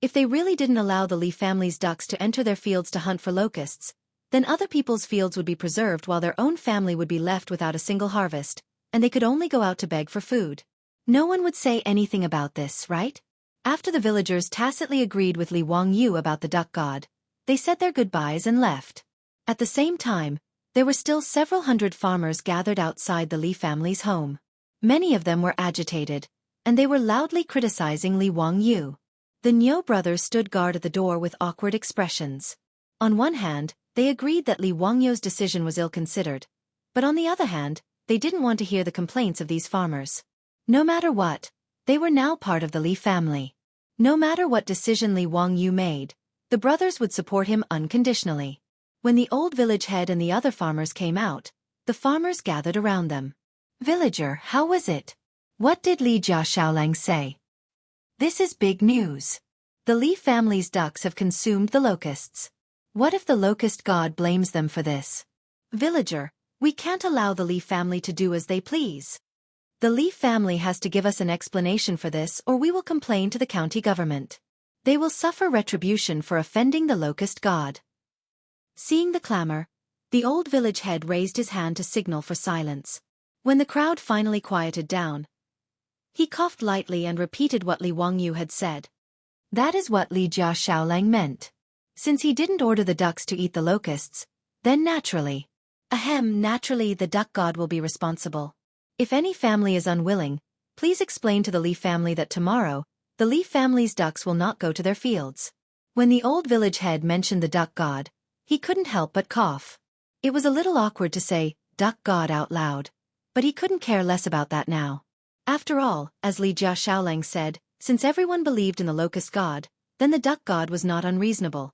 If they really didn't allow the Li family's ducks to enter their fields to hunt for locusts, Then other people's fields would be preserved while their own family would be left without a single harvest, and they could only go out to beg for food. No one would say anything about this, right? After the villagers tacitly agreed with Li Wangyu about the duck god, they said their goodbyes and left. At the same time, there were still several hundred farmers gathered outside the Li family's home. Many of them were agitated, and they were loudly criticizing Li Wangyu. The Niu brothers stood guard at the door with awkward expressions. On one hand, they agreed that Li Wangyu's decision was ill-considered, but on the other hand, they didn't want to hear the complaints of these farmers. No matter what, they were now part of the Li family. No matter what decision Li Wangyu made, the brothers would support him unconditionally. When the old village head and the other farmers came out, the farmers gathered around them. "Villager, how was it? What did Li Xiaolang say?" "This is big news. The Li family's ducks have consumed the locusts. What if the locust god blames them for this?" "Villager, we can't allow the Li family to do as they please. The Li family has to give us an explanation for this or we will complain to the county government. They will suffer retribution for offending the locust god." Seeing the clamor, the old village head raised his hand to signal for silence. When the crowd finally quieted down, he coughed lightly and repeated what Li Wangyu had said. That is what Li Xiaolang meant. Since he didn't order the ducks to eat the locusts, then naturally the duck god will be responsible. If any family is unwilling, please explain to the Li family that tomorrow, the Li family's ducks will not go to their fields. When the old village head mentioned the duck god, he couldn't help but cough. It was a little awkward to say, duck god out loud, but he couldn't care less about that now. After all, as Li Xiaolang said, since everyone believed in the locust god, then the duck god was not unreasonable.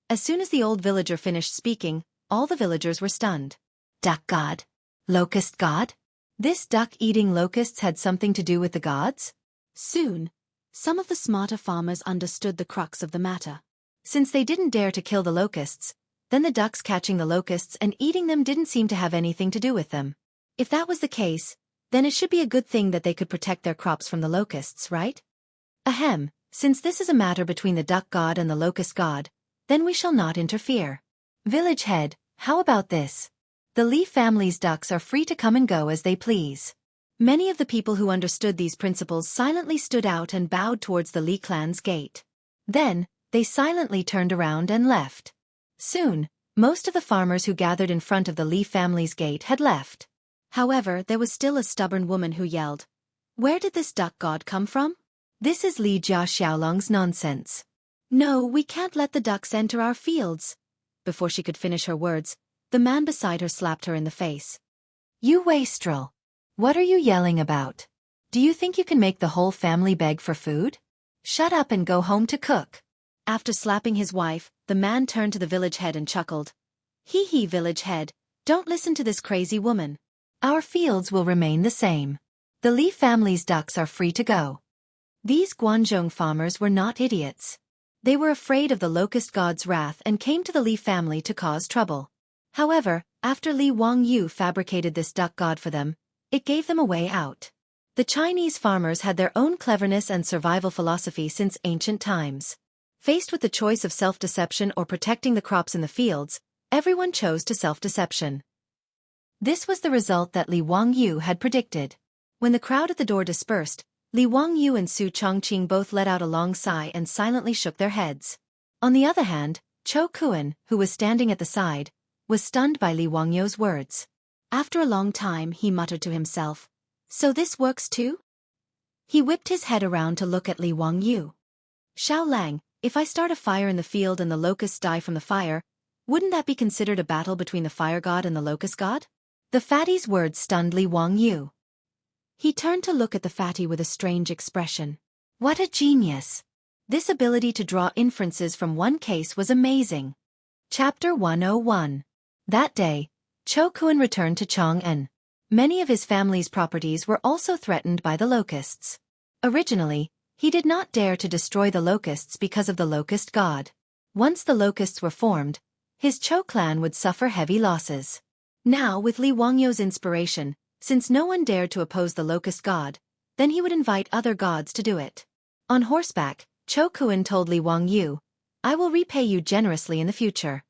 As soon as the old villager finished speaking, all the villagers were stunned. Duck god? Locust god? This duck-eating locusts had something to do with the gods? Soon, some of the smarter farmers understood the crux of the matter. Since they didn't dare to kill the locusts, then the ducks catching the locusts and eating them didn't seem to have anything to do with them. If that was the case, then it should be a good thing that they could protect their crops from the locusts, right? Since this is a matter between the duck god and the locust god, then we shall not interfere. Village head, how about this? The Li family's ducks are free to come and go as they please. Many of the people who understood these principles silently stood out and bowed towards the Li clan's gate. Then, they silently turned around and left. Soon, most of the farmers who gathered in front of the Li family's gate had left. However, there was still a stubborn woman who yelled, "Where did this duck god come from? This is Li Xiaolang's nonsense. No, we can't let the ducks enter our fields." Before she could finish her words, the man beside her slapped her in the face. "You wastrel! What are you yelling about? Do you think you can make the whole family beg for food? Shut up and go home to cook." After slapping his wife, the man turned to the village head and chuckled. "Hee hee, village head, don't listen to this crazy woman. Our fields will remain the same. The Li family's ducks are free to go." These Guanzhong farmers were not idiots. They were afraid of the locust god's wrath and came to the Li family to cause trouble. However, after Li Wangyu fabricated this duck god for them, it gave them a way out. The Chinese farmers had their own cleverness and survival philosophy since ancient times. Faced with the choice of self-deception or protecting the crops in the fields, everyone chose to self-deception. This was the result that Li Wangyu had predicted. When the crowd at the door dispersed, Li Wangyu and Su Chongqing both let out a long sigh and silently shook their heads. On the other hand, Cho Kuan, who was standing at the side, was stunned by Li Wangyu's words. After a long time he muttered to himself, "So this works too?" He whipped his head around to look at Li Wangyu. "Xiaolang, if I start a fire in the field and the locusts die from the fire, wouldn't that be considered a battle between the fire god and the locust god?" The fatty's words stunned Li Wangyu. He turned to look at the fatty with a strange expression. What a genius! This ability to draw inferences from one case was amazing. Chapter 101. That day, Cho Kuan returned to Chang'an. Many of his family's properties were also threatened by the locusts. Originally, he did not dare to destroy the locusts because of the locust god. Once the locusts were formed, his Cho clan would suffer heavy losses. Now, with Li Wangyu's inspiration, since no one dared to oppose the locust god, then he would invite other gods to do it. On horseback, Cho Kuan told Li Wangyu, "I will repay you generously in the future."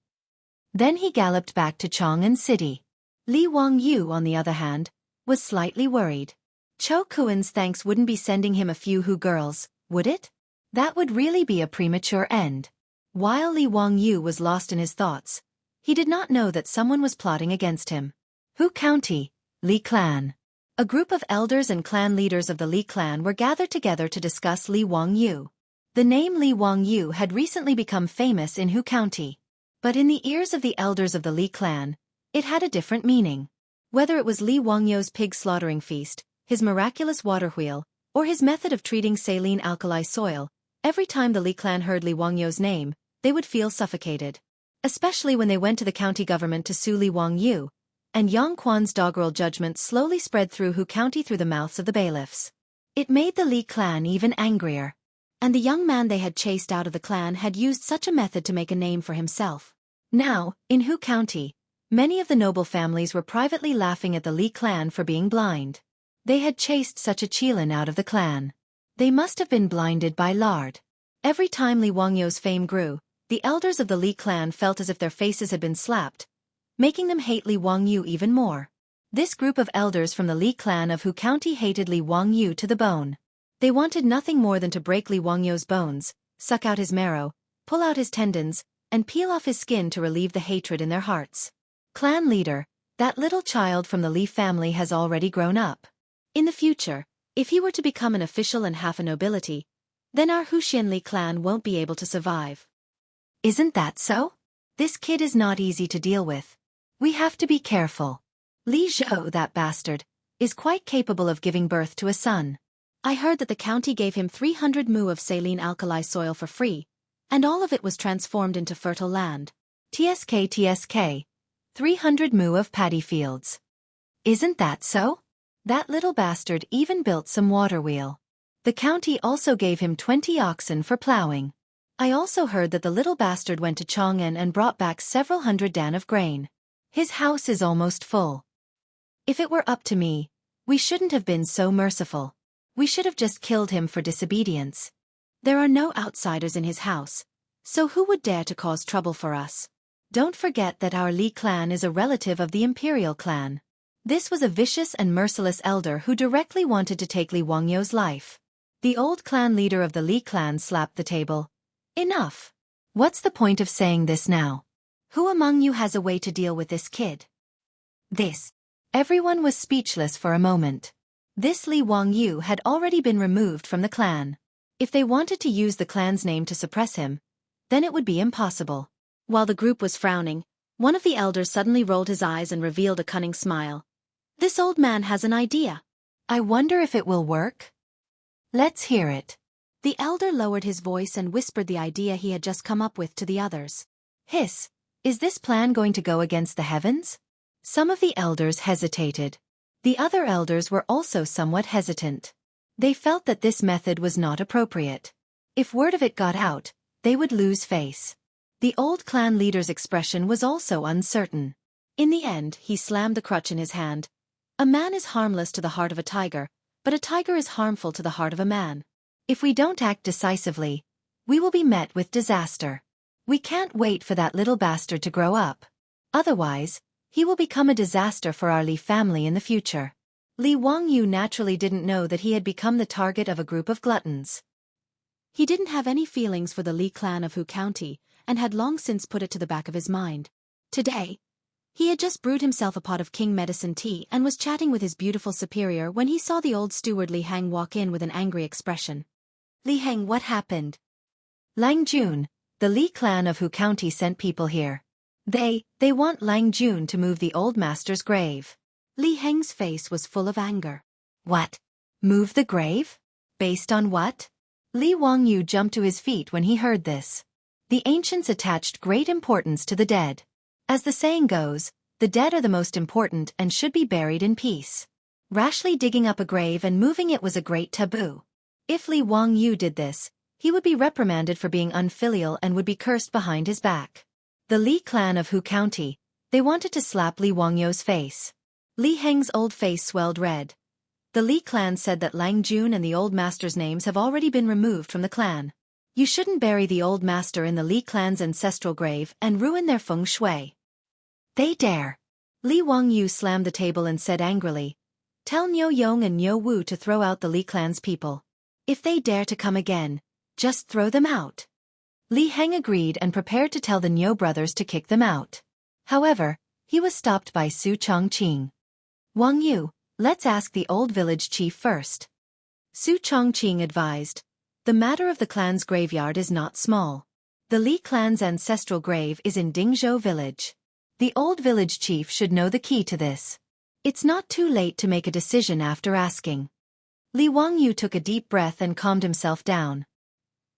Then he galloped back to Chang'an City. Li Wangyu, on the other hand, was slightly worried. Cho Kuan's thanks wouldn't be sending him a few Hu girls, would it? That would really be a premature end. While Li Wangyu was lost in his thoughts, he did not know that someone was plotting against him. Hu County, Li Clan. A group of elders and clan leaders of the Li clan were gathered together to discuss Li Wangyu. The name Li Wangyu had recently become famous in Hu County. But in the ears of the elders of the Li clan, it had a different meaning. Whether it was Li Wangyu's pig slaughtering feast, his miraculous water wheel, or his method of treating saline alkali soil, every time the Li clan heard Li Wangyu's name, they would feel suffocated. Especially when they went to the county government to sue Li Wangyu, and Yang Quan's doggerel judgment slowly spread through Hu County through the mouths of the bailiffs. It made the Li clan even angrier. And the young man they had chased out of the clan had used such a method to make a name for himself. Now, in Hu County, many of the noble families were privately laughing at the Li clan for being blind. They had chased such a Qilin out of the clan. They must have been blinded by lard. Every time Li Wangyu's fame grew, the elders of the Li clan felt as if their faces had been slapped, making them hate Li Wangyu even more. This group of elders from the Li clan of Hu County hated Li Wangyu to the bone. They wanted nothing more than to break Li Wangyu's bones, suck out his marrow, pull out his tendons, and peel off his skin to relieve the hatred in their hearts. Clan leader, that little child from the Li family has already grown up. In the future, if he were to become an official and half a nobility, then our Huxian Li clan won't be able to survive. Isn't that so? This kid is not easy to deal with. We have to be careful. Li Zhou, that bastard, is quite capable of giving birth to a son. I heard that the county gave him 300 mu of saline alkali soil for free, and all of it was transformed into fertile land. TSK, 300 mu of paddy fields. Isn't that so? That little bastard even built some water wheel. The county also gave him 20 oxen for plowing. I also heard that the little bastard went to Chang'an and brought back several hundred dan of grain. His house is almost full. If it were up to me, we shouldn't have been so merciful. We should have just killed him for disobedience. There are no outsiders in his house, so who would dare to cause trouble for us? Don't forget that our Li clan is a relative of the imperial clan. This was a vicious and merciless elder who directly wanted to take Li Wangyu's life. The old clan leader of the Li clan slapped the table. Enough. What's the point of saying this now? Who among you has a way to deal with this kid? Everyone was speechless for a moment. This Li Wangyu had already been removed from the clan. If they wanted to use the clan's name to suppress him, then it would be impossible. While the group was frowning, one of the elders suddenly rolled his eyes and revealed a cunning smile. This old man has an idea. I wonder if it will work? Let's hear it. The elder lowered his voice and whispered the idea he had just come up with to the others. Hiss, is this plan going to go against the heavens? Some of the elders hesitated. The other elders were also somewhat hesitant. They felt that this method was not appropriate. If word of it got out, they would lose face. The old clan leader's expression was also uncertain. In the end, he slammed the crutch in his hand. A man is harmless to the heart of a tiger, but a tiger is harmful to the heart of a man. If we don't act decisively, we will be met with disaster. We can't wait for that little bastard to grow up. Otherwise, he will become a disaster for our Li family in the future. Li Wangyu naturally didn't know that he had become the target of a group of gluttons. He didn't have any feelings for the Li clan of Hu County, and had long since put it to the back of his mind. Today, he had just brewed himself a pot of king medicine tea and was chatting with his beautiful superior when he saw the old steward Li Heng walk in with an angry expression. Li Heng, what happened? Lang Jun, the Li clan of Hu County sent people here. They want Lang Jun to move the old master's grave. Li Heng's face was full of anger. What? Move the grave? Based on what? Li Wangyu jumped to his feet when he heard this. The ancients attached great importance to the dead. As the saying goes, the dead are the most important and should be buried in peace. Rashly digging up a grave and moving it was a great taboo. If Li Wangyu did this, he would be reprimanded for being unfilial and would be cursed behind his back. The Li clan of Hu County, they wanted to slap Li Wangyu's face. Li Heng's old face swelled red. The Li clan said that Lang Jun and the old master's names have already been removed from the clan. You shouldn't bury the old master in the Li clan's ancestral grave and ruin their feng shui. They dare. Li Wangyu slammed the table and said angrily, "Tell Niu Yong and Niu Wu to throw out the Li clan's people. If they dare to come again, just throw them out." Li Heng agreed and prepared to tell the Niu brothers to kick them out. However, he was stopped by Su Chongqing. "Wang Yu, let's ask the old village chief first." Su Chongqing advised, "The matter of the clan's graveyard is not small. The Li clan's ancestral grave is in Dingzhou village. The old village chief should know the key to this. It's not too late to make a decision after asking." Li Wangyu took a deep breath and calmed himself down.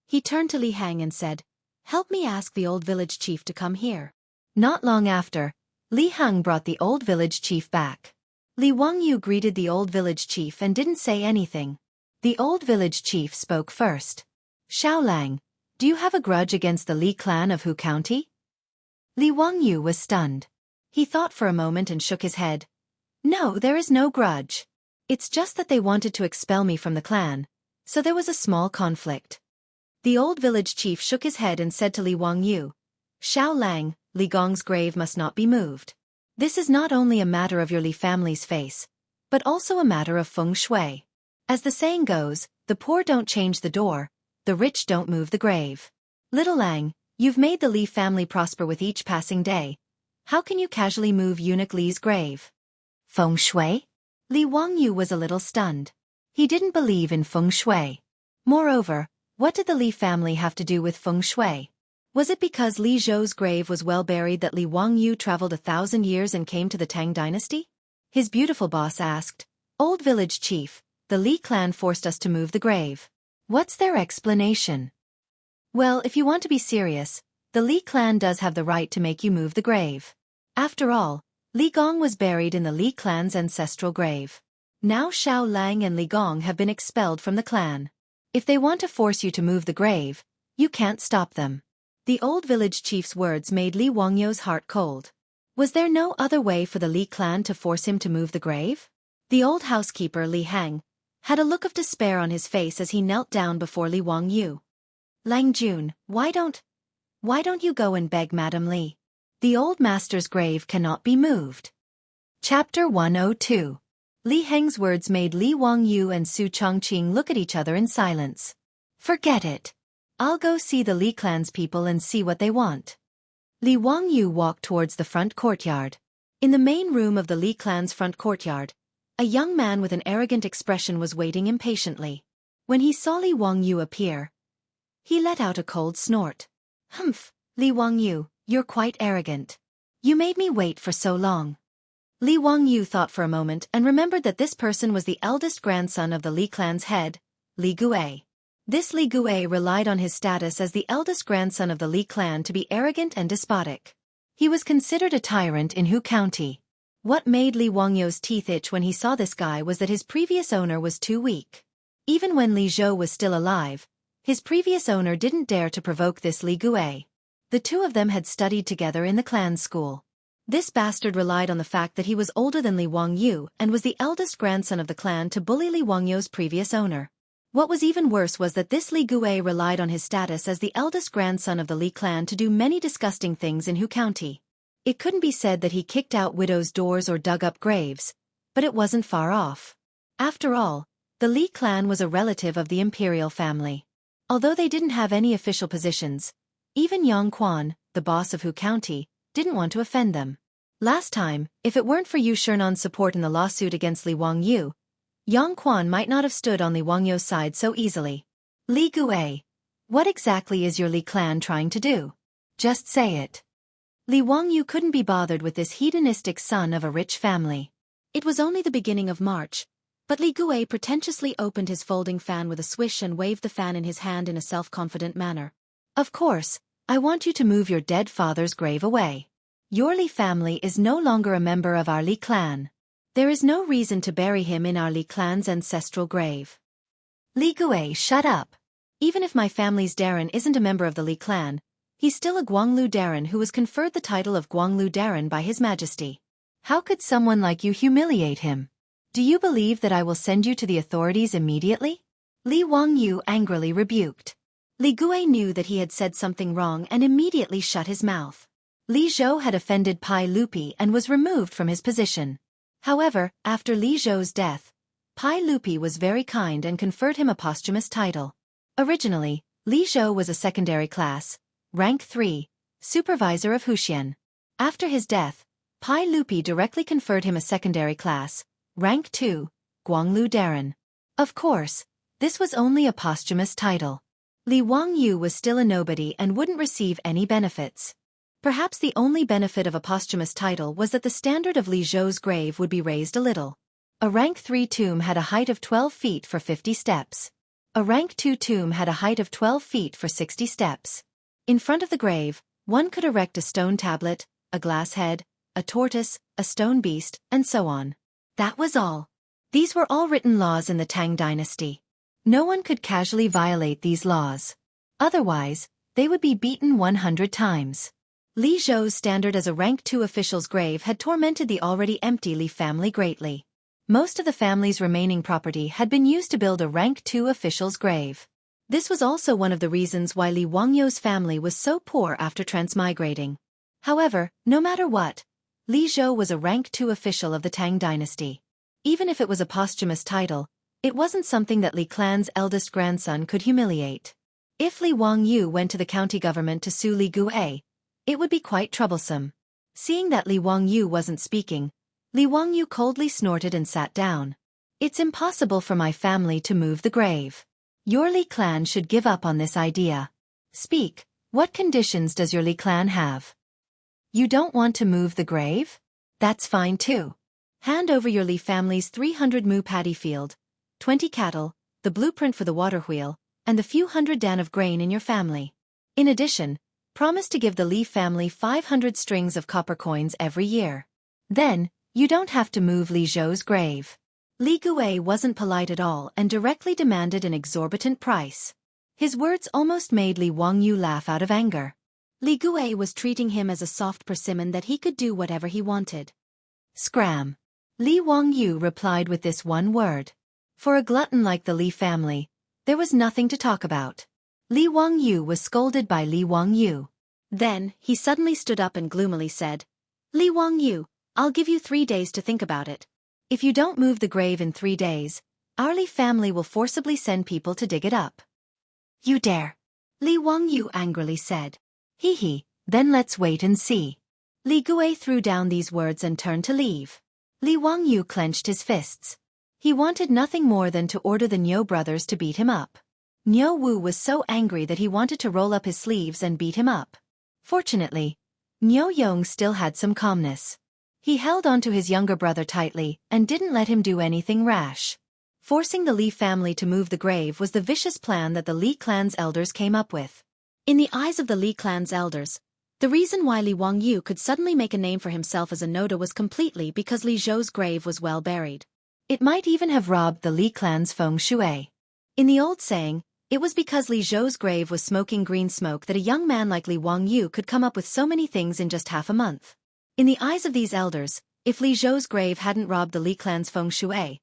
He turned to Li Heng and said, "Help me ask the old village chief to come here." Not long after, Li Heng brought the old village chief back. Li Wangyu greeted the old village chief and didn't say anything. The old village chief spoke first. "Xiaolang, do you have a grudge against the Li clan of Hu County?" Li Wangyu was stunned. He thought for a moment and shook his head. "No, there is no grudge. It's just that they wanted to expel me from the clan, so there was a small conflict." The old village chief shook his head and said to Li Wangyu, "Xiaolang, Li Gong's grave must not be moved. This is not only a matter of your Li family's face, but also a matter of feng shui. As the saying goes, the poor don't change the door, the rich don't move the grave. Little Lang, you've made the Li family prosper with each passing day. How can you casually move eunuch Li's grave?" "Feng shui?" Li Wangyu was a little stunned. He didn't believe in feng shui. Moreover, what did the Li family have to do with feng shui? Was it because Li Zhou's grave was well buried that Li Wangyu traveled 1,000 years and came to the Tang Dynasty? His beautiful boss asked, "Old village chief, the Li clan forced us to move the grave. What's their explanation?" "Well, if you want to be serious, the Li clan does have the right to make you move the grave. After all, Li Gong was buried in the Li clan's ancestral grave. Now Xiao Lang and Li Gong have been expelled from the clan. If they want to force you to move the grave, you can't stop them." The old village chief's words made Li Wangyu's heart cold. Was there no other way for the Li clan to force him to move the grave? The old housekeeper Li Heng had a look of despair on his face as he knelt down before Li Wangyu. "Lang Jun, why don't you go and beg Madam Li? The old master's grave cannot be moved." Chapter 102. Li Heng's words made Li Wangyu and Su Chongqing look at each other in silence. "Forget it. I'll go see the Li clan's people and see what they want." Li Wangyu walked towards the front courtyard. In the main room of the Li clan's front courtyard, a young man with an arrogant expression was waiting impatiently. When he saw Li Wangyu appear, he let out a cold snort. "Humph, Li Wangyu, you're quite arrogant. You made me wait for so long." Li Wangyu thought for a moment and remembered that this person was the eldest grandson of the Li clan's head, Li Guei. This Li Guei relied on his status as the eldest grandson of the Li clan to be arrogant and despotic. He was considered a tyrant in Hu County. What made Li Wangyu's teeth itch when he saw this guy was that his previous owner was too weak. Even when Li Zhou was still alive, his previous owner didn't dare to provoke this Li Guei. The two of them had studied together in the clan school. This bastard relied on the fact that he was older than Li Wangyu and was the eldest grandson of the clan to bully Li Wangyu's previous owner. What was even worse was that this Li Guei relied on his status as the eldest grandson of the Li clan to do many disgusting things in Hu County. It couldn't be said that he kicked out widows' doors or dug up graves, but it wasn't far off. After all, the Li clan was a relative of the imperial family. Although they didn't have any official positions, even Yang Quan, the boss of Hu County, didn't want to offend them. Last time, if it weren't for Yu Shernan's support in the lawsuit against Li Wangyu, Yang Quan might not have stood on Li Wangyu's side so easily. "Li Guei, what exactly is your Li clan trying to do? Just say it." Li Wangyu couldn't be bothered with this hedonistic son of a rich family. It was only the beginning of March, but Li Guei pretentiously opened his folding fan with a swish and waved the fan in his hand in a self-confident manner. "Of course, I want you to move your dead father's grave away. Your Li family is no longer a member of our Li clan. There is no reason to bury him in our Li clan's ancestral grave." "Li Guei, shut up. Even if my family's Darren isn't a member of the Li clan, he's still a Guanglu Darren who was conferred the title of Guanglu Darren by His Majesty. How could someone like you humiliate him? Do you believe that I will send you to the authorities immediately?" Li Wangyu angrily rebuked. Li Guei knew that he had said something wrong and immediately shut his mouth. Li Zhou had offended Pai Lupi and was removed from his position. However, after Li Zhou's death, Pai Lupi was very kind and conferred him a posthumous title. Originally, Li Zhou was a secondary class, rank 3, supervisor of Huxian. After his death, Pai Lupi directly conferred him a secondary class, rank 2, Guanglu Darren. Of course, this was only a posthumous title. Li Wangyu was still a nobody and wouldn't receive any benefits. Perhaps the only benefit of a posthumous title was that the standard of Li Zhou's grave would be raised a little. A rank 3 tomb had a height of 12 feet for 50 steps. A rank 2 tomb had a height of 12 feet for 60 steps. In front of the grave, one could erect a stone tablet, a glass head, a tortoise, a stone beast, and so on. That was all. These were all written laws in the Tang Dynasty. No one could casually violate these laws. Otherwise, they would be beaten 100 times. Li Zhou's standard as a rank 2 official's grave had tormented the already empty Li family greatly. Most of the family's remaining property had been used to build a rank 2 official's grave. This was also one of the reasons why Li Wangyou's family was so poor after transmigrating. However, no matter what, Li Zhou was a rank 2 official of the Tang Dynasty. Even if it was a posthumous title, it wasn't something that Li clan's eldest grandson could humiliate. If Li Wangyu went to the county government to sue Li Guai, it would be quite troublesome. Seeing that Li Wangyu wasn't speaking, Li Wangyu coldly snorted and sat down. It's impossible for my family to move the grave. Your Li clan should give up on this idea. Speak, what conditions does your Li clan have? You don't want to move the grave? That's fine too. Hand over your Li family's 300 mu paddy field, 20 cattle, the blueprint for the water wheel, and the few hundred dan of grain in your family. In addition, promise to give the Li family 500 strings of copper coins every year. Then, you don't have to move Li Zhou's grave. Li Guai wasn't polite at all and directly demanded an exorbitant price. His words almost made Li Wangyu laugh out of anger. Li Guai was treating him as a soft persimmon that he could do whatever he wanted. Scram. Li Wangyu replied with this one word. For a glutton like the Li family, there was nothing to talk about. Li Wangyu was scolded by Li Wangyu. Then, he suddenly stood up and gloomily said, Li Wangyu, I'll give you 3 days to think about it. If you don't move the grave in 3 days, our Li family will forcibly send people to dig it up. You dare? Li Wangyu angrily said. Hee hee, then let's wait and see. Li Guai threw down these words and turned to leave. Li Wangyu clenched his fists. He wanted nothing more than to order the Niu brothers to beat him up. Niu Wu was so angry that he wanted to roll up his sleeves and beat him up. Fortunately, Niu Yong still had some calmness. He held onto his younger brother tightly and didn't let him do anything rash. Forcing the Li family to move the grave was the vicious plan that the Li clan's elders came up with. In the eyes of the Li clan's elders, the reason why Li Wangyu could suddenly make a name for himself as a Noda was completely because Li Zhou's grave was well buried. It might even have robbed the Li clan's feng shui. In the old saying, it was because Li Zhou's grave was smoking green smoke that a young man like Li Wangyu could come up with so many things in just half a month. In the eyes of these elders, if Li Zhou's grave hadn't robbed the Li clan's feng shui,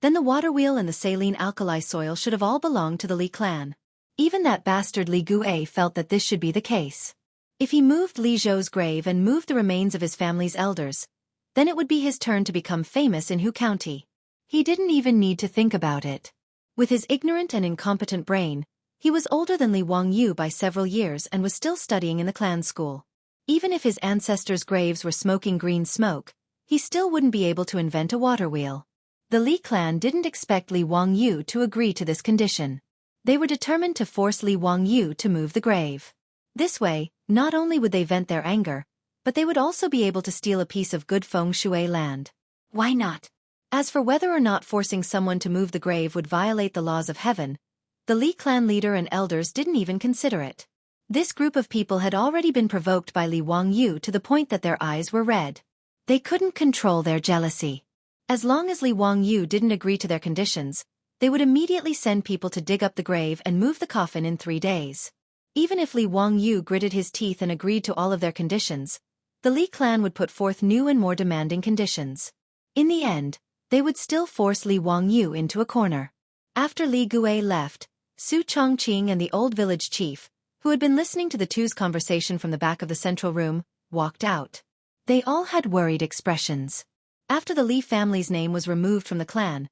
then the water wheel and the saline alkali soil should have all belonged to the Li clan. Even that bastard Li Guai felt that this should be the case. If he moved Li Zhou's grave and moved the remains of his family's elders, then it would be his turn to become famous in Hu County. He didn't even need to think about it. With his ignorant and incompetent brain, he was older than Li Wangyu by several years and was still studying in the clan school. Even if his ancestors' graves were smoking green smoke, he still wouldn't be able to invent a water wheel. The Li clan didn't expect Li Wangyu to agree to this condition. They were determined to force Li Wangyu to move the grave. This way, not only would they vent their anger, but they would also be able to steal a piece of good feng shui land. Why not? As for whether or not forcing someone to move the grave would violate the laws of heaven, the Li clan leader and elders didn't even consider it. This group of people had already been provoked by Li Wangyu to the point that their eyes were red. They couldn't control their jealousy. As long as Li Wangyu didn't agree to their conditions, they would immediately send people to dig up the grave and move the coffin in 3 days. Even if Li Wangyu gritted his teeth and agreed to all of their conditions, the Li clan would put forth new and more demanding conditions. In the end, they would still force Li Wangyu into a corner. After Li Guai left, Su Chongqing and the old village chief, who had been listening to the two's conversation from the back of the central room, walked out. They all had worried expressions. After the Li family's name was removed from the clan,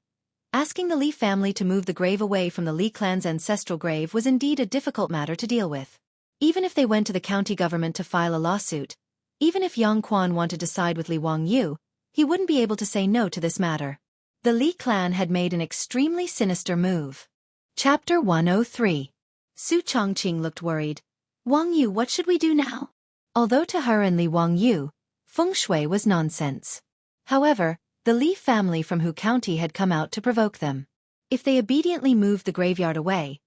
asking the Li family to move the grave away from the Li clan's ancestral grave was indeed a difficult matter to deal with. Even if they went to the county government to file a lawsuit, even if Yang Quan wanted to side with Li Wangyu, he wouldn't be able to say no to this matter. The Li clan had made an extremely sinister move. Chapter 103. Su Chongqing looked worried. Wang Yu, what should we do now? Although to her and Li Wangyu, feng shui was nonsense. However, the Li family from Hu County had come out to provoke them. If they obediently moved the graveyard away,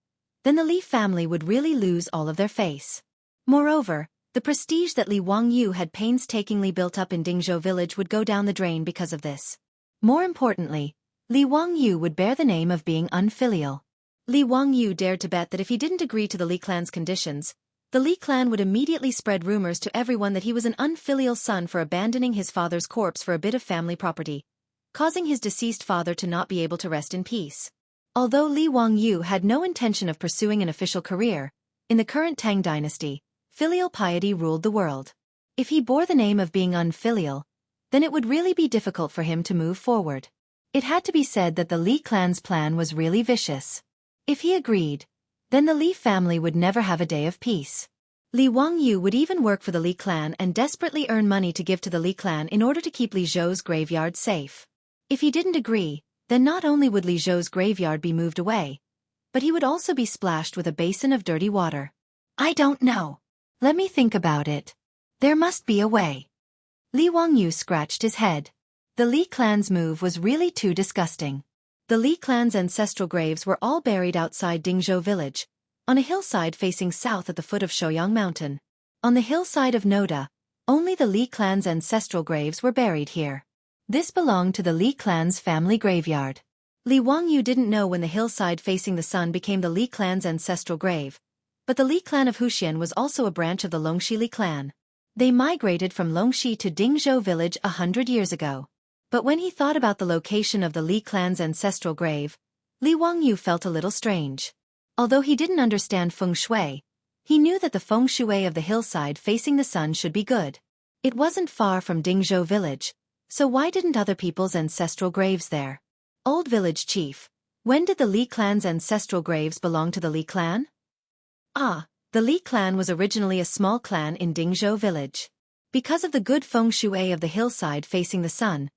then the Li family would really lose all of their face. Moreover, the prestige that Li Wangyu had painstakingly built up in Dingzhou village would go down the drain because of this. More importantly, Li Wangyu would bear the name of being unfilial. Li Wangyu dared to bet that if he didn't agree to the Li clan's conditions, the Li clan would immediately spread rumors to everyone that he was an unfilial son for abandoning his father's corpse for a bit of family property, causing his deceased father to not be able to rest in peace. Although Li Wangyu had no intention of pursuing an official career, in the current Tang dynasty, filial piety ruled the world. If he bore the name of being unfilial, then it would really be difficult for him to move forward. It had to be said that the Li clan's plan was really vicious. If he agreed, then the Li family would never have a day of peace. Li Wangyu would even work for the Li clan and desperately earn money to give to the Li clan in order to keep Li Zhou's graveyard safe. If he didn't agree, then not only would Li Zhou's graveyard be moved away, but he would also be splashed with a basin of dirty water. I don't know. Let me think about it. There must be a way. Li Wangyu scratched his head. The Li clan's move was really too disgusting. The Li clan's ancestral graves were all buried outside Dingzhou village, on a hillside facing south at the foot of Shouyang Mountain. On the hillside of Noda, only the Li clan's ancestral graves were buried here. This belonged to the Li clan's family graveyard. Li Wangyu didn't know when the hillside facing the sun became the Li clan's ancestral grave, but the Li clan of Huxian was also a branch of the Longxi Li clan. They migrated from Longxi to Dingzhou village 100 years ago. But when he thought about the location of the Li clan's ancestral grave, Li Wangyu felt a little strange. Although he didn't understand feng shui, he knew that the feng shui of the hillside facing the sun should be good. It wasn't far from Dingzhou village, so why didn't other people's ancestral graves there? Old village chief, when did the Li clan's ancestral graves belong to the Li clan? Ah, the Li clan was originally a small clan in Dingzhou village. Because of the good feng shui of the hillside facing the sun,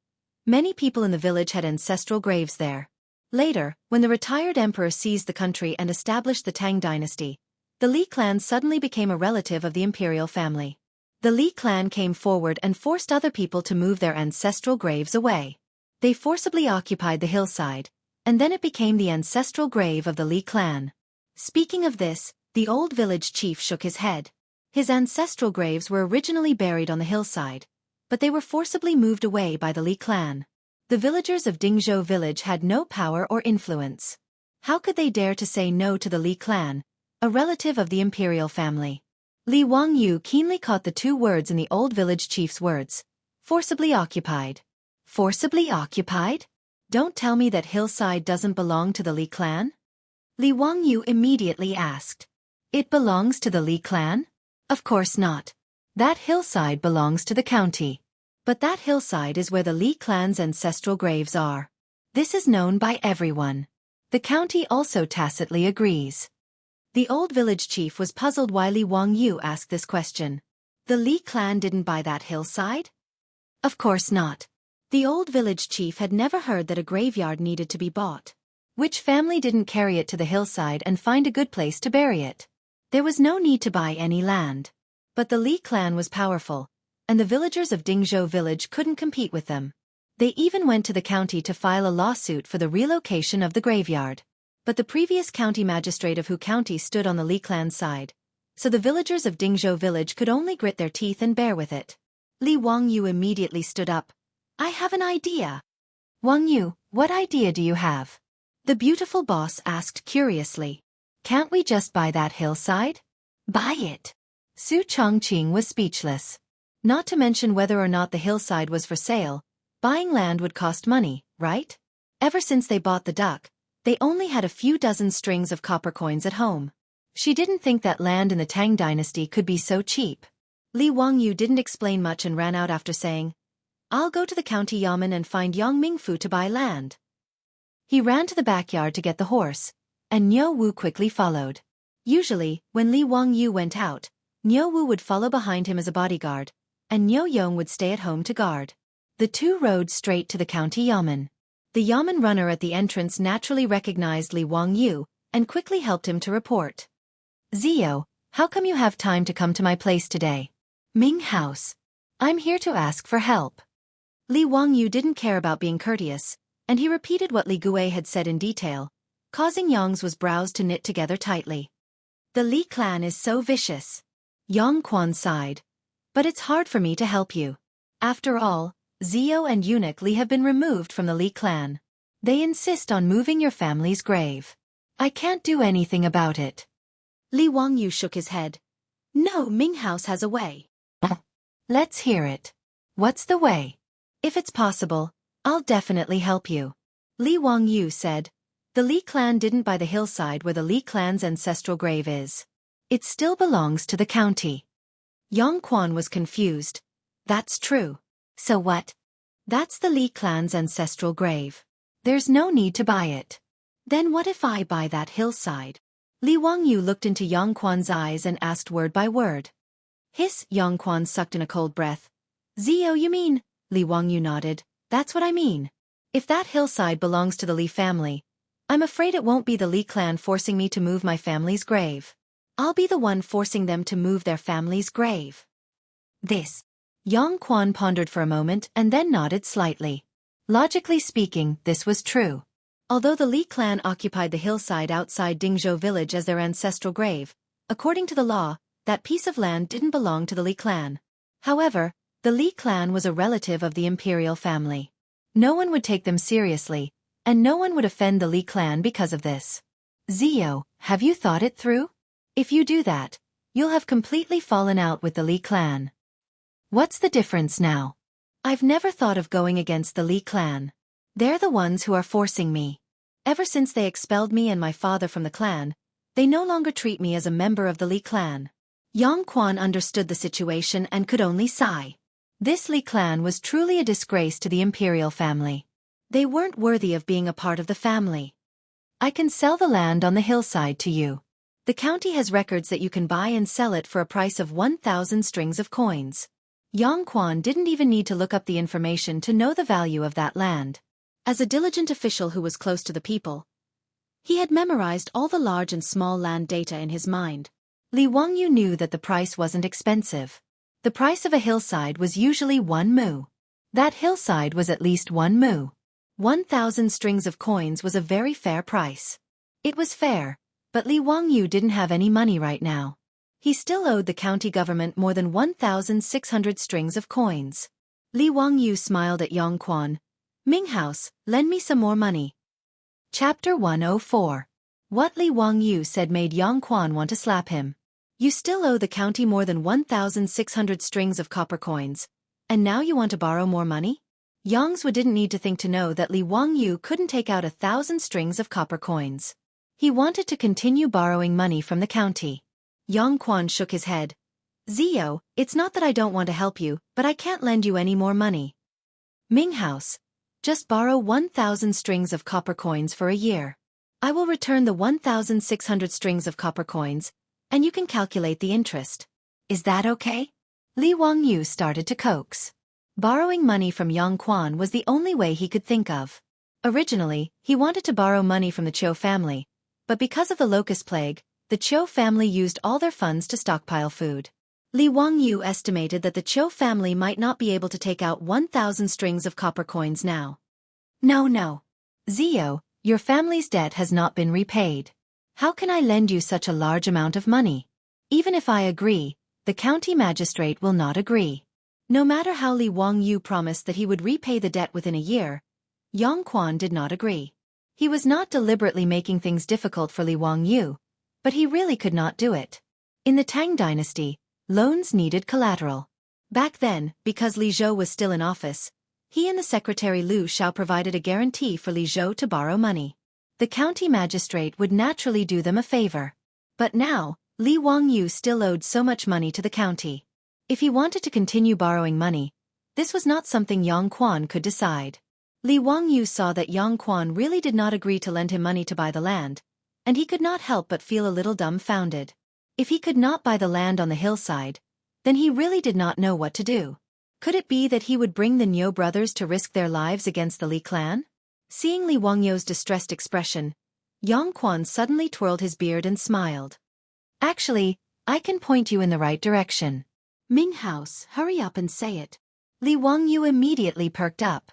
many people in the village had ancestral graves there. Later, when the retired emperor seized the country and established the Tang dynasty, the Li clan suddenly became a relative of the imperial family. The Li clan came forward and forced other people to move their ancestral graves away. They forcibly occupied the hillside, and then it became the ancestral grave of the Li clan. Speaking of this, the old village chief shook his head. His ancestral graves were originally buried on the hillside, but they were forcibly moved away by the Li clan. The villagers of Dingzhou village had no power or influence. How could they dare to say no to the Li clan, a relative of the imperial family? Li Wangyu keenly caught the two words in the old village chief's words. Forcibly occupied. Forcibly occupied? Don't tell me that hillside doesn't belong to the Li clan? Li Wangyu immediately asked. It belongs to the Li clan? Of course not. That hillside belongs to the county. But that hillside is where the Li clan's ancestral graves are. This is known by everyone. The county also tacitly agrees. The old village chief was puzzled why Li Wangyu asked this question. The Li clan didn't buy that hillside? Of course not. The old village chief had never heard that a graveyard needed to be bought. Which family didn't carry it to the hillside and find a good place to bury it? There was no need to buy any land. But the Li clan was powerful, and the villagers of Dingzhou village couldn't compete with them. They even went to the county to file a lawsuit for the relocation of the graveyard. But the previous county magistrate of Hu County stood on the Li clan's side, so the villagers of Dingzhou village could only grit their teeth and bear with it. Li Wangyu immediately stood up. I have an idea. Wangyu, what idea do you have? The beautiful boss asked curiously. Can't we just buy that hillside? Buy it. Su Chongqing was speechless. Not to mention whether or not the hillside was for sale, buying land would cost money, right? Ever since they bought the duck, they only had a few dozen strings of copper coins at home. She didn't think that land in the Tang dynasty could be so cheap. Li Wangyu didn't explain much and ran out after saying, "I'll go to the county yamen and find Yang Mingfu to buy land." He ran to the backyard to get the horse, and Niu Wu quickly followed. Usually, when Li Wangyu went out, Niu Wu would follow behind him as a bodyguard, and Niu Yong would stay at home to guard. The two rode straight to the county yamen. The yamen runner at the entrance naturally recognized Li Wangyu and quickly helped him to report. "Zio, how come you have time to come to my place today?" "Ming House. I'm here to ask for help." Li Wangyu didn't care about being courteous, and he repeated what Li Gui had said in detail, causing Yang's brows to knit together tightly. "The Li clan is so vicious." Yang Quan sighed. "But it's hard for me to help you. After all, Zio and eunuch Li have been removed from the Li clan. They insist on moving your family's grave. I can't do anything about it." Li Wangyu shook his head. "No, Ming House has a way." "Let's hear it. What's the way? If it's possible, I'll definitely help you." Li Wangyu said, "The Li clan didn't buy the hillside where the Li clan's ancestral grave is. It still belongs to the county." Yang Quan was confused. "That's true. So what?" "That's the Li clan's ancestral grave. There's no need to buy it." "Then what if I buy that hillside?" Li Wangyu looked into Yang Quan's eyes and asked word by word. "Hiss," Yang Quan sucked in a cold breath. "Zio, you mean?" Li Wangyu nodded. "That's what I mean. If that hillside belongs to the Li family, I'm afraid it won't be the Li clan forcing me to move my family's grave. I'll be the one forcing them to move their family's grave." This. Yang Quan pondered for a moment and then nodded slightly. Logically speaking, this was true. Although the Li clan occupied the hillside outside Dingzhou village as their ancestral grave, according to the law, that piece of land didn't belong to the Li clan. However, the Li clan was a relative of the imperial family. No one would take them seriously, and no one would offend the Li clan because of this. "Zio, have you thought it through? If you do that, you'll have completely fallen out with the Li clan." "What's the difference now?" "I've never thought of going against the Li clan. They're the ones who are forcing me. Ever since they expelled me and my father from the clan, they no longer treat me as a member of the Li clan." Yang Quan understood the situation and could only sigh. This Li clan was truly a disgrace to the imperial family. They weren't worthy of being a part of the family. "I can sell the land on the hillside to you. The county has records that you can buy and sell it for a price of 1,000 strings of coins." Yang Quan didn't even need to look up the information to know the value of that land. As a diligent official who was close to the people, he had memorized all the large and small land data in his mind. Li Wangyu knew that the price wasn't expensive. The price of a hillside was usually 1 mu. That hillside was at least 1 mu. 1,000 strings of coins was a very fair price. It was fair, but Li Wangyu didn't have any money right now. He still owed the county government more than 1,600 strings of coins. Li Wangyu smiled at Yang Quan. "Ming House, lend me some more money." Chapter 104. What Li Wangyu said made Yang Quan want to slap him. "You still owe the county more than 1,600 strings of copper coins, and now you want to borrow more money?" Yangzhu didn't need to think to know that Li Wangyu couldn't take out 1,000 strings of copper coins. He wanted to continue borrowing money from the county. Yang Quan shook his head. "Zio, it's not that I don't want to help you, but I can't lend you any more money. Ming House, just borrow 1,000 strings of copper coins for a year. I will return the 1,600 strings of copper coins, and you can calculate the interest. Is that okay?" Li Wangyu started to coax. Borrowing money from Yang Quan was the only way he could think of. Originally, he wanted to borrow money from the Qiu family, but because of the locust plague, the Qiu family used all their funds to stockpile food. Li Wangyu estimated that the Qiu family might not be able to take out 1,000 strings of copper coins now. No. Zio, your family's debt has not been repaid. How can I lend you such a large amount of money? Even if I agree, the county magistrate will not agree." No matter how Li Wangyu promised that he would repay the debt within a year, Yang Quan did not agree. He was not deliberately making things difficult for Li Wangyu, but he really could not do it. In the Tang Dynasty, loans needed collateral. Back then, because Li Zhou was still in office, he and the secretary Liu Xiao provided a guarantee for Li Zhou to borrow money. The county magistrate would naturally do them a favor. But now, Li Wangyu still owed so much money to the county. If he wanted to continue borrowing money, this was not something Yang Quan could decide. Li Wangyu saw that Yang Quan really did not agree to lend him money to buy the land, and he could not help but feel a little dumbfounded. If he could not buy the land on the hillside, then he really did not know what to do. Could it be that he would bring the Niu brothers to risk their lives against the Li clan? Seeing Li Wangyu's distressed expression, Yang Quan suddenly twirled his beard and smiled. Actually, I can point you in the right direction. Ming House, hurry up and say it. Li Wangyu immediately perked up.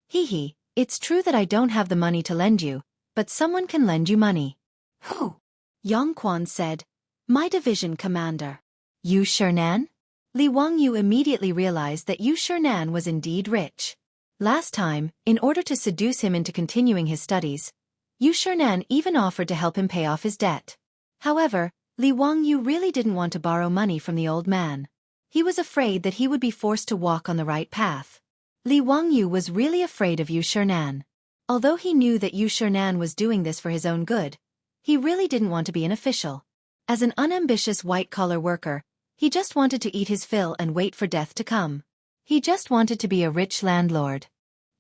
Hee, it's true that I don't have the money to lend you, but someone can lend you money. Who? Yang Quan said. My division commander. Yu Shernan? Li Wangyu immediately realized that Yu Shernan was indeed rich. Last time, in order to seduce him into continuing his studies, Yu Shernan even offered to help him pay off his debt. However, Li Wangyu really didn't want to borrow money from the old man. He was afraid that he would be forced to walk on the right path. Li Wangyu was really afraid of Yu Shernan. Although he knew that Yu Shernan was doing this for his own good, he really didn't want to be an official. As an unambitious white-collar worker, he just wanted to eat his fill and wait for death to come. He just wanted to be a rich landlord.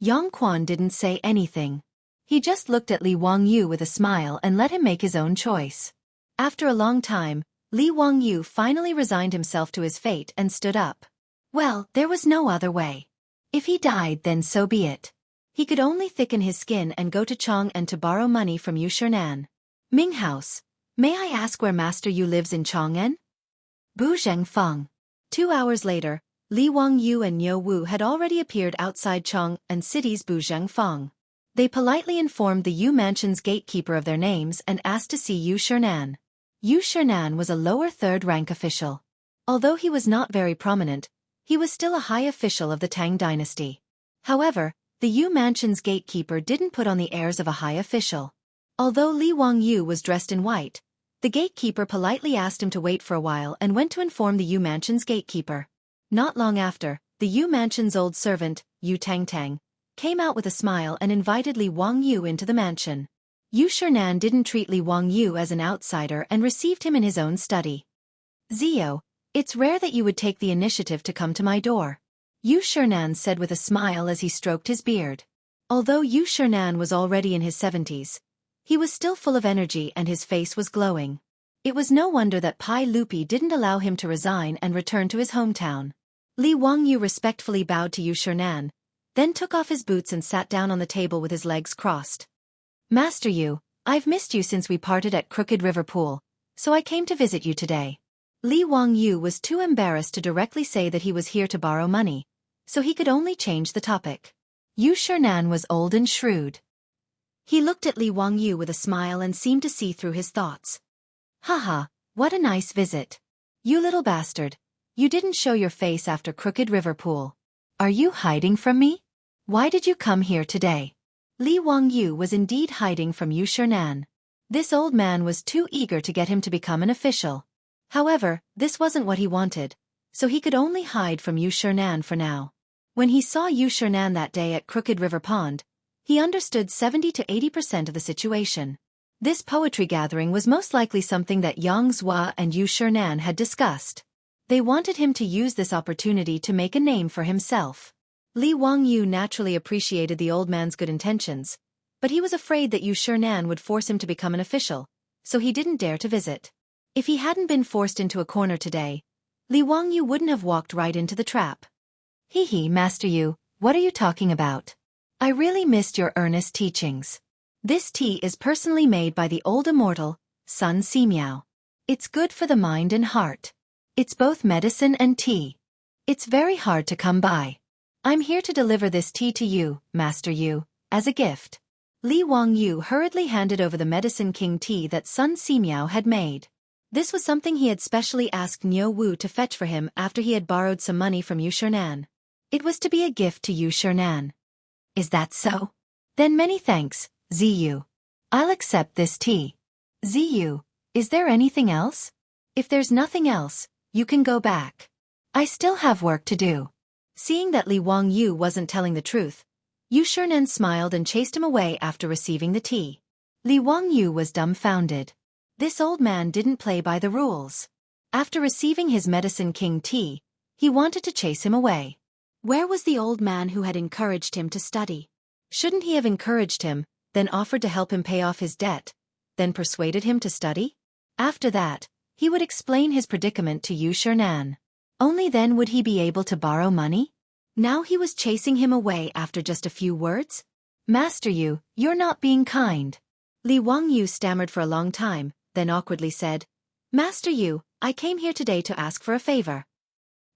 Yang Quan didn't say anything. He just looked at Li Wangyu with a smile and let him make his own choice. After a long time, Li Wangyu finally resigned himself to his fate and stood up. Well, there was no other way. If he died, then so be it. He could only thicken his skin and go to Chang'an to borrow money from Yu Shernan. Ming House, may I ask where Master Yu lives in Chang'an? Bu Zhengfeng. 2 hours later, Li Wangyu and Niu Wu had already appeared outside Chang'an City's Bu Zhengfeng. They politely informed the Yu Mansion's gatekeeper of their names and asked to see Yu Shernan. Yu Shernan was a lower third-rank official. Although he was not very prominent, he was still a high official of the Tang Dynasty. However, the Yu Mansion's gatekeeper didn't put on the airs of a high official. Although Li Wangyu was dressed in white, the gatekeeper politely asked him to wait for a while and went to inform the Yu Mansion's gatekeeper. Not long after, the Yu Mansion's old servant, Yu Tang, came out with a smile and invited Li Wangyu into the mansion. Yu Shernan didn't treat Li Wangyu as an outsider and received him in his own study. Zio, it's rare that you would take the initiative to come to my door, Yu Shernan said with a smile as he stroked his beard. Although Yu Shernan was already in his 70s, he was still full of energy and his face was glowing. It was no wonder that Pai Lupi didn't allow him to resign and return to his hometown. Li Wangyu respectfully bowed to Yu Shernan, then took off his boots and sat down on the table with his legs crossed. Master Yu, I've missed you since we parted at Crooked River Pool, so I came to visit you today. Li Wangyu was too embarrassed to directly say that he was here to borrow money, so he could only change the topic. Yu Shernan was old and shrewd. He looked at Li Wangyu with a smile and seemed to see through his thoughts. Haha, what a nice visit. You little bastard, you didn't show your face after Crooked River Pool. Are you hiding from me? Why did you come here today? Li Wangyu was indeed hiding from Yu Shernan. This old man was too eager to get him to become an official. However, this wasn't what he wanted, so he could only hide from Yu Shernan for now. When he saw Yu Shernan that day at Crooked River Pond, he understood 70 to 80% of the situation. This poetry gathering was most likely something that Xianxia and Yu Shernan had discussed. They wanted him to use this opportunity to make a name for himself. Li Wangyu naturally appreciated the old man's good intentions, but he was afraid that Yu Shernan would force him to become an official, so he didn't dare to visit. If he hadn't been forced into a corner today, Li Wangyu wouldn't have walked right into the trap. Hee, Master Yu, what are you talking about? I really missed your earnest teachings. This tea is personally made by the old immortal, Sun Simiao. It's good for the mind and heart. It's both medicine and tea. It's very hard to come by. I'm here to deliver this tea to you, Master Yu, as a gift. Li Wangyu hurriedly handed over the Medicine King tea that Sun Simiao had made. This was something he had specially asked Niu Wu to fetch for him after he had borrowed some money from Yu Shernan. It was to be a gift to Yu Shernan. Is that so? Then many thanks, Ziyu. I'll accept this tea. Ziyu, is there anything else? If there's nothing else, you can go back. I still have work to do. Seeing that Li Wangyu wasn't telling the truth, Yu Shernan smiled and chased him away after receiving the tea. Li Wangyu was dumbfounded. This old man didn't play by the rules. After receiving his Medicine King tea, He wanted to chase him away. Where was the old man who had encouraged him to study? Shouldn't he have encouraged him, then offered to help him pay off his debt, then persuaded him to study? After that, he would explain his predicament to Yu Shernan. Only then would he be able to borrow money? Now he was chasing him away after just a few words? Master Yu, you're not being kind. Li Wangyu stammered for a long time, then awkwardly said, Master Yu, I came here today to ask for a favor.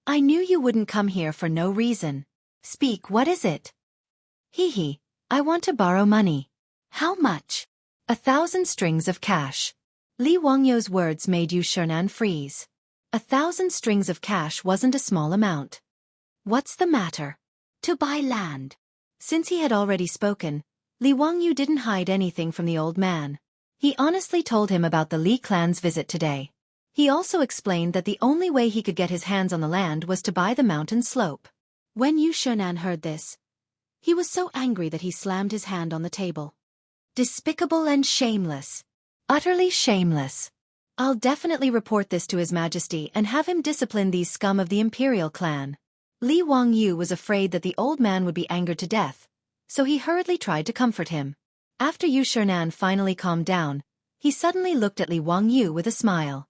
I knew you wouldn't come here for no reason. Speak, what is it? Hee, I want to borrow money. How much? 1,000 strings of cash. Li Wangyu's words made Yu Shernan freeze. 1,000 strings of cash wasn't a small amount. What's the matter? To buy land. Since he had already spoken, Li Wangyu didn't hide anything from the old man. He honestly told him about the Li clan's visit today. He also explained that the only way he could get his hands on the land was to buy the mountain slope. When Yu Shernan heard this, he was so angry that he slammed his hand on the table. Despicable and shameless. Utterly shameless. I'll definitely report this to His Majesty and have him discipline these scum of the imperial clan. Li Wangyu was afraid that the old man would be angered to death, so he hurriedly tried to comfort him. After Yu Shernan finally calmed down, he suddenly looked at Li Wangyu with a smile.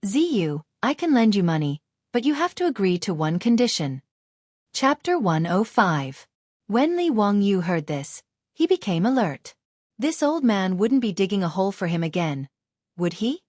Ziyu, I can lend you money, but you have to agree to one condition. Chapter 105. When Li Wangyu heard this, he became alert. This old man wouldn't be digging a hole for him again, would he?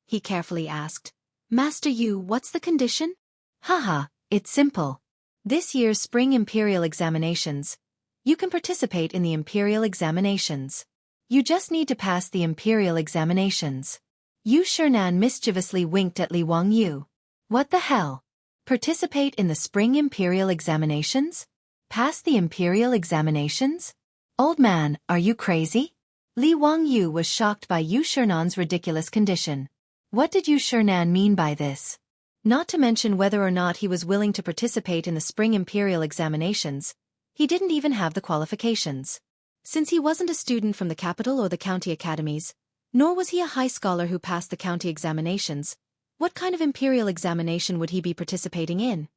He carefully asked. Master Yu, what's the condition? Haha, it's simple. This year's spring imperial examinations. You can participate in the imperial examinations. You just need to pass the imperial examinations. Yu Shernan mischievously winked at Li Wangyu. What the hell? Participate in the spring imperial examinations? Pass the imperial examinations? Old man, are you crazy? Li Wangyu was shocked by Yu Shernan's ridiculous condition. What did Yu Shernan mean by this? Not to mention whether or not he was willing to participate in the spring imperial examinations, he didn't even have the qualifications. Since he wasn't a student from the capital or the county academies, nor was he a high scholar who passed the county examinations, what kind of imperial examination would he be participating in?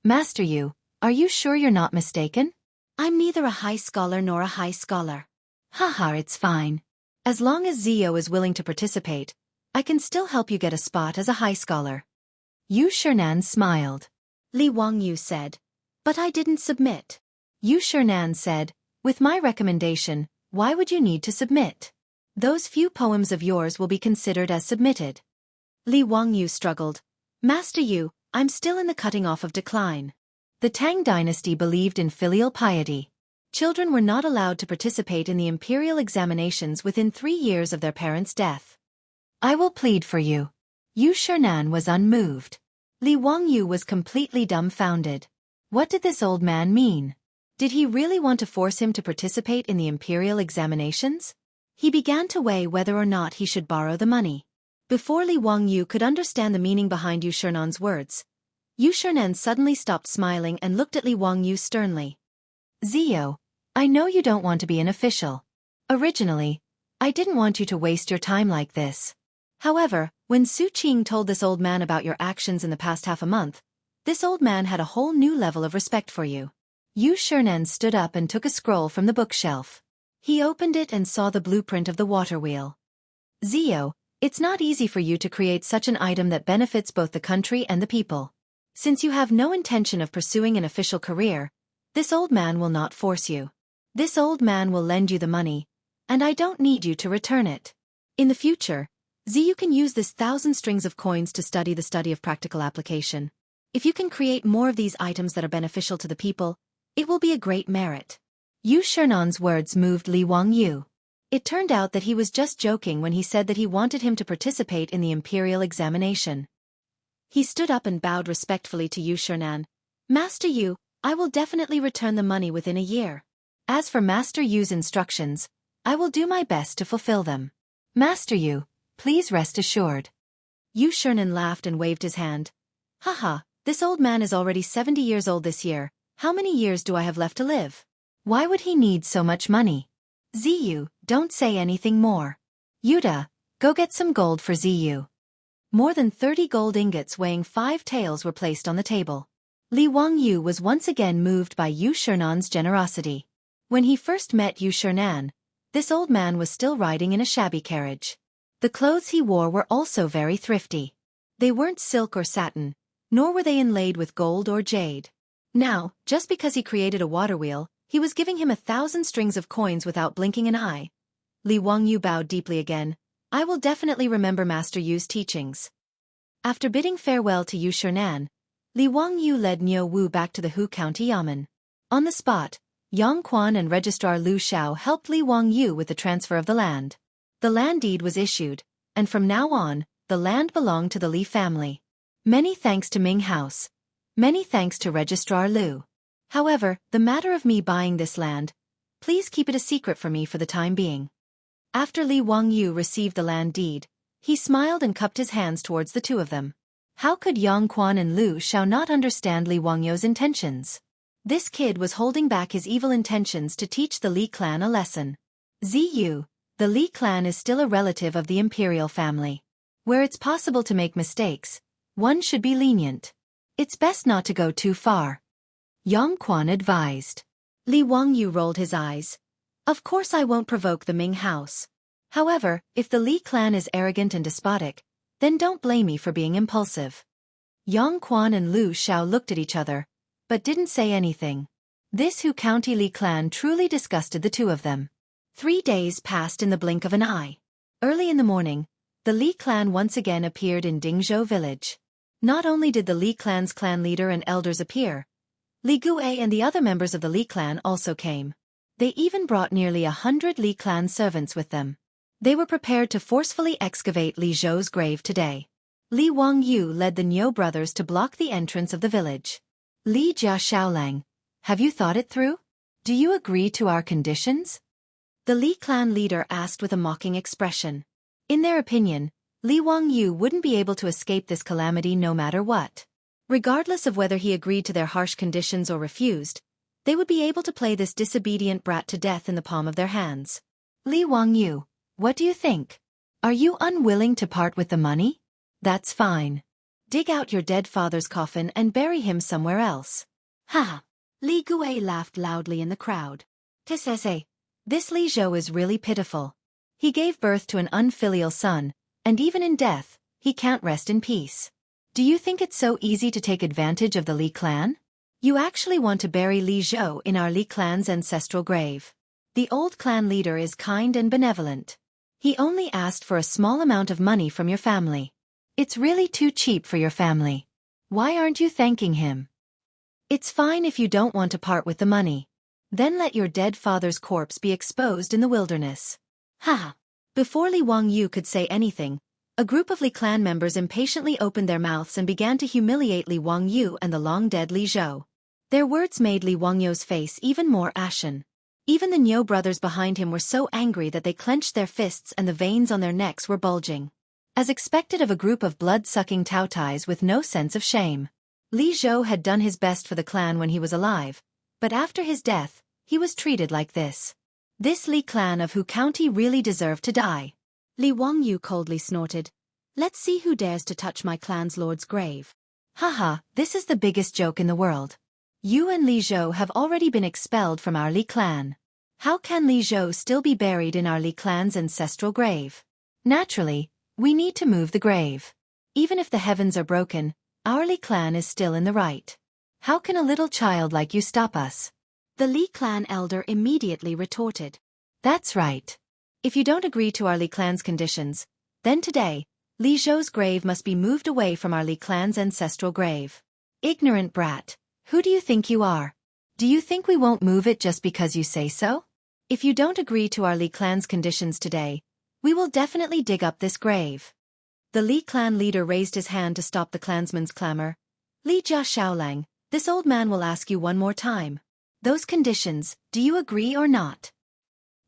Master Yu, are you sure you're not mistaken? I'm neither a high scholar nor a high scholar. Haha, it's fine. As long as Zio is willing to participate, I can still help you get a spot as a high scholar. Yu Shernan smiled. Li Wangyu said, but I didn't submit. Yu Shernan said, with my recommendation, why would you need to submit? Those few poems of yours will be considered as submitted. Li Wangyu struggled. Master Yu, I'm still in the cutting off of decline. The Tang Dynasty believed in filial piety. Children were not allowed to participate in the imperial examinations within 3 years of their parents' death. I will plead for you. Yu Shernan was unmoved. Li Wangyu was completely dumbfounded. What did this old man mean? Did he really want to force him to participate in the imperial examinations? He began to weigh whether or not he should borrow the money. Before Li Wangyu could understand the meaning behind Yu Shernan's words, Yu Shernan suddenly stopped smiling and looked at Li Wangyu sternly. Zio, I know you don't want to be an official. Originally, I didn't want you to waste your time like this. However, when Su Qing told this old man about your actions in the past half a month, this old man had a whole new level of respect for you. Yu Shernan stood up and took a scroll from the bookshelf. He opened it and saw the blueprint of the water wheel. Zio, it's not easy for you to create such an item that benefits both the country and the people. Since you have no intention of pursuing an official career, this old man will not force you. This old man will lend you the money, and I don't need you to return it. In the future, you can use this 1,000 strings of coins to study the study of practical application. If you can create more of these items that are beneficial to the people, it will be a great merit. Yu Shernan's words moved Li Wangyu. It turned out that he was just joking when he said that he wanted him to participate in the imperial examination. He stood up and bowed respectfully to Yu Shernan. Master Yu, I will definitely return the money within a year. As for Master Yu's instructions, I will do my best to fulfill them. Master Yu, please rest assured. Yu Shernan laughed and waved his hand. Haha, this old man is already 70 years old this year. How many years do I have left to live? Why would he need so much money? Ziyu, don't say anything more. Yuda, go get some gold for Ziyu. More than 30 gold ingots weighing 5 taels were placed on the table. Li Wangyu was once again moved by Yu Shernan's generosity. When he first met Yu Shernan, this old man was still riding in a shabby carriage. The clothes he wore were also very thrifty. They weren't silk or satin, nor were they inlaid with gold or jade. Now, just because he created a water wheel, he was giving him 1,000 strings of coins without blinking an eye. Li Wangyu bowed deeply again. I will definitely remember Master Yu's teachings. After bidding farewell to Yu Shernan, Li Wangyu led Niu Wu back to the Hu County Yamen. On the spot, Yang Quan and Registrar Lu Xiao helped Li Wangyu with the transfer of the land. The land deed was issued, and from now on, the land belonged to the Li family. Many thanks to Ming House. Many thanks to Registrar Lu. However, the matter of me buying this land, please keep it a secret for me for the time being. After Li Wangyu received the land deed, he smiled and cupped his hands towards the two of them. How could Yang Quan and Lu Xiao not understand Li Wangyu's intentions? This kid was holding back his evil intentions to teach the Li clan a lesson. Ziyu, the Li clan is still a relative of the imperial family. Where it's possible to make mistakes, one should be lenient. It's best not to go too far. Yang Quan advised. Li Wangyu rolled his eyes. Of course I won't provoke the Ming house. However, if the Li clan is arrogant and despotic, then don't blame me for being impulsive. Yang Quan and Lu Xiao looked at each other, but didn't say anything. This Hu County Li clan truly disgusted the two of them. 3 days passed in the blink of an eye. Early in the morning, the Li clan once again appeared in Dingzhou village. Not only did the Li clan's clan leader and elders appear, Li Gue and the other members of the Li clan also came. They even brought nearly 100 Li clan servants with them. They were prepared to forcefully excavate Li Zhou's grave today. Li Wangyu led the Niu brothers to block the entrance of the village. Li Jia Xiaolang, have you thought it through? Do you agree to our conditions? The Li clan leader asked with a mocking expression. In their opinion, Li Wangyu wouldn't be able to escape this calamity no matter what. Regardless of whether he agreed to their harsh conditions or refused, they would be able to play this disobedient brat to death in the palm of their hands. Li Wangyu, what do you think? Are you unwilling to part with the money? That's fine. Dig out your dead father's coffin and bury him somewhere else. Ha! Li Gue laughed loudly in the crowd. Tisese, this Li Zhou is really pitiful. He gave birth to an unfilial son, and even in death, he can't rest in peace. Do you think it's so easy to take advantage of the Li clan? You actually want to bury Li Zhou in our Li clan's ancestral grave. The old clan leader is kind and benevolent. He only asked for a small amount of money from your family. It's really too cheap for your family. Why aren't you thanking him? It's fine if you don't want to part with the money. Then let your dead father's corpse be exposed in the wilderness. Ha! Before Li Wangyu could say anything, a group of Li clan members impatiently opened their mouths and began to humiliate Li Wangyu and the long-dead Li Zhou. Their words made Li Wangyu's face even more ashen. Even the Niu brothers behind him were so angry that they clenched their fists and the veins on their necks were bulging. As expected of a group of blood-sucking Taotais with no sense of shame. Li Zhou had done his best for the clan when he was alive, but after his death, he was treated like this. This Li clan of Hu County really deserved to die. Li Wangyu coldly snorted. Let's see who dares to touch my clan's lord's grave. Haha, this is the biggest joke in the world. You and Li Zhou have already been expelled from our Li clan. How can Li Zhou still be buried in our Li clan's ancestral grave? Naturally, we need to move the grave. Even if the heavens are broken, our Li clan is still in the right. How can a little child like you stop us? The Li clan elder immediately retorted. That's right. If you don't agree to our Li clan's conditions, then today, Li Zhou's grave must be moved away from our Li clan's ancestral grave. Ignorant brat, who do you think you are? Do you think we won't move it just because you say so? If you don't agree to our Li clan's conditions today, we will definitely dig up this grave. The Li clan leader raised his hand to stop the clansman's clamor. Li Jia Xiaolang, this old man will ask you one more time. Those conditions, do you agree or not?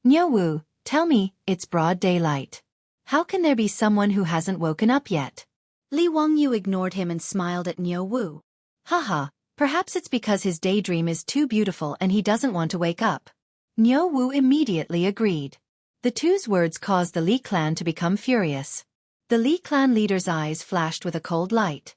Niu Wu, tell me, it's broad daylight. How can there be someone who hasn't woken up yet? Li Wangyu ignored him and smiled at Niu Wu. Haha, perhaps it's because his daydream is too beautiful and he doesn't want to wake up. Niu Wu immediately agreed. The two's words caused the Li clan to become furious. The Li clan leader's eyes flashed with a cold light.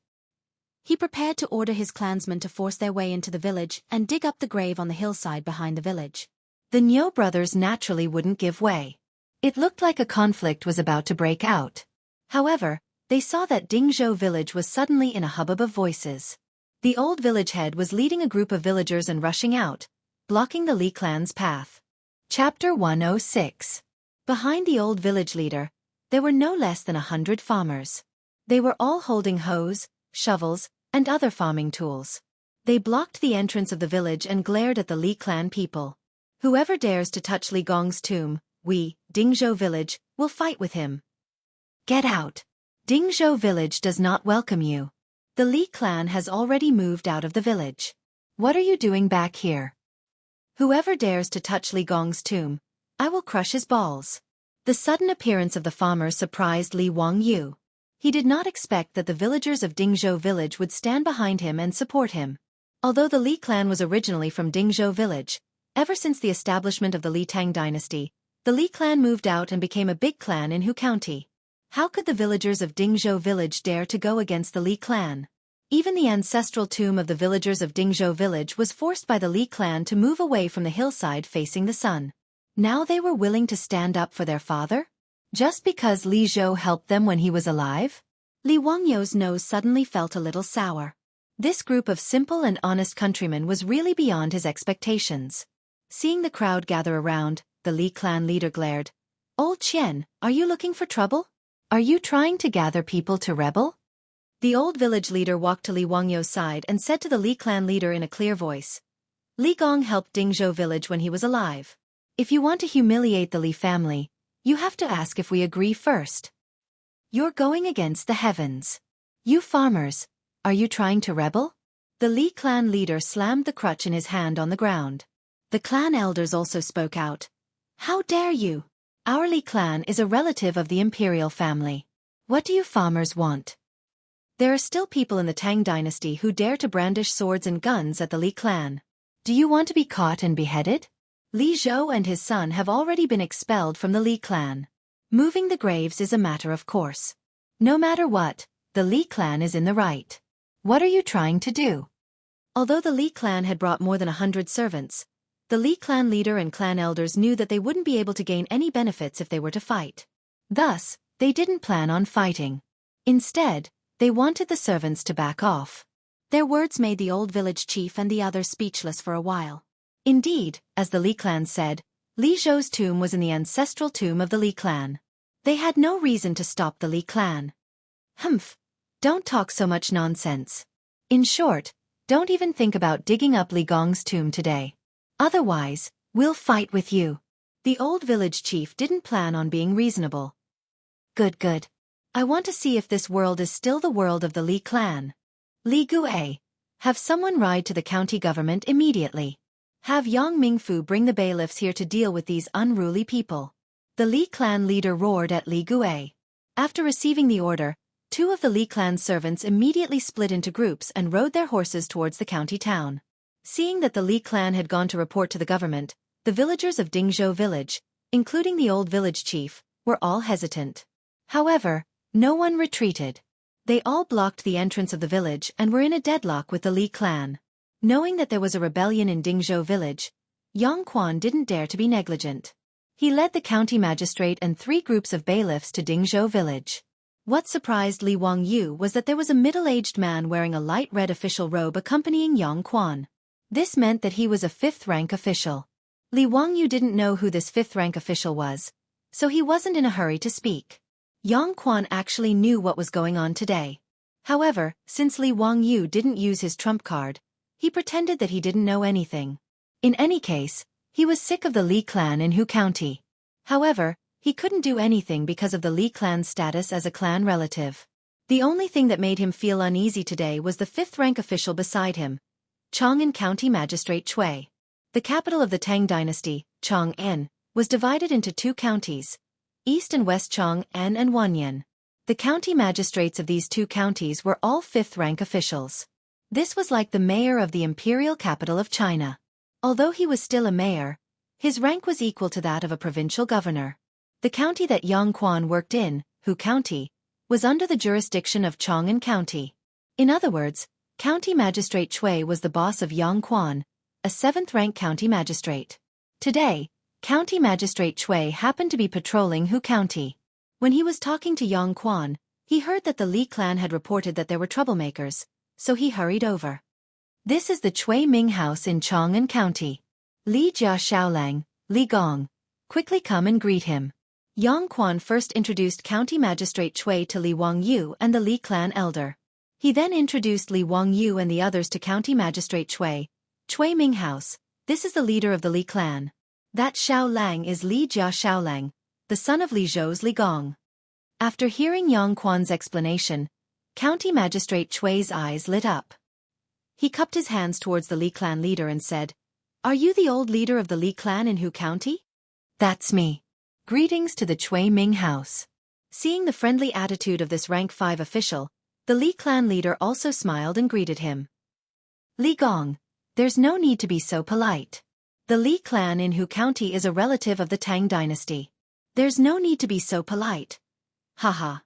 He prepared to order his clansmen to force their way into the village and dig up the grave on the hillside behind the village. The Niu brothers naturally wouldn't give way. It looked like a conflict was about to break out. However, they saw that Dingzhou village was suddenly in a hubbub of voices. The old village head was leading a group of villagers and rushing out, blocking the Li clan's path. Chapter 106. Behind the old village leader, there were no less than 100 farmers. They were all holding hoes, shovels, and other farming tools. They blocked the entrance of the village and glared at the Li clan people. Whoever dares to touch Li Gong's tomb, we, Dingzhou village, will fight with him. Get out. Dingzhou village does not welcome you. The Li clan has already moved out of the village. What are you doing back here? Whoever dares to touch Li Gong's tomb, I will crush his balls. The sudden appearance of the farmers surprised Li Wangyu. He did not expect that the villagers of Dingzhou village would stand behind him and support him. Although the Li clan was originally from Dingzhou village, ever since the establishment of the Li Tang Dynasty, the Li clan moved out and became a big clan in Hu County. How could the villagers of Dingzhou village dare to go against the Li clan? Even the ancestral tomb of the villagers of Dingzhou village was forced by the Li clan to move away from the hillside facing the sun. Now they were willing to stand up for their father? Just because Li Zhou helped them when he was alive? Li Wangyou's nose suddenly felt a little sour. This group of simple and honest countrymen was really beyond his expectations. Seeing the crowd gather around, the Li clan leader glared. Old Qian, are you looking for trouble? Are you trying to gather people to rebel? The old village leader walked to Li Wangyou's side and said to the Li clan leader in a clear voice. Li Gong helped Dingzhou village when he was alive. If you want to humiliate the Li family, you have to ask if we agree first. You're going against the heavens. You farmers, are you trying to rebel? The Li clan leader slammed the crutch in his hand on the ground. The clan elders also spoke out. How dare you? Our Li clan is a relative of the imperial family. What do you farmers want? There are still people in the Tang dynasty who dare to brandish swords and guns at the Li clan. Do you want to be caught and beheaded? Li Zhou and his son have already been expelled from the Li clan. Moving the graves is a matter of course. No matter what, the Li clan is in the right. What are you trying to do? Although the Li clan had brought more than 100 servants, the Li clan leader and clan elders knew that they wouldn't be able to gain any benefits if they were to fight. Thus, they didn't plan on fighting. Instead, they wanted the servants to back off. Their words made the old village chief and the others speechless for a while. Indeed, as the Li clan said, Li Zhou's tomb was in the ancestral tomb of the Li clan. They had no reason to stop the Li clan. Humph! Don't talk so much nonsense. In short, don't even think about digging up Li Gong's tomb today. Otherwise, we'll fight with you. The old village chief didn't plan on being reasonable. Good. I want to see if this world is still the world of the Li clan. Li Gue, have someone ride to the county government immediately. Have Yang Mingfu bring the bailiffs here to deal with these unruly people. The Li clan leader roared at Li Gue. After receiving the order, 2 of the Li clan servants immediately split into groups and rode their horses towards the county town. Seeing that the Li clan had gone to report to the government, the villagers of Dingzhou village, including the old village chief, were all hesitant. However, no one retreated. They all blocked the entrance of the village and were in a deadlock with the Li clan. Knowing that there was a rebellion in Dingzhou village, Yang Quan didn't dare to be negligent. He led the county magistrate and 3 groups of bailiffs to Dingzhou village. What surprised Li Wangyu was that there was a middle-aged man wearing a light red official robe accompanying Yang Quan. This meant that he was a 5th-rank official. Li Wangyu didn't know who this 5th-rank official was, so he wasn't in a hurry to speak. Yang Quan actually knew what was going on today. However, since Li Wangyu didn't use his trump card, he pretended that he didn't know anything. In any case, he was sick of the Li clan in Hu County. However, he couldn't do anything because of the Li clan's status as a clan relative. The only thing that made him feel uneasy today was the 5th-rank official beside him, Chang'an County Magistrate Cui. The capital of the Tang Dynasty, Chang'an, was divided into 2 counties, East and West Chang'an and Wanyan. The county magistrates of these 2 counties were all 5th-rank officials. This was like the mayor of the imperial capital of China. Although he was still a mayor, his rank was equal to that of a provincial governor. The county that Yang Quan worked in, Hu County, was under the jurisdiction of Chang'an County. In other words, County Magistrate Chui was the boss of Yang Quan, a 7th-rank county magistrate. Today, County Magistrate Chui happened to be patrolling Hu County. When he was talking to Yang Quan, he heard that the Li clan had reported that there were troublemakers, so he hurried over. This is the Chui Ming house in Chang'an County. Li Jia Xiaolang, Li Gong. Quickly come and greet him. Yang Quan first introduced County Magistrate Chui to Li Wangyu and the Li clan elder. He then introduced Li Wangyu and the others to County Magistrate Chui Ming house. This is the leader of the Li clan. That Xiaolang is Li Jia Xiaolang, the son of Li Zhou's Li Gong. After hearing Yang Quan's explanation, County Magistrate Chui's eyes lit up. He cupped his hands towards the Li clan leader and said, "Are you the old leader of the Li clan in Hu County?" "That's me. Greetings to the Chui Ming house." Seeing the friendly attitude of this rank 5 official, the Li clan leader also smiled and greeted him. "Li Gong, there's no need to be so polite. The Li clan in Hu County is a relative of the Tang Dynasty. There's no need to be so polite. Haha."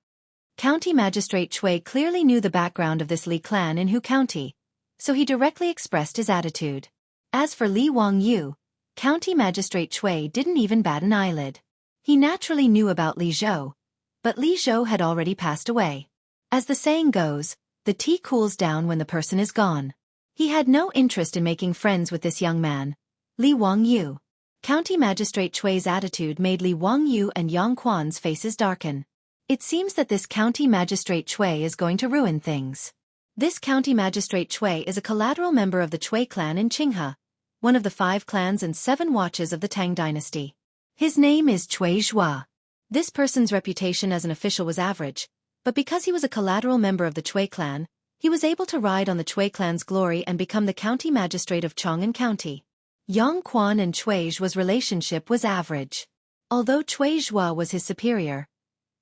County Magistrate Chui clearly knew the background of this Li clan in Hu County, so he directly expressed his attitude. As for Li Wangyu, County Magistrate Chui didn't even bat an eyelid. He naturally knew about Li Zhou, but Li Zhou had already passed away. As the saying goes, the tea cools down when the person is gone. He had no interest in making friends with this young man, Li Wangyu. County Magistrate Chui's attitude made Li Wangyu and Yang Quan's faces darken. It seems that this County Magistrate Chui is going to ruin things. This County Magistrate Chui is a collateral member of the Chui clan in Jianghu, one of the 5 clans and 7 watches of the Tang Dynasty. His name is Chui Zhua. This person's reputation as an official was average, but because he was a collateral member of the Chui clan, he was able to ride on the Chui clan's glory and become the county magistrate of Chang'an County. Yang Quan and Chui Zhua's relationship was average. Although Chui Zhua was his superior,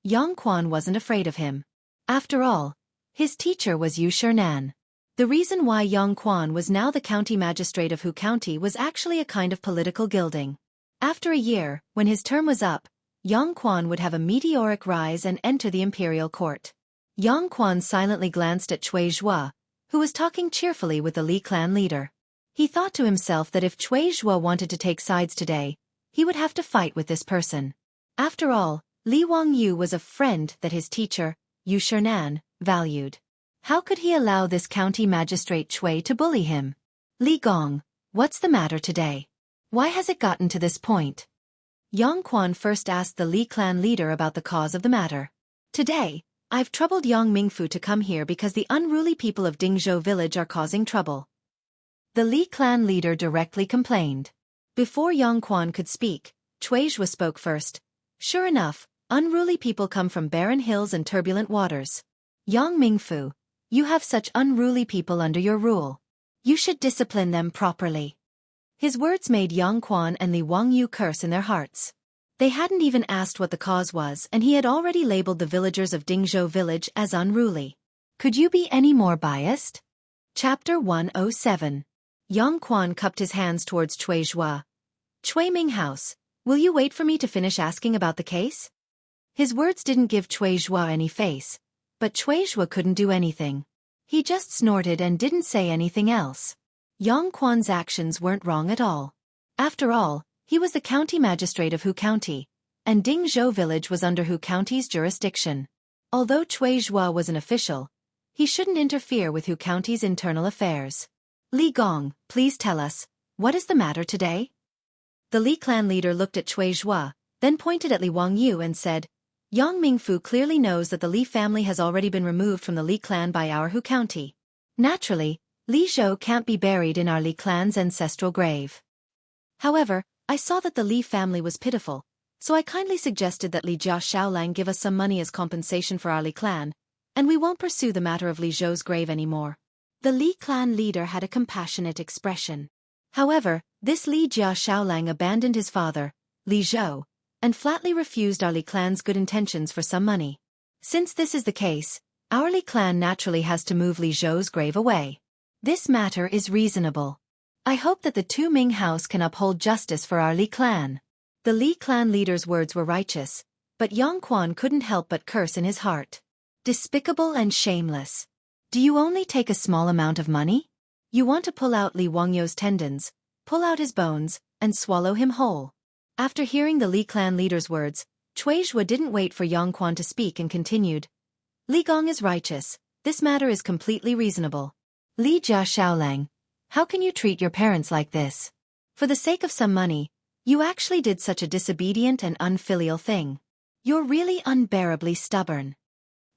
Yang Quan wasn't afraid of him. After all, his teacher was Yu Shernan. The reason why Yang Quan was now the county magistrate of Hu County was actually a kind of political gilding. After a year, when his term was up, Yang Quan would have a meteoric rise and enter the imperial court. Yang Quan silently glanced at Chui Zhua, who was talking cheerfully with the Li clan leader. He thought to himself that if Chui Zhua wanted to take sides today, he would have to fight with this person. After all, Li Wangyu was a friend that his teacher, Yu Shernan, valued. How could he allow this county magistrate Chui to bully him? "Li Gong, what's the matter today? Why has it gotten to this point?" Yang Quan first asked the Li clan leader about the cause of the matter. "Today, I've troubled Yang Mingfu to come here because the unruly people of Dingzhou village are causing trouble." The Li clan leader directly complained. Before Yang Quan could speak, Chui Zhua spoke first. "Sure enough, unruly people come from barren hills and turbulent waters. Yang Mingfu, you have such unruly people under your rule. You should discipline them properly." His words made Yang Quan and Li Wangyu curse in their hearts. They hadn't even asked what the cause was and he had already labeled the villagers of Dingzhou village as unruly. Could you be any more biased? Chapter 107. Yang Quan cupped his hands towards Chui Zhua. "Chui Ming house, will you wait for me to finish asking about the case?" His words didn't give Chui Zhua any face, but Chui Zhua couldn't do anything. He just snorted and didn't say anything else. Yang Quan's actions weren't wrong at all. After all, he was the county magistrate of Hu County, and Dingzhou village was under Hu County's jurisdiction. Although Chui Zhua was an official, he shouldn't interfere with Hu County's internal affairs. "Li Gong, please tell us, what is the matter today?" The Li clan leader looked at Chui Zhua, then pointed at Li Wangyu and said, "Yang Mingfu clearly knows that the Li family has already been removed from the Li clan by our Hu County. Naturally, Li Zhou can't be buried in our Li clan's ancestral grave. However, I saw that the Li family was pitiful, so I kindly suggested that Li Jia Xiaolang give us some money as compensation for our Li clan, and we won't pursue the matter of Li Zhou's grave anymore." The Li clan leader had a compassionate expression. However, this Li Jia Xiaolang abandoned his father, Li Zhou, and flatly refused our Li clan's good intentions for some money. Since this is the case, our Li clan naturally has to move Li Zhou's grave away. This matter is reasonable. I hope that the Tu Ming house can uphold justice for our Li clan. The Li clan leader's words were righteous, but Yang Quan couldn't help but curse in his heart. Despicable and shameless. Do you only take a small amount of money? You want to pull out Li Wangyou's tendons, pull out his bones, and swallow him whole. After hearing the Li clan leader's words, Cui Zhuo didn't wait for Yang Quan to speak and continued. Li Gong is righteous. This matter is completely reasonable. Li Jia Xiaolang, how can you treat your parents like this? For the sake of some money, you actually did such a disobedient and unfilial thing. You're really unbearably stubborn.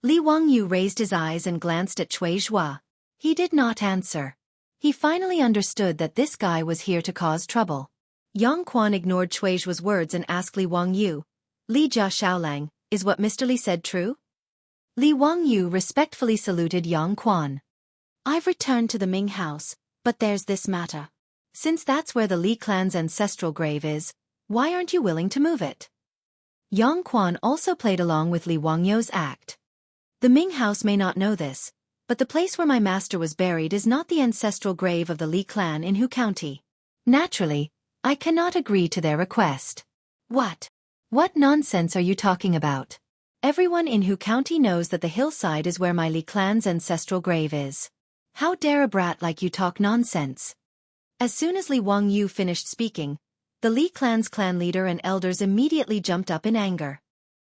Li Wangyou raised his eyes and glanced at Cui Zhuo. He did not answer. He finally understood that this guy was here to cause trouble. Yang Quan ignored Cui Zhuo's words and asked Li Wangyou, Li Jia Xiaolang, is what Mr. Li said true? Li Wangyou respectfully saluted Yang Quan. I've returned to the Ming house, but there's this matter. Since that's where the Li clan's ancestral grave is, why aren't you willing to move it? Yang Quan also played along with Li Wangyou's act. The Ming house may not know this, but the place where my master was buried is not the ancestral grave of the Li clan in Hu County. Naturally, I cannot agree to their request. What? What nonsense are you talking about? Everyone in Hu County knows that the hillside is where my Li clan's ancestral grave is. How dare a brat like you talk nonsense? As soon as Li Wangyou finished speaking, the Li clan's clan leader and elders immediately jumped up in anger.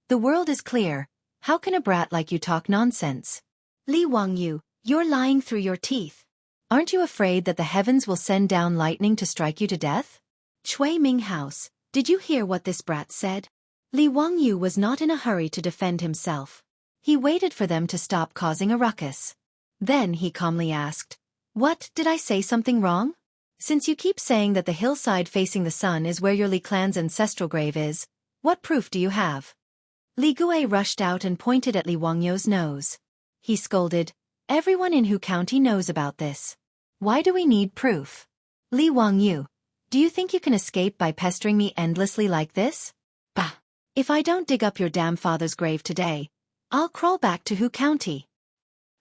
The world is clear. How can a brat like you talk nonsense? Li Wangyou, you're lying through your teeth. Aren't you afraid that the heavens will send down lightning to strike you to death? Cui Ming House, did you hear what this brat said? Li Wangyou was not in a hurry to defend himself. He waited for them to stop causing a ruckus. Then he calmly asked, What, did I say something wrong? Since you keep saying that the hillside facing the sun is where your Li clan's ancestral grave is, what proof do you have? Li Gui rushed out and pointed at Li Wangyou's nose. He scolded, Everyone in Hu County knows about this. Why do we need proof? Li Wangyou, do you think you can escape by pestering me endlessly like this? Bah! If I don't dig up your damn father's grave today, I'll crawl back to Hu County.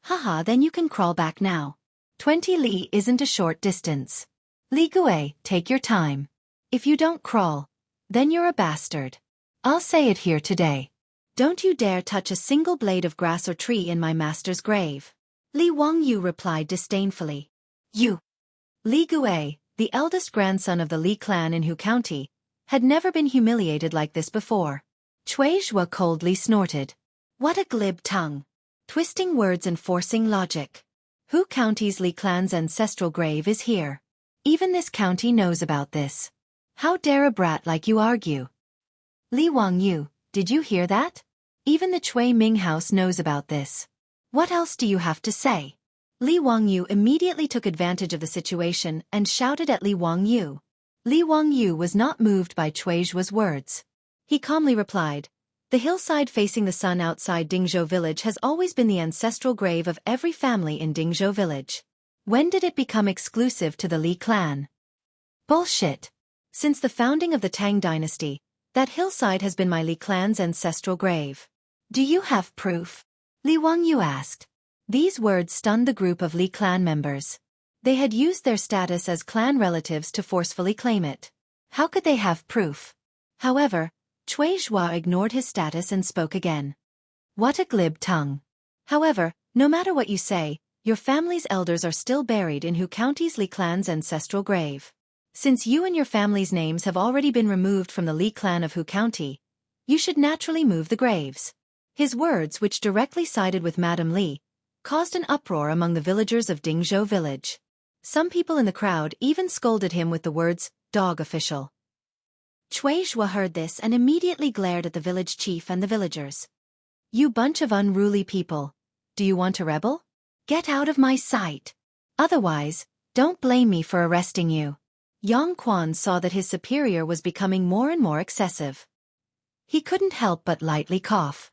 Haha, then you can crawl back now. 20 li isn't a short distance. Li Gui, take your time. If you don't crawl, then you're a bastard. I'll say it here today. Don't you dare touch a single blade of grass or tree in my master's grave. Li Wangyou replied disdainfully. You. Li Gui, the eldest grandson of the Li clan in Hu County, had never been humiliated like this before. Cui Zhuo coldly snorted. What a glib tongue. Twisting words and forcing logic. Hu County's Li clan's ancestral grave is here. Even this county knows about this. How dare a brat like you argue? Li Wangyou, did you hear that? Even the Cui Ming house knows about this. What else do you have to say? Li Wangyou immediately took advantage of the situation and shouted at Li Wangyou. Li Wangyou was not moved by Cui Zhuo's words. He calmly replied, The hillside facing the sun outside Dingzhou village has always been the ancestral grave of every family in Dingzhou village. When did it become exclusive to the Li clan? Bullshit. Since the founding of the Tang Dynasty, that hillside has been my Li clan's ancestral grave. Do you have proof? Li Wangyou asked. These words stunned the group of Li clan members. They had used their status as clan relatives to forcefully claim it. How could they have proof? However, Cui Zhuo ignored his status and spoke again. What a glib tongue. However, no matter what you say, your family's elders are still buried in Hu County's Li clan's ancestral grave. Since you and your family's names have already been removed from the Li clan of Hu County, you should naturally move the graves. His words, which directly sided with Madame Li, caused an uproar among the villagers of Dingzhou village. Some people in the crowd even scolded him with the words, dog official. Cui Zhuo heard this and immediately glared at the village chief and the villagers. You bunch of unruly people. Do you want to rebel? Get out of my sight. Otherwise, don't blame me for arresting you. Yang Quan saw that his superior was becoming more and more excessive. He couldn't help but lightly cough.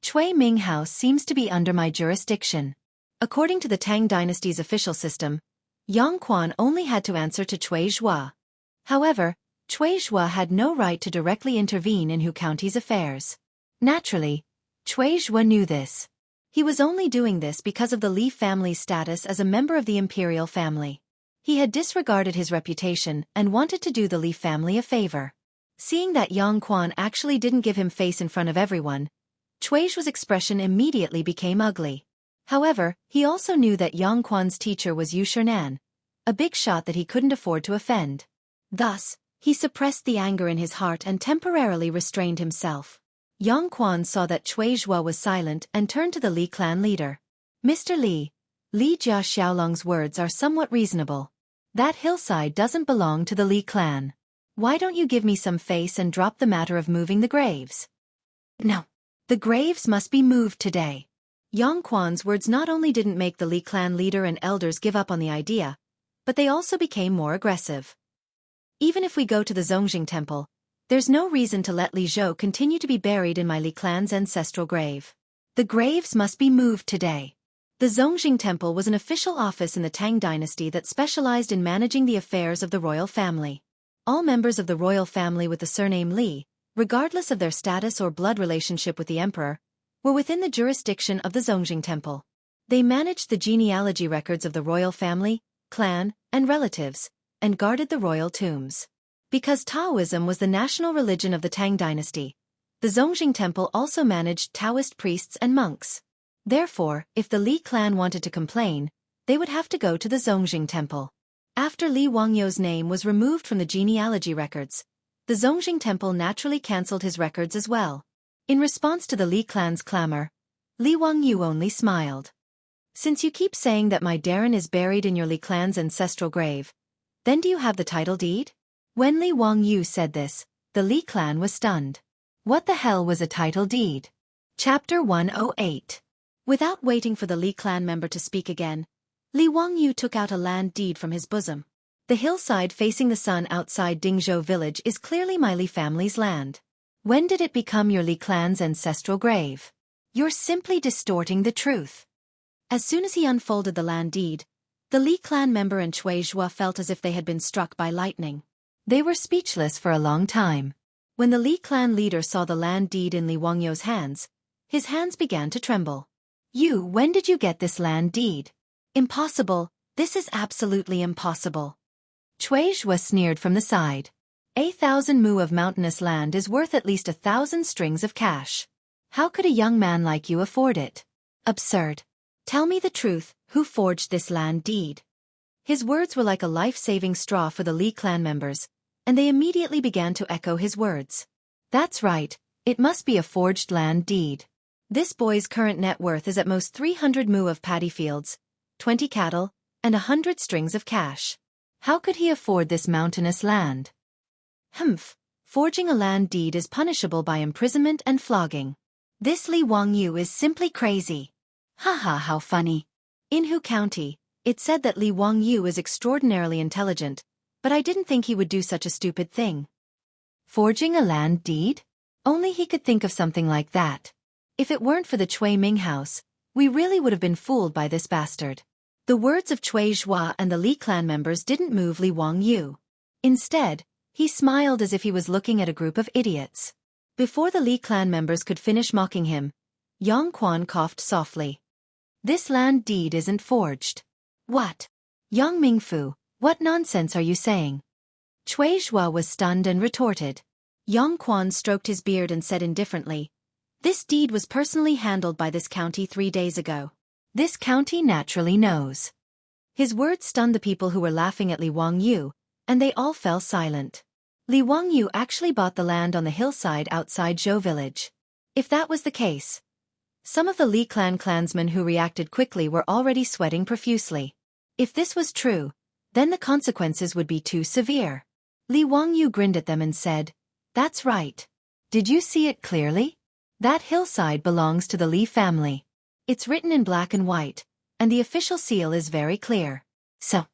Cui Ming House seems to be under my jurisdiction. According to the Tang Dynasty's official system, Yang Quan only had to answer to Cui Zhuo. However, Cui Zhuo had no right to directly intervene in Hu County's affairs. Naturally, Cui Zhuo knew this. He was only doing this because of the Li family's status as a member of the imperial family. He had disregarded his reputation and wanted to do the Li family a favor. Seeing that Yang Quan actually didn't give him face in front of everyone, Chui's expression immediately became ugly. However, he also knew that Yang Quan's teacher was Yu Shernan, a big shot that he couldn't afford to offend. Thus, he suppressed the anger in his heart and temporarily restrained himself. Yang Quan saw that Cui Zhuo was silent and turned to the Li clan leader. Mr. Li, Li Jia Xiaolong's words are somewhat reasonable. That hillside doesn't belong to the Li clan. Why don't you give me some face and drop the matter of moving the graves? No. The graves must be moved today. Yang Quan's words not only didn't make the Li clan leader and elders give up on the idea, but they also became more aggressive. Even if we go to the Zongjing temple, there's no reason to let Li Zhou continue to be buried in my Li clan's ancestral grave. The graves must be moved today. The Zongjing temple was an official office in the Tang Dynasty that specialized in managing the affairs of the royal family. All members of the royal family with the surname Li, regardless of their status or blood relationship with the emperor, were within the jurisdiction of the Zongjing temple. They managed the genealogy records of the royal family, clan, and relatives, and guarded the royal tombs. Because Taoism was the national religion of the Tang Dynasty, the Zongjing temple also managed Taoist priests and monks. Therefore, if the Li clan wanted to complain, they would have to go to the Zongjing temple. After Li Wangyou's name was removed from the genealogy records, the Zongjing temple naturally cancelled his records as well. In response to the Li clan's clamor, Li Wangyou only smiled. Since you keep saying that my Darren is buried in your Li clan's ancestral grave, then do you have the title deed? When Li Wangyou said this, the Li clan was stunned. What the hell was a title deed? Chapter 108. Without waiting for the Li clan member to speak again, Li Wangyou took out a land deed from his bosom. The hillside facing the sun outside Dingzhou village is clearly my Li family's land. When did it become your Li clan's ancestral grave? You're simply distorting the truth. As soon as he unfolded the land deed, the Li clan member and Cui Zhuo felt as if they had been struck by lightning. They were speechless for a long time. When the Li clan leader saw the land deed in Li Wangyou's hands, his hands began to tremble. When did you get this land deed? Impossible, this is absolutely impossible. Cui Zhuo sneered from the side. 1,000 mu of mountainous land is worth at least 1,000 strings of cash. How could a young man like you afford it? Absurd. Tell me the truth, who forged this land deed? His words were like a life-saving straw for the Li clan members, and they immediately began to echo his words. That's right, it must be a forged land deed. This boy's current net worth is at most 300 mu of paddy fields, 20 cattle, and 100 strings of cash. How could he afford this mountainous land? Forging a land deed is punishable by imprisonment and flogging. This Li Wangyou is simply crazy. Haha, how funny. In Hu County, it said that Li Wangyou is extraordinarily intelligent, but I didn't think he would do such a stupid thing. Forging a land deed? Only he could think of something like that. If it weren't for the Cui Ming house, we really would have been fooled by this bastard. The words of Cui Zhuo and the Li clan members didn't move Li Wangyou. Instead, he smiled as if he was looking at a group of idiots. Before the Li clan members could finish mocking him, Yang Quan coughed softly. This land deed isn't forged. What? Yang Mingfu, what nonsense are you saying? Cui Zhuo was stunned and retorted. Yang Quan stroked his beard and said indifferently, this deed was personally handled by this county 3 days ago. This county naturally knows. His words stunned the people who were laughing at Li Wangyou, and they all fell silent. Li Wangyou actually bought the land on the hillside outside Zhou village. If that was the case, some of the Li clan clansmen who reacted quickly were already sweating profusely. If this was true, then the consequences would be too severe. Li Wangyou grinned at them and said, that's right. Did you see it clearly? That hillside belongs to the Li family. It's written in black and white, and the official seal is very clear. So.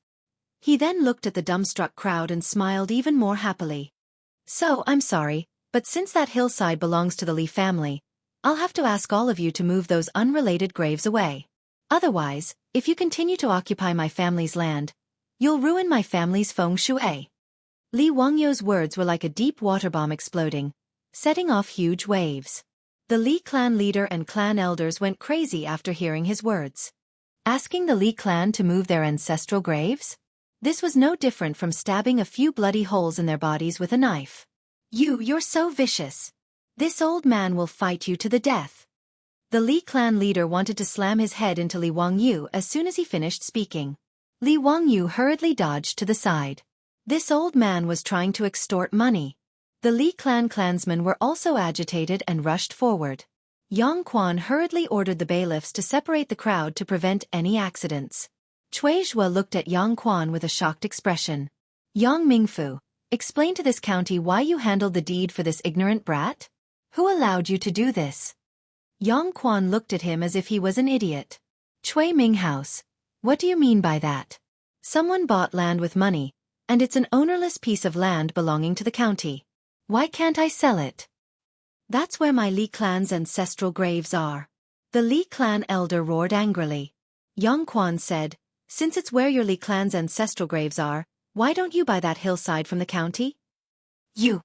He then looked at the dumbstruck crowd and smiled even more happily. So, I'm sorry, but since that hillside belongs to the Li family, I'll have to ask all of you to move those unrelated graves away. Otherwise, if you continue to occupy my family's land, you'll ruin my family's feng shui. Li Wangyou's words were like a deep water bomb exploding, setting off huge waves. The Li clan leader and clan elders went crazy after hearing his words. Asking the Li clan to move their ancestral graves? This was no different from stabbing a few bloody holes in their bodies with a knife. You're so vicious. This old man will fight you to the death. The Li clan leader wanted to slam his head into Li Wangyu as soon as he finished speaking. Li Wangyu hurriedly dodged to the side. This old man was trying to extort money. The Li clan clansmen were also agitated and rushed forward. Yang Quan hurriedly ordered the bailiffs to separate the crowd to prevent any accidents. Cui Zhua looked at Yang Quan with a shocked expression. Yang Mingfu, explain to this county why you handled the deed for this ignorant brat? Who allowed you to do this? Yang Quan looked at him as if he was an idiot. Cui Minghouse, what do you mean by that? Someone bought land with money, and it's an ownerless piece of land belonging to the county. Why can't I sell it? That's where my Li clan's ancestral graves are. The Li clan elder roared angrily. Yang Quan said, since it's where your Li clan's ancestral graves are, why don't you buy that hillside from the county? You.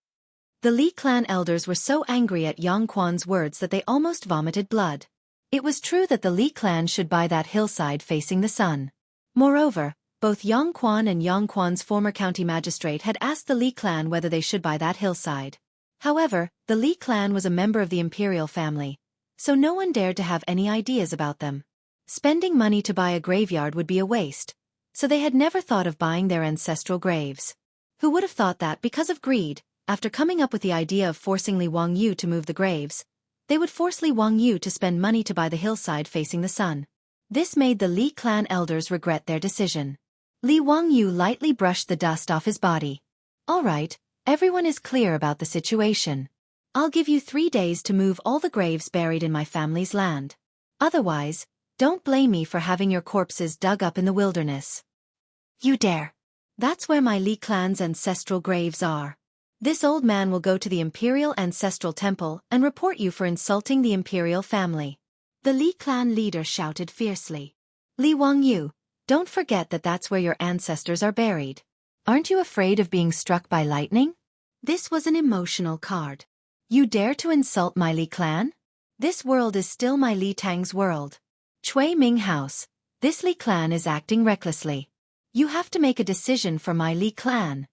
The Li clan elders were so angry at Yang Quan's words that they almost vomited blood. It was true that the Li clan should buy that hillside facing the sun. Moreover, both Yang Quan and Yang Quan's former county magistrate had asked the Li clan whether they should buy that hillside. However, the Li clan was a member of the imperial family, so no one dared to have any ideas about them. Spending money to buy a graveyard would be a waste, so they had never thought of buying their ancestral graves. Who would have thought that because of greed, after coming up with the idea of forcing Li Wangyu to move the graves, they would force Li Wangyu to spend money to buy the hillside facing the sun. This made the Li clan elders regret their decision. Li Wangyu lightly brushed the dust off his body. All right, everyone is clear about the situation. I'll give you 3 days to move all the graves buried in my family's land. Otherwise, don't blame me for having your corpses dug up in the wilderness. You dare. That's where my Li clan's ancestral graves are. This old man will go to the Imperial Ancestral Temple and report you for insulting the imperial family. The Li clan leader shouted fiercely. Li Wangyu, don't forget that that's where your ancestors are buried. Aren't you afraid of being struck by lightning? This was an emotional card. You dare to insult my Li clan? This world is still my Li Tang's world. Cui Ming House, this Li clan is acting recklessly. You have to make a decision for my Li clan.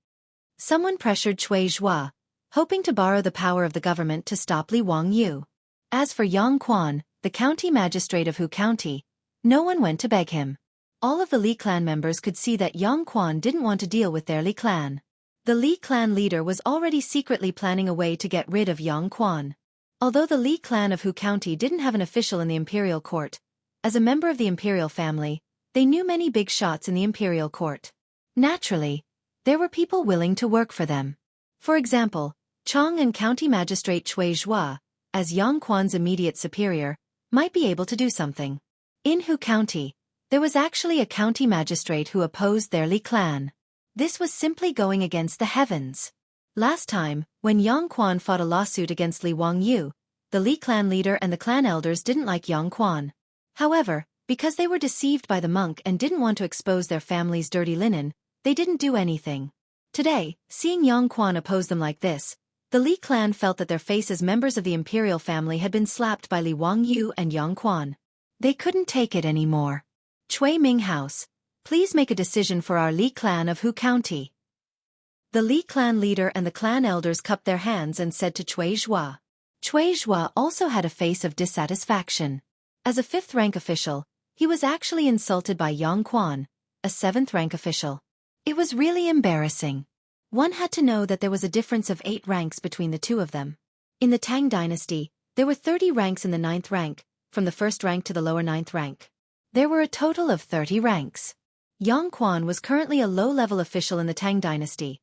Someone pressured Cui Zhua, hoping to borrow the power of the government to stop Li Wangyu. As for Yang Quan, the county magistrate of Hu County, no one went to beg him. All of the Li clan members could see that Yang Quan didn't want to deal with their Li clan. The Li clan leader was already secretly planning a way to get rid of Yang Quan. Although the Li clan of Hu County didn't have an official in the imperial court, as a member of the imperial family, they knew many big shots in the imperial court. Naturally, there were people willing to work for them. For example, Chang and county magistrate Cui Zhua, as Yang Quan's immediate superior, might be able to do something. In Hu County, there was actually a county magistrate who opposed their Li clan. This was simply going against the heavens. Last time, when Yang Quan fought a lawsuit against Li Wangyu, the Li clan leader and the clan elders didn't like Yang Quan. However, because they were deceived by the monk and didn't want to expose their family's dirty linen, they didn't do anything. Today, seeing Yang Quan oppose them like this, the Li clan felt that their face as members of the imperial family had been slapped by Li Wangyu and Yang Quan. They couldn't take it anymore. Cui Ming House, please make a decision for our Li clan of Hu County. The Li clan leader and the clan elders cupped their hands and said to Cui Zhua. Cui Zhua also had a face of dissatisfaction. As a 5th-rank official, he was actually insulted by Yang Quan, a 7th-rank official. It was really embarrassing. One had to know that there was a difference of 8 ranks between the two of them. In the Tang Dynasty, there were 30 ranks in the 9th rank, from the 1st rank to the lower 9th rank. There were a total of 30 ranks. Yang Quan was currently a low-level official in the Tang Dynasty,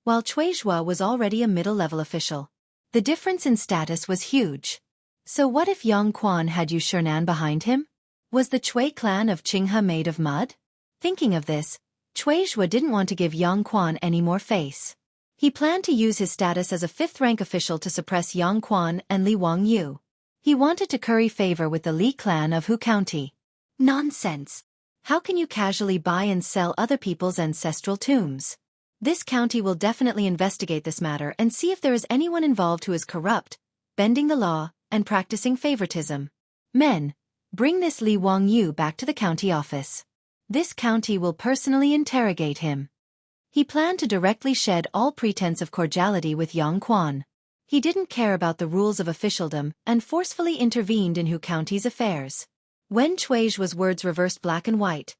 while Cui Zhua was already a middle-level official. The difference in status was huge. So what if Yang Quan had Yu Shernan behind him? Was the Cui clan of Qinghe made of mud? Thinking of this, Cui Zhua didn't want to give Yang Quan any more face. He planned to use his status as a 5th-rank official to suppress Yang Quan and Li Wangyu. He wanted to curry favor with the Li clan of Hu County. Nonsense! How can you casually buy and sell other people's ancestral tombs? This county will definitely investigate this matter and see if there is anyone involved who is corrupt, bending the law, and practicing favoritism. Men, bring this Li Wangyu back to the county office. This county will personally interrogate him. He planned to directly shed all pretense of cordiality with Yang Quan. He didn't care about the rules of officialdom and forcefully intervened in Hu County's affairs. When Chuizhua's words reversed black and white,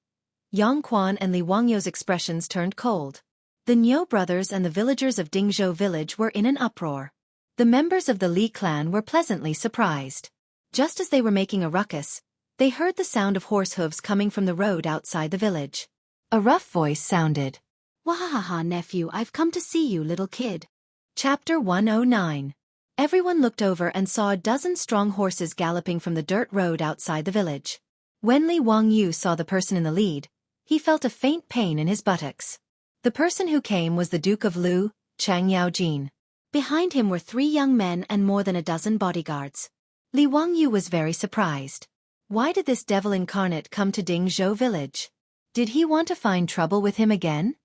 Yang Quan and Li Wangyou's expressions turned cold. The Niu brothers and the villagers of Dingzhou village were in an uproar. The members of the Li clan were pleasantly surprised. Just as they were making a ruckus, they heard the sound of horse hooves coming from the road outside the village. A rough voice sounded. Wahaha, nephew, I've come to see you, little kid. Chapter 109. Everyone looked over and saw a dozen strong horses galloping from the dirt road outside the village. When Li Wangyu saw the person in the lead, he felt a faint pain in his buttocks. The person who came was the Duke of Lu, Chang Yaojin. Behind him were 3 young men and more than a dozen bodyguards. Li Wangyu was very surprised. Why did this devil incarnate come to Dingzhou village? Did he want to find trouble with him again?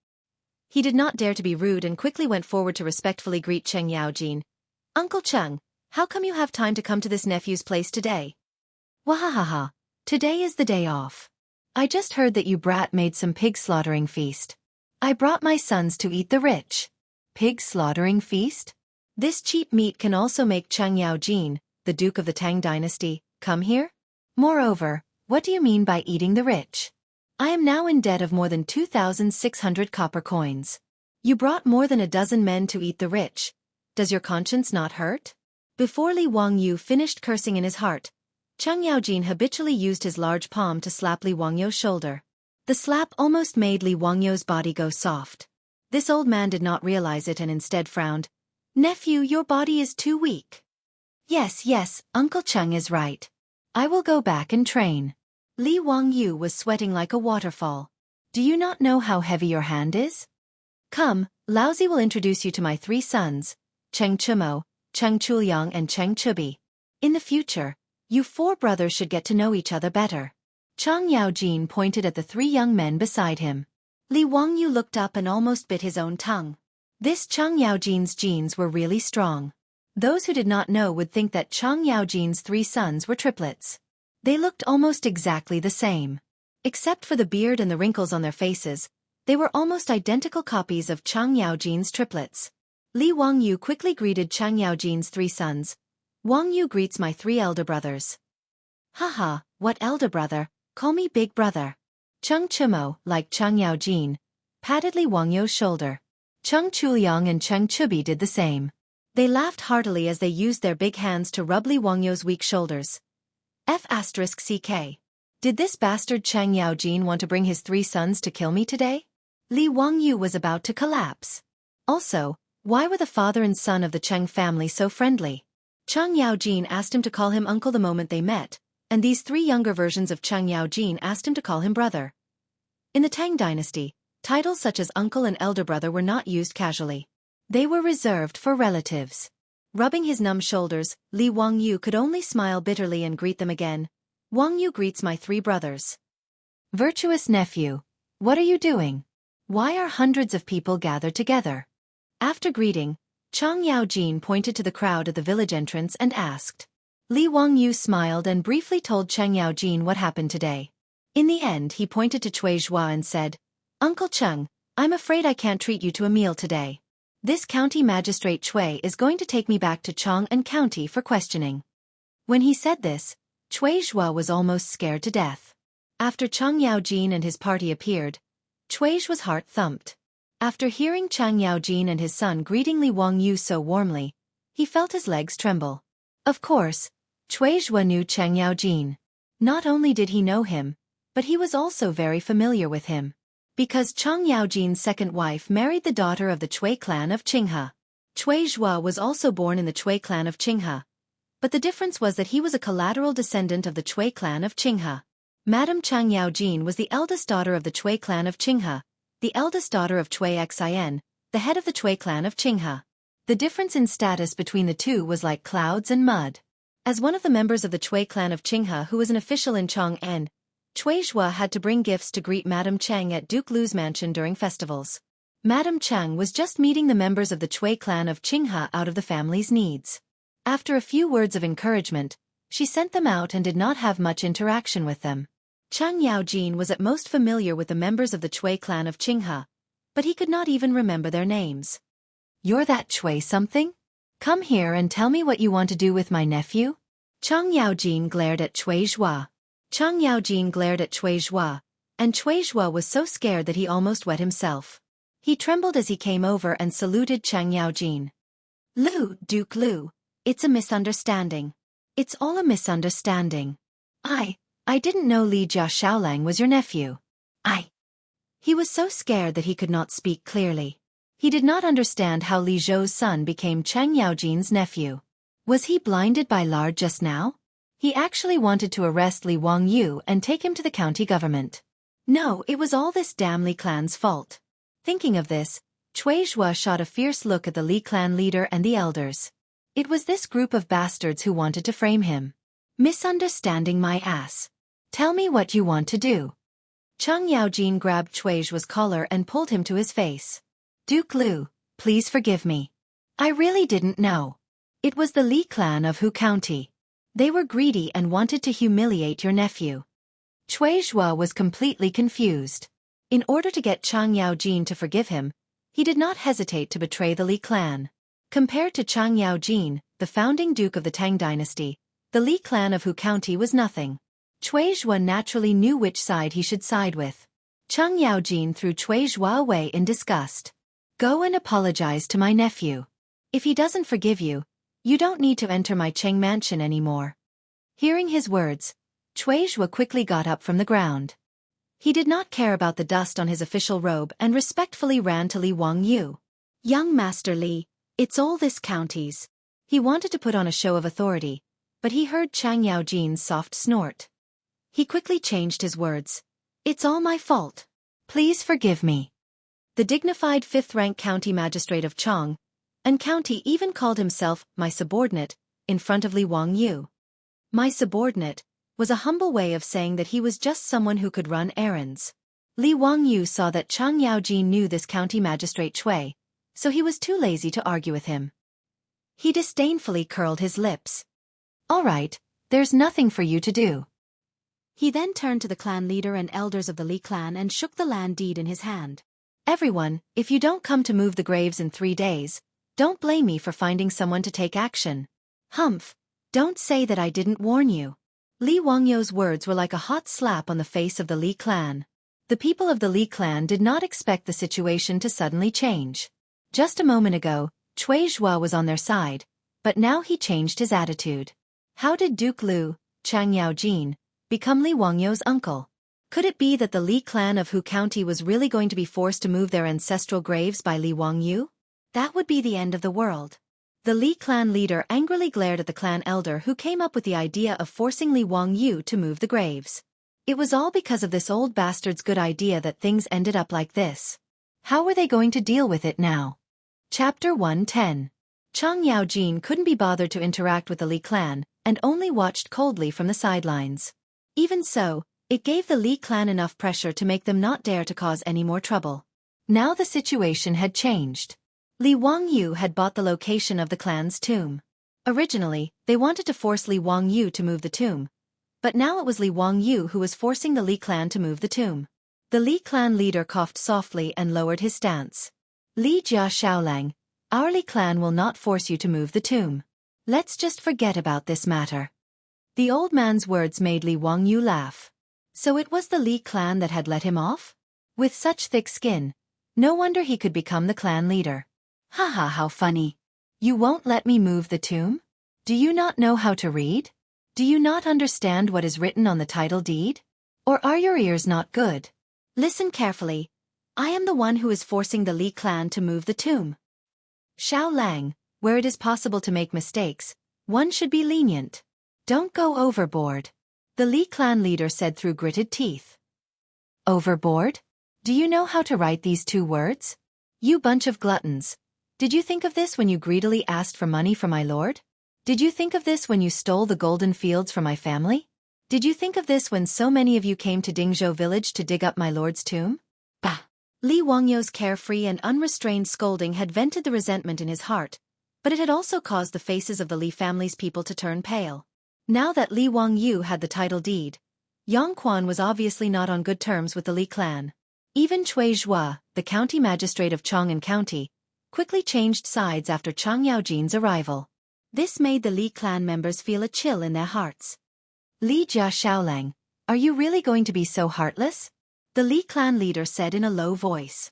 He did not dare to be rude and quickly went forward to respectfully greet Cheng Yaojin. Uncle Cheng, how come you have time to come to this nephew's place today? Wahahaha, today is the day off. I just heard that you brat made some pig slaughtering feast. I brought my sons to eat the rich. Pig slaughtering feast? This cheap meat can also make Cheng Yaojin, the Duke of the Tang Dynasty, come here? Moreover, what do you mean by eating the rich? I am now in debt of more than 2,600 copper coins. You brought more than a dozen men to eat the rich. Does your conscience not hurt? Before Li Wangyu finished cursing in his heart, Cheng Yaojin habitually used his large palm to slap Li Wangyu's shoulder. The slap almost made Li Wangyu's body go soft. This old man did not realize it and instead frowned. Nephew, your body is too weak. Yes, Uncle Cheng is right. I will go back and train. Li Wangyu was sweating like a waterfall. Do you not know how heavy your hand is? Come, Laozi will introduce you to my 3 sons, Cheng Chumo, Cheng Chuliang and Cheng Chubi. In the future, you 4 brothers should get to know each other better. Cheng Yaojin pointed at the 3 young men beside him. Li Wangyu looked up and almost bit his own tongue. This Cheng Yaojin's genes were really strong. Those who did not know would think that Cheng Yaojin's 3 sons were triplets. They looked almost exactly the same. Except for the beard and the wrinkles on their faces, they were almost identical copies of Cheng Yaojin's triplets. Li Wangyu quickly greeted Cheng Yaojin's 3 sons. Wangyu greets my 3 elder brothers. Haha, what elder brother? Call me big brother. Cheng Chumo, like Cheng Yaojin, patted Li Wangyu's shoulder. Cheng Chuliang and Cheng Chubi did the same. They laughed heartily as they used their big hands to rub Li Wangyu's weak shoulders. F***ck. Did this bastard Cheng Yaojin want to bring his 3 sons to kill me today? Li Wangyu was about to collapse. Also, why were the father and son of the Cheng family so friendly? Cheng Yaojin asked him to call him uncle the moment they met, and these 3 younger versions of Cheng Yaojin asked him to call him brother. In the Tang Dynasty, titles such as uncle and elder brother were not used casually. They were reserved for relatives. Rubbing his numb shoulders, Li Wangyu could only smile bitterly and greet them again. Wangyu greets my 3 brothers. Virtuous nephew, what are you doing? Why are hundreds of people gathered together? After greeting, Cheng Yaojin pointed to the crowd at the village entrance and asked. Li Wangyu smiled and briefly told Cheng Yaojin what happened today. In the end he pointed to Chuizhua and said, Uncle Cheng, I'm afraid I can't treat you to a meal today. This county magistrate Chui is going to take me back to Chang'an County for questioning. When he said this, Chuizhua was almost scared to death. After Cheng Yaojin and his party appeared, Chuizhua's heart thumped. After hearing Cheng Yaojin and his son greeting Li Wangyu so warmly, he felt his legs tremble. Of course, Chuizhua knew Cheng Yaojin. Not only did he know him, but he was also very familiar with him. Because Cheng Yaojin's second wife married the daughter of the Chui clan of Qinghe. Chuizhua was also born in the Chui clan of Qinghe. But the difference was that he was a collateral descendant of the Chui clan of Qinghe. Madame Cheng Yaojin was the eldest daughter of the Chui clan of Qinghe, the eldest daughter of Chui Xian, the head of the Chui clan of Qinghe. The difference in status between the two was like clouds and mud. As one of the members of the Chui clan of Qinghe who was an official in Chang'an, Chuizhua had to bring gifts to greet Madame Cheng at Duke Lu's mansion during festivals. Madame Cheng was just meeting the members of the Chui clan of Qinghe out of the family's needs. After a few words of encouragement, she sent them out and did not have much interaction with them. Cheng Yaojin was at most familiar with the members of the Chui clan of Qinghe, but he could not even remember their names. You're that Chui something? Come here and tell me what you want to do with my nephew? Chang Yaojin glared at Cui Zhua. Chang Yaojin glared at Cui Zhua, and Cui Zhua was so scared that he almost wet himself. He trembled as he came over and saluted Chang Yaojin. Duke Lu, it's a misunderstanding. It's all a misunderstanding. I didn't know Li Jia Shaolang was your nephew. He was so scared that he could not speak clearly. He did not understand how Li Zhou's son became Chang Yaojin's nephew. Was he blinded by lard just now? He actually wanted to arrest Li Wangyu and take him to the county government. No, it was all this damn Li clan's fault. Thinking of this, Cui Zhua shot a fierce look at the Li clan leader and the elders. It was this group of bastards who wanted to frame him. Misunderstanding my ass. Tell me what you want to do. Chang Yaojin grabbed Cui Zhua's collar and pulled him to his face. Duke Lu, please forgive me. I really didn't know. It was the Li clan of Hu County. They were greedy and wanted to humiliate your nephew. Cui Zhua was completely confused. In order to get Chang Yaojin to forgive him, he did not hesitate to betray the Li clan. Compared to Chang Yaojin, the founding duke of the Tang Dynasty, the Li clan of Hu County was nothing. Cui Zhua naturally knew which side he should side with. Chang Yaojin threw Cui Zhua away in disgust. Go and apologize to my nephew. If he doesn't forgive you, you don't need to enter my Cheng mansion anymore. Hearing his words, Cui Zhua quickly got up from the ground. He did not care about the dust on his official robe and respectfully ran to Li Wangyu. Young Master Li, it's all this county's. He wanted to put on a show of authority, but he heard Chang Yaojin's soft snort. He quickly changed his words. It's all my fault. Please forgive me. The dignified fifth-rank county magistrate of Chang, and county even called himself my subordinate, in front of Li Wangyu. My subordinate was a humble way of saying that he was just someone who could run errands. Li Wangyu saw that Chang Yaojin knew this county magistrate Cui, so he was too lazy to argue with him. He disdainfully curled his lips. All right, there's nothing for you to do. He then turned to the clan leader and elders of the Li clan and shook the land deed in his hand. Everyone, if you don't come to move the graves in 3 days, don't blame me for finding someone to take action. Humph, don't say that I didn't warn you. Li Wangyu's words were like a hot slap on the face of the Li clan. The people of the Li clan did not expect the situation to suddenly change. Just a moment ago, Cui Zhua was on their side, but now he changed his attitude. How did Duke Lu, Chang Yaojin, become Li Wangyu's uncle? Could it be that the Li clan of Hu County was really going to be forced to move their ancestral graves by Li Wangyu? That would be the end of the world. The Li clan leader angrily glared at the clan elder who came up with the idea of forcing Li Wangyu to move the graves. It was all because of this old bastard's good idea that things ended up like this. How were they going to deal with it now? Chapter 110. Chang Yaojin couldn't be bothered to interact with the Li clan, and only watched coldly from the sidelines. Even so, it gave the Li clan enough pressure to make them not dare to cause any more trouble. Now the situation had changed. Li Wangyu had bought the location of the clan's tomb. Originally, they wanted to force Li Wangyu to move the tomb, but now it was Li Wangyu who was forcing the Li clan to move the tomb. The Li clan leader coughed softly and lowered his stance. Li Jia Shaolang, our Li clan will not force you to move the tomb. Let's just forget about this matter. The old man's words made Li Wangyu laugh. So it was the Li clan that had let him off? With such thick skin, no wonder he could become the clan leader. Haha, how funny. You won't let me move the tomb? Do you not know how to read? Do you not understand what is written on the title deed? Or are your ears not good? Listen carefully. I am the one who is forcing the Li clan to move the tomb. Shaolang, where it is possible to make mistakes, one should be lenient. Don't go overboard. The Li clan leader said through gritted teeth. Overboard? Do you know how to write these 2 words? You bunch of gluttons. Did you think of this when you greedily asked for money from my lord? Did you think of this when you stole the golden fields from my family? Did you think of this when so many of you came to Dingzhou village to dig up my lord's tomb? Bah! Li Wangyu's carefree and unrestrained scolding had vented the resentment in his heart, but it had also caused the faces of the Li family's people to turn pale. Now that Li Wangyu had the title deed, Yang Quan was obviously not on good terms with the Li clan. Even Cui Zhua, the county magistrate of Chang'an County, quickly changed sides after Chang Yaojin's arrival. This made the Li clan members feel a chill in their hearts. Li Jia Xiaolang, are you really going to be so heartless? The Li clan leader said in a low voice.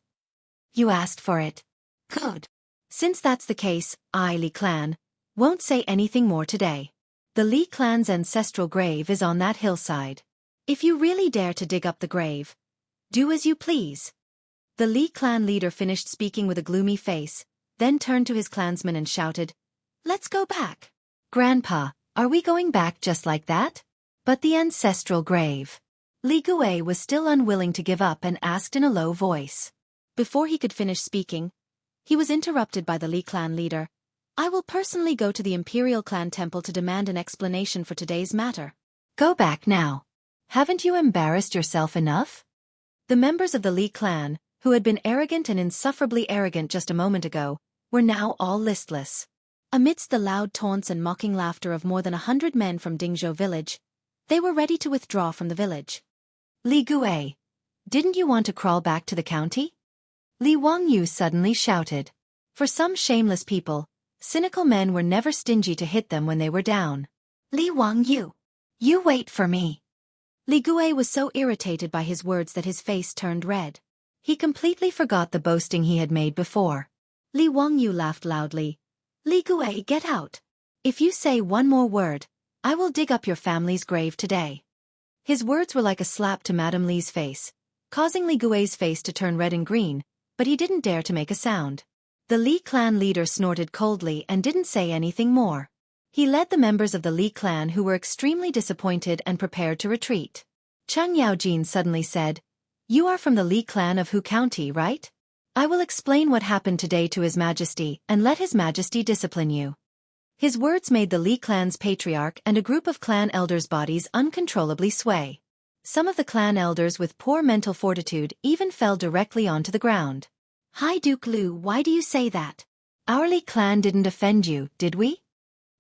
You asked for it. Good. Since that's the case, I, Li clan, won't say anything more today. The Li clan's ancestral grave is on that hillside. If you really dare to dig up the grave, do as you please. The Li clan leader finished speaking with a gloomy face, then turned to his clansmen and shouted, Let's go back. Grandpa, are we going back just like that? But the ancestral grave. Li Gui was still unwilling to give up and asked in a low voice. Before he could finish speaking, he was interrupted by the Li clan leader. I will personally go to the Imperial Clan Temple to demand an explanation for today's matter. Go back now. Haven't you embarrassed yourself enough? The members of the Li clan, who had been arrogant and insufferably arrogant just a moment ago, were now all listless. Amidst the loud taunts and mocking laughter of more than 100 men from Dingzhou village, they were ready to withdraw from the village. Li Gui, didn't you want to crawl back to the county? Li Wangyu suddenly shouted. For some shameless people, cynical men were never stingy to hit them when they were down. Li Wangyu, you wait for me. Li Gui was so irritated by his words that his face turned red. He completely forgot the boasting he had made before. Li Wangyu laughed loudly. Li Gui, get out. If you say one more word, I will dig up your family's grave today. His words were like a slap to Madame Li's face, causing Li Gui's face to turn red and green, but he didn't dare to make a sound. The Li clan leader snorted coldly and didn't say anything more. He led the members of the Li clan who were extremely disappointed and prepared to retreat. Chang Yaojin suddenly said, You are from the Li clan of Hu County, right? I will explain what happened today to His Majesty and let His Majesty discipline you. His words made the Li clan's patriarch and a group of clan elders' bodies uncontrollably sway. Some of the clan elders with poor mental fortitude even fell directly onto the ground. Hi Duke Lu, why do you say that? Our Li clan didn't offend you, did we?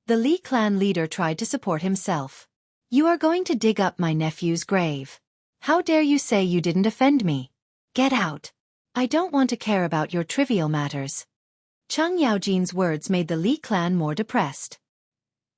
The Li clan leader tried to support himself. You are going to dig up my nephew's grave. How dare you say you didn't offend me? Get out. I don't want to care about your trivial matters. Chang Yaojin's words made the Li clan more depressed.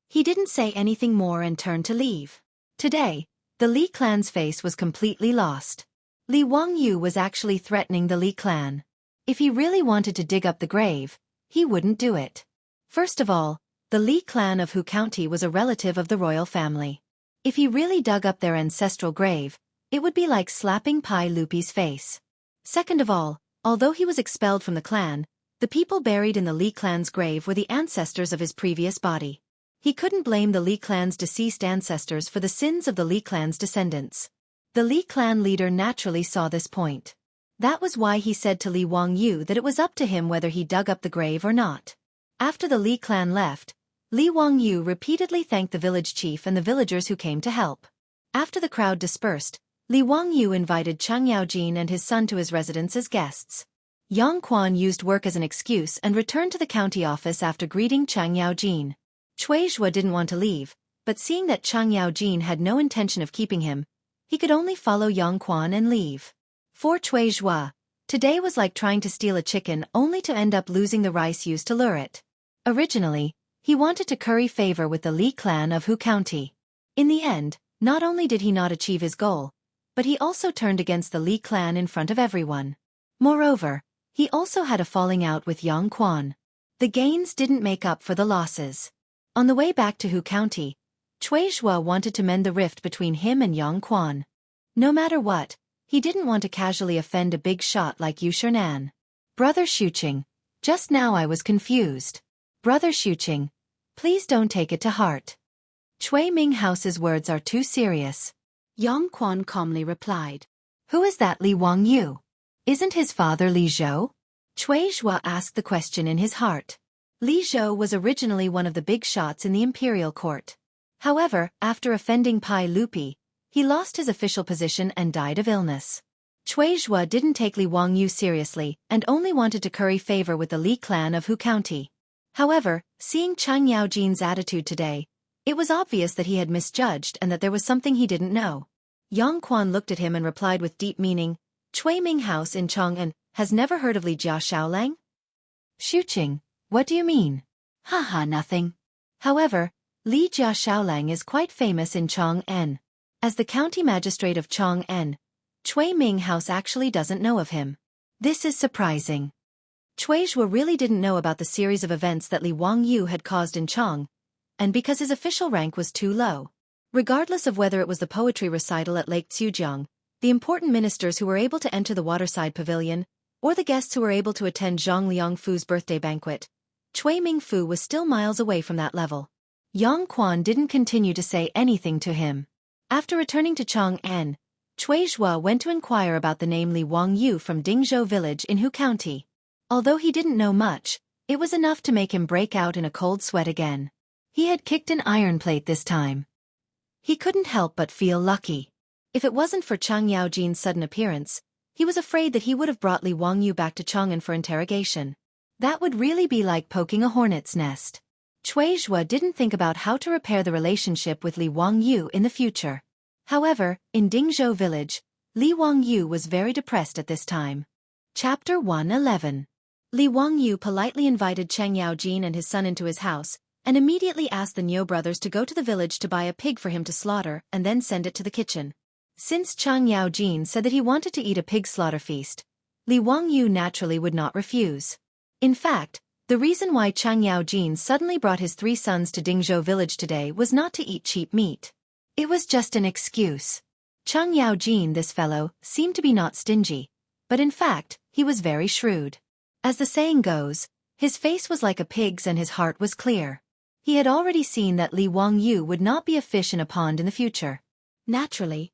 He didn't say anything more and turned to leave. Today, the Li clan's face was completely lost. Li Wangyu was actually threatening the Li clan. If he really wanted to dig up the grave, he wouldn't do it. First of all, the Li clan of Hu County was a relative of the royal family. If he really dug up their ancestral grave, it would be like slapping Pai Lupi's face. Second of all, although he was expelled from the clan, the people buried in the Li clan's grave were the ancestors of his previous body. He couldn't blame the Li clan's deceased ancestors for the sins of the Li clan's descendants. The Li clan leader naturally saw this point. That was why he said to Li Wangyu that it was up to him whether he dug up the grave or not. After the Li clan left, Li Wangyu repeatedly thanked the village chief and the villagers who came to help. After the crowd dispersed, Li Wangyu invited Chang Yaojin and his son to his residence as guests. Yang Quan used work as an excuse and returned to the county office after greeting Chang Yaojin. Cui Zhua didn't want to leave, but seeing that Chang Yaojin had no intention of keeping him, he could only follow Yang Quan and leave. For Cui Zhua, today was like trying to steal a chicken only to end up losing the rice used to lure it. Originally, he wanted to curry favor with the Li clan of Hu County. In the end, not only did he not achieve his goal, but he also turned against the Li clan in front of everyone. Moreover, he also had a falling out with Yang Quan. The gains didn't make up for the losses. On the way back to Hu County, Cui Zhua wanted to mend the rift between him and Yang Quan. No matter what, he didn't want to casually offend a big shot like Yu Shernan. Brother Xuqing, just now I was confused. Brother Xuqing, please don't take it to heart. Cui Ming House's words are too serious. Yang Quan calmly replied. Who is that Li Wangyu? Isn't his father Li Zhou? Cui Zhua asked the question in his heart. Li Zhou was originally one of the big shots in the imperial court. However, after offending Pai Lupi, he lost his official position and died of illness. Cui Zhua didn't take Li Wangyu seriously and only wanted to curry favor with the Li clan of Hu County. However, seeing Chang Yaojin's attitude today, it was obvious that he had misjudged and that there was something he didn't know. Yang Quan looked at him and replied with deep meaning, Cui Ming House in Chang'an has never heard of Li Jia Xiaolang? Shuqing, what do you mean? Haha, nothing. However, Li Jia Shaolang is quite famous in Chang'an. As the county magistrate of Chang'an, Cui Ming House actually doesn't know of him. This is surprising. Cui Zhuo really didn't know about the series of events that Li Wangyu had caused in Chang, and because his official rank was too low. Regardless of whether it was the poetry recital at Lake Xiujiang, the important ministers who were able to enter the waterside pavilion, or the guests who were able to attend Zhang Liangfu's birthday banquet, Cui Mingfu was still miles away from that level. Yang Quan didn't continue to say anything to him. After returning to Chang'an, Cui Zhuo went to inquire about the name Li Wangyu from Dingzhou village in Hu County. Although he didn't know much, it was enough to make him break out in a cold sweat again. He had kicked an iron plate this time. He couldn't help but feel lucky. If it wasn't for Chang Yaojin's sudden appearance, he was afraid that he would have brought Li Wangyu back to Chang'an for interrogation. That would really be like poking a hornet's nest. Cui Zhuo didn't think about how to repair the relationship with Li Wangyu in the future. However, in Dingzhou village, Li Wangyu was very depressed at this time. Chapter 111. Li Wangyu politely invited Chang Yaojin and his son into his house, and immediately asked the Niu brothers to go to the village to buy a pig for him to slaughter and then send it to the kitchen. Since Chang Yaojin said that he wanted to eat a pig slaughter feast, Li Wangyu naturally would not refuse. In fact, the reason why Chang Yaojin suddenly brought his 3 sons to Dingzhou village today was not to eat cheap meat. It was just an excuse. Chang Yaojin, this fellow, seemed to be not stingy, but in fact, he was very shrewd. As the saying goes, his face was like a pig's and his heart was clear. He had already seen that Li Wangyu would not be a fish in a pond in the future. Naturally,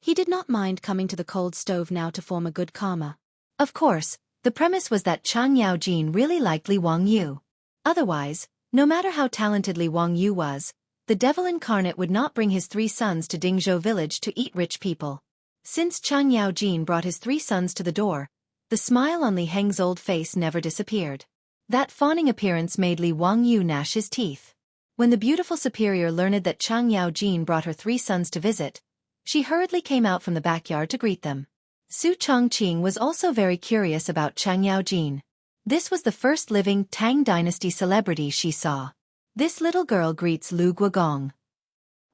he did not mind coming to the cold stove now to form a good karma. Of course, the premise was that Chang Yaojin really liked Li Wangyu. Otherwise, no matter how talented Li Wangyu was, the devil incarnate would not bring his 3 sons to Dingzhou village to eat rich people. Since Chang Yaojin brought his 3 sons to the door, the smile on Li Heng's old face never disappeared. That fawning appearance made Li Wangyu gnash his teeth. When the beautiful superior learned that Chang Yaojin brought her 3 sons to visit, she hurriedly came out from the backyard to greet them. Su Chongqing was also very curious about Chang Yaojin. This was the first living Tang Dynasty celebrity she saw. This little girl greets Lu Guogong.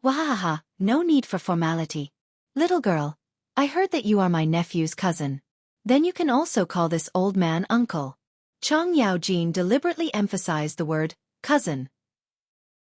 Wahaha, no need for formality. Little girl, I heard that you are my nephew's cousin. Then you can also call this old man uncle. Chang Yaojin deliberately emphasized the word, cousin.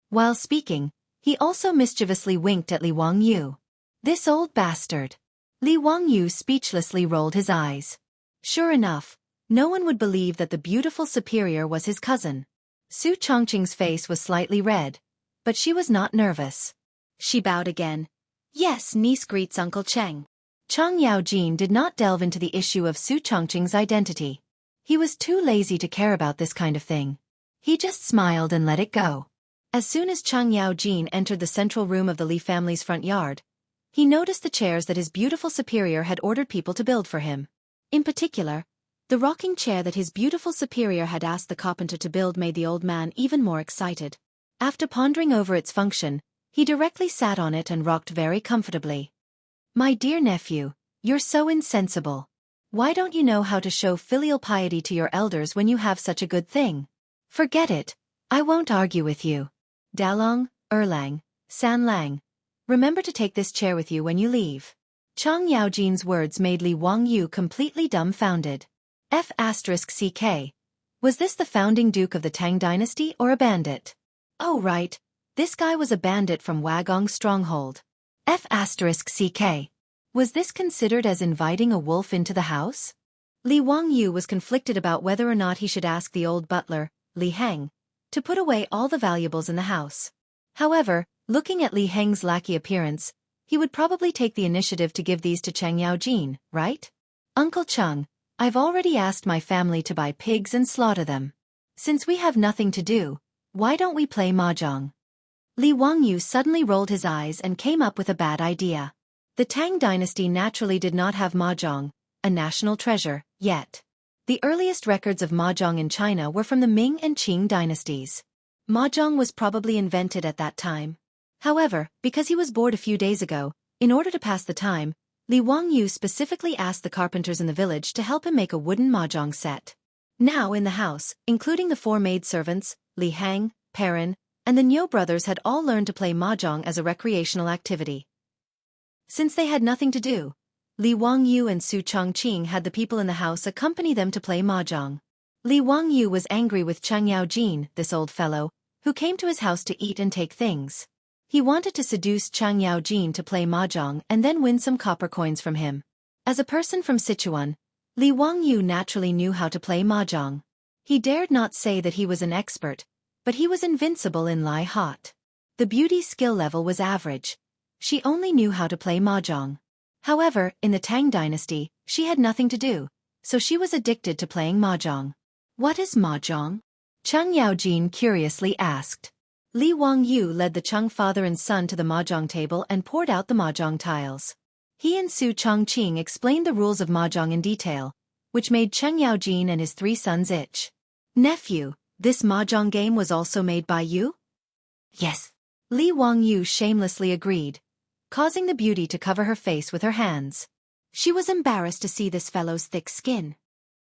While speaking, he also mischievously winked at Li Wangyu. This old bastard. Li Wangyu speechlessly rolled his eyes. Sure enough, no one would believe that the beautiful superior was his cousin. Su Chongqing's face was slightly red, but she was not nervous. She bowed again. Yes, niece greets Uncle Cheng. Chang Yaojin did not delve into the issue of Su Chongqing's identity. He was too lazy to care about this kind of thing. He just smiled and let it go. As soon as Chang Yaojin entered the central room of the Li family's front yard, he noticed the chairs that his beautiful superior had ordered people to build for him. In particular, the rocking chair that his beautiful superior had asked the carpenter to build made the old man even more excited. After pondering over its function, he directly sat on it and rocked very comfortably. My dear nephew, you're so insensible. Why don't you know how to show filial piety to your elders when you have such a good thing? Forget it, I won't argue with you. Dalong, Erlang, Sanlang, remember to take this chair with you when you leave. Chang Yaojin's words made Li Wangyu completely dumbfounded. F***ck. Was this the founding duke of the Tang Dynasty or a bandit? Oh right, this guy was a bandit from Wagong's stronghold. F***ck. Was this considered as inviting a wolf into the house? Li Wangyu was conflicted about whether or not he should ask the old butler, Li Heng, to put away all the valuables in the house. However, looking at Li Heng's lackey appearance, he would probably take the initiative to give these to Chang Yaojin, right? Uncle Cheng, I've already asked my family to buy pigs and slaughter them. Since we have nothing to do, why don't we play mahjong? Li Wangyu suddenly rolled his eyes and came up with a bad idea. The Tang Dynasty naturally did not have mahjong, a national treasure, yet. The earliest records of mahjong in China were from the Ming and Qing dynasties. Mahjong was probably invented at that time. However, because he was bored a few days ago, in order to pass the time, Li Wangyu specifically asked the carpenters in the village to help him make a wooden mahjong set. Now in the house, including the 4 maidservants, Li Hang, Perrin, and the Niu brothers had all learned to play mahjong as a recreational activity. Since they had nothing to do, Li Wangyu and Su Chongqing had the people in the house accompany them to play mahjong. Li Wangyu was angry with Cheng Yaojin, this old fellow, who came to his house to eat and take things. He wanted to seduce Cheng Yaojin to play mahjong and then win some copper coins from him. As a person from Sichuan, Li Wangyu naturally knew how to play mahjong. He dared not say that he was an expert, but he was invincible in Lai Hot. The beauty's skill level was average. She only knew how to play mahjong. However, in the Tang Dynasty, she had nothing to do, so she was addicted to playing mahjong. What is mahjong? Cheng Yaojin curiously asked. Li Wangyu led the Cheng father and son to the mahjong table and poured out the mahjong tiles. He and Su Chongqing explained the rules of mahjong in detail, which made Cheng Yaojin and his 3 sons itch. Nephew, this mahjong game was also made by you? Yes. Li Wangyu shamelessly agreed, causing the beauty to cover her face with her hands. She was embarrassed to see this fellow's thick skin.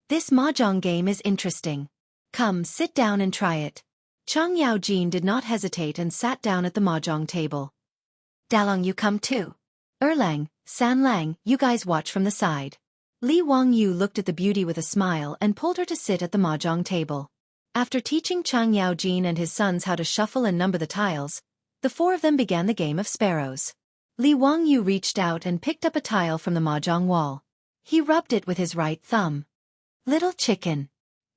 This mahjong game is interesting. Come, sit down and try it. Cheng Yaojin did not hesitate and sat down at the mahjong table. Dalong, you come too. Erlang, Sanlang, you guys watch from the side. Li Wangyu looked at the beauty with a smile and pulled her to sit at the mahjong table. After teaching Cheng Yaojin and his sons how to shuffle and number the tiles, the 4 of them began the game of sparrows. Li Wangyu reached out and picked up a tile from the mahjong wall. He rubbed it with his right thumb. Little chicken.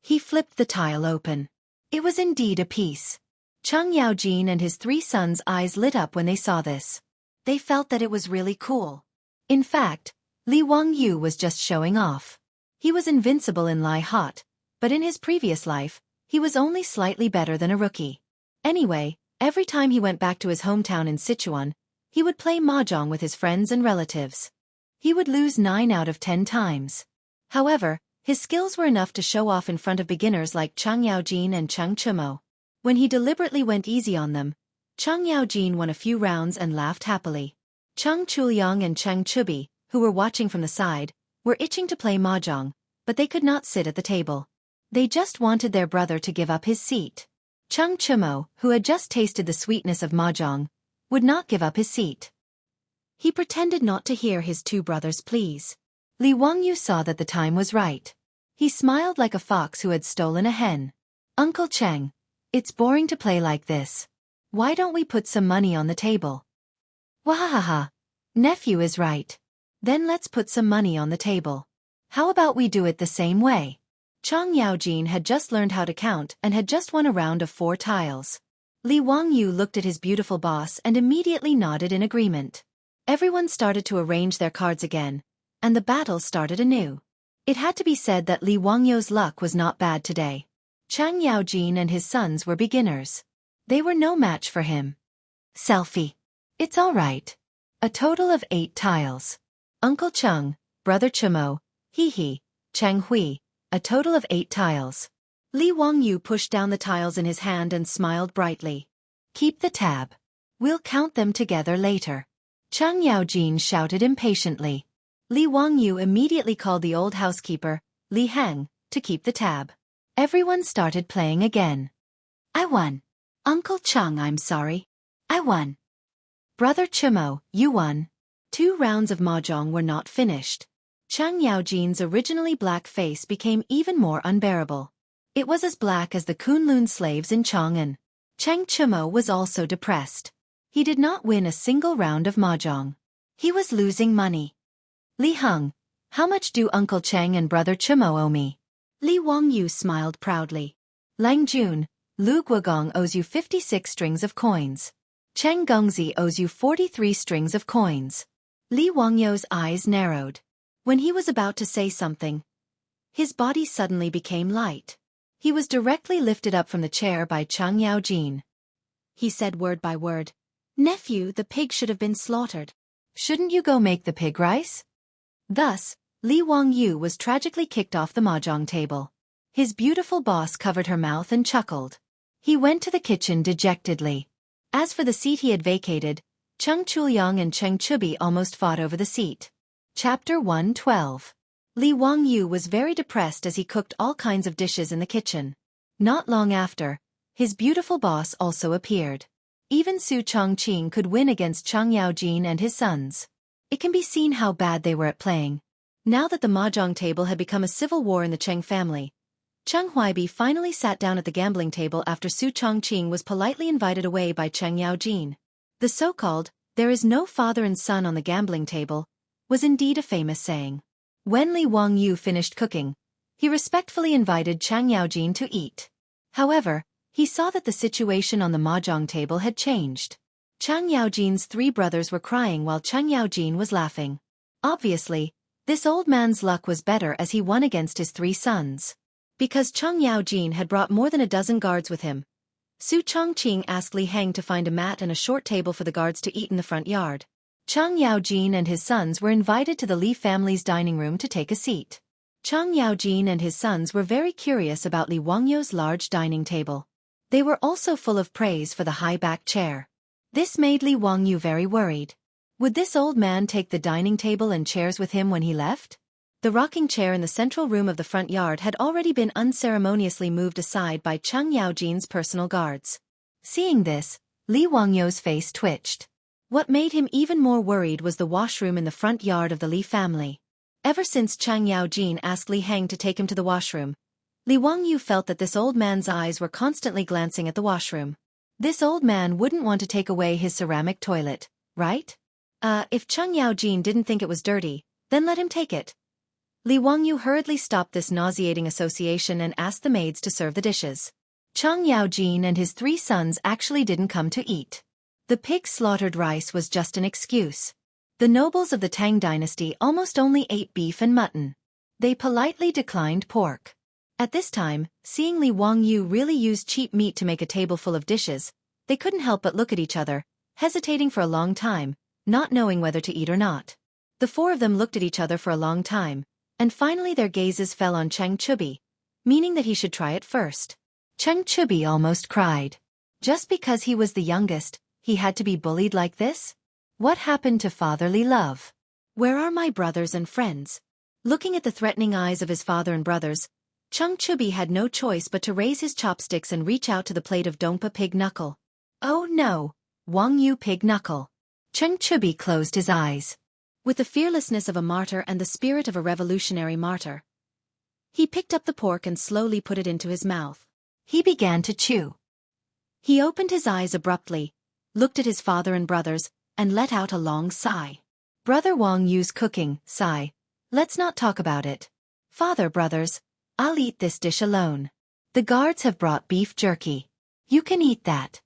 He flipped the tile open. It was indeed a piece. Cheng Yaojin and his 3 sons' eyes lit up when they saw this. They felt that it was really cool. In fact, Li Wangyu was just showing off. He was invincible in Lai Hot, but in his previous life, he was only slightly better than a rookie. Anyway, every time he went back to his hometown in Sichuan, he would play mahjong with his friends and relatives. He would lose 9 out of 10 times. However, his skills were enough to show off in front of beginners like Cheng Yaojin and Cheng Chumo. When he deliberately went easy on them, Cheng Yaojin won a few rounds and laughed happily. Cheng Chuliang and Cheng Chubi, who were watching from the side, were itching to play mahjong, but they could not sit at the table. They just wanted their brother to give up his seat. Cheng Chumo, who had just tasted the sweetness of mahjong, would not give up his seat. He pretended not to hear his 2 brothers' pleas. Li Wangyu saw that the time was right. He smiled like a fox who had stolen a hen. Uncle Cheng, it's boring to play like this. Why don't we put some money on the table? Wahahaha. Nephew is right. Then let's put some money on the table. How about we do it the same way? Cheng Yaojin had just learned how to count and had just won a round of 4 tiles. Li Wangyu looked at his beautiful boss and immediately nodded in agreement. Everyone started to arrange their cards again, and the battle started anew. It had to be said that Li Wangyu's luck was not bad today. Cheng Yaojin and his sons were beginners. They were no match for him. Selfie. It's all right. A total of 8 tiles. Uncle Cheng, Brother Chumo, He, Cheng Hui, a total of 8 tiles. Li Wangyu pushed down the tiles in his hand and smiled brightly. Keep the tab. We'll count them together later. Cheng Yaojin shouted impatiently. Li Wangyu immediately called the old housekeeper, Li Hang, to keep the tab. Everyone started playing again. I won. Uncle Cheng, I'm sorry. I won. Brother Chumo, you won. 2 rounds of mahjong were not finished. Cheng Yaojin's originally black face became even more unbearable. It was as black as the Kunlun slaves in Chang'an. Cheng Chumo was also depressed. He did not win a single round of mahjong. He was losing money. Li Heng, how much do Uncle Cheng and Brother Chumo owe me? Li Wangyu smiled proudly. Lang Jun, Lu Guogong owes you 56 strings of coins. Cheng Gongzi owes you 43 strings of coins. Li Wangyu's eyes narrowed. When he was about to say something, his body suddenly became light. He was directly lifted up from the chair by Cheng Yaojin. He said word by word, "Nephew, the pig should have been slaughtered. Shouldn't you go make the pig rice?" Thus, Li Wangyu was tragically kicked off the mahjong table. His beautiful boss covered her mouth and chuckled. He went to the kitchen dejectedly. As for the seat he had vacated, Cheng Chuliang and Cheng Chubi almost fought over the seat. Chapter 112. Li Wangyu was very depressed as he cooked all kinds of dishes in the kitchen. Not long after, his beautiful boss also appeared. Even Su Chongqing could win against Chang Yaojin and his sons. It can be seen how bad they were at playing. Now that the mahjong table had become a civil war in the Cheng family, Cheng Huaibi finally sat down at the gambling table after Su Chongqing was politely invited away by Cheng Yaojin. The so-called, "there is no father and son on the gambling table," was indeed a famous saying. When Li Wangyu finished cooking, he respectfully invited Chang Yaojin to eat. However, he saw that the situation on the mahjong table had changed. Chang Yaojin's three brothers were crying while Chang Yaojin was laughing. Obviously, this old man's luck was better as he won against his three sons. Because Chang Yaojin had brought more than a dozen guards with him, Su Chongqing asked Li Heng to find a mat and a short table for the guards to eat in the front yard. Chang Yaojin and his sons were invited to the Li family's dining room to take a seat. Chang Yaojin and his sons were very curious about Li Wangyu's large dining table. They were also full of praise for the high-backed chair. This made Li Wangyu very worried. Would this old man take the dining table and chairs with him when he left? The rocking chair in the central room of the front yard had already been unceremoniously moved aside by Chang Yaojin's personal guards. Seeing this, Li Wangyu's face twitched. What made him even more worried was the washroom in the front yard of the Li family. Ever since Chang Yaojin asked Li Heng to take him to the washroom, Li Wangyu felt that this old man's eyes were constantly glancing at the washroom. This old man wouldn't want to take away his ceramic toilet, right? If Chang Yaojin didn't think it was dirty, then let him take it. Li Wangyu hurriedly stopped this nauseating association and asked the maids to serve the dishes. Chang Yaojin and his three sons actually didn't come to eat. The pig slaughtered rice was just an excuse. The nobles of the Tang Dynasty almost only ate beef and mutton. They politely declined pork. At this time, seeing Li Wangyu really use cheap meat to make a table full of dishes, they couldn't help but look at each other, hesitating for a long time, not knowing whether to eat or not. The four of them looked at each other for a long time, and finally their gazes fell on Cheng Chubi, meaning that he should try it first. Cheng Chubi almost cried. Just because he was the youngest, he had to be bullied like this? What happened to fatherly love? Where are my brothers and friends? Looking at the threatening eyes of his father and brothers, Cheng Chubi had no choice but to raise his chopsticks and reach out to the plate of Dongpa pig knuckle. Oh no! Wangyu pig knuckle. Cheng Chubi closed his eyes. With the fearlessness of a martyr and the spirit of a revolutionary martyr, he picked up the pork and slowly put it into his mouth. He began to chew. He opened his eyes abruptly, looked at his father and brothers, and let out a long sigh. Brother Wangyu's cooking, sigh. Let's not talk about it. Father, brothers, I'll eat this dish alone. The guards have brought beef jerky. You can eat that.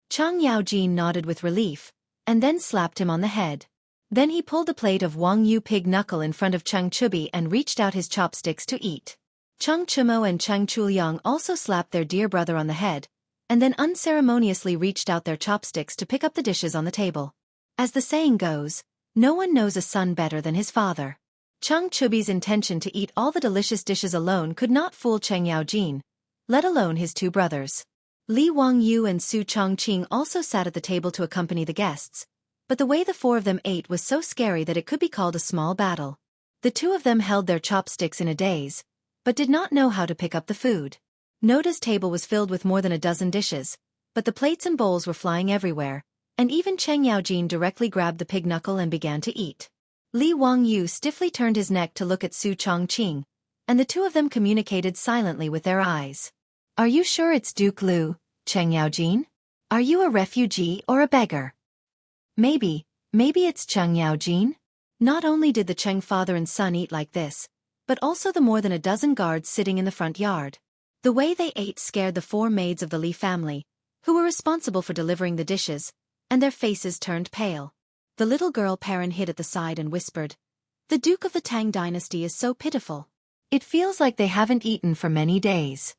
Chang Yaojin nodded with relief, and then slapped him on the head. Then he pulled a plate of Wangyu pig knuckle in front of Cheng Chubi and reached out his chopsticks to eat. Cheng Chumo and Cheng Chuliang also slapped their dear brother on the head, and then unceremoniously reached out their chopsticks to pick up the dishes on the table. As the saying goes, no one knows a son better than his father. Cheng Chubi's intention to eat all the delicious dishes alone could not fool Cheng Yaojin, let alone his two brothers. Li Wangyu and Su Chongqing also sat at the table to accompany the guests, but the way the four of them ate was so scary that it could be called a small battle. The two of them held their chopsticks in a daze, but did not know how to pick up the food. Noda's table was filled with more than a dozen dishes, but the plates and bowls were flying everywhere, and even Cheng Yaojin directly grabbed the pig knuckle and began to eat. Li Wangyu stiffly turned his neck to look at Su Chongqing, and the two of them communicated silently with their eyes. Are you sure it's Duke Lu, Cheng Yaojin? Are you a refugee or a beggar? Maybe it's Cheng Yaojin? Not only did the Cheng father and son eat like this, but also the more than a dozen guards sitting in the front yard. The way they ate scared the four maids of the Li family, who were responsible for delivering the dishes, and their faces turned pale. The little girl Perrin hid at the side and whispered, "The Duke of the Tang Dynasty is so pitiful. It feels like they haven't eaten for many days."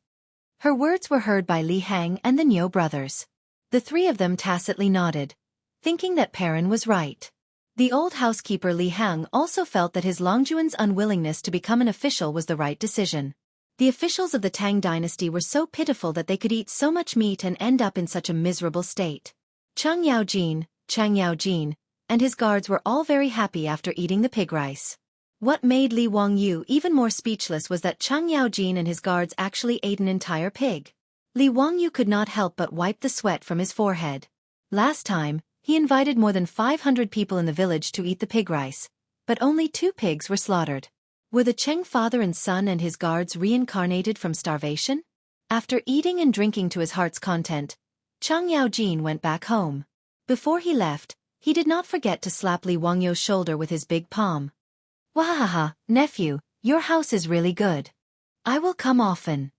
Her words were heard by Li Heng and the Niu brothers. The three of them tacitly nodded, thinking that Perrin was right. The old housekeeper Li Heng also felt that his Longjuan's unwillingness to become an official was the right decision. The officials of the Tang Dynasty were so pitiful that they could eat so much meat and end up in such a miserable state. Chang Yaojin, and his guards were all very happy after eating the pig rice. What made Li Wangyu even more speechless was that Cheng Yaojin and his guards actually ate an entire pig. Li Wangyu could not help but wipe the sweat from his forehead. Last time, he invited more than 500 people in the village to eat the pig rice, but only 2 pigs were slaughtered. Were the Cheng father and son and his guards reincarnated from starvation? After eating and drinking to his heart's content, Cheng Yaojin went back home. Before he left, he did not forget to slap Li Wangyu's shoulder with his big palm. Wahaha, nephew, your house is really good. I will come often.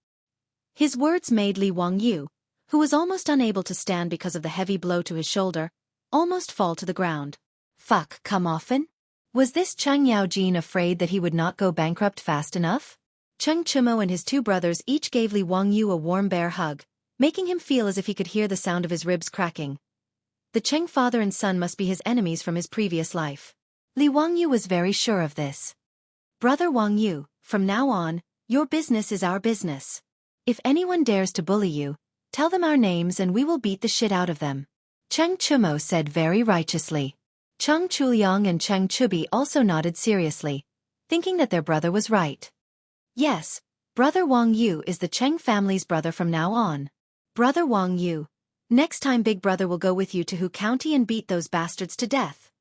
His words made Li Wangyu, who was almost unable to stand because of the heavy blow to his shoulder, almost fall to the ground. Fuck, come often? Was this Cheng Yaojin afraid that he would not go bankrupt fast enough? Cheng Chumo and his 2 brothers each gave Li Wangyu a warm bear hug, making him feel as if he could hear the sound of his ribs cracking. The Cheng father and son must be his enemies from his previous life. Li Wangyu was very sure of this. Brother Wangyu, from now on, your business is our business. If anyone dares to bully you, tell them our names and we will beat the shit out of them. Cheng Chumo said very righteously. Cheng Chuliang and Cheng Chubi also nodded seriously, thinking that their brother was right. Yes, Brother Wangyu is the Cheng family's brother from now on. Brother Wangyu, next time Big Brother will go with you to Hu County and beat those bastards to death.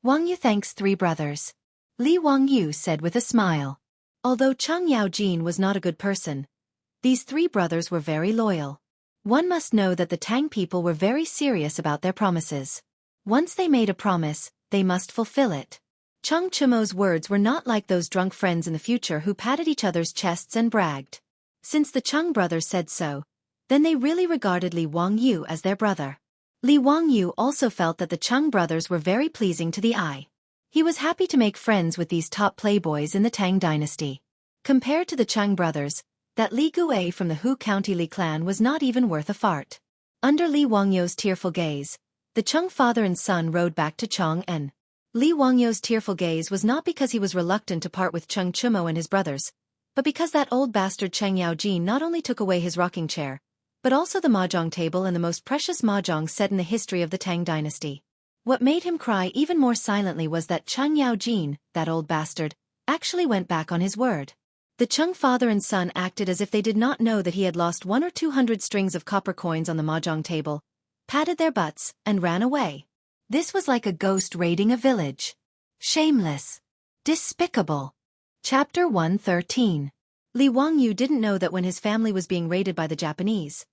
Wangyu thanks 3 brothers. Li Wangyu said with a smile. Although Cheng Yaojin was not a good person, these 3 brothers were very loyal. One must know that the Tang people were very serious about their promises. Once they made a promise, they must fulfill it. Cheng Chumo's words were not like those drunk friends in the future who patted each other's chests and bragged. Since the Cheng brothers said so, then they really regarded Li Wangyu as their brother. Li Wangyu also felt that the Cheng brothers were very pleasing to the eye. He was happy to make friends with these top playboys in the Tang Dynasty. Compared to the Cheng brothers, that Li Guei from the Hu County Li clan was not even worth a fart. Under Li Wangyu's tearful gaze, the Cheng father and son rode back to Chang'an. Li Wangyu's tearful gaze was not because he was reluctant to part with Cheng Chumo and his brothers, but because that old bastard Cheng Yaojin not only took away his rocking chair, but also the mahjong table and the most precious mahjong set in the history of the Tang Dynasty. What made him cry even more silently was that Cheng Yaojin, that old bastard, actually went back on his word. The Cheng father and son acted as if they did not know that he had lost 100 or 200 strings of copper coins on the mahjong table, patted their butts, and ran away. This was like a ghost raiding a village. Shameless. Despicable. Chapter 113. Li Wangyu didn't know that when his family was being raided by the Japanese.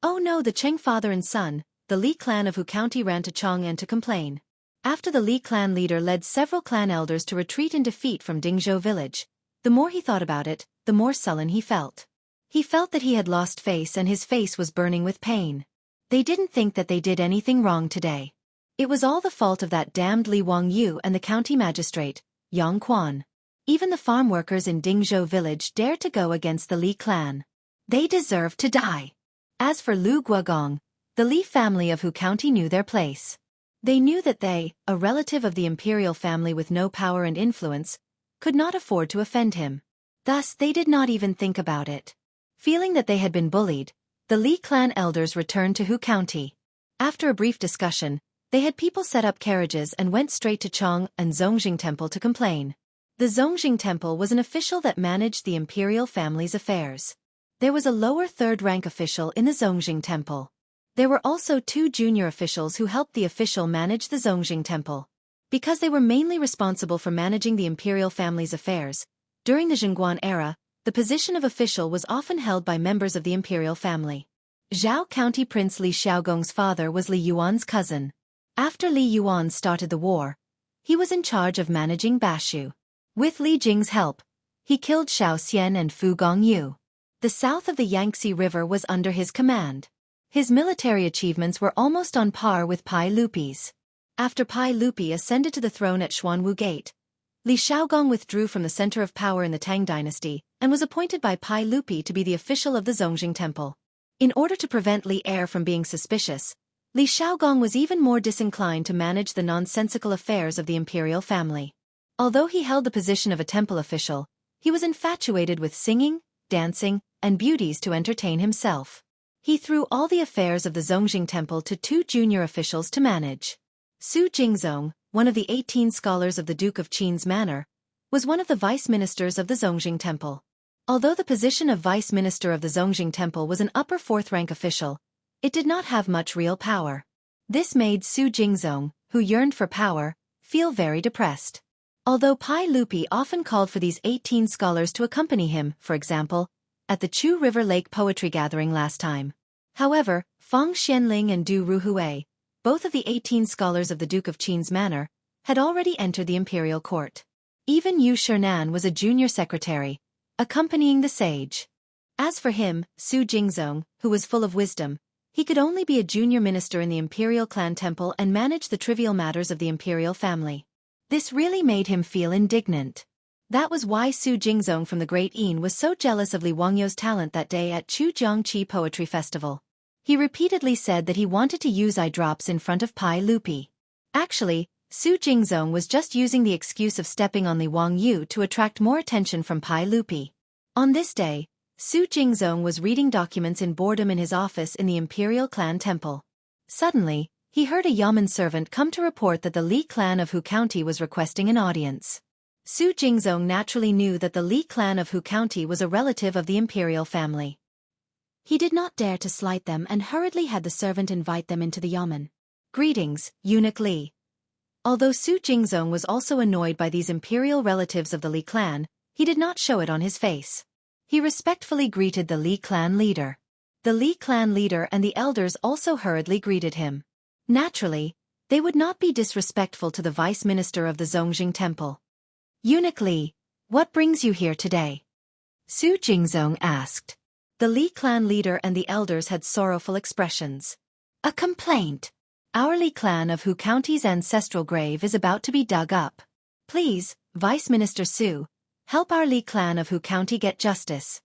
Oh no, the Cheng father and son, the Li clan of Hu County ran to Chang'an to complain. After the Li clan leader led several clan elders to retreat in defeat from Dingzhou village, the more he thought about it, the more sullen he felt. He felt that he had lost face and his face was burning with pain. They didn't think that they did anything wrong today. It was all the fault of that damned Li Wangyu and the county magistrate, Yang Quan. Even the farm workers in Dingzhou village dared to go against the Li clan. They deserved to die. As for Lu Guogong, the Li family of Hu County knew their place. They knew that they, a relative of the imperial family with no power and influence, could not afford to offend him. Thus they did not even think about it. Feeling that they had been bullied, the Li clan elders returned to Hu County. After a brief discussion, they had people set up carriages and went straight to Chong and Zongjing Temple to complain. The Zongjing Temple was an official that managed the imperial family's affairs. There was a lower third-rank official in the Zongjing Temple. There were also 2 junior officials who helped the official manage the Zongjing Temple. Because they were mainly responsible for managing the imperial family's affairs, during the Zhengguan era, the position of official was often held by members of the imperial family. Zhao County Prince Li Xiaogong's father was Li Yuan's cousin. After Li Yuan started the war, he was in charge of managing Bashu. With Li Jing's help, he killed Xiao Xian and Fu Gongyu. The south of the Yangtze River was under his command. His military achievements were almost on par with Pai Lupi's. After Pai Lupi ascended to the throne at Xuanwu Gate, Li Xiaogong withdrew from the center of power in the Tang Dynasty and was appointed by Pai Lupi to be the official of the Zongjing Temple. In order to prevent Li Heir from being suspicious, Li Xiaogong was even more disinclined to manage the nonsensical affairs of the imperial family. Although he held the position of a temple official, he was infatuated with singing, dancing, and beauties to entertain himself. He threw all the affairs of the Zongjing Temple to 2 junior officials to manage. Su Jingzong, one of the 18 scholars of the Duke of Qin's manor, was one of the vice ministers of the Zongjing Temple. Although the position of vice minister of the Zongjing Temple was an upper fourth-rank official, it did not have much real power. This made Su Jingzong, who yearned for power, feel very depressed. Although Pai Lupi often called for these 18 scholars to accompany him, for example, at the Chu River Lake Poetry Gathering last time. However, Fang Xianling and Du Ruhui, both of the 18 scholars of the Duke of Qin's manor, had already entered the imperial court. Even Yu Shernan was a junior secretary, accompanying the sage. As for him, Su Jingzong, who was full of wisdom, he could only be a junior minister in the imperial clan temple and manage the trivial matters of the imperial family. This really made him feel indignant. That was why Su Jingzong from the Great Yin was so jealous of Li Wangyou's talent that day at Chu Jiangqi Poetry Festival. He repeatedly said that he wanted to use eye drops in front of Pai Lupi. Actually, Su Jingzong was just using the excuse of stepping on Li Wangyu to attract more attention from Pai Lupi. On this day, Su Jingzong was reading documents in boredom in his office in the imperial clan temple. Suddenly, he heard a yamen servant come to report that the Li clan of Hu County was requesting an audience. Su Jingzong naturally knew that the Li clan of Hu County was a relative of the imperial family. He did not dare to slight them and hurriedly had the servant invite them into the yamen. Greetings, Eunuch Li. Although Su Jingzong was also annoyed by these imperial relatives of the Li clan, he did not show it on his face. He respectfully greeted the Li clan leader. The Li clan leader and the elders also hurriedly greeted him. Naturally, they would not be disrespectful to the vice minister of the Zongjing Temple. Eunuch Li, what brings you here today? Su Jingzong asked. The Li clan leader and the elders had sorrowful expressions. A complaint. Our Li clan of Hu County's ancestral grave is about to be dug up. Please, Vice Minister Su, help our Li clan of Hu County get justice.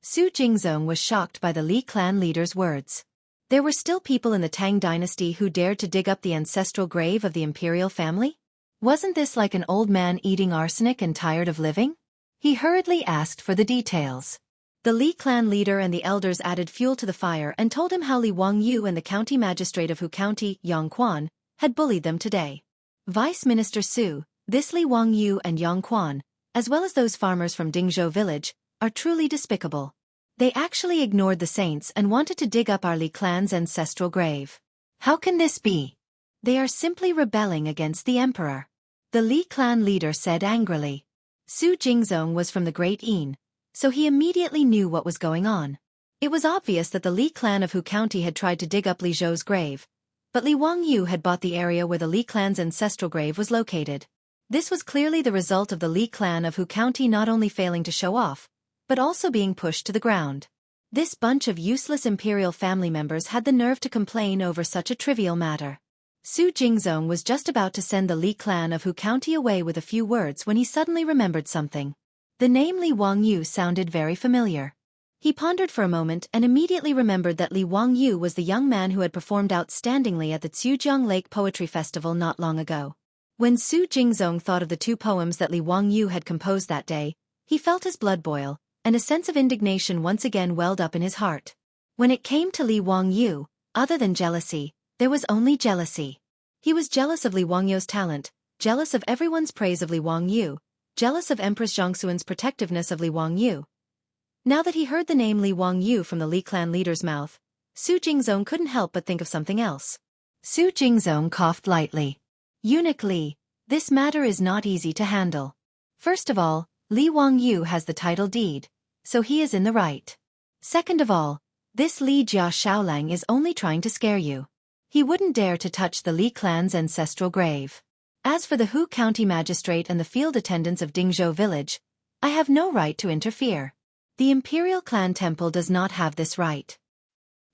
Su Jingzong was shocked by the Li clan leader's words. There were still people in the Tang Dynasty who dared to dig up the ancestral grave of the imperial family? Wasn't this like an old man eating arsenic and tired of living? He hurriedly asked for the details. The Li clan leader and the elders added fuel to the fire and told him how Li Wangyu and the county magistrate of Hu County, Yang Quan, had bullied them today. Vice Minister Su, this Li Wangyu and Yang Quan, as well as those farmers from Dingzhou village, are truly despicable. They actually ignored the saints and wanted to dig up our Li clan's ancestral grave. How can this be? They are simply rebelling against the emperor. The Li clan leader said angrily. Su Jingzong was from the Great Yin, so he immediately knew what was going on. It was obvious that the Li clan of Hu County had tried to dig up Li Zhou's grave, but Li Wangyu had bought the area where the Li clan's ancestral grave was located. This was clearly the result of the Li clan of Hu County not only failing to show off, but also being pushed to the ground. This bunch of useless imperial family members had the nerve to complain over such a trivial matter. Su Jingzong was just about to send the Li clan of Hu County away with a few words when he suddenly remembered something. The name Li Wangyu sounded very familiar. He pondered for a moment and immediately remembered that Li Wangyu was the young man who had performed outstandingly at the Zhujiang Lake Poetry Festival not long ago. When Su Jingzong thought of the two poems that Li Wangyu had composed that day, he felt his blood boil, and a sense of indignation once again welled up in his heart. When it came to Li Wangyu, other than jealousy, there was only jealousy. He was jealous of Li Wangyou's talent, jealous of everyone's praise of Li Wangyu, jealous of Empress Zhongxuan's protectiveness of Li Wangyu. Now that he heard the name Li Wangyu from the Li clan leader's mouth, Su Jingzong couldn't help but think of something else. Su Jingzong coughed lightly. Eunuch Li, this matter is not easy to handle. First of all, Li Wangyu has the title deed, so he is in the right. Second of all, this Li Jia Shaolang is only trying to scare you. He wouldn't dare to touch the Li clan's ancestral grave. As for the Hu County magistrate and the field attendants of Dingzhou village, I have no right to interfere. The imperial clan temple does not have this right.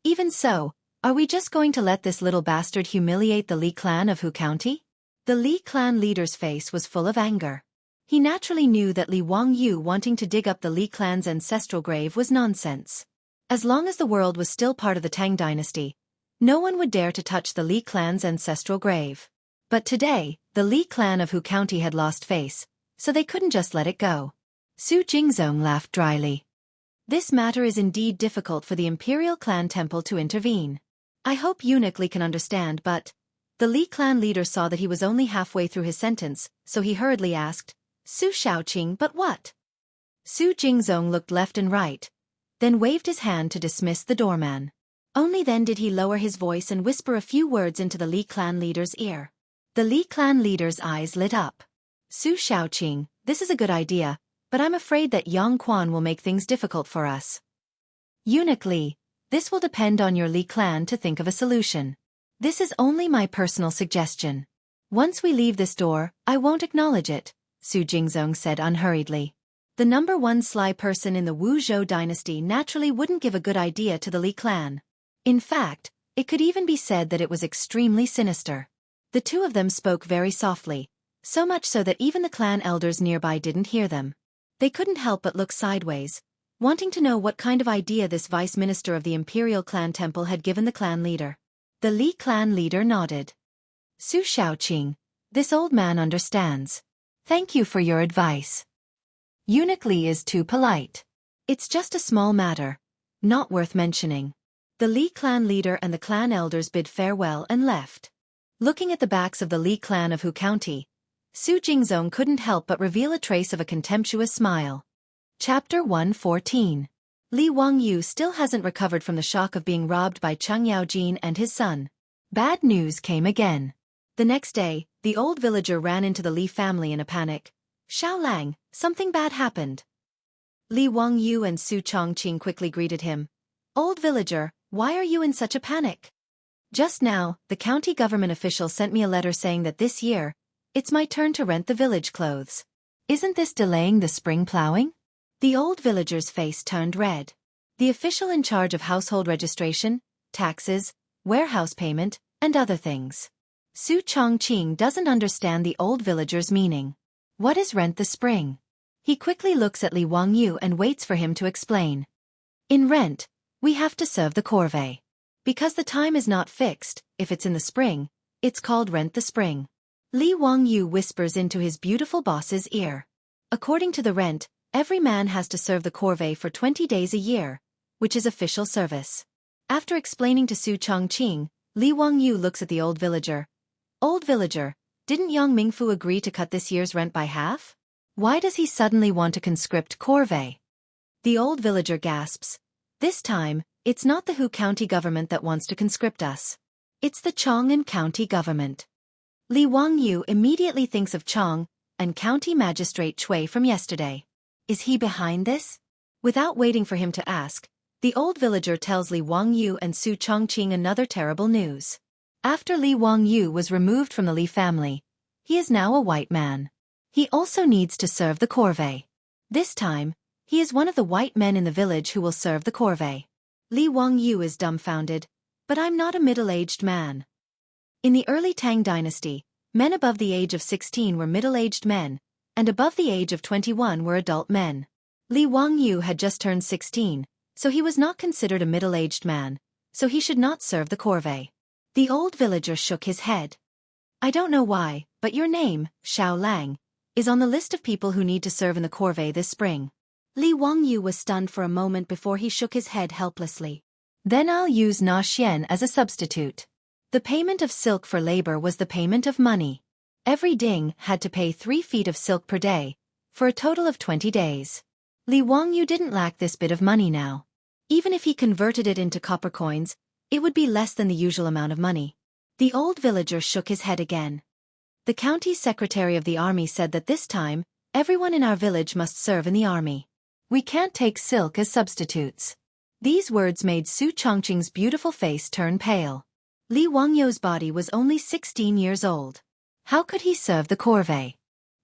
Even so, are we just going to let this little bastard humiliate the Li clan of Hu County? The Li clan leader's face was full of anger. He naturally knew that Li Wangyu wanting to dig up the Li clan's ancestral grave was nonsense. As long as the world was still part of the Tang Dynasty, no one would dare to touch the Li clan's ancestral grave. But today, the Li clan of Hu County had lost face, so they couldn't just let it go. Su Jingzong laughed dryly. This matter is indeed difficult for the imperial clan temple to intervene. I hope Eunuch Li can understand, but... The Li clan leader saw that he was only halfway through his sentence, so he hurriedly asked, Su Xiaoqing, but what? Su Jingzong looked left and right, then waved his hand to dismiss the doorman. Only then did he lower his voice and whisper a few words into the Li clan leader's ear. The Li clan leader's eyes lit up. Su Xiaoqing, this is a good idea, but I'm afraid that Yang Quan will make things difficult for us. Eunuch Li, this will depend on your Li clan to think of a solution. This is only my personal suggestion. Once we leave this door, I won't acknowledge it, Su Jingzong said unhurriedly. The number one sly person in the Wuzhou dynasty naturally wouldn't give a good idea to the Li clan. In fact, it could even be said that it was extremely sinister. The two of them spoke very softly, so much so that even the clan elders nearby didn't hear them. They couldn't help but look sideways, wanting to know what kind of idea this vice minister of the imperial clan temple had given the clan leader. The Li clan leader nodded. Su Xiaoqing, this old man understands. Thank you for your advice. Eunuch Li is too polite. It's just a small matter, not worth mentioning. The Li clan leader and the clan elders bid farewell and left. Looking at the backs of the Li clan of Hu County, Su Jingzong couldn't help but reveal a trace of a contemptuous smile. Chapter 114. Li Wangyu still hasn't recovered from the shock of being robbed by Cheng Yaojin and his son. Bad news came again. The next day, the old villager ran into the Li family in a panic. Xiao Lang, something bad happened. Li Wangyu and Su Chongqing quickly greeted him. Old villager, why are you in such a panic? Just now, the county government official sent me a letter saying that this year, it's my turn to rent the village clothes. Isn't this delaying the spring plowing? The old villager's face turned red. The official in charge of household registration, taxes, warehouse payment, and other things. Su Chongqing doesn't understand the old villager's meaning. What is rent the spring? He quickly looks at Li Wangyu and waits for him to explain. In rent, we have to serve the corvée. Because the time is not fixed, if it's in the spring, it's called rent the spring. Li Wangyu whispers into his beautiful boss's ear. According to the rent, every man has to serve the corvée for 20 days a year, which is official service. After explaining to Su Chongqing, Li Wangyu looks at the old villager. Old villager, didn't Yang Mingfu agree to cut this year's rent by half? Why does he suddenly want to conscript corvée? The old villager gasps. This time, it's not the Hu County government that wants to conscript us. It's the Chang'an County government. Li Wangyu immediately thinks of Chang and County Magistrate Chui from yesterday. Is he behind this? Without waiting for him to ask, the old villager tells Li Wangyu and Su Chongqing another terrible news. After Li Wangyu was removed from the Li family, he is now a white man. He also needs to serve the corvée. This time, he is one of the white men in the village who will serve the corvée. Li Wangyu is dumbfounded, but I'm not a middle-aged man. In the early Tang Dynasty, men above the age of 16 were middle-aged men, and above the age of 21 were adult men. Li Wangyu had just turned 16, so he was not considered a middle-aged man, so he should not serve the corvée. The old villager shook his head. I don't know why, but your name, Xiao Lang, is on the list of people who need to serve in the corvée this spring. Li Wangyu was stunned for a moment before he shook his head helplessly. Then I'll use Na Xian as a substitute. The payment of silk for labor was the payment of money. Every ding had to pay 3 feet of silk per day, for a total of 20 days. Li Wangyu didn't lack this bit of money now. Even if he converted it into copper coins, it would be less than the usual amount of money. The old villager shook his head again. The county secretary of the army said that this time, everyone in our village must serve in the army. We can't take silk as substitutes. These words made Su Chongqing's beautiful face turn pale. Li Wangyu's body was only 16 years old. How could he serve the corvée?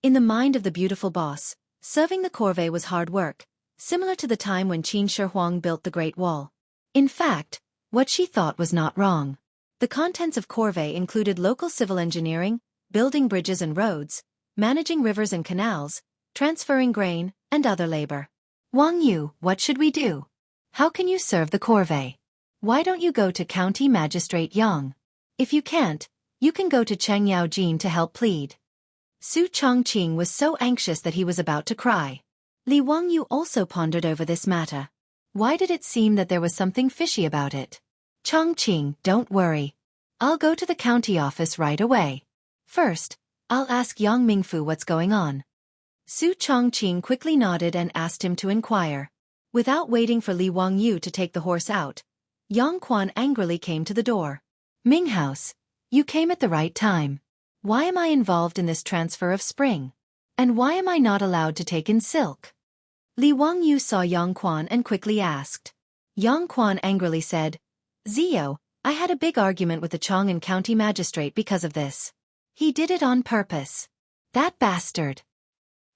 In the mind of the beautiful boss, serving the corvée was hard work, similar to the time when Qin Shi Huang built the Great Wall. In fact, what she thought was not wrong. The contents of corvée included local civil engineering, building bridges and roads, managing rivers and canals, transferring grain, and other labor. Wangyu, what should we do? How can you serve the corvée? Why don't you go to County Magistrate Yang? If you can't, you can go to Cheng Yaojin to help plead. Su Chongqing was so anxious that he was about to cry. Li Wangyu also pondered over this matter. Why did it seem that there was something fishy about it? Chongqing, don't worry. I'll go to the county office right away. First, I'll ask Yang Mingfu what's going on. Su Chongqing quickly nodded and asked him to inquire. Without waiting for Li Wangyu to take the horse out, Yang Quan angrily came to the door. Ming House, you came at the right time. Why am I involved in this transfer of spring? And why am I not allowed to take in silk? Li Wangyu saw Yang Quan and quickly asked. Yang Quan angrily said, Zio, I had a big argument with the Chang'an County magistrate because of this. He did it on purpose. That bastard.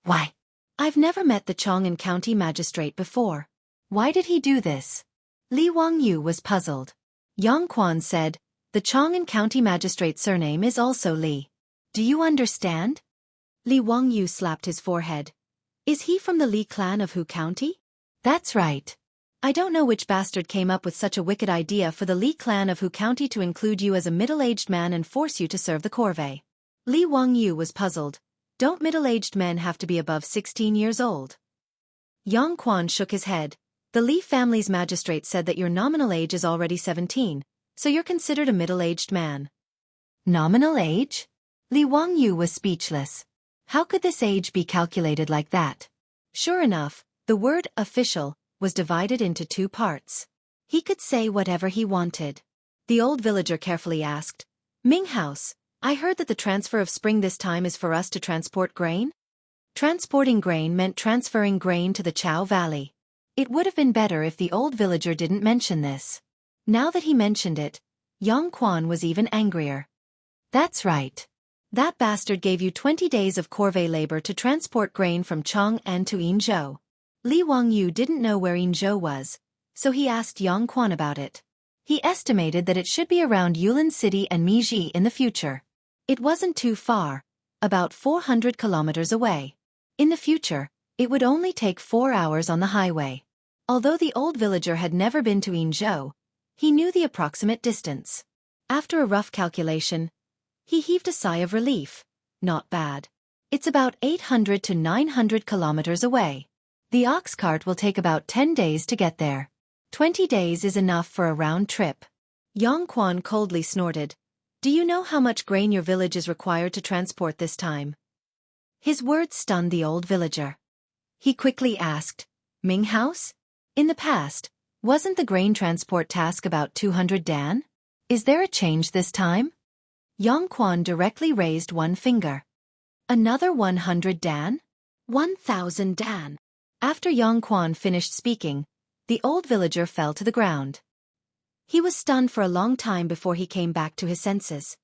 Why? I've never met the Chang'an County magistrate before. Why did he do this? Li Wangyu was puzzled. Yang Quan said, the Chang'an County magistrate's surname is also Li. Do you understand? Li Wangyu slapped his forehead. Is he from the Li clan of Hu County? That's right. I don't know which bastard came up with such a wicked idea for the Li clan of Hu County to include you as a middle-aged man and force you to serve the corvée. Li Wangyu was puzzled. Don't middle-aged men have to be above 16 years old? Yang Quan shook his head. The Li family's magistrate said that your nominal age is already 17, so you're considered a middle-aged man. Nominal age? Li Wangyu was speechless. How could this age be calculated like that? Sure enough, the word official was divided into two parts. He could say whatever he wanted. The old villager carefully asked, Ming House, I heard that the transfer of spring this time is for us to transport grain? Transporting grain meant transferring grain to the Chao Valley. It would have been better if the old villager didn't mention this. Now that he mentioned it, Yang Quan was even angrier. That's right. That bastard gave you 20 days of corvée labor to transport grain from Chang'an to Yinzhou. Li Wangyu didn't know where Yinzhou was, so he asked Yang Quan about it. He estimated that it should be around Yulin City and Miji in the future. It wasn't too far, about 400 kilometers away. In the future, it would only take 4 hours on the highway. Although the old villager had never been to Yinzhou, he knew the approximate distance. After a rough calculation, he heaved a sigh of relief. Not bad. It's about 800 to 900 kilometers away. The ox cart will take about 10 days to get there. 20 days is enough for a round trip. Yang Quan coldly snorted. Do you know how much grain your village is required to transport this time? His words stunned the old villager. He quickly asked, Ming House? In the past, wasn't the grain transport task about 200 dan? Is there a change this time? Yang Quan directly raised one finger. Another 100 dan? 1,000 dan. After Yang Quan finished speaking, the old villager fell to the ground. He was stunned for a long time before he came back to his senses.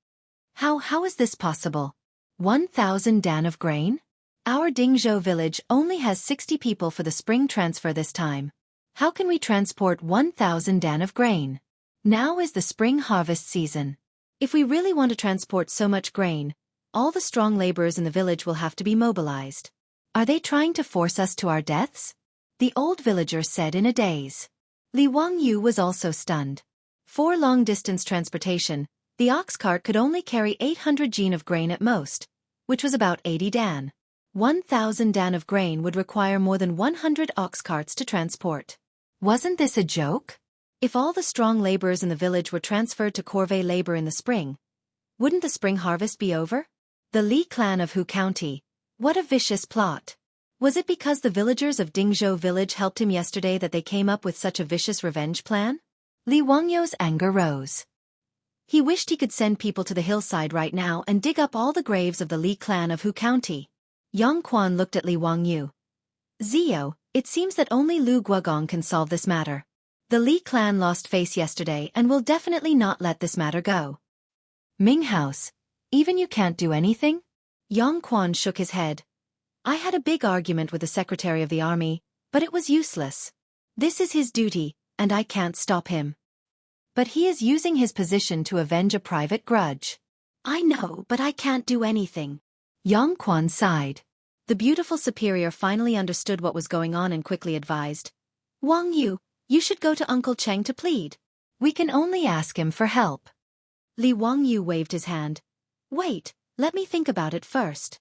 How is this possible? 1,000 dan of grain? Our Dingzhou village only has 60 people for the spring transfer this time. How can we transport 1,000 dan of grain? Now is the spring harvest season. If we really want to transport so much grain, all the strong laborers in the village will have to be mobilized. Are they trying to force us to our deaths? The old villager said in a daze. Li Wangyu was also stunned. For long-distance transportation, the ox cart could only carry 800 jin of grain at most, which was about 80 dan. 1,000 dan of grain would require more than 100 ox carts to transport. Wasn't this a joke? If all the strong laborers in the village were transferred to corvée labor in the spring, wouldn't the spring harvest be over? The Li clan of Hu County. What a vicious plot. Was it because the villagers of Dingzhou village helped him yesterday that they came up with such a vicious revenge plan? Li Wangyu's anger rose. He wished he could send people to the hillside right now and dig up all the graves of the Li clan of Hu County. Yang Quan looked at Li Wangyu. Zio, it seems that only Lu Guogong can solve this matter. The Li clan lost face yesterday and will definitely not let this matter go. Ming House, even you can't do anything? Yang Quan shook his head. I had a big argument with the Secretary of the Army, but it was useless. This is his duty, and I can't stop him. But he is using his position to avenge a private grudge. I know, but I can't do anything. Yang Quan sighed. The beautiful superior finally understood what was going on and quickly advised. Wang Yu, you should go to Uncle Cheng to plead. We can only ask him for help. Li Wangyu waved his hand. Wait, let me think about it first.